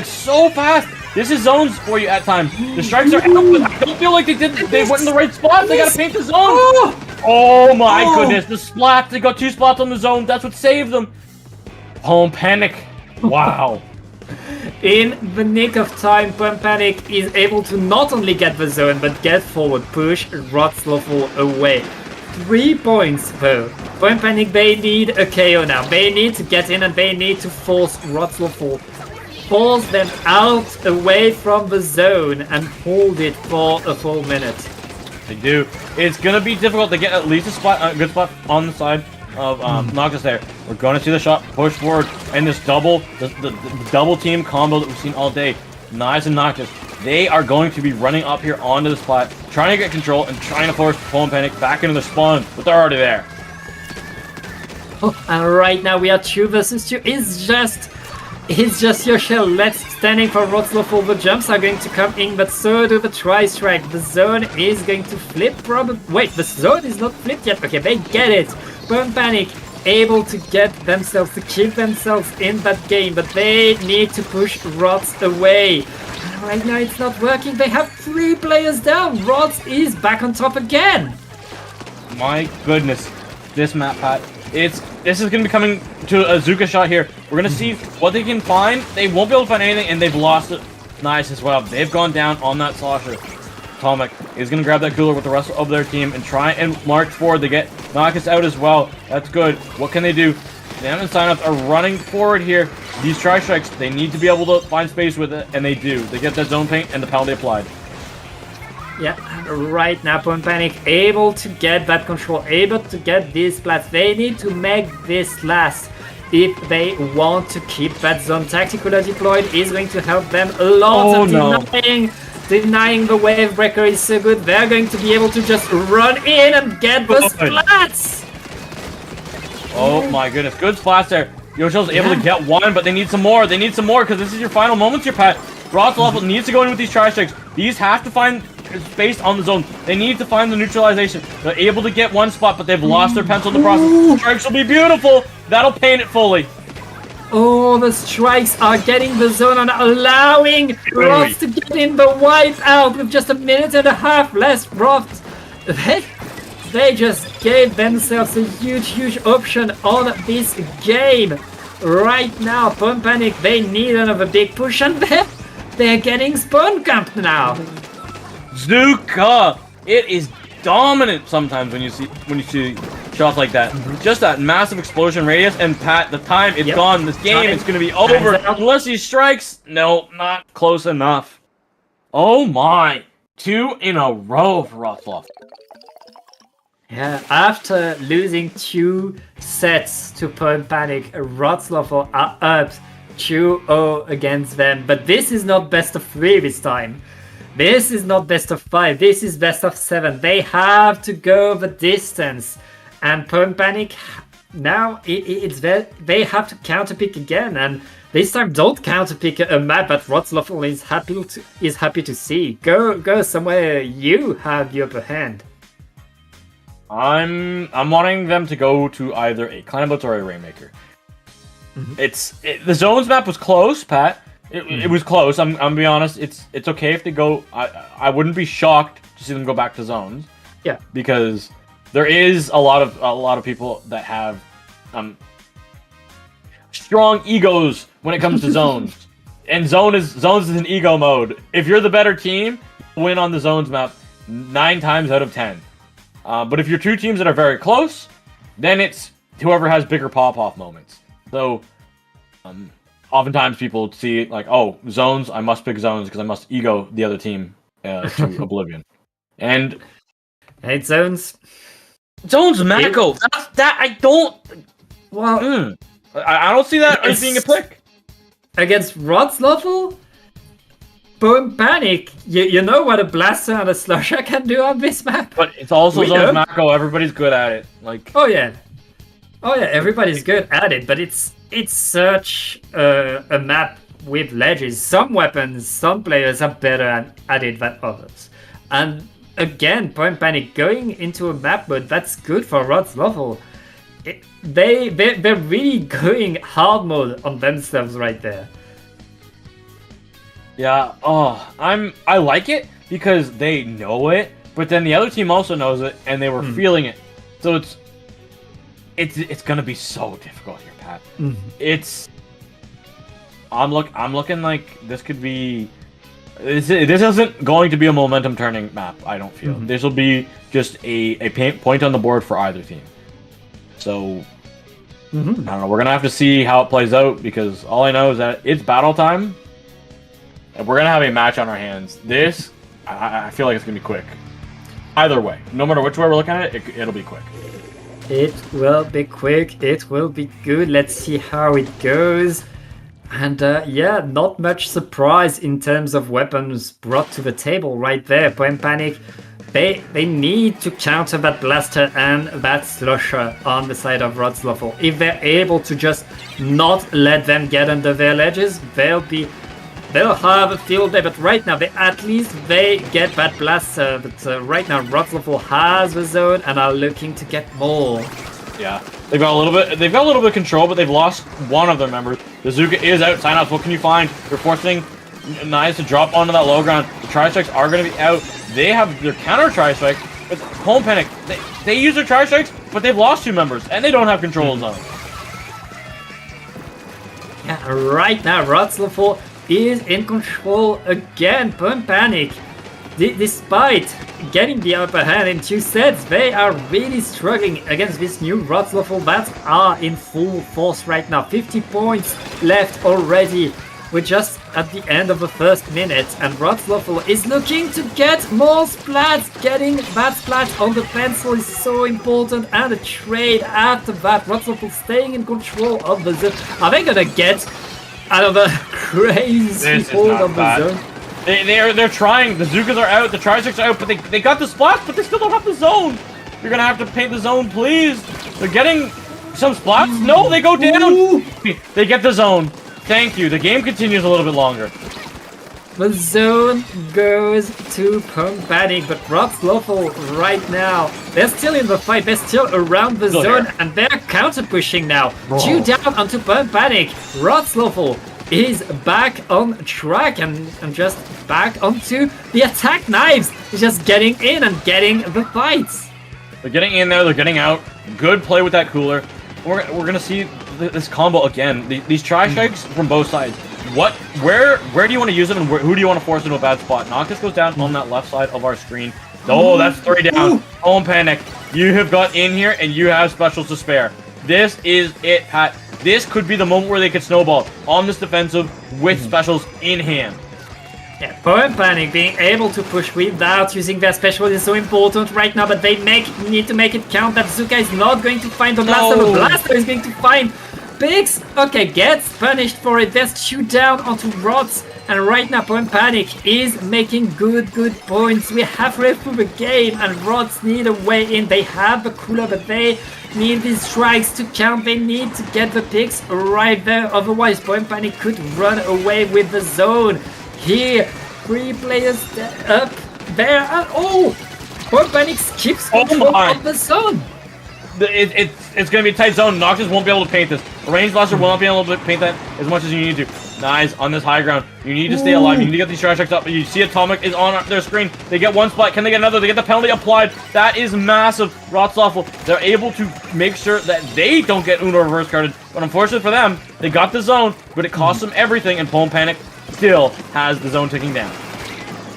so fast. This is zones for you at times. The strikes are out, but I don't feel like they went in the right spot. They gotta paint the zone. Oh my goodness, the splat. They got 2 splats on the zone. That's what saved them. Poem Panic. Wow. In the nick of time, Poem Panic is able to not only get the zone, but get forward, push Wroclaw away. 3 points though. Poem Panic, they need a KO now. They need to get in, and they need to force Wroclaw, force them out away from the zone and hold it for a full minute. They do. It's gonna be difficult to get at least a good spot on the side of Noctis there. We're gonna see the shot push forward, and this the double team combo that we've seen all day. Knives and Noctis, they are going to be running up here onto the spot, trying to get control and trying to force Poem Panic back into the spawn, but they're already there. Oh, and right now we are 2 versus 2. It's just Yoshel standing for Wroclaw. The jumps are going to come in, but so do the tri-strike. The zone is going to flip probably. Wait, the zone is not flipped yet. Okay, they get it. Poem Panic able to get themselves, to keep themselves in that game, but they need to push Rods away. And right now it's not working. They have 3 players down. Rods is back on top again. My goodness, this map, Pat. This is going to be coming to a Zuka shot here. We're going to see what they can find. They won't be able to find anything, and they've lost it. Nice as well. They've gone down on that slosher. Atomic is going to grab that cooler with the rest of their team and try and march forward. They get Noctis out as well. That's good. What can they do? Them and Signups are running forward here. These tri-strikes, they need to be able to find space with it, and they do. They get that zone paint and the penalty applied. Yeah, and right now Point Panic able to get that control, able to get this blast. They need to make this last. If they want to keep that zone tactically deployed, is going to help them a lot. Oh, And no. denying the wave breaker is so good. They're going to be able to just run in and get the Good. splats. Oh my goodness, good splash there. Yoshi's able to get one, but they need some more. They need some more because this is your final moments here, Pat. Rotzloff needs to go in with these tri-strikes. These have to find space on the zone. They need to find the neutralization. They're able to get one spot, but they've lost their pencil in the process. Strikes will be beautiful. That'll paint it fully. Oh, the strikes are getting the zone and allowing Roth to get in the wipe out with just a minute and a half left. Roth, they just gave themselves a huge option on this game. Right now, Point Panic, they need another big push, and they're getting spawn camped now. Zuka, it is dominant sometimes when you see shots like that. Just that massive explosion radius, and Pat, the time is gone. This game is going to be over unless he strikes. No, not close enough. Oh my, 2 in a row for Rothloff. Yeah, after losing 2 sets to Point Panic, Rotzloff are up 2-0 against them. But this is not best of 3 this time. This is not best of 5. This is best of 7. They have to go the distance. And Point Panic, now they have to counterpick again. And this time don't counterpick a map that Rotzloff is happy to see. Go somewhere you have the upper hand. I'm wanting them to go to either a Clanbots or a Rainmaker. The zones map was close, Pat. It was close. I'm gonna be honest. It's okay if they go. I wouldn't be shocked to see them go back to zones. Yeah, because there is a lot of people that have strong egos when it comes to zones, and zones is an ego mode. If you're the better team, you win on the zones map 9 times out of 10. But if you're 2 teams that are very close, then it's whoever has bigger pop-off moments. So, oftentimes people see like, oh, zones, I must pick zones because I must ego the other team to oblivion. And hey, zones Mako. That I don't. Well, I don't see that as being a pick against Rotzloff. Point Panic, you know what a blaster and a slusher can do on this map. But it's also zones Mako. Everybody's good at it. Like, oh yeah, everybody's good at it. But it's such a map with ledges. Some weapons, some players are better at it than others. And again, Point Panic going into a map mode that's good for Rotzloff. They're really going hard mode on themselves right there. yeah. Oh, I like it because they know it, but then the other team also knows it, and they were feeling it. So it's gonna be so difficult here, Pat. I'm looking like this could be. This isn't going to be a momentum turning map. I don't feel this will be just a point on the board for either team. So I don't know. We're gonna have to see how it plays out because all I know is that it's battle time, and we're gonna have a match on our hands. This I feel like it's gonna be quick. Either way, no matter which way we're looking at it, it'll be quick. It will be quick. It will be good. Let's see how it goes. And yeah, not much surprise in terms of weapons brought to the table right there. Point Panic, they need to counter that blaster and that slusher on the side of Rotzloff. If they're able to just not let them get under their ledges, they'll have a field day. But right now, at least they get that blaster. But right now, Rotzloff has the zone and are looking to get more. Yeah, they've got a little bit of control, but they've lost one of their members. The Zuka is out. Sign-offs, what can you find? They're forcing Knives to drop onto that low ground. The tri-strikes are going to be out. They have their counter tri-strike, but Home Panic, they use their tri-strikes, but they've lost 2 members, and they don't have control zone. Yeah, right now, Rotzloff is in control again. Point Panic, despite getting the upper hand in 2 sets, they are really struggling against this new Rotzloff that are in full force right now. 50 points left already. We're just at the end of the first minute, and Rotzloffel is looking to get more splats. Getting that splat on the pencil is so important, and a trade after that. Rotzloffel staying in control of the zone. Are they gonna get out of a crazy hold of the zone? They're trying. The Zukas are out. The Tristicks are out, but they got the splats, but they still don't have the zone. You're gonna have to paint the zone, please. They're getting some splats. No, they go down. Ooh. They get the zone. Thank you. The game continues a little bit longer. The zone goes to Panic, but Rotzloffel right now, they're still in the fight. They're still around the zone, and they're counter pushing now. 2 down onto Panic. Rotzloffel is back on track and just back onto the attack knives. He's just getting in and getting the fights. They're getting in there, they're getting out. Good play with that cooler. We're gonna see this combo again. These tri-strikes from both sides. Where do you want to use them, and who do you want to force into a bad spot? Noctis goes down on that left side of our screen. Oh, that's 3 down. Home Panic. You have got in here, and you have specials to spare. This is it, Pat. This could be the moment where they could snowball on this defensive with specials in hand. Yeah, Panic being able to push without using their special is so important right now, but they need to make it count. That Zuka is not going to find the Blaster. The Blaster is going to find Pix. Okay, gets punished for it. There's 2 down onto Rots, and right now Panic is making good points. We're halfway through the game, and Rots need a way in. They have the cooler, but they need these strikes to count. They need to get the picks right there, otherwise Panic could run away with the zone. Here, 3 players up there, and Panic keeps control of the zone. It's going to be a tight zone. Noctis won't be able to paint this. A range blaster will not be able to paint that as much as you need to. Nice on this high ground. You need to stay alive. You need to get these tri-strikes up. You see Atomic is on their screen. They get 1 spot. Can they get another? They get the penalty applied. That is massive. Rotzloffel, they're able to make sure that they don't get Uno reverse carded. But unfortunately for them, they got the zone, but it cost them everything, and Panic still has the zone ticking down.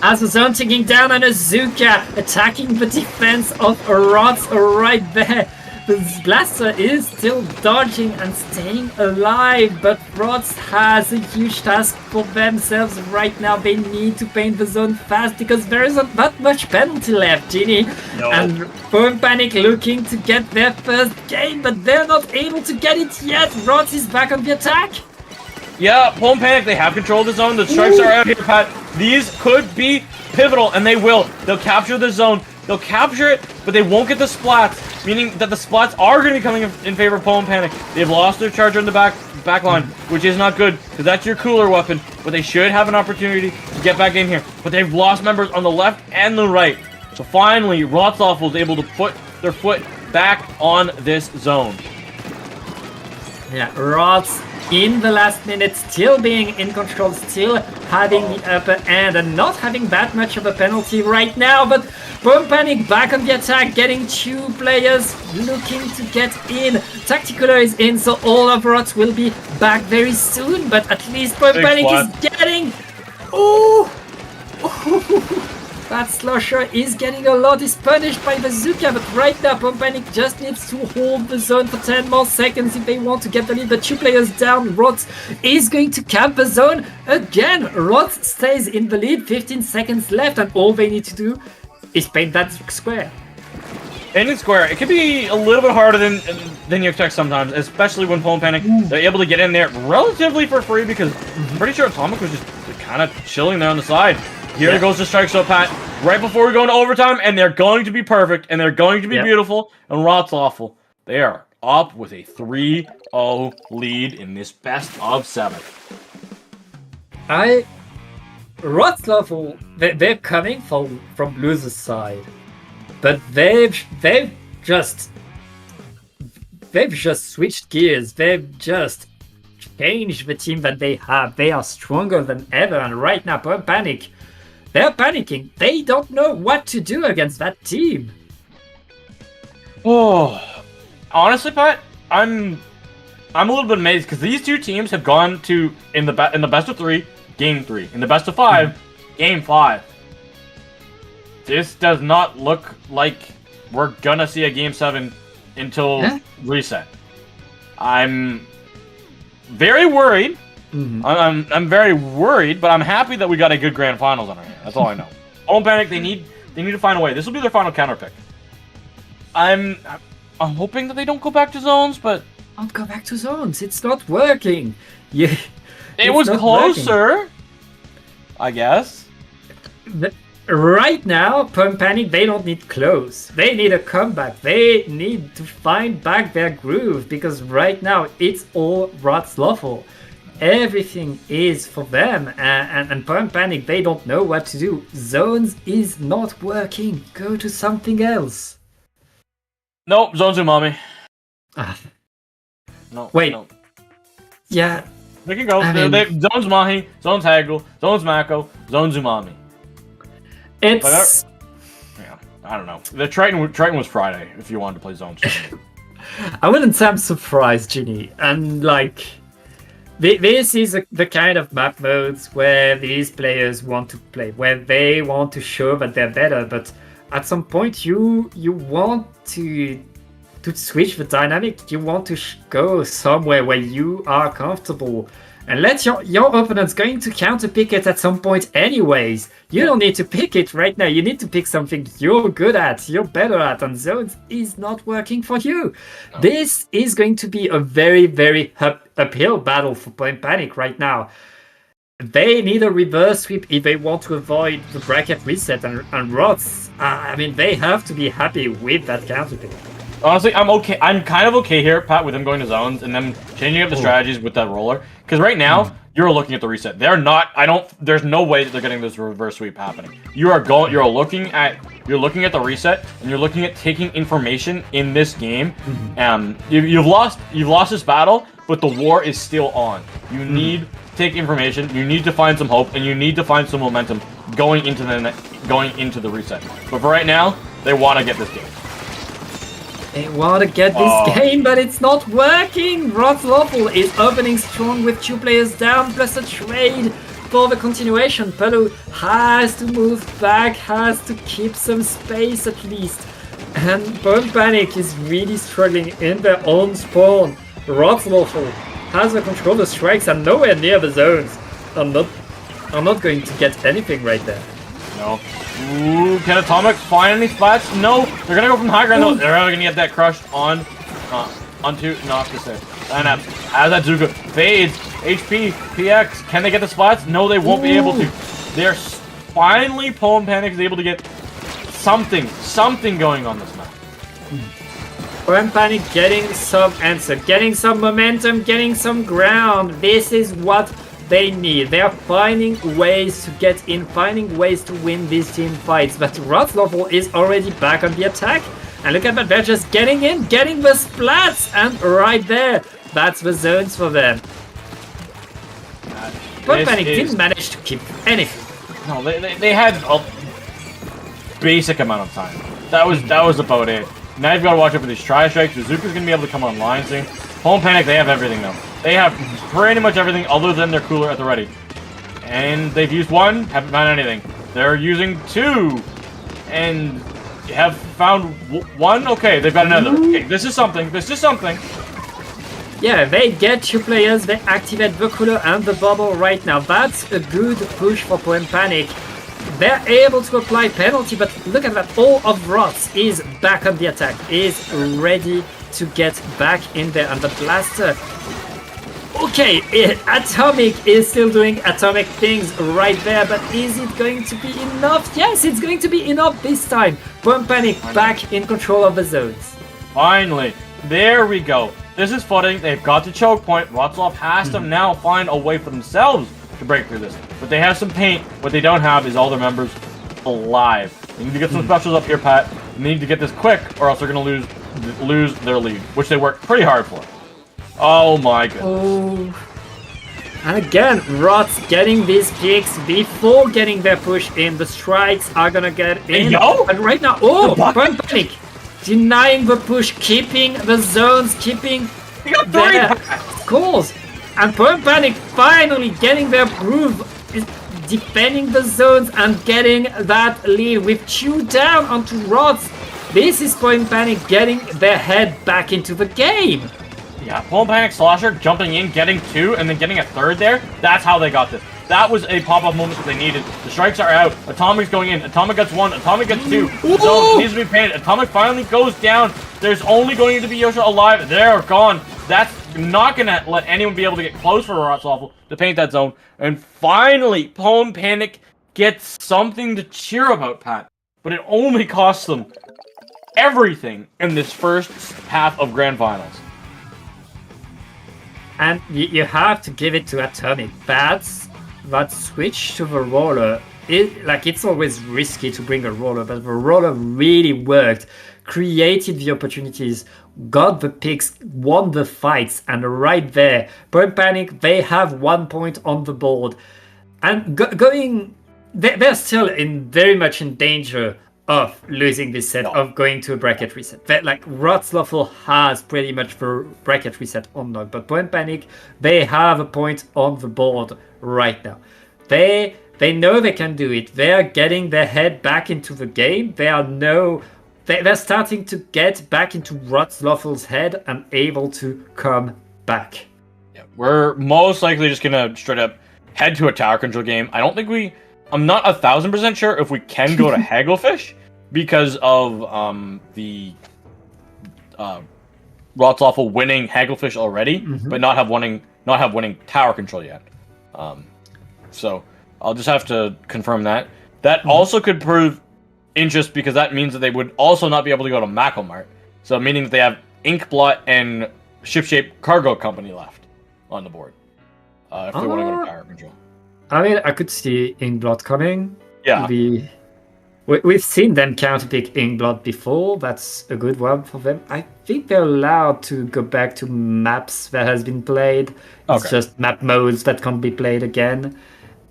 As the zone ticking down, and Azuka attacking the defense of Rots right there. The Blaster is still dodging and staying alive, but Rots has a huge task for themselves right now. They need to paint the zone fast because there isn't that much penalty left, Genie. No. And Panic looking to get their first game, but they're not able to get it yet. Rots is back on the attack. Yeah, Panic, they have control of the zone. The strikes are out here, Pat. These could be pivotal, and they will. They'll capture the zone. They'll capture it, but they won't get the splats, meaning that the splats are going to be coming in favor of Panic. They've lost their charger in the back line, which is not good, because that's your cooler weapon, but they should have an opportunity to get back in here. But they've lost members on the left and the right. So finally, Rotzloffel is able to put their foot back on this zone. Yeah, Rots in the last minute, still being in control, still having the upper hand, and not having that much of a penalty right now, but Panic back on the attack, getting 2 players looking to get in. Tacticaler is in, so all of Rots will be back very soon, but at least Panic is getting... That Slosher is getting a lot, is punished by Bazooka, but right now Panic just needs to hold the zone for 10 more seconds if they want to get the lead. But 2 players down, Rots is going to camp the zone again. Rots stays in the lead, 15 seconds left, and all they need to do is paint that square. Painting square, it can be a little bit harder than you expect sometimes, especially when Panic, they're able to get in there relatively for free, because I'm pretty sure Atomic was just kind of chilling there on the side. Here goes the strike, so Pat, right before we go into overtime, and they're going to be perfect, and they're going to be beautiful, and Rotzloffel, they are up with a 3-0 lead in this best of 7. Rotzloffel, they're coming from Blue's side, but they've just switched gears. They've just changed the team that they have. They are stronger than ever, and right now, Panic, they're panicking. They don't know what to do against that team. Oh, honestly, Pat, I'm a little bit amazed because these 2 teams have gone to in the best of 3, game 3, in the best of 5, game 5. This does not look like we're gonna see a game 7 until reset. I'm very worried I'm very worried, but I'm happy that we got a good grand finals on our hand. That's all I know. Don't panic. They need to find a way. This will be their final counter pick. I'm hoping that they don't go back to zones, but Don't go back to zones. It's not working. it It's was not closer. I guess. Right now, Pump Panic, they don't need close. They need a comeback. They need to find back their groove because right now it's all Rot's lawful. Everything is for them, and Pump Panic, they don't know what to do. Zones is not working. Go to something else. Nope, zones umami. Ah, No. Wait. No. yeah, They can go. I mean- Zones Mahi, Zones Haggle, Zones Mako, Zones Umami. it's... Yeah, I don't know. The Triton was Friday. If you wanted to play Zones, I wouldn't say I'm surprised, Ginny. And like, this is the kind of map modes where these players want to play, where they want to show that they're better. But at some point, you want to switch the dynamic. You want to go somewhere where you are comfortable. And let your opponent's going to counter pick it at some point anyways. You don't need to pick it right now. You need to pick something you're good at, you're better at, and zones is not working for you. No. This is going to be a very, very uphill battle for Point Panic right now. They need a reverse sweep if they want to avoid the bracket reset, and Rots, I mean, they have to be happy with that counter pick. Honestly, I'm okay. I'm kind of okay here, Pat, with them going to zones and them changing up the strategies with that roller. Because right now, you're looking at the reset. They're not. There's no way that they're getting this reverse sweep happening. You're looking at the reset, and you're looking at taking information in this game. You've lost this battle, but the war is still on. You need to take information. You need to find some hope, and you need to find some momentum going into the reset. But for right now, they want to get this game. They want to get this game, but it's not working. Rot's Lawful is opening strong with 2 players down, plus a trade for the continuation. Pelu has to move back, has to keep some space at least. And Pump Panic is really struggling in their own spawn. Rot's Lawful has the control the strikes and nowhere near the zones. I'm not going to get anything right there. No. Ooh, can Atomic finally splats? No, they're gonna go from high ground. No, they're gonna get that crushed onto Noctis. And as that Zuka fades, HP, PX, can they get the splats? No, they won't be able to. They're finally, Poem Panic is able to get something going on this map. Poem Panic getting some answer, getting some momentum, getting some ground. This is what they need. They are finding ways to get in, finding ways to win these team fights. But Rot's Lawful is already back on the attack. And look at that, they're just getting in, getting the splats. And right there, that's the zones for them. But Panic didn't manage to keep anything. No, they had a basic amount of time. That was about it. Now you've got to watch out for these tri-strikes. Bazooka's going to be able to come online soon. Home Panic, they have everything though. They have pretty much everything other than their cooler at the ready. And they've used 1, haven't found anything. They're using 2, and have found 1. Okay, they've got another. Okay, this is something. Yeah, they get 2 players, they activate the cooler and the bubble right now. That's a good push for Poem Panic. They're able to apply penalty, but look at that. All of Rots is back on the attack, is ready to get back in there, and the blaster. Okay, Atomic is still doing atomic things right there, but is it going to be enough? Yes, it's going to be enough this time. Poem Panic back in control of the zones. Finally, there we go. This is footing. They've got the choke point. Rotzloff has to now find a way for themselves to break through this. But they have some paint. What they don't have is all their members alive. They need to get some specials up here, Pat. They need to get this quick, or else they're going to lose their lead, which they worked pretty hard for. Oh my goodness. Oh. And again, Rots getting these picks before getting their push in. The strikes are gonna get in. Yo! And right now, Poem Panic denying the push, keeping the zones, keeping their calls. And Poem Panic finally getting their groove, defending the zones and getting that lead with 2 down onto Rots. This is Poem Panic getting their head back into the game. Yeah, Pulling Panic Slosher jumping in, getting 2, and then getting a 3rd there. That's how they got this. That was a pop-up moment that they needed. The strikes are out. Atomic's going in. Atomic gets 1. Atomic gets 2. The zone needs to be painted. Atomic finally goes down. There's only going to be Yosha alive. They're gone. That's not going to let anyone be able to get close for Rotzwaffle to paint that zone. And finally, Pulling Panic gets something to cheer about, Pat. But it only costs them everything in this first half of Grand Finals. And you have to give it to Atomic. That switch to the roller, it's always risky to bring a roller, but the roller really worked, created the opportunities, got the picks, won the fights, and right there, Pulling Panic, they have 1 point on the board. And they're still very much in danger of losing this set, of going to a bracket reset. Rotzwaffle has pretty much the bracket reset on lock, but Pulling Panic, they have a point on the board right now. They know they can do it. They're getting their head back into the game. They're starting to get back into Rotzwaffle's head and able to come back. Yeah, we're most likely just gonna straight up head to a tower control game. I'm not 1,000% sure if we can go to Hagglefish because of the Rotzwaffle winning Hagglefish already, but not have winning tower control yet. So I'll just have to confirm that. That also could prove interest because that means that they would also not be able to go to Mackelmart. So meaning that they have Inkblot and Shipshape Cargo Company left on the board if they want to go to tower control. I mean, I could see Inkblot coming. Yeah. We've seen them counterpick Inkblot before. That's a good one for them. I think they're allowed to go back to maps that has been played. It's just map modes that can't be played again.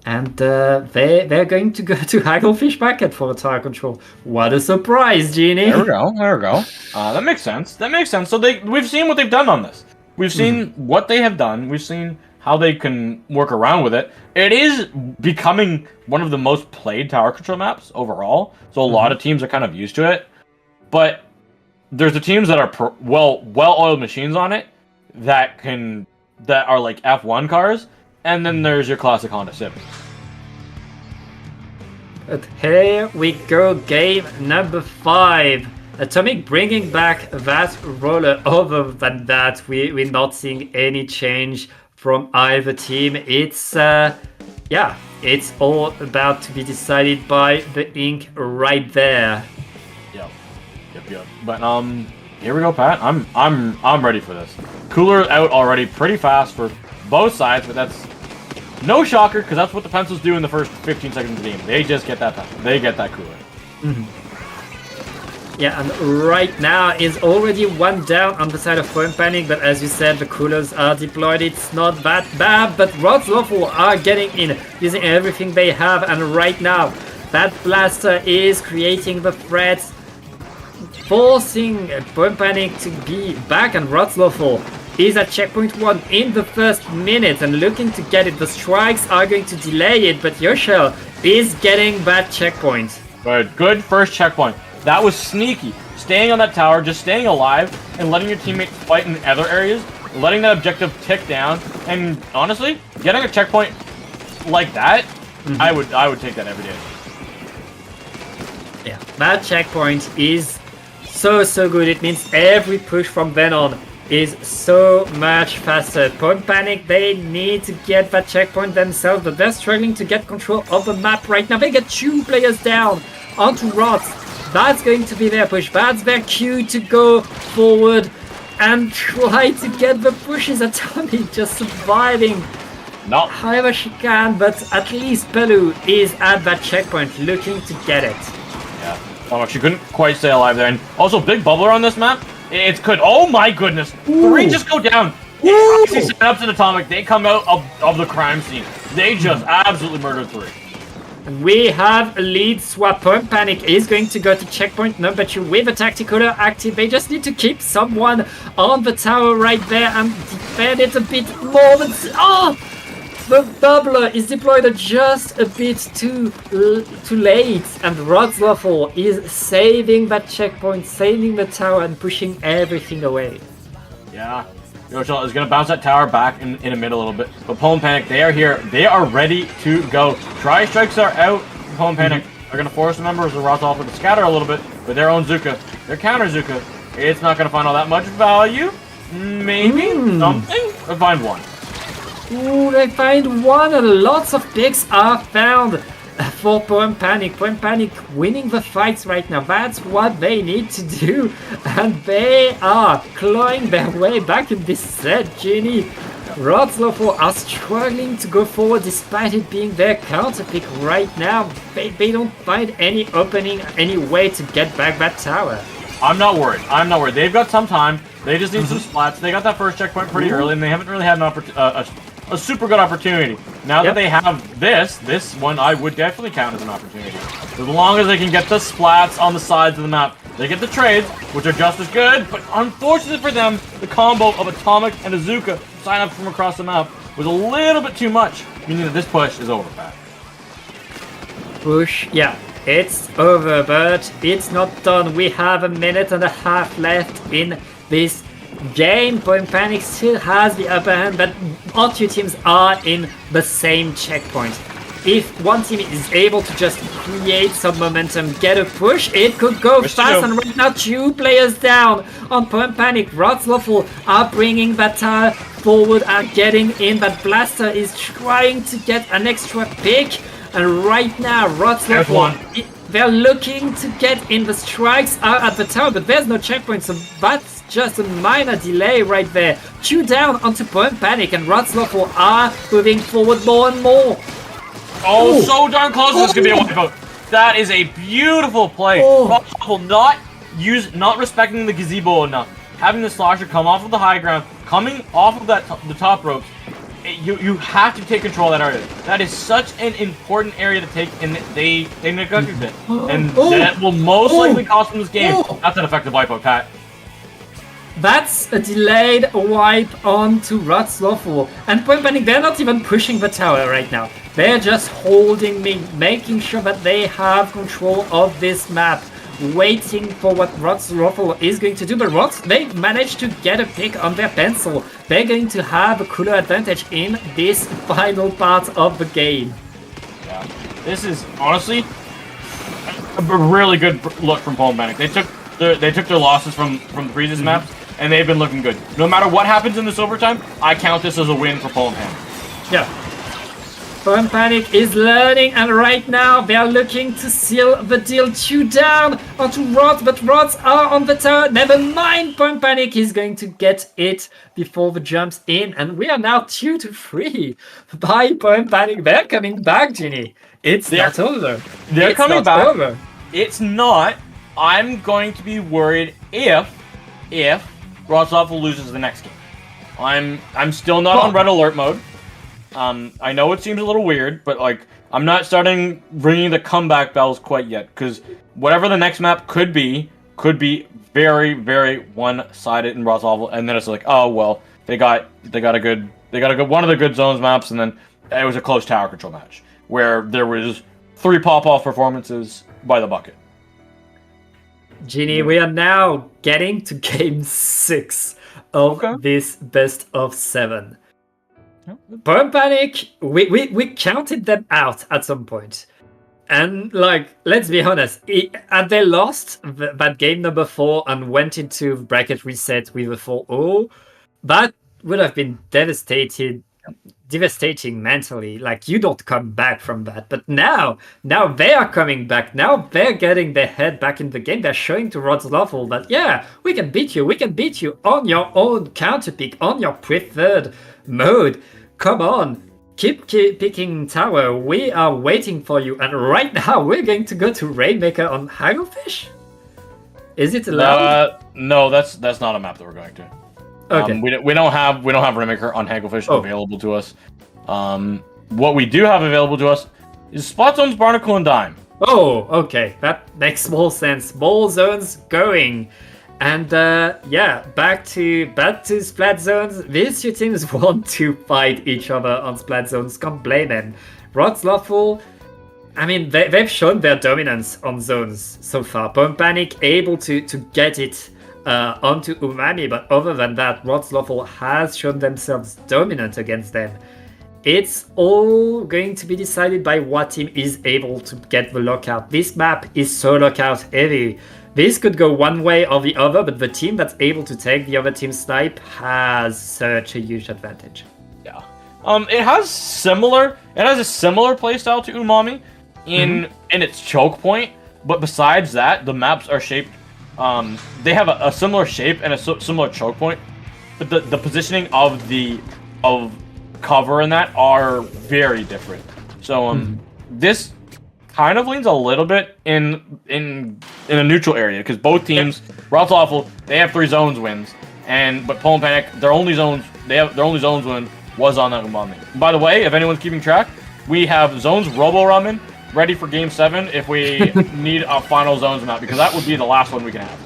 And they're going to go to Hagglefish Bracket for a tower control. What a surprise, Genie! There we go. That makes sense. So we've seen what they've done on this. We've seen what they have done. We've seen how they can work around with it. It is becoming one of the most played tower control maps overall, so a lot of teams are kind of used to it. But there's the teams that are well-oiled machines on it that are like F1 cars, and then there's your classic Honda Civic. But here we go, game number 5. Atomic bringing back that roller. Other than that, we're not seeing any change from either team. It's all about to be decided by the ink right there. Yep. But here we go, Pat. I'm ready for this. Cooler out already pretty fast for both sides, but that's no shocker because that's what the pencils do in the first 15 seconds of the game. They just get that pencil. They get that cooler. Yeah, and right now is already 1 down on the side of Pulling Panic, but as you said, the coolers are deployed. It's not that bad, but Rotzwaffle are getting in, using everything they have, and right now, that blaster is creating the threats, forcing Pulling Panic to be back, and Rotzwaffle is at checkpoint 1 in the first minute and looking to get it. The strikes are going to delay it, but Yoshel is getting that checkpoint. Good first checkpoint. That was sneaky. Staying on that tower, just staying alive, and letting your teammates fight in other areas, letting that objective tick down, and honestly, getting a checkpoint like that, I would take that every day. Yeah, that checkpoint is so good. It means every push from then on is so much faster. Pulling Panic, they need to get that checkpoint themselves, but they're struggling to get control of the map right now. They get 2 players down onto Rots. That's going to be their push. That's their cue to go forward and try to get the pushes. Atomic just surviving however she can, but at least Pelu is at that checkpoint looking to get it. Yeah. Oh, she couldn't quite stay alive there. And also, big bubbler on this map. It's good. Oh my goodness. 3 just go down. It's set up to Atomic. They come out of the crime scene. They just absolutely murdered 3. We have a lead swap. Pulling Panic is going to go to checkpoint number 2 with a tacticaler active. They just need to keep someone on the tower right there and defend it a bit more than... The bubbler is deployed just a bit too late, and Rotzwaffle is saving that checkpoint, saving the tower, and pushing everything away. Yeah, Yoshel is going to bounce that tower back in the middle a little bit. But Poem Panic, they are here. They are ready to go. Tri-strikes are out. Poem Panic are going to force the members of Rothwolf to scatter a little bit with their own Zuka. Their counter Zuka. It's not going to find all that much value. Maybe something? Or find one. Ooh, they find one and lots of picks are found for Poem Panic. Poem Panic winning the fights right now. That's what they need to do. And they are clawing their way back in this set, Ginny. Rotzloffel are struggling to go forward despite it being their counter pick right now. They don't find any opening, any way to get back that tower. I'm not worried. I'm not worried. They've got some time. They just need some splats. They got that first checkpoint pretty early, and they haven't really had a super good opportunity. Now that they have this one I would definitely count as an opportunity. As long as they can get the splats on the sides of the map. They get the trades, which are just as good, but unfortunately for them, the combo of Atomic and Azuka sign up from across the map was a little bit too much, meaning that this push is over, Pat. Push, yeah, it's over, but it's not done. We have a minute and a half left in this game. Poem Panic still has the upper hand, but all two teams are in the same checkpoint. If one team is able to just create some momentum, get a push, it could go fast. And right now, 2 players down on Poem Panic. Rotzloffel are bringing that tower forward, are getting in. That Blaster is trying to get an extra pick. And right now, Rotzloffel, they're looking to get in. The strikes are at the tower, but there's no checkpoint, so that's just a minor delay right there. 2 down onto Poem Panic, and Rotzloffel are moving forward more and more. Oh, so darn close. This could be a wipeout. That is a beautiful play. Rotzloffel not respecting the gazebo enough. Having the slosher come off of the high ground, coming off of the top ropes. You have to take control of that area. That is such an important area to take, and they neglected it. And that will most likely cost them this game. That's an effective wipeout, Pat. That's a delayed wipe onto Rotzloffel. And Poem Panic, they're not even pushing the tower right now. They're just holding me, making sure that they have control of this map, waiting for what Rotzloffel is going to do. But they've managed to get a pick on their pencil. They're going to have a cooler advantage in this final part of the game. Yeah, this is honestly a really good look from Poem Panic. They took their losses from the previous maps, and they've been looking good. No matter what happens in this overtime, I count this as a win for Poem Panic. Yeah. Poem Panic is learning, and right now they are looking to seal the deal. 2 down onto Rods, but Rods are on the tower. Never mind, Poem Panic is going to get it before the jumps in, and we are now 2-3 by Poem Panic. They're coming back, Ginny. It's not over. They're coming back. Over. It's not. I'm going to be worried if Rotzloffel loses the next game. I'm still not on red alert mode. I know it seems a little weird, but like I'm not starting ringing the comeback bells quite yet, because whatever the next map could be very, very one-sided in Rotzloffel, and then it's like, oh well, they got a good one of the good zones maps, and then it was a close tower control match where there was 3 pop-off performances by the bucket. Ginny, we are now getting to game 6 of this best of 7. Poem Panic, we counted them out at some point. And, like, let's be honest, had they lost that game number 4 and went into bracket reset with a 4-0, that would have been devastating mentally. Like, you don't come back from that. But now they are coming back. Now they're getting their head back in the game. They're showing to Rotzloffel that, yeah, we can beat you on your own counter pick, on your preferred mode. Come on, keep picking tower. We are waiting for you. And right now, we're going to go to Rainmaker on Hagglefish. Is it allowed? No, that's not a map that we're going to. Okay. We don't have Rainmaker on Hagglefish available to us. What we do have available to us is Spot Zones, Barnacle, and Dime. Oh, okay, that makes more sense. Ball zones going. And yeah, back to Splat Zones. These 2 teams want to fight each other on Splat Zones. Can't blame them. Rotzloffel, I mean, they've shown their dominance on zones so far. Poem Panic able to get it onto Umami, but other than that, Wroclaw has shown themselves dominant against them. It's all going to be decided by what team is able to get the lockout. This map is so lockout heavy. This could go one way or the other, but the team that's able to take the other team's snipe has such a huge advantage. Yeah. It has a similar playstyle to Umami in its choke point, but besides that, the maps are shaped. They have a similar shape and a similar choke point, but the positioning of cover and that are very different. So this kind of leans a little bit in a neutral area because both teams, Wroclaw, they have 3 zones wins, but Poland Panic, their only zones win was on that Umami. And by the way, if anyone's keeping track, we have zones Robo Ramen ready for Game 7 if we need a final zones map, because that would be the last one we can have.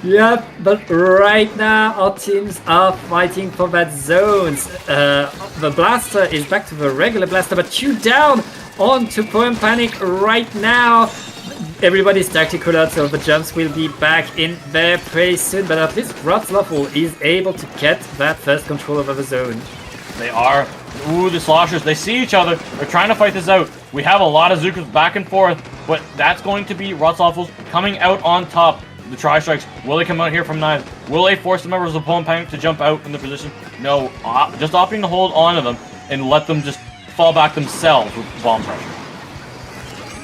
Yep, but right now our teams are fighting for that zones. The blaster is back to the regular blaster, but 2 down onto Poem Panic right now. Everybody's tactical out, so the jumps will be back in there pretty soon, but at least Wroclaw is able to get that first control over the zone. They are. Ooh, the sloshers, they see each other. They're trying to fight this out. We have a lot of Zukas back and forth, but that's going to be Wroclaw coming out on top. The tri-strikes, will they come out here from 9? Will they force the members of Poland Panic to jump out from the position? No, just opting to hold on to them and let them just fall back themselves with bomb pressure.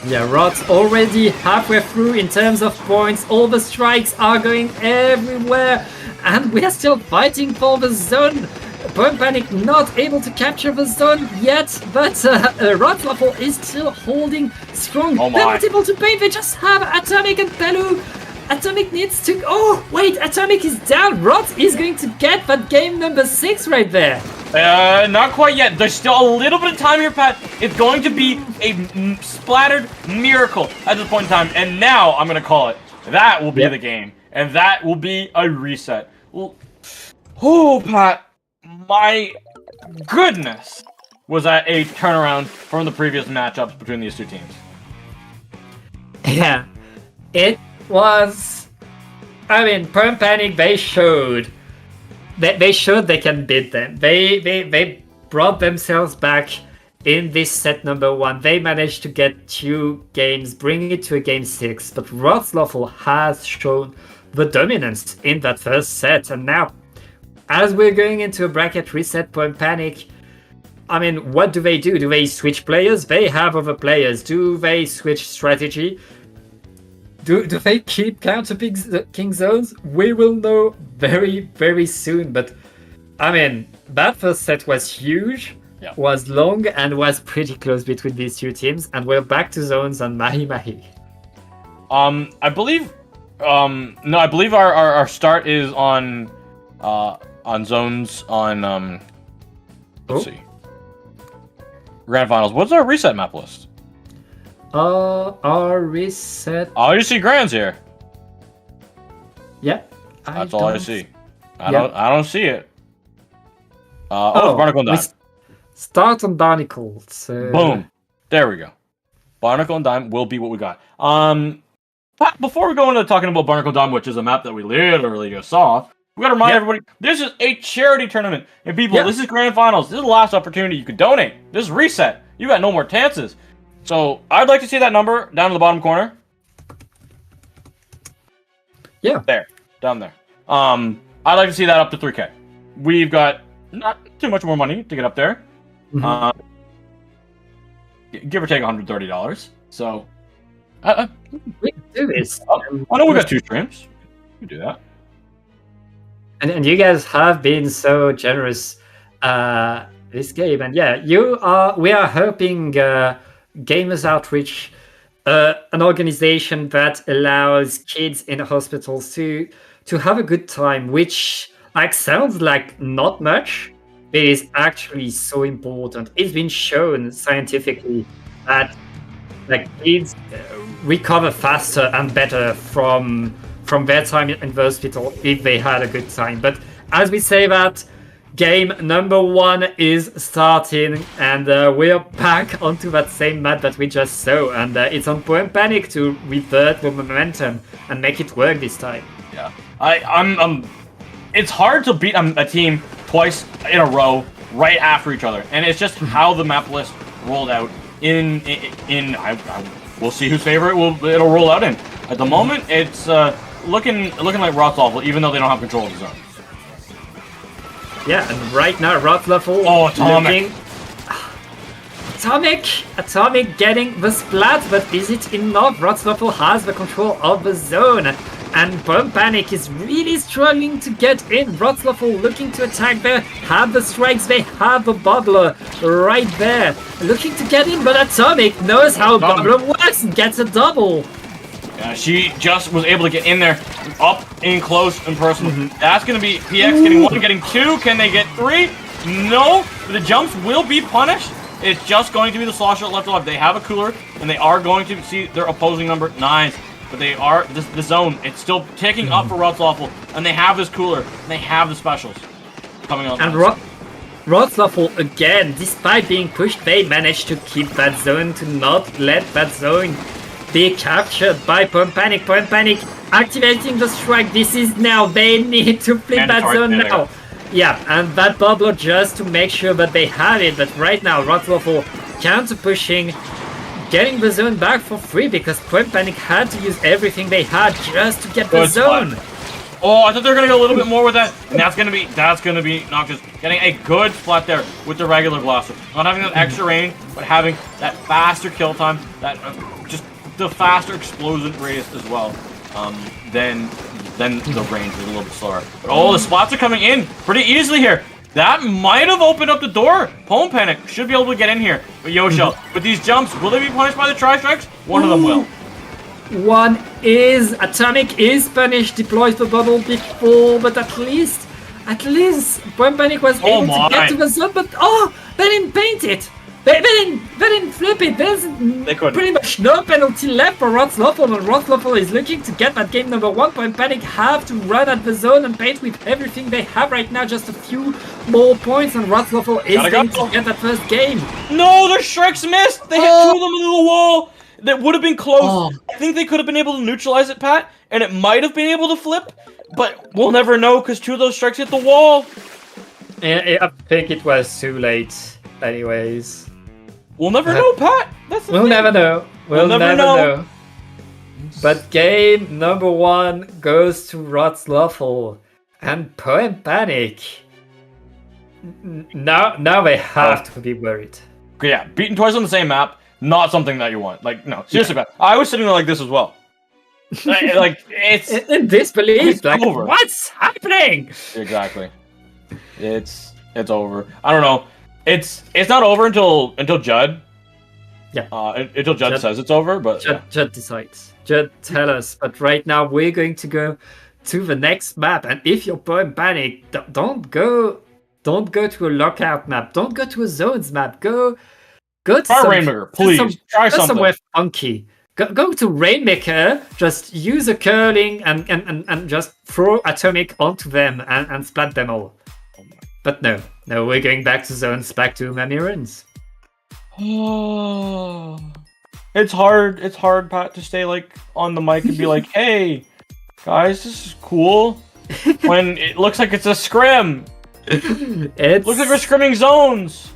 Yeah, Rod's already halfway through in terms of points. All the strikes are going everywhere, and we are still fighting for the zone. Poem Panic not able to capture the zone yet, but Wroclaw is still holding strong. Oh my. They're not able to pay, they just have Atomic and Pelu. Atomic needs to... Oh, wait, Atomic is down. Rod is going to get that game number 6 right there. Not quite yet. There's still a little bit of time here, Pat. It's going to be a splattered miracle at this point in time. And now I'm going to call it. That will be the game. And that will be a reset. Oh, Pat. My goodness. Was that a turnaround from the previous matchups between these 2 teams? Yeah. It was... I mean, Poem Panic, they showed they can beat them. They brought themselves back in this set number 1. They managed to get 2 games, bringing it to a game 6. But Wroclaw has shown the dominance in that first set. And now, as we're going into a bracket reset, Poem Panic, I mean, what do they do? Do they switch players? They have other players. Do they switch strategy? Do they keep counter-picking zones? We will know very, very soon. But, I mean, that first set was huge, was long, and was pretty close between these 2 teams. And we're back to zones on Mahi Mahi. I believe... no, I believe our start is on zones on... let's see. Grand Finals. What's our reset map list? Our reset... Oh, you see Grands here. Yeah. That's all I see. I don't see it. Barnacle and Dime. Start on Barnacle. So... Boom. There we go. Barnacle and Dime will be what we got. Before we go into talking about Barnacle and Dime, which is a map that we literally just saw, we gotta remind everybody, this is a charity tournament. And people, this is Grand Finals. This is the last opportunity you could donate. This is reset. You got no more chances. So, I'd like to see that number down in the bottom corner. Yeah. There. Down there. I'd like to see that up to 3K. We've got not too much more money to get up there. Mm-hmm. Give or take $130. So, we can do this. I know we got 2 streams. We can do that. And you guys have been so generous this game. And yeah, we are helping Gamers Outreach, an organization that allows kids in hospitals to have a good time, which sounds like not much. It is actually so important. It's been shown scientifically that kids recover faster and better from their time in the hospital if they had a good time. But as we say that, game number 1 is starting, and we're back onto that same map that we just saw, and it's on Poem Panic to revert the momentum and make it work this time. Yeah. It's hard to beat a team twice in a row right after each other, and it's just how the map list rolled out. We'll see whose favorite it'll roll out in. At the moment, it's looking like Rothloff, even though they don't have control of the zone. Yeah, and right now Rothloff Atomic. Atomic getting the splat, but is it enough? Rothloff has the control of the zone, and Bomb Panic is really struggling to get in. Rothloff looking to attack there, have the strikes, they have the bubbler right there, looking to get in, but Atomic knows how bubbler works and gets a double. Yeah, she just was able to get in there, up in close and personal. That's going to be PX getting 1, getting 2. Can they get 3? No, but the jumps will be punished. It's just going to be the slosher left alive. They have a cooler, and they are going to see their opposing number 9s. But they are, the zone, it's still ticking up for Rothloff, and they have this cooler, and they have the specials coming on. And Rothloff again, despite being pushed, they managed to keep that zone, to not let that zone be captured by Bomb Panic. Bomb Panic activating the strike. This is now. They need to flip that zone now. Yeah, and that bubbler just to make sure that they have it. But right now, Rothloff counter pushing, getting the zone back for free because Bomb Panic had to use everything they had just to get the zone. Oh, I thought they were gonna go a little bit more with that. And that's gonna be Noctis getting a good splat there with the regular blaster. Not having that extra range, but having that faster kill time, that just the faster explosion radius as well. Then the range is a little bit slower. But the splats are coming in pretty easily here. That might have opened up the door. Bomb Panic should be able to get in here. But Yoshel, with these jumps, will they be punished by the tri-strikes? One of them will. One is Atomic is punished, deploys the bubble before, but at least Bomb Panic was able to get to the zone, but they didn't paint it. They didn't flip it. There's pretty much no penalty left for Rothloff, and Rothloff is looking to get that game number 1. Bomb Panic have to run at the zone and paint with everything they have right now, just a few more points, and Rothloff is going to get that first game. No, their strikes missed. They hit 2 of them into the wall. That would have been close. I think they could have been able to neutralize it, Pat, and it might have been able to flip, but we'll never know because 2 of those strikes hit the wall. I think it was too late, anyways. We'll never know, Pat. We'll never know. We'll never know. But game number 1 goes to Rothloff and Bomb Panic. Now they have to be worried. Yeah, beaten twice on the same map. Not something that you want. Like, no, seriously, Pat. I was sitting there like this as well. Like, it's in disbelief. Like, over. What's happening? Exactly. It's over. I don't know. It's not over until Judd. Yeah. Until Judd says it's over, but Judd decides. Judd tell us. But right now we're going to go to the next map. And if you're Bomb Panic, don't go to a lockout map. Don't go to a zones map. Go to Rainmaker, please. Try something. Somewhere funky. Go to Rainmaker. Just use a curling and just throw Atomic onto them and splat them all. But no, we're going back to zones, back to Mamirans. Oh, it's hard, Pat, to stay like on the mic and be like, "Hey, guys, this is cool." When it looks like it's a scrim. It looks like we're scrimming zones.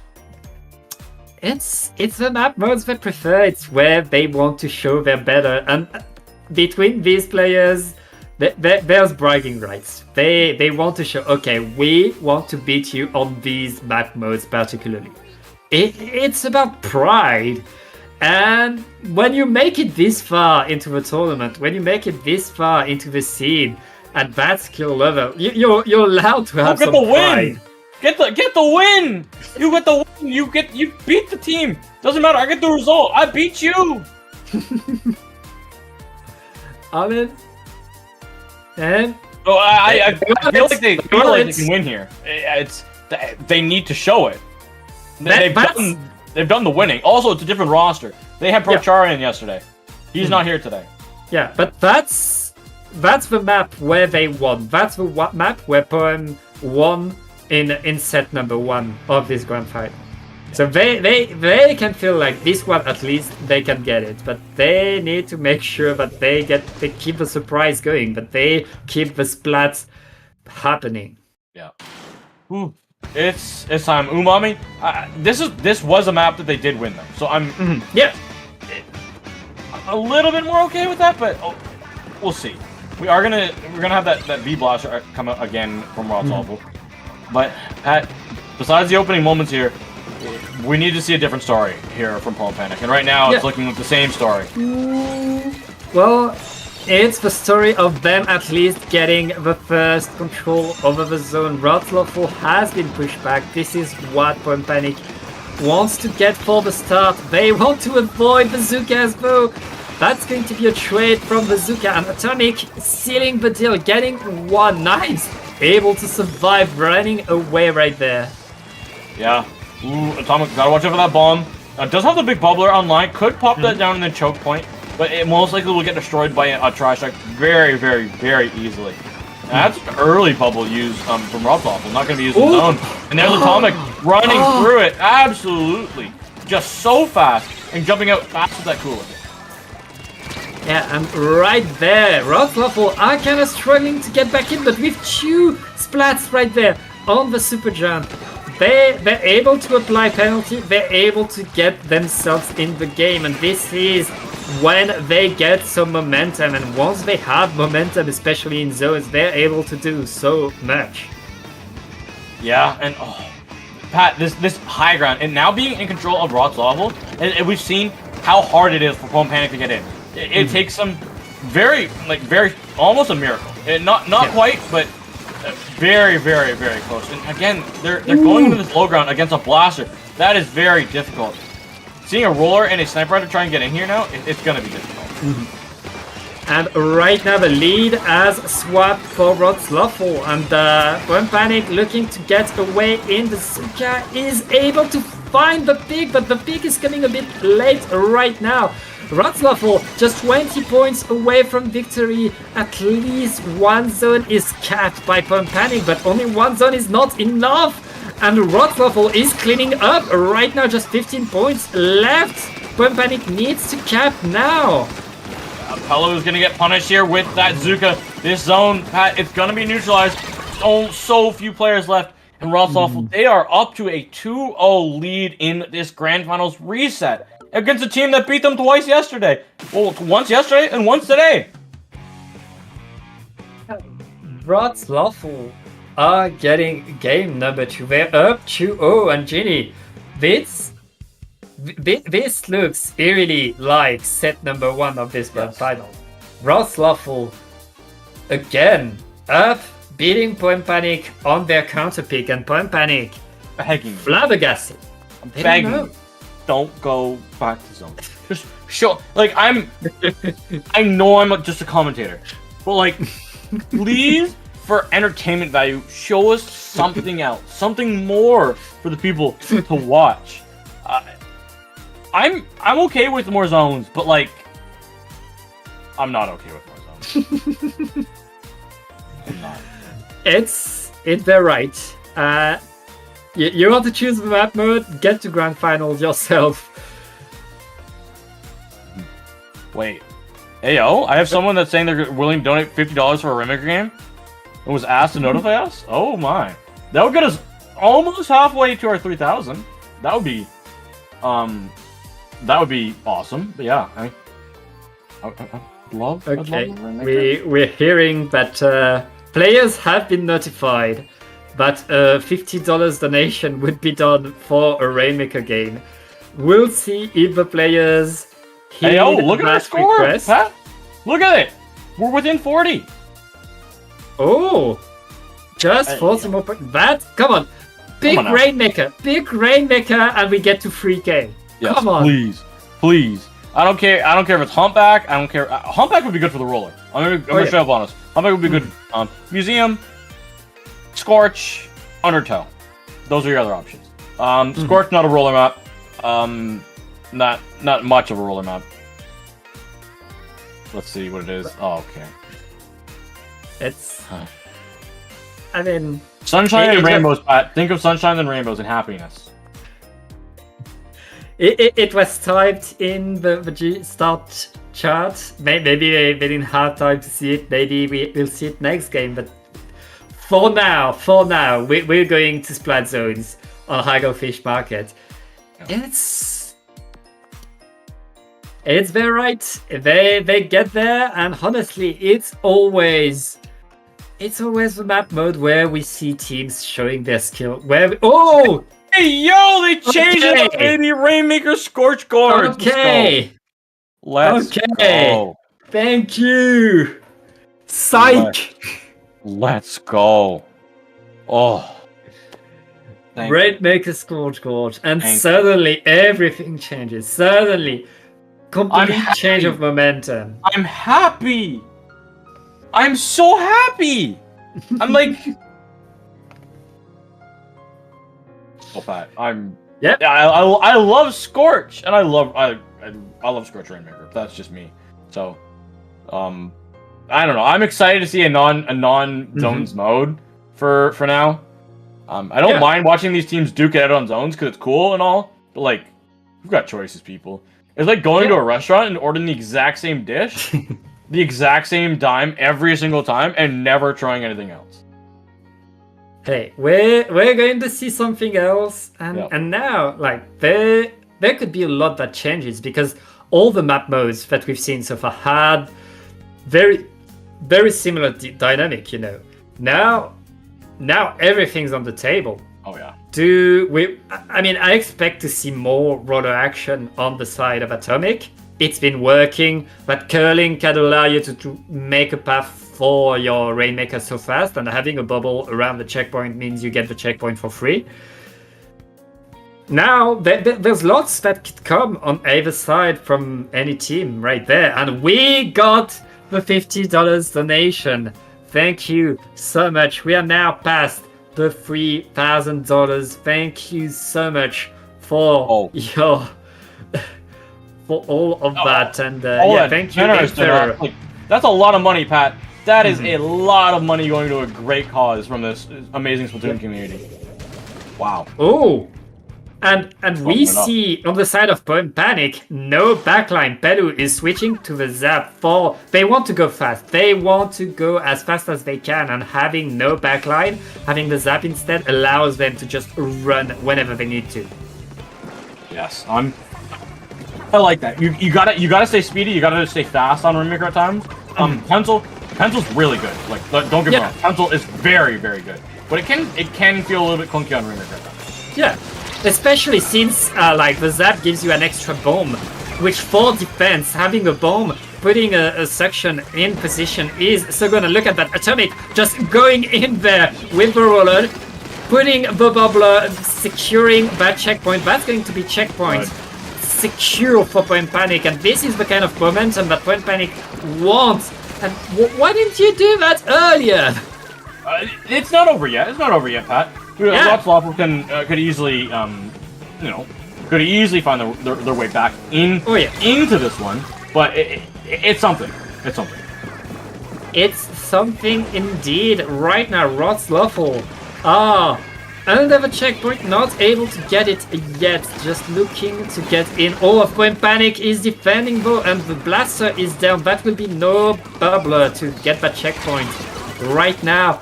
It's the map modes they prefer. It's where they want to show they're better, and between these players. There's bragging rights. They want to show, okay, we want to beat you on these map modes particularly. It's about pride. And when you make it this far into the tournament, when you make it this far into the scene at that skill level, you're allowed to have some pride. Get the win. You get the win. You beat the team. Doesn't matter. I get the result. I beat you. Amen. And I feel like they can win here. They need to show it. They've done the winning. Also, it's a different roster. They had Procharian yesterday. He's not here today. Yeah, but that's the map where they won. That's the map where Poem won in set number 1 of this grand final. So they can feel like this one at least they can get it, but they need to make sure that they keep the surprise going, that they keep the splats happening. Yeah. Ooh, it's time. Umami. This was a map that they did win though, so I'm Yeah. a little bit more okay with that, but we'll see. We're gonna have that V blaster come out again from Rod's Awful. But besides the opening moments here, we need to see a different story here from Paul Panic, and right now it's looking like the same story. Well, it's the story of them at least getting the first control over the zone. Rod's Lawful has been pushed back. This is what Point Panic wants to get for the start. They want to avoid Bazooka's bow. That's going to be a trade from Bazooka, and Atomic sealing the deal, getting one. Nice! Able to survive, running away right there. Yeah. Ooh, Atomic, gotta watch out for that bomb. Does have the big bubbler online, could pop that down in the choke point, but it most likely will get destroyed by a trash strike very, very, very easily. And that's an early bubble used from Rod's Awful, not gonna be used in zone. And there's Atomic running through it, absolutely. Just so fast, and jumping out fast with that cooler. Yeah, and right there, Rod's Lawful are kind of struggling to get back in, but with 2 splats right there on the super jump, they're able to apply penalty, they're able to get themselves in the game, and this is when they get some momentum, and once they have momentum, especially in zones, they're able to do so much. Yeah, and Pat, this high ground, and now being in control of Rod's Lawful, and we've seen how hard it is for Pwn Panic to get in. It takes them very, almost a miracle. Not quite, but very, very, very close. And again, they're going into this low ground against a blaster. That is very difficult. Seeing a roller and a sniper rifle try and get in here now, it's gonna be difficult. And right now the lead has swapped for Rod's Lawful, and Pwn Panic looking to get away in. The Suka is able to find the pig, but the pig is coming a bit late right now. Rod's Lawful just 20 points away from victory. At least one zone is capped by Pwn Panic, but only one zone is not enough. And Rod's Lawful is cleaning up right now, just 15 points left. Pwn Panic needs to cap now. Pello is gonna get punished here with that Zuka. This zone, Pat, it's gonna be neutralized. So few players left. And Rod's Lawful, they are up to a 2-0 lead in this Grand Finals reset against a team that beat them twice yesterday. Well, once yesterday and once today. Rod's Lawful are getting game number 2. They're up 2-0, and Ginny, this looks eerily like set number 1 of this grand final. Rod's Lawful again up, beating Pwn Panic on their counter pick, and Pwn Panic Begging. flabbergasted. I'm begging. Don't go back to zone. Just show. Like I know I'm just a commentator, but like, please, for entertainment value, show us something else, something more for the people to watch. I'm okay with more zones, but like, I'm not okay with more zones. I'm not. It's they're right. You want to choose the map mode? Get to grand finals yourself. Wait. Ayo, I have someone that's saying they're willing to donate $50 for a Rainmaker game and was asked to notify us? Oh my. That would get us almost halfway to our 3,000. That would be awesome. But yeah, I'd love Okay, we're hearing that players have been notified that a $50 donation would be done for a Rainmaker game. We'll see if the players heed look at that that score, request. Pat. Look at it. We're within 40. Oh, just 40 more points. That, come on. Big Rainmaker, and we get to 3K. Yes, come on. Please. I don't care if it's Humpback. I don't care. Humpback would be good for the roller. I'm gonna straight up honest. Humpback would be good. Museum, Scorch, Undertow. Those are your other options. Scorch, not a roller map. Not much of a roller map. Let's see what it is. Oh, okay. It's. I mean. Sunshine and rainbows, Pat. Think of sunshine and rainbows and happiness. It was typed in the start chart. Maybe they didn't have time to see it. Maybe we'll see it next game. But for now, we're going to Splat Zones on Hagelfish Market. It's their right. They get there, and honestly, it's always the map mode where we see teams showing their skill. Hey, yo, they changed it up, baby. Rainmaker Scorch Guards. Okay. Let's go. Thank you. Psych. Let's go. Oh. Rainmaker Scorch Guard. And suddenly everything changes. Suddenly. Complete change of momentum. I'm happy. I'm so happy. I'm like... Oh, Pat, I love Scorch, and I love Scorch Rainmaker. That's just me. So, I don't know. I'm excited to see a non zones mode for now. I don't mind watching these teams duke it out on zones because it's cool and all. But like, we've got choices, people. It's like going to a restaurant and ordering the exact same dish, the exact same dime every single time, and never trying anything else. Hey, we're going to see something else, and now like there could be a lot that changes because all the map modes that we've seen so far had very similar dynamic. You know, now everything's on the table. Oh yeah. I expect to see more roller action on the side of Atomic. It's been working, but curling can allow you to make a path for your Rainmaker so fast, and having a bubble around the checkpoint means you get the checkpoint for free. Now, there's lots that could come on either side from any team right there, and we got the $50 donation. Thank you so much. We are now past the $3,000. Thank you so much for your... for all of that, and thank you. That's a lot of money, Pat. That is a lot of money going to a great cause from this amazing Splatoon community. Wow. Oh, and we see on the side of Point Panic, no backline. Pelu is switching to the Zap for they want to go fast. They want to go as fast as they can, and having no backline, having the Zap instead allows them to just run whenever they need to. Yes, I like that. You gotta stay speedy. You gotta stay fast on Rainmaker at times. Pencil's really good. Like, don't get me wrong. Pencil is very, very good. But it can feel a little bit clunky on Rainmaker at times. Yeah, especially since like the Zap gives you an extra bomb, which for defense, having a bomb, putting a section in position is so gonna look at that Atomic just going in there with the roller, putting the bubbler, securing that checkpoint. That's going to be checkpoint. Right. Secure for Point Panic, and this is the kind of momentum that Point Panic wants. And why didn't you do that earlier? It's not over yet. It's not over yet, Pat. Rotzlopper could easily, could easily find their way back into this one. But it's something. It's something. It's something indeed. Right now, Rotzlopper under the checkpoint, not able to get it yet, just looking to get in. All of Point Panic is defending though, and the blaster is down. That will be no bubbler to get that checkpoint. Right now,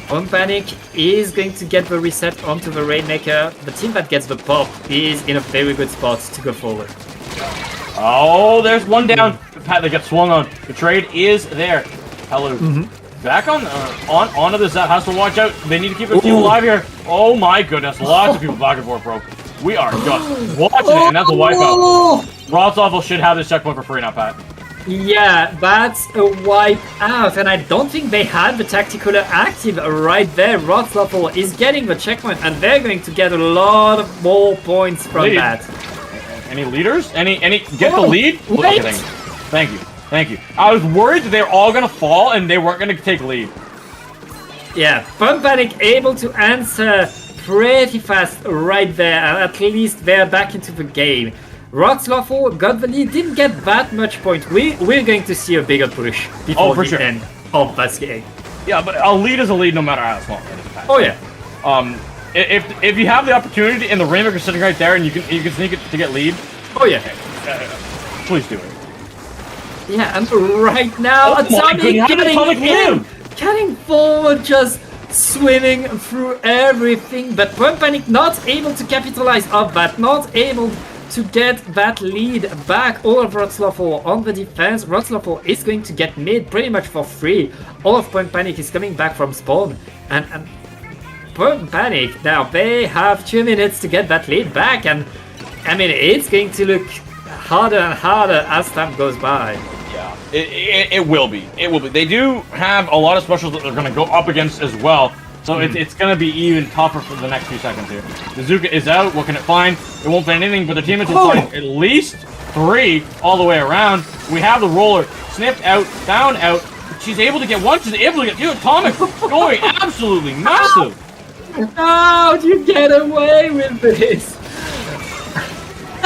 Point Panic is going to get the reset onto the Rainmaker. The team that gets the pop is in a very good spot to go forward. Oh, there's one down. Pat, they get swung on. The trade is there. Hello. Back onto the Zap, has to watch out. They need to keep their team alive here. Oh my goodness, lots of people back and forth, bro. We are just watching it, and that's a wipeout. Rotzlopper should have this checkpoint for free now, Pat. Yeah, that's a wipe out, and I don't think they had the tactical active right there. Rotzlopper is getting the checkpoint, and they're going to get a lot of more points from that. Any leaders? Any get the lead? Wait. Okay, thank you. Thank you. I was worried that they were all gonna fall and they weren't gonna take lead. Yeah, Point Panic able to answer pretty fast right there, and at least they're back into the game. Rotzlopper got the lead, didn't get that much point. We're going to see a bigger push before the end of this game. Yeah, but a lead is a lead no matter how small it is. Oh yeah. if you have the opportunity and the Rainmaker's sitting right there and you can sneak it to get lead, Oh yeah. please do it. Yeah, and right now, Oh my Atomic goodness, Atomic getting forward, just swimming through everything, but Point Panic not able to capitalize off that, not able to get that lead back. All of Wroclaw on the defense. Wroclaw is going to get mid pretty much for free. All of Point Panic is coming back from spawn, and Point Panic now, they have 2 minutes to get that lead back, and I mean it's going to look harder and harder as time goes by. Yeah, it will be. It will be. They do have a lot of specials that they're going to go up against as well. So it's going to be even tougher for the next few seconds here. The Zuka is out. What can it find? It won't find anything, but the teammates will find at least 3 all the way around. We have the roller sniffed out, found out. She's able to get 1. She's able to get 2. Atomic going absolutely massive. How do you get away with this?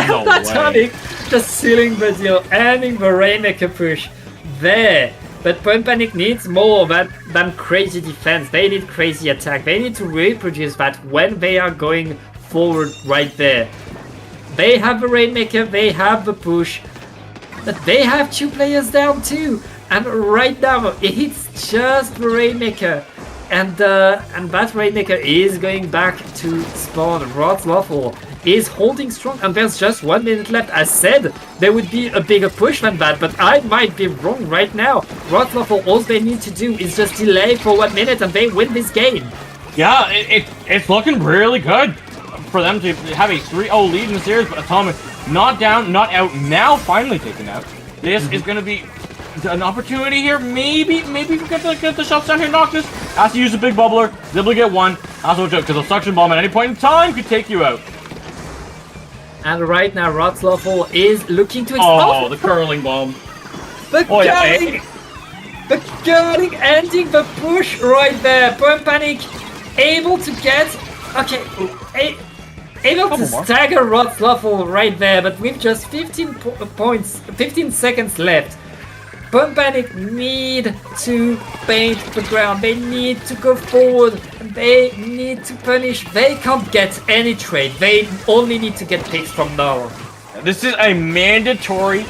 No way. Atomic just sealing the deal, ending the Rainmaker push there. But Point Panic needs more than crazy defense. They need crazy attack. They need to reproduce that when they are going forward right there. They have the Rainmaker, they have the push, but they have 2 players down too. And right now, it's just the Rainmaker. And that Rainmaker is going back to spawn. Wroclaw is holding strong, and there's just 1 minute left. As said, there would be a bigger push than that, but I might be wrong right now. Wroclaw, all they need to do is just delay for 1 minute and they win this game. Yeah, it's looking really good for them to have a 3-0 lead in the series, but Atomic not down, not out, now finally taken out. This is going to be an opportunity here. Maybe we get the shots down here. Noctis has to use a big bubbler. He's able to get 1. Has to watch out because a suction bomb at any point in time could take you out. And right now, Wroclaw is looking to expose. Oh, the curling bomb. The curling ending the push right there. Point Panic able to get able to stagger Wroclaw right there, but with just 15 seconds left. Point Panic need to paint the ground. They need to go forward. They need to punish. They can't get any trade. They only need to get picks from now on. This is a mandatory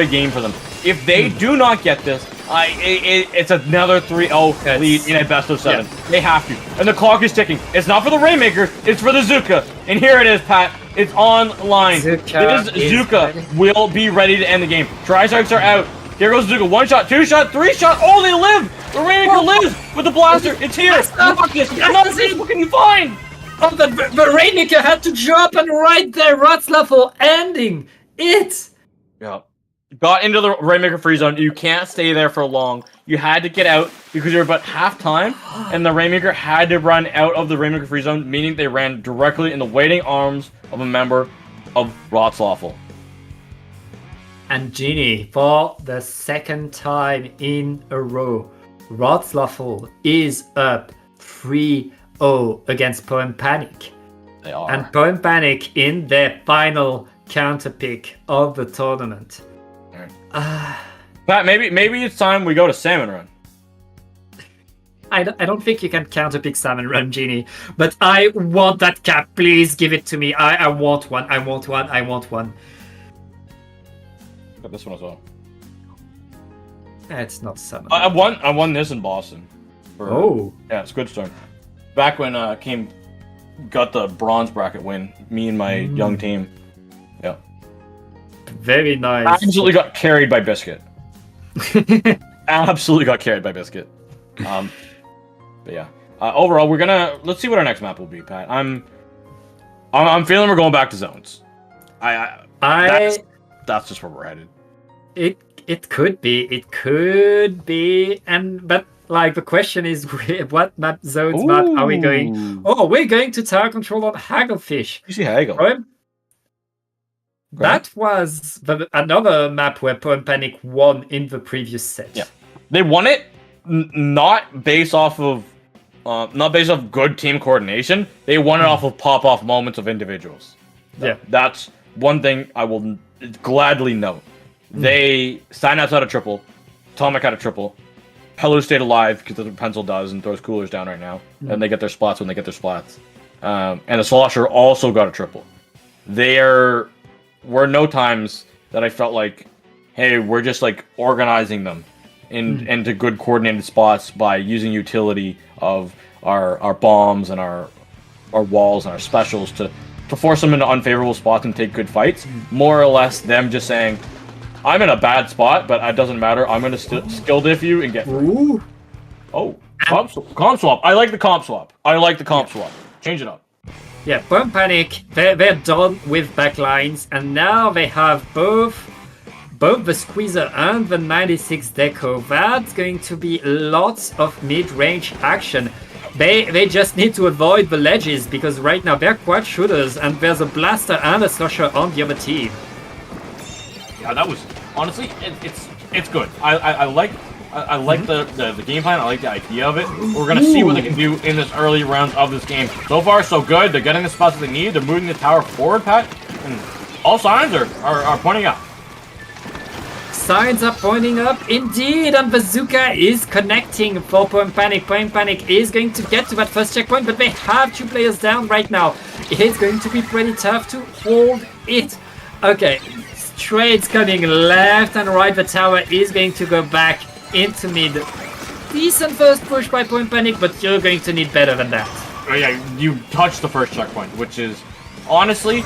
game for them. If they do not get this, it's another 3-0 lead in a best of 7. Yeah. They have to. And the clock is ticking. It's not for the Rainmaker. It's for the Zuka. And here it is, Pat. It's online. Zuka will be ready to end the game. Tri-Strikes are out. Here goes Zuka. 1 shot, 2 shot, 3 shot. Oh, they live! The Rainmaker lives with the blaster. It's here. What can you find? Oh, the Rainmaker had to drop, and right there, Wroclaw ending it. Yeah. Got into the Rainmaker free zone. You can't stay there for long. You had to get out because you're about half time, and the Rainmaker had to run out of the Rainmaker free zone, meaning they ran directly in the waiting arms of a member of Wroclaw. And Genie, for the 2nd time in a row, Wroclaw is up 3-0 against Point Panic. They are. And Point Panic in their final counter pick of the tournament. Pat, maybe it's time we go to Salmon Run. I don't think you can counterpick Salmon Run, Genie, but I want that cap. Please give it to me. I want one. I want one. I want one. Got this one as well. It's not Salmon. I won this in Boston. Yeah, it's a good start. Back when got the bronze bracket win, me and my young team. Yeah. Very nice. Absolutely got carried by Biscuit. Absolutely got carried by Biscuit. But yeah. Overall, let's see what our next map will be, Pat. I'm feeling we're going back to zones. That's just where we're headed. It could be, but like the question is, what map map are we going? Oh, we're going to tower control on Hagglefish. You see Haggle? Right? That was another map where Point Panic won in the previous set. Yeah, they won it not based off of good team coordination. They won it off of pop-off moments of individuals. Yeah, that's one thing I will gladly note. They signed outside a triple. Atomic had a triple. Pelu stayed alive because that's what Pencil does and throws coolers down right now. And they get their splats when they get their splats. And the Slosher also got a triple. There were no times that I felt like, hey, we're just like organizing them into good coordinated spots by using utility of our bombs and our walls and our specials to force them into unfavorable spots and take good fights. More or less them just saying, I'm in a bad spot, but it doesn't matter. I'm going to skill diff you and get through. Oh, comp swap. I like the comp swap. Swap. Change it up. Yeah, Bomb Panic, they're done with backlines, and now they have both the Squeezer and the 96 Deco. That's going to be lots of mid-range action. They just need to avoid the ledges, because right now they're quad shooters, and there's a Blaster and a Slosher on the other team. Yeah, that was honestly it's good. I like the game plan. I like the idea of it. We're gonna see what they can do in this early rounds of this game. So far, so good. They're getting the spots that they need. They're moving the tower forward, Pat, and all signs are pointing up. Signs are pointing up indeed, and Bazooka is connecting for Point Panic. Point Panic is going to get to that first checkpoint, but they have 2 players down right now. It's going to be pretty tough to hold it. Okay, trades coming left and right. The tower is going to go back into mid. Decent first push by Point Panic, but you're going to need better than that. Oh yeah, you touched the first checkpoint, which is honestly,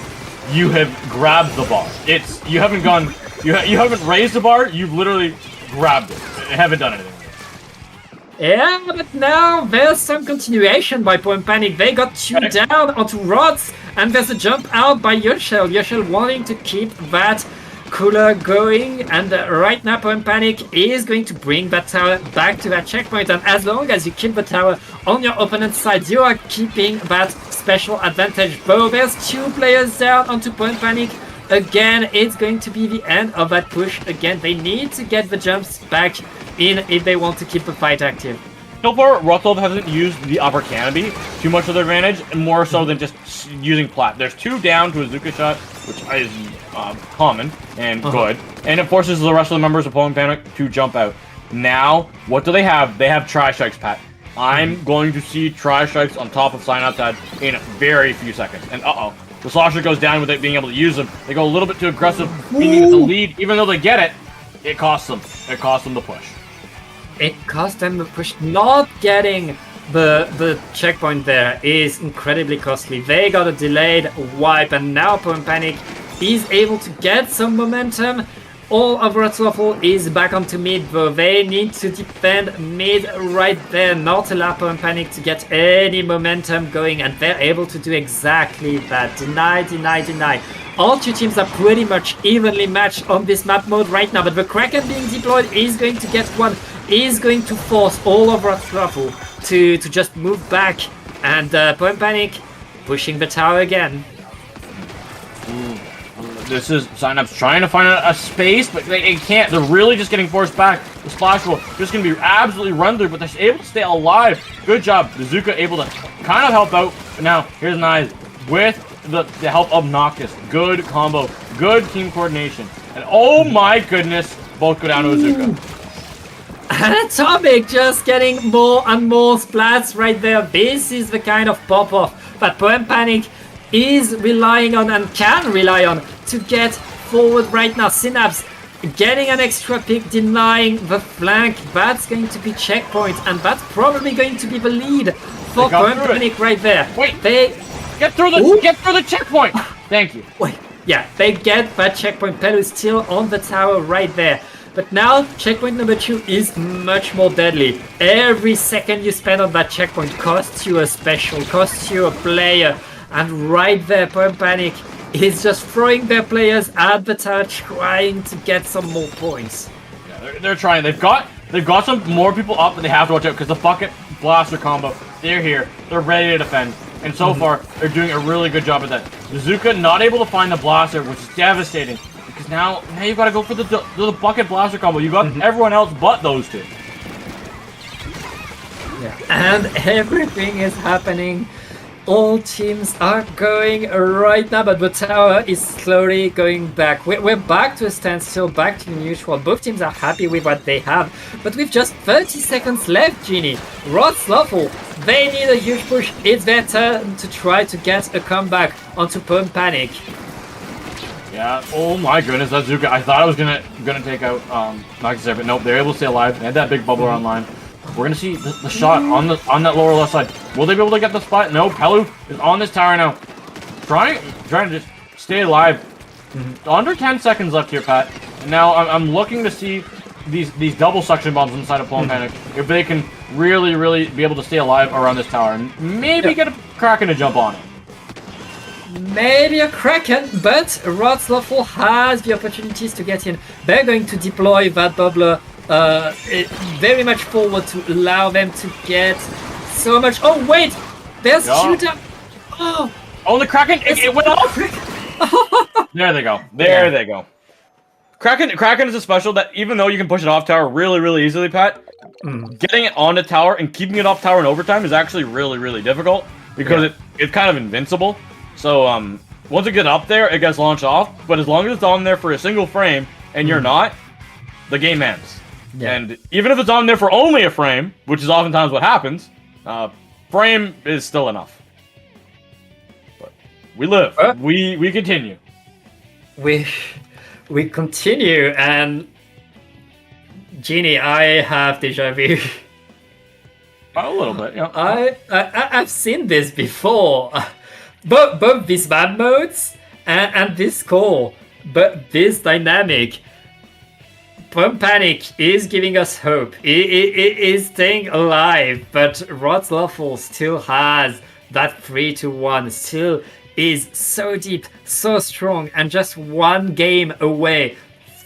you have grabbed the bar. You haven't gone. You haven't raised the bar, you've literally grabbed it. You haven't done anything with it. Yeah, but now there's some continuation by Point Panic. They got 2 down onto rods, and there's a jump out by Yoshel. Yoshel wanting to keep that cooler going, and right now Point Panic is going to bring that tower back to that checkpoint, and as long as you keep the tower on your opponent's side, you are keeping that special advantage. But there's 2 players down onto Point Panic. Again, it's going to be the end of that push. Again, they need to get the jumps back in if they want to keep the fight active. So far, Rotov hasn't used the upper canopy too much to their advantage, more so than just using plat. There's 2 down to a Zuka shot, which is common and good, and it forces the rest of the members of Point Panic to jump out. Now, what do they have? They have Tri-Strikes, Pat. I'm going to see Tri-Strikes on top of Sign Outside in very few seconds, and the Slosher goes down without being able to use them. They go a little bit too aggressive, meaning the lead, even though they get it, it costs them. It costs them the push. It cost them the push. Not getting the checkpoint there is incredibly costly. They got a delayed wipe, and now Point Panic is able to get some momentum. All of Rotzwaffle is back onto mid, though. They need to defend mid right there, not allow Point Panic to get any momentum going, and they're able to do exactly that. Deny, deny, deny. All 2 teams are pretty much evenly matched on this map mode right now, but the Kraken being deployed is going to get one, is going to force all of Rotzwaffle to just move back, and Point Panic pushing the tower again. This is Synapse trying to find a space, but they can't. They're really just getting forced back. The splash will just going to be absolutely run through, but they're able to stay alive. Good job. Bazooka able to kind of help out. But now, here's Nice with the help of Noctis. Good combo. Good team coordination. And oh my goodness, both go down to Bazooka. And Atomic just getting more and more splats right there. This is the kind of pop-off that Point Panic is relying on and can rely on to get forward right now. Synapse getting an extra pick, denying the flank. That's going to be checkpoint, and that's probably going to be the lead for Point Panic right there. Wait, they get through the checkpoint. Thank you. Wait, yeah, they get that checkpoint. Pelu still on the tower right there. But now checkpoint number 2 is much more deadly. Every second you spend on that checkpoint costs you a special, costs you a player. And right there, Point Panic is just throwing their players at the tower, trying to get some more points. Yeah, they're trying. They've got some more people up, but they have to watch out because the bucket blaster combo. They're here. They're ready to defend. And so far, they're doing a really good job at that. Bazooka not able to find the blaster, which is devastating because now you've got to go for the bucket blaster combo. You got everyone else but those 2. Yeah, and everything is happening all teams are going right now, but the tower is slowly going back. We're back to a standstill, back to neutral. Both teams are happy with what they have, but with just 30 seconds left, Genie, Rotzloffel, they need a huge push. It's their turn to try to get a comeback onto Pump Panic. Yeah, oh my goodness, that's Zuka. I thought I was gonna take out Max there, but nope, they're able to stay alive. They had that big bubbler online. We're gonna see the shot on that lower left side. Will they be able to get the spot? No, Pelu is on this tower now. Trying to just stay alive. Under 10 seconds left here, Pat. And now I'm looking to see these double suction bombs inside of Plum Panic. If they can really be able to stay alive around this tower and maybe get a Kraken to jump on it. Maybe a Kraken, but Rotzloffel has the opportunities to get in. They're going to deploy that bubbler very much forward to allow them to get so much. Oh wait, there's shooter. Oh, the Kraken! It went off. There they go. They go. Kraken is a special that even though you can push it off tower really easily, Pat, getting it on the tower and keeping it off tower in overtime is actually really difficult because it's kind of invincible. So once it gets up there, it gets launched off. But as long as it's on there for a single frame and you're not, the game ends. Yeah. And even if it's on there for only a frame, which is oftentimes what happens, frame is still enough. But we live. We continue. We continue, and Genie, I have déjà vu. A little bit, yeah. I've seen this before. Both these bad modes and this core, but this dynamic. Pump Panic is giving us hope. It is staying alive, but Rotzloffel still has that 3-1, still is so deep, so strong, and just one game away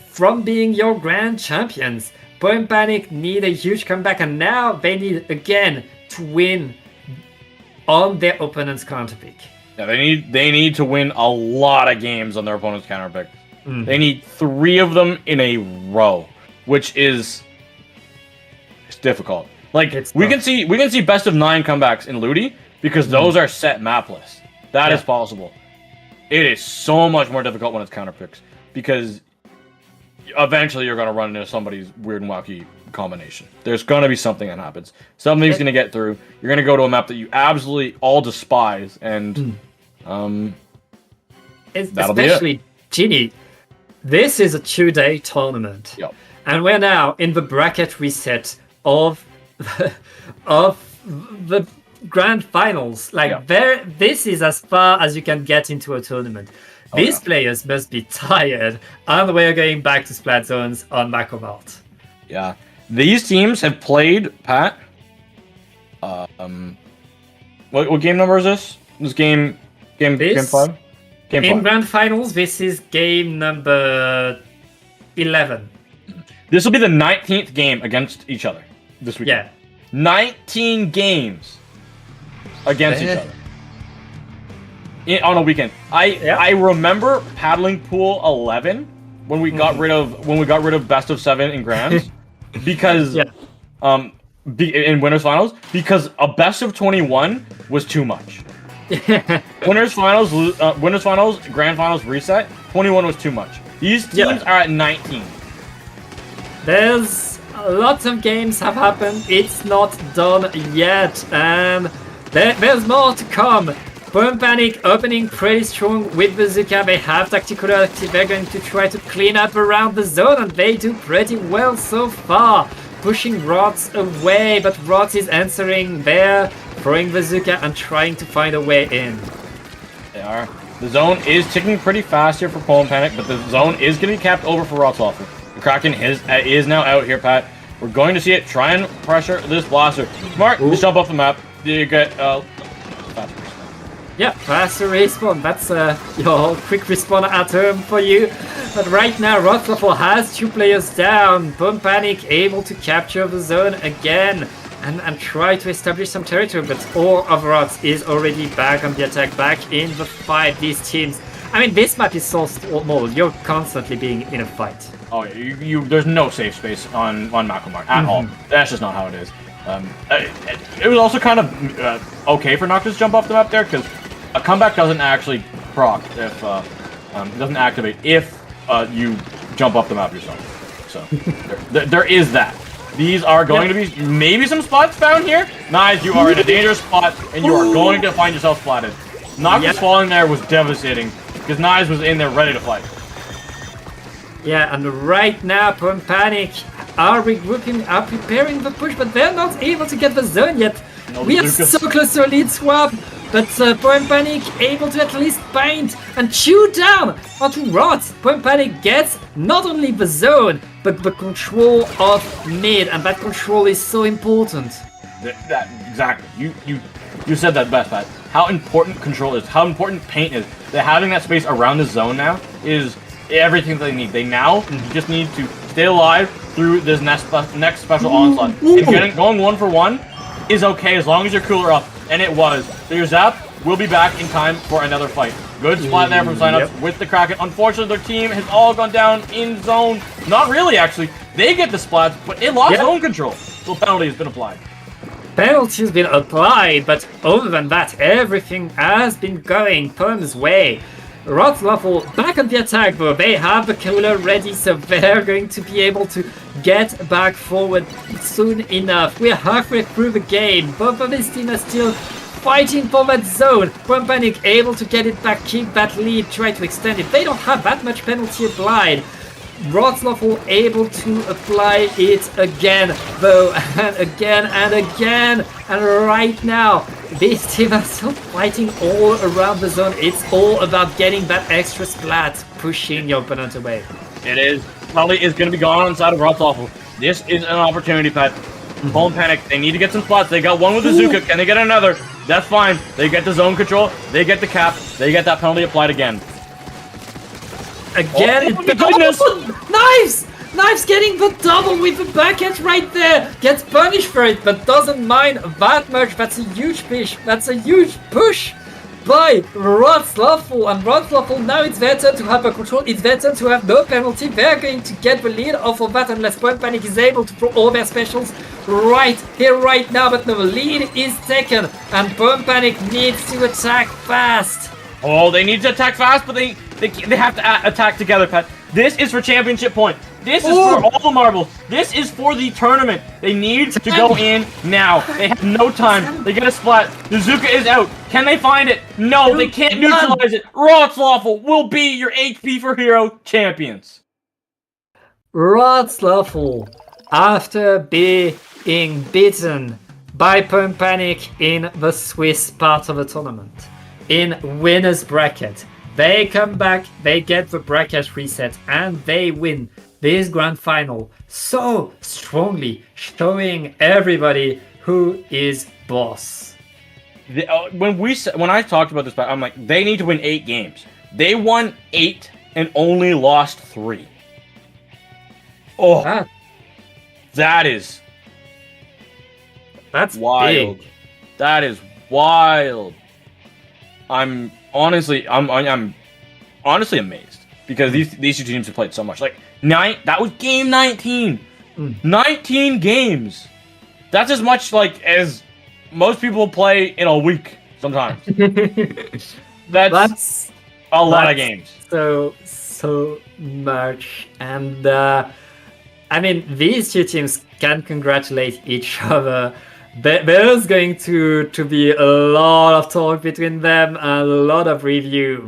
from being your grand champions. Pump Panic need a huge comeback, and now they need again to win on their opponent's counterpick. Yeah, they need to win a lot of games on their opponent's counterpick. They need 3 of them in a row, which is difficult. Like we can see best of 9 comebacks in Ludi because those are set map lists. That is possible. It is so much more difficult when it's counterpicks because eventually you're going to run into somebody's weird and wacky combination. There's going to be something that happens. Something's going to get through. You're going to go to a map that you absolutely all despise, and especially Genie. This is a 2-day tournament, and we're now in the bracket reset of the grand finals. This is as far as you can get into a tournament. These players must be tired, and we're going back to Splat Zones on Macomalt. Yeah, these teams have played, Pat. What game number is this? This game 5? Game 5? In grand finals, this is game number 11. This will be the 19th game against each other this weekend. Yeah. 19 games against each other on a weekend. I remember paddling pool 11 when we got rid of best of 7 in grands because in winners finals because a best of 21 was too much. Winners finals, grand finals reset. 21 was too much. These teams are at 19. There's lots of games have happened. It's not done yet, and there's more to come. Pump Panic opening pretty strong with Bazooka. They have tactical active. They're going to try to clean up around the zone, and they do pretty well so far. Pushing Rots away, but Rots is answering there, throwing Bazooka and trying to find a way in. They are. The zone is ticking pretty fast here for Pump Panic, but the zone is going to be capped over for Rotzloffel. The Kraken is now out here, Pat. We're going to see it try and pressure this blaster. Smart, just jump off the map. You get faster respawn. Yeah, faster respawn. That's your quick respawn at home for you. But right now, Rotzloffel has 2 players down. Pump Panic able to capture the zone again and try to establish some territory. But all of Rots is already back on the attack, back in the fight. These teams. I mean, this map is so small. You're constantly being in a fight. Oh, there's no safe space on Macomart at all. That's just not how it is. It was also kind of okay for Noctis to jump off the map there, because a comeback doesn't actually proc if it doesn't activate if you jump off the map yourself. So there is that. These are going to be maybe some spots found here. Knives, you are in a dangerous spot, and you are going to find yourself splatted. Noctis falling there was devastating, because Knives was in there ready to fight. Yeah, and right now, Panic are regrouping, are preparing the push, but they're not able to get the zone yet. We are so close to a lead swap, but Panic able to at least bind and chew down onto Rods. Panic gets not only the zone, but the control of mid, and that control is so important. Exactly. You said that best, Pat. How important control is, how important paint is. That having that space around the zone now is everything they need. They now just need to stay alive through this next special onslaught. And going 1-for-1 is okay as long as you're cooler up, and it was. So your Zap will be back in time for another fight. Good spot there from Signups with the Kraken. Unfortunately, their team has all gone down in zone. Not really, actually. They get the splats, but it lost zone control. So penalty has been applied. Penalty has been applied, but other than that, everything has been going Perm's way. Rotzloffel back on the attack, though. They have the cooler ready, so they're going to be able to get back forward soon enough. We're halfway through the game. Both of these teams are still fighting for that zone. Panic able to get it back, keep that lead, try to extend it. They don't have that much penalty applied. Rotzloffel able to apply it again, though, and again and again. And right now, these teams are still fighting all around the zone. It's all about getting that extra splat, pushing your opponent away. It is. Probably is going to be gone on the side of Rotzloffel. This is an opportunity, Pat. Panic, they need to get some spots. They got one with Azuka. Can they get another? That's fine. They get the zone control. They get the cap. They get that penalty applied again. Again, goodness! Knives getting the double with the back edge right there. Gets punished for it, but doesn't mind that much. That's a huge push. That's a huge push by Rotzloffel. And Rotzloffel, now it's their turn to have a control. It's their turn to have no penalty. They're going to get the lead off of that unless Panic is able to throw all their specials right here, right now. But no, the lead is taken, and Panic needs to attack fast. Oh, they need to attack fast, but they have to attack together, Pat. This is for championship point. This is for all the marbles. This is for the tournament. They need to go in now. They have no time. They get a splat. Nizuka is out. Can they find it? No, they can't neutralize it. Rotzloffel will be your HP for Hero champions. Rotzloffel, after being beaten by Panic in the Swiss part of the tournament, in winner's bracket, they come back, they get the bracket reset, and they win this grand final so strongly, showing everybody who is boss. When I talked about this, I'm like, they need to win 8 games. They won 8 and only lost 3. Oh, that's wild. Big. That is wild. I'm honestly amazed because these two teams have played so much. Like that was game 19. 19 games. That's as much like as most people play in a week sometimes. That's a lot of games. So much. And I mean, these two teams can congratulate each other. There's going to be a lot of talk between them and a lot of review.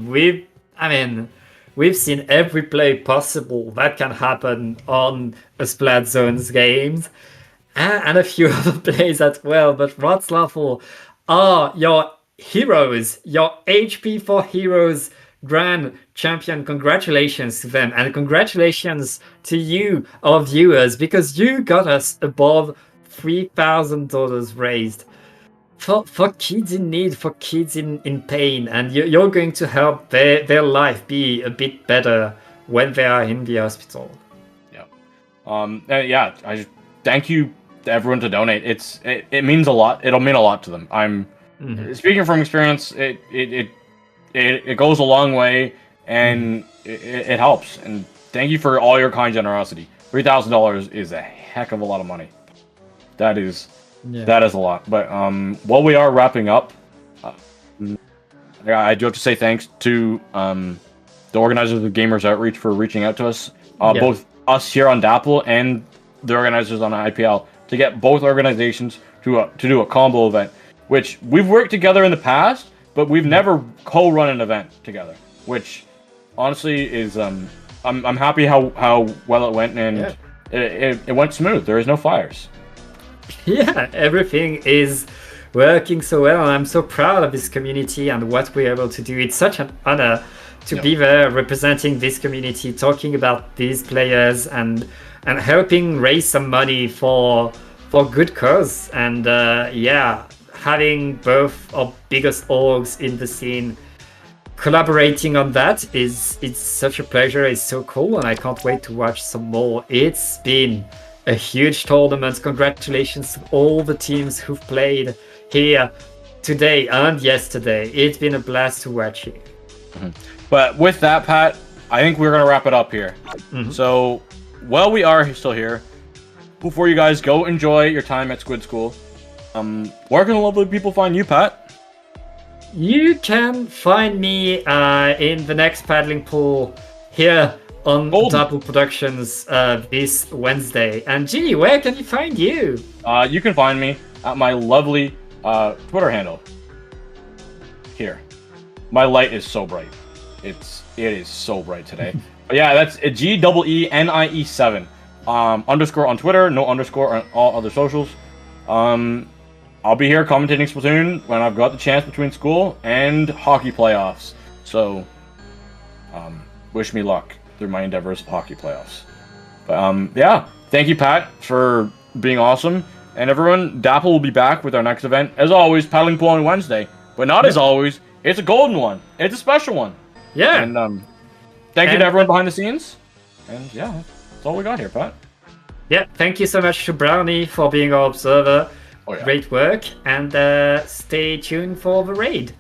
We've seen every play possible that can happen on a Splat Zones games, and a few other plays as well. But Rotzloffel are your heroes, your HP for Heroes Grand Champion. Congratulations to them, and congratulations to you, our viewers, because you got us above $3,000 raised for kids in need, for kids in pain, and you're going to help their life be a bit better when they are in the hospital. Yeah. I just thank you to everyone to donate. It means a lot. It'll mean a lot to them. I'm speaking from experience. It goes a long way, and it helps. And thank you for all your kind generosity. $3,000 is a heck of a lot of money. That is Yeah. That is a lot. But while we are wrapping up, I do have to say thanks to the organizers of Gamers Outreach for reaching out to us, both us here on Dapple and the organizers on IPL, to get both organizations to do a combo event, which we've worked together in the past, but we've never co-run an event together, which honestly is I'm happy how well it went, and it went smooth. There is no fires. Yeah, everything is working so well, and I'm so proud of this community and what we're able to do. It's such an honor to be there representing this community, talking about these players and helping raise some money for good cause. And having both our biggest orgs in the scene collaborating on that it's such a pleasure. It's so cool, and I can't wait to watch some more. It's been a huge tournament. Congratulations to all the teams who've played here today and yesterday. It's been a blast to watch it. But with that, Pat, I think we're gonna wrap it up here. So while we are still here, before you guys go enjoy your time at Squid School, where can the lovely people find you, Pat? You can find me in the next paddling pool here on Dapple Productions this Wednesday. And Ginny, where can you find you? You can find me at my lovely Twitter handle. Here. My light is so bright. It is so bright today. But yeah, that's GEENIE7. Underscore on Twitter, no underscore on all other socials. I'll be here commentating Splatoon when I've got the chance between school and hockey playoffs. So, wish me luck through my endeavors of hockey playoffs. But yeah, thank you, Pat, for being awesome. And everyone, Dapple will be back with our next event. As always, paddling pool on Wednesday. But not as always, it's a golden one. It's a special one. Yeah. And thank you to everyone behind the scenes. And yeah, that's all we got here, Pat. Yeah, thank you so much to Brownie for being our observer. Great work, and stay tuned for the raid.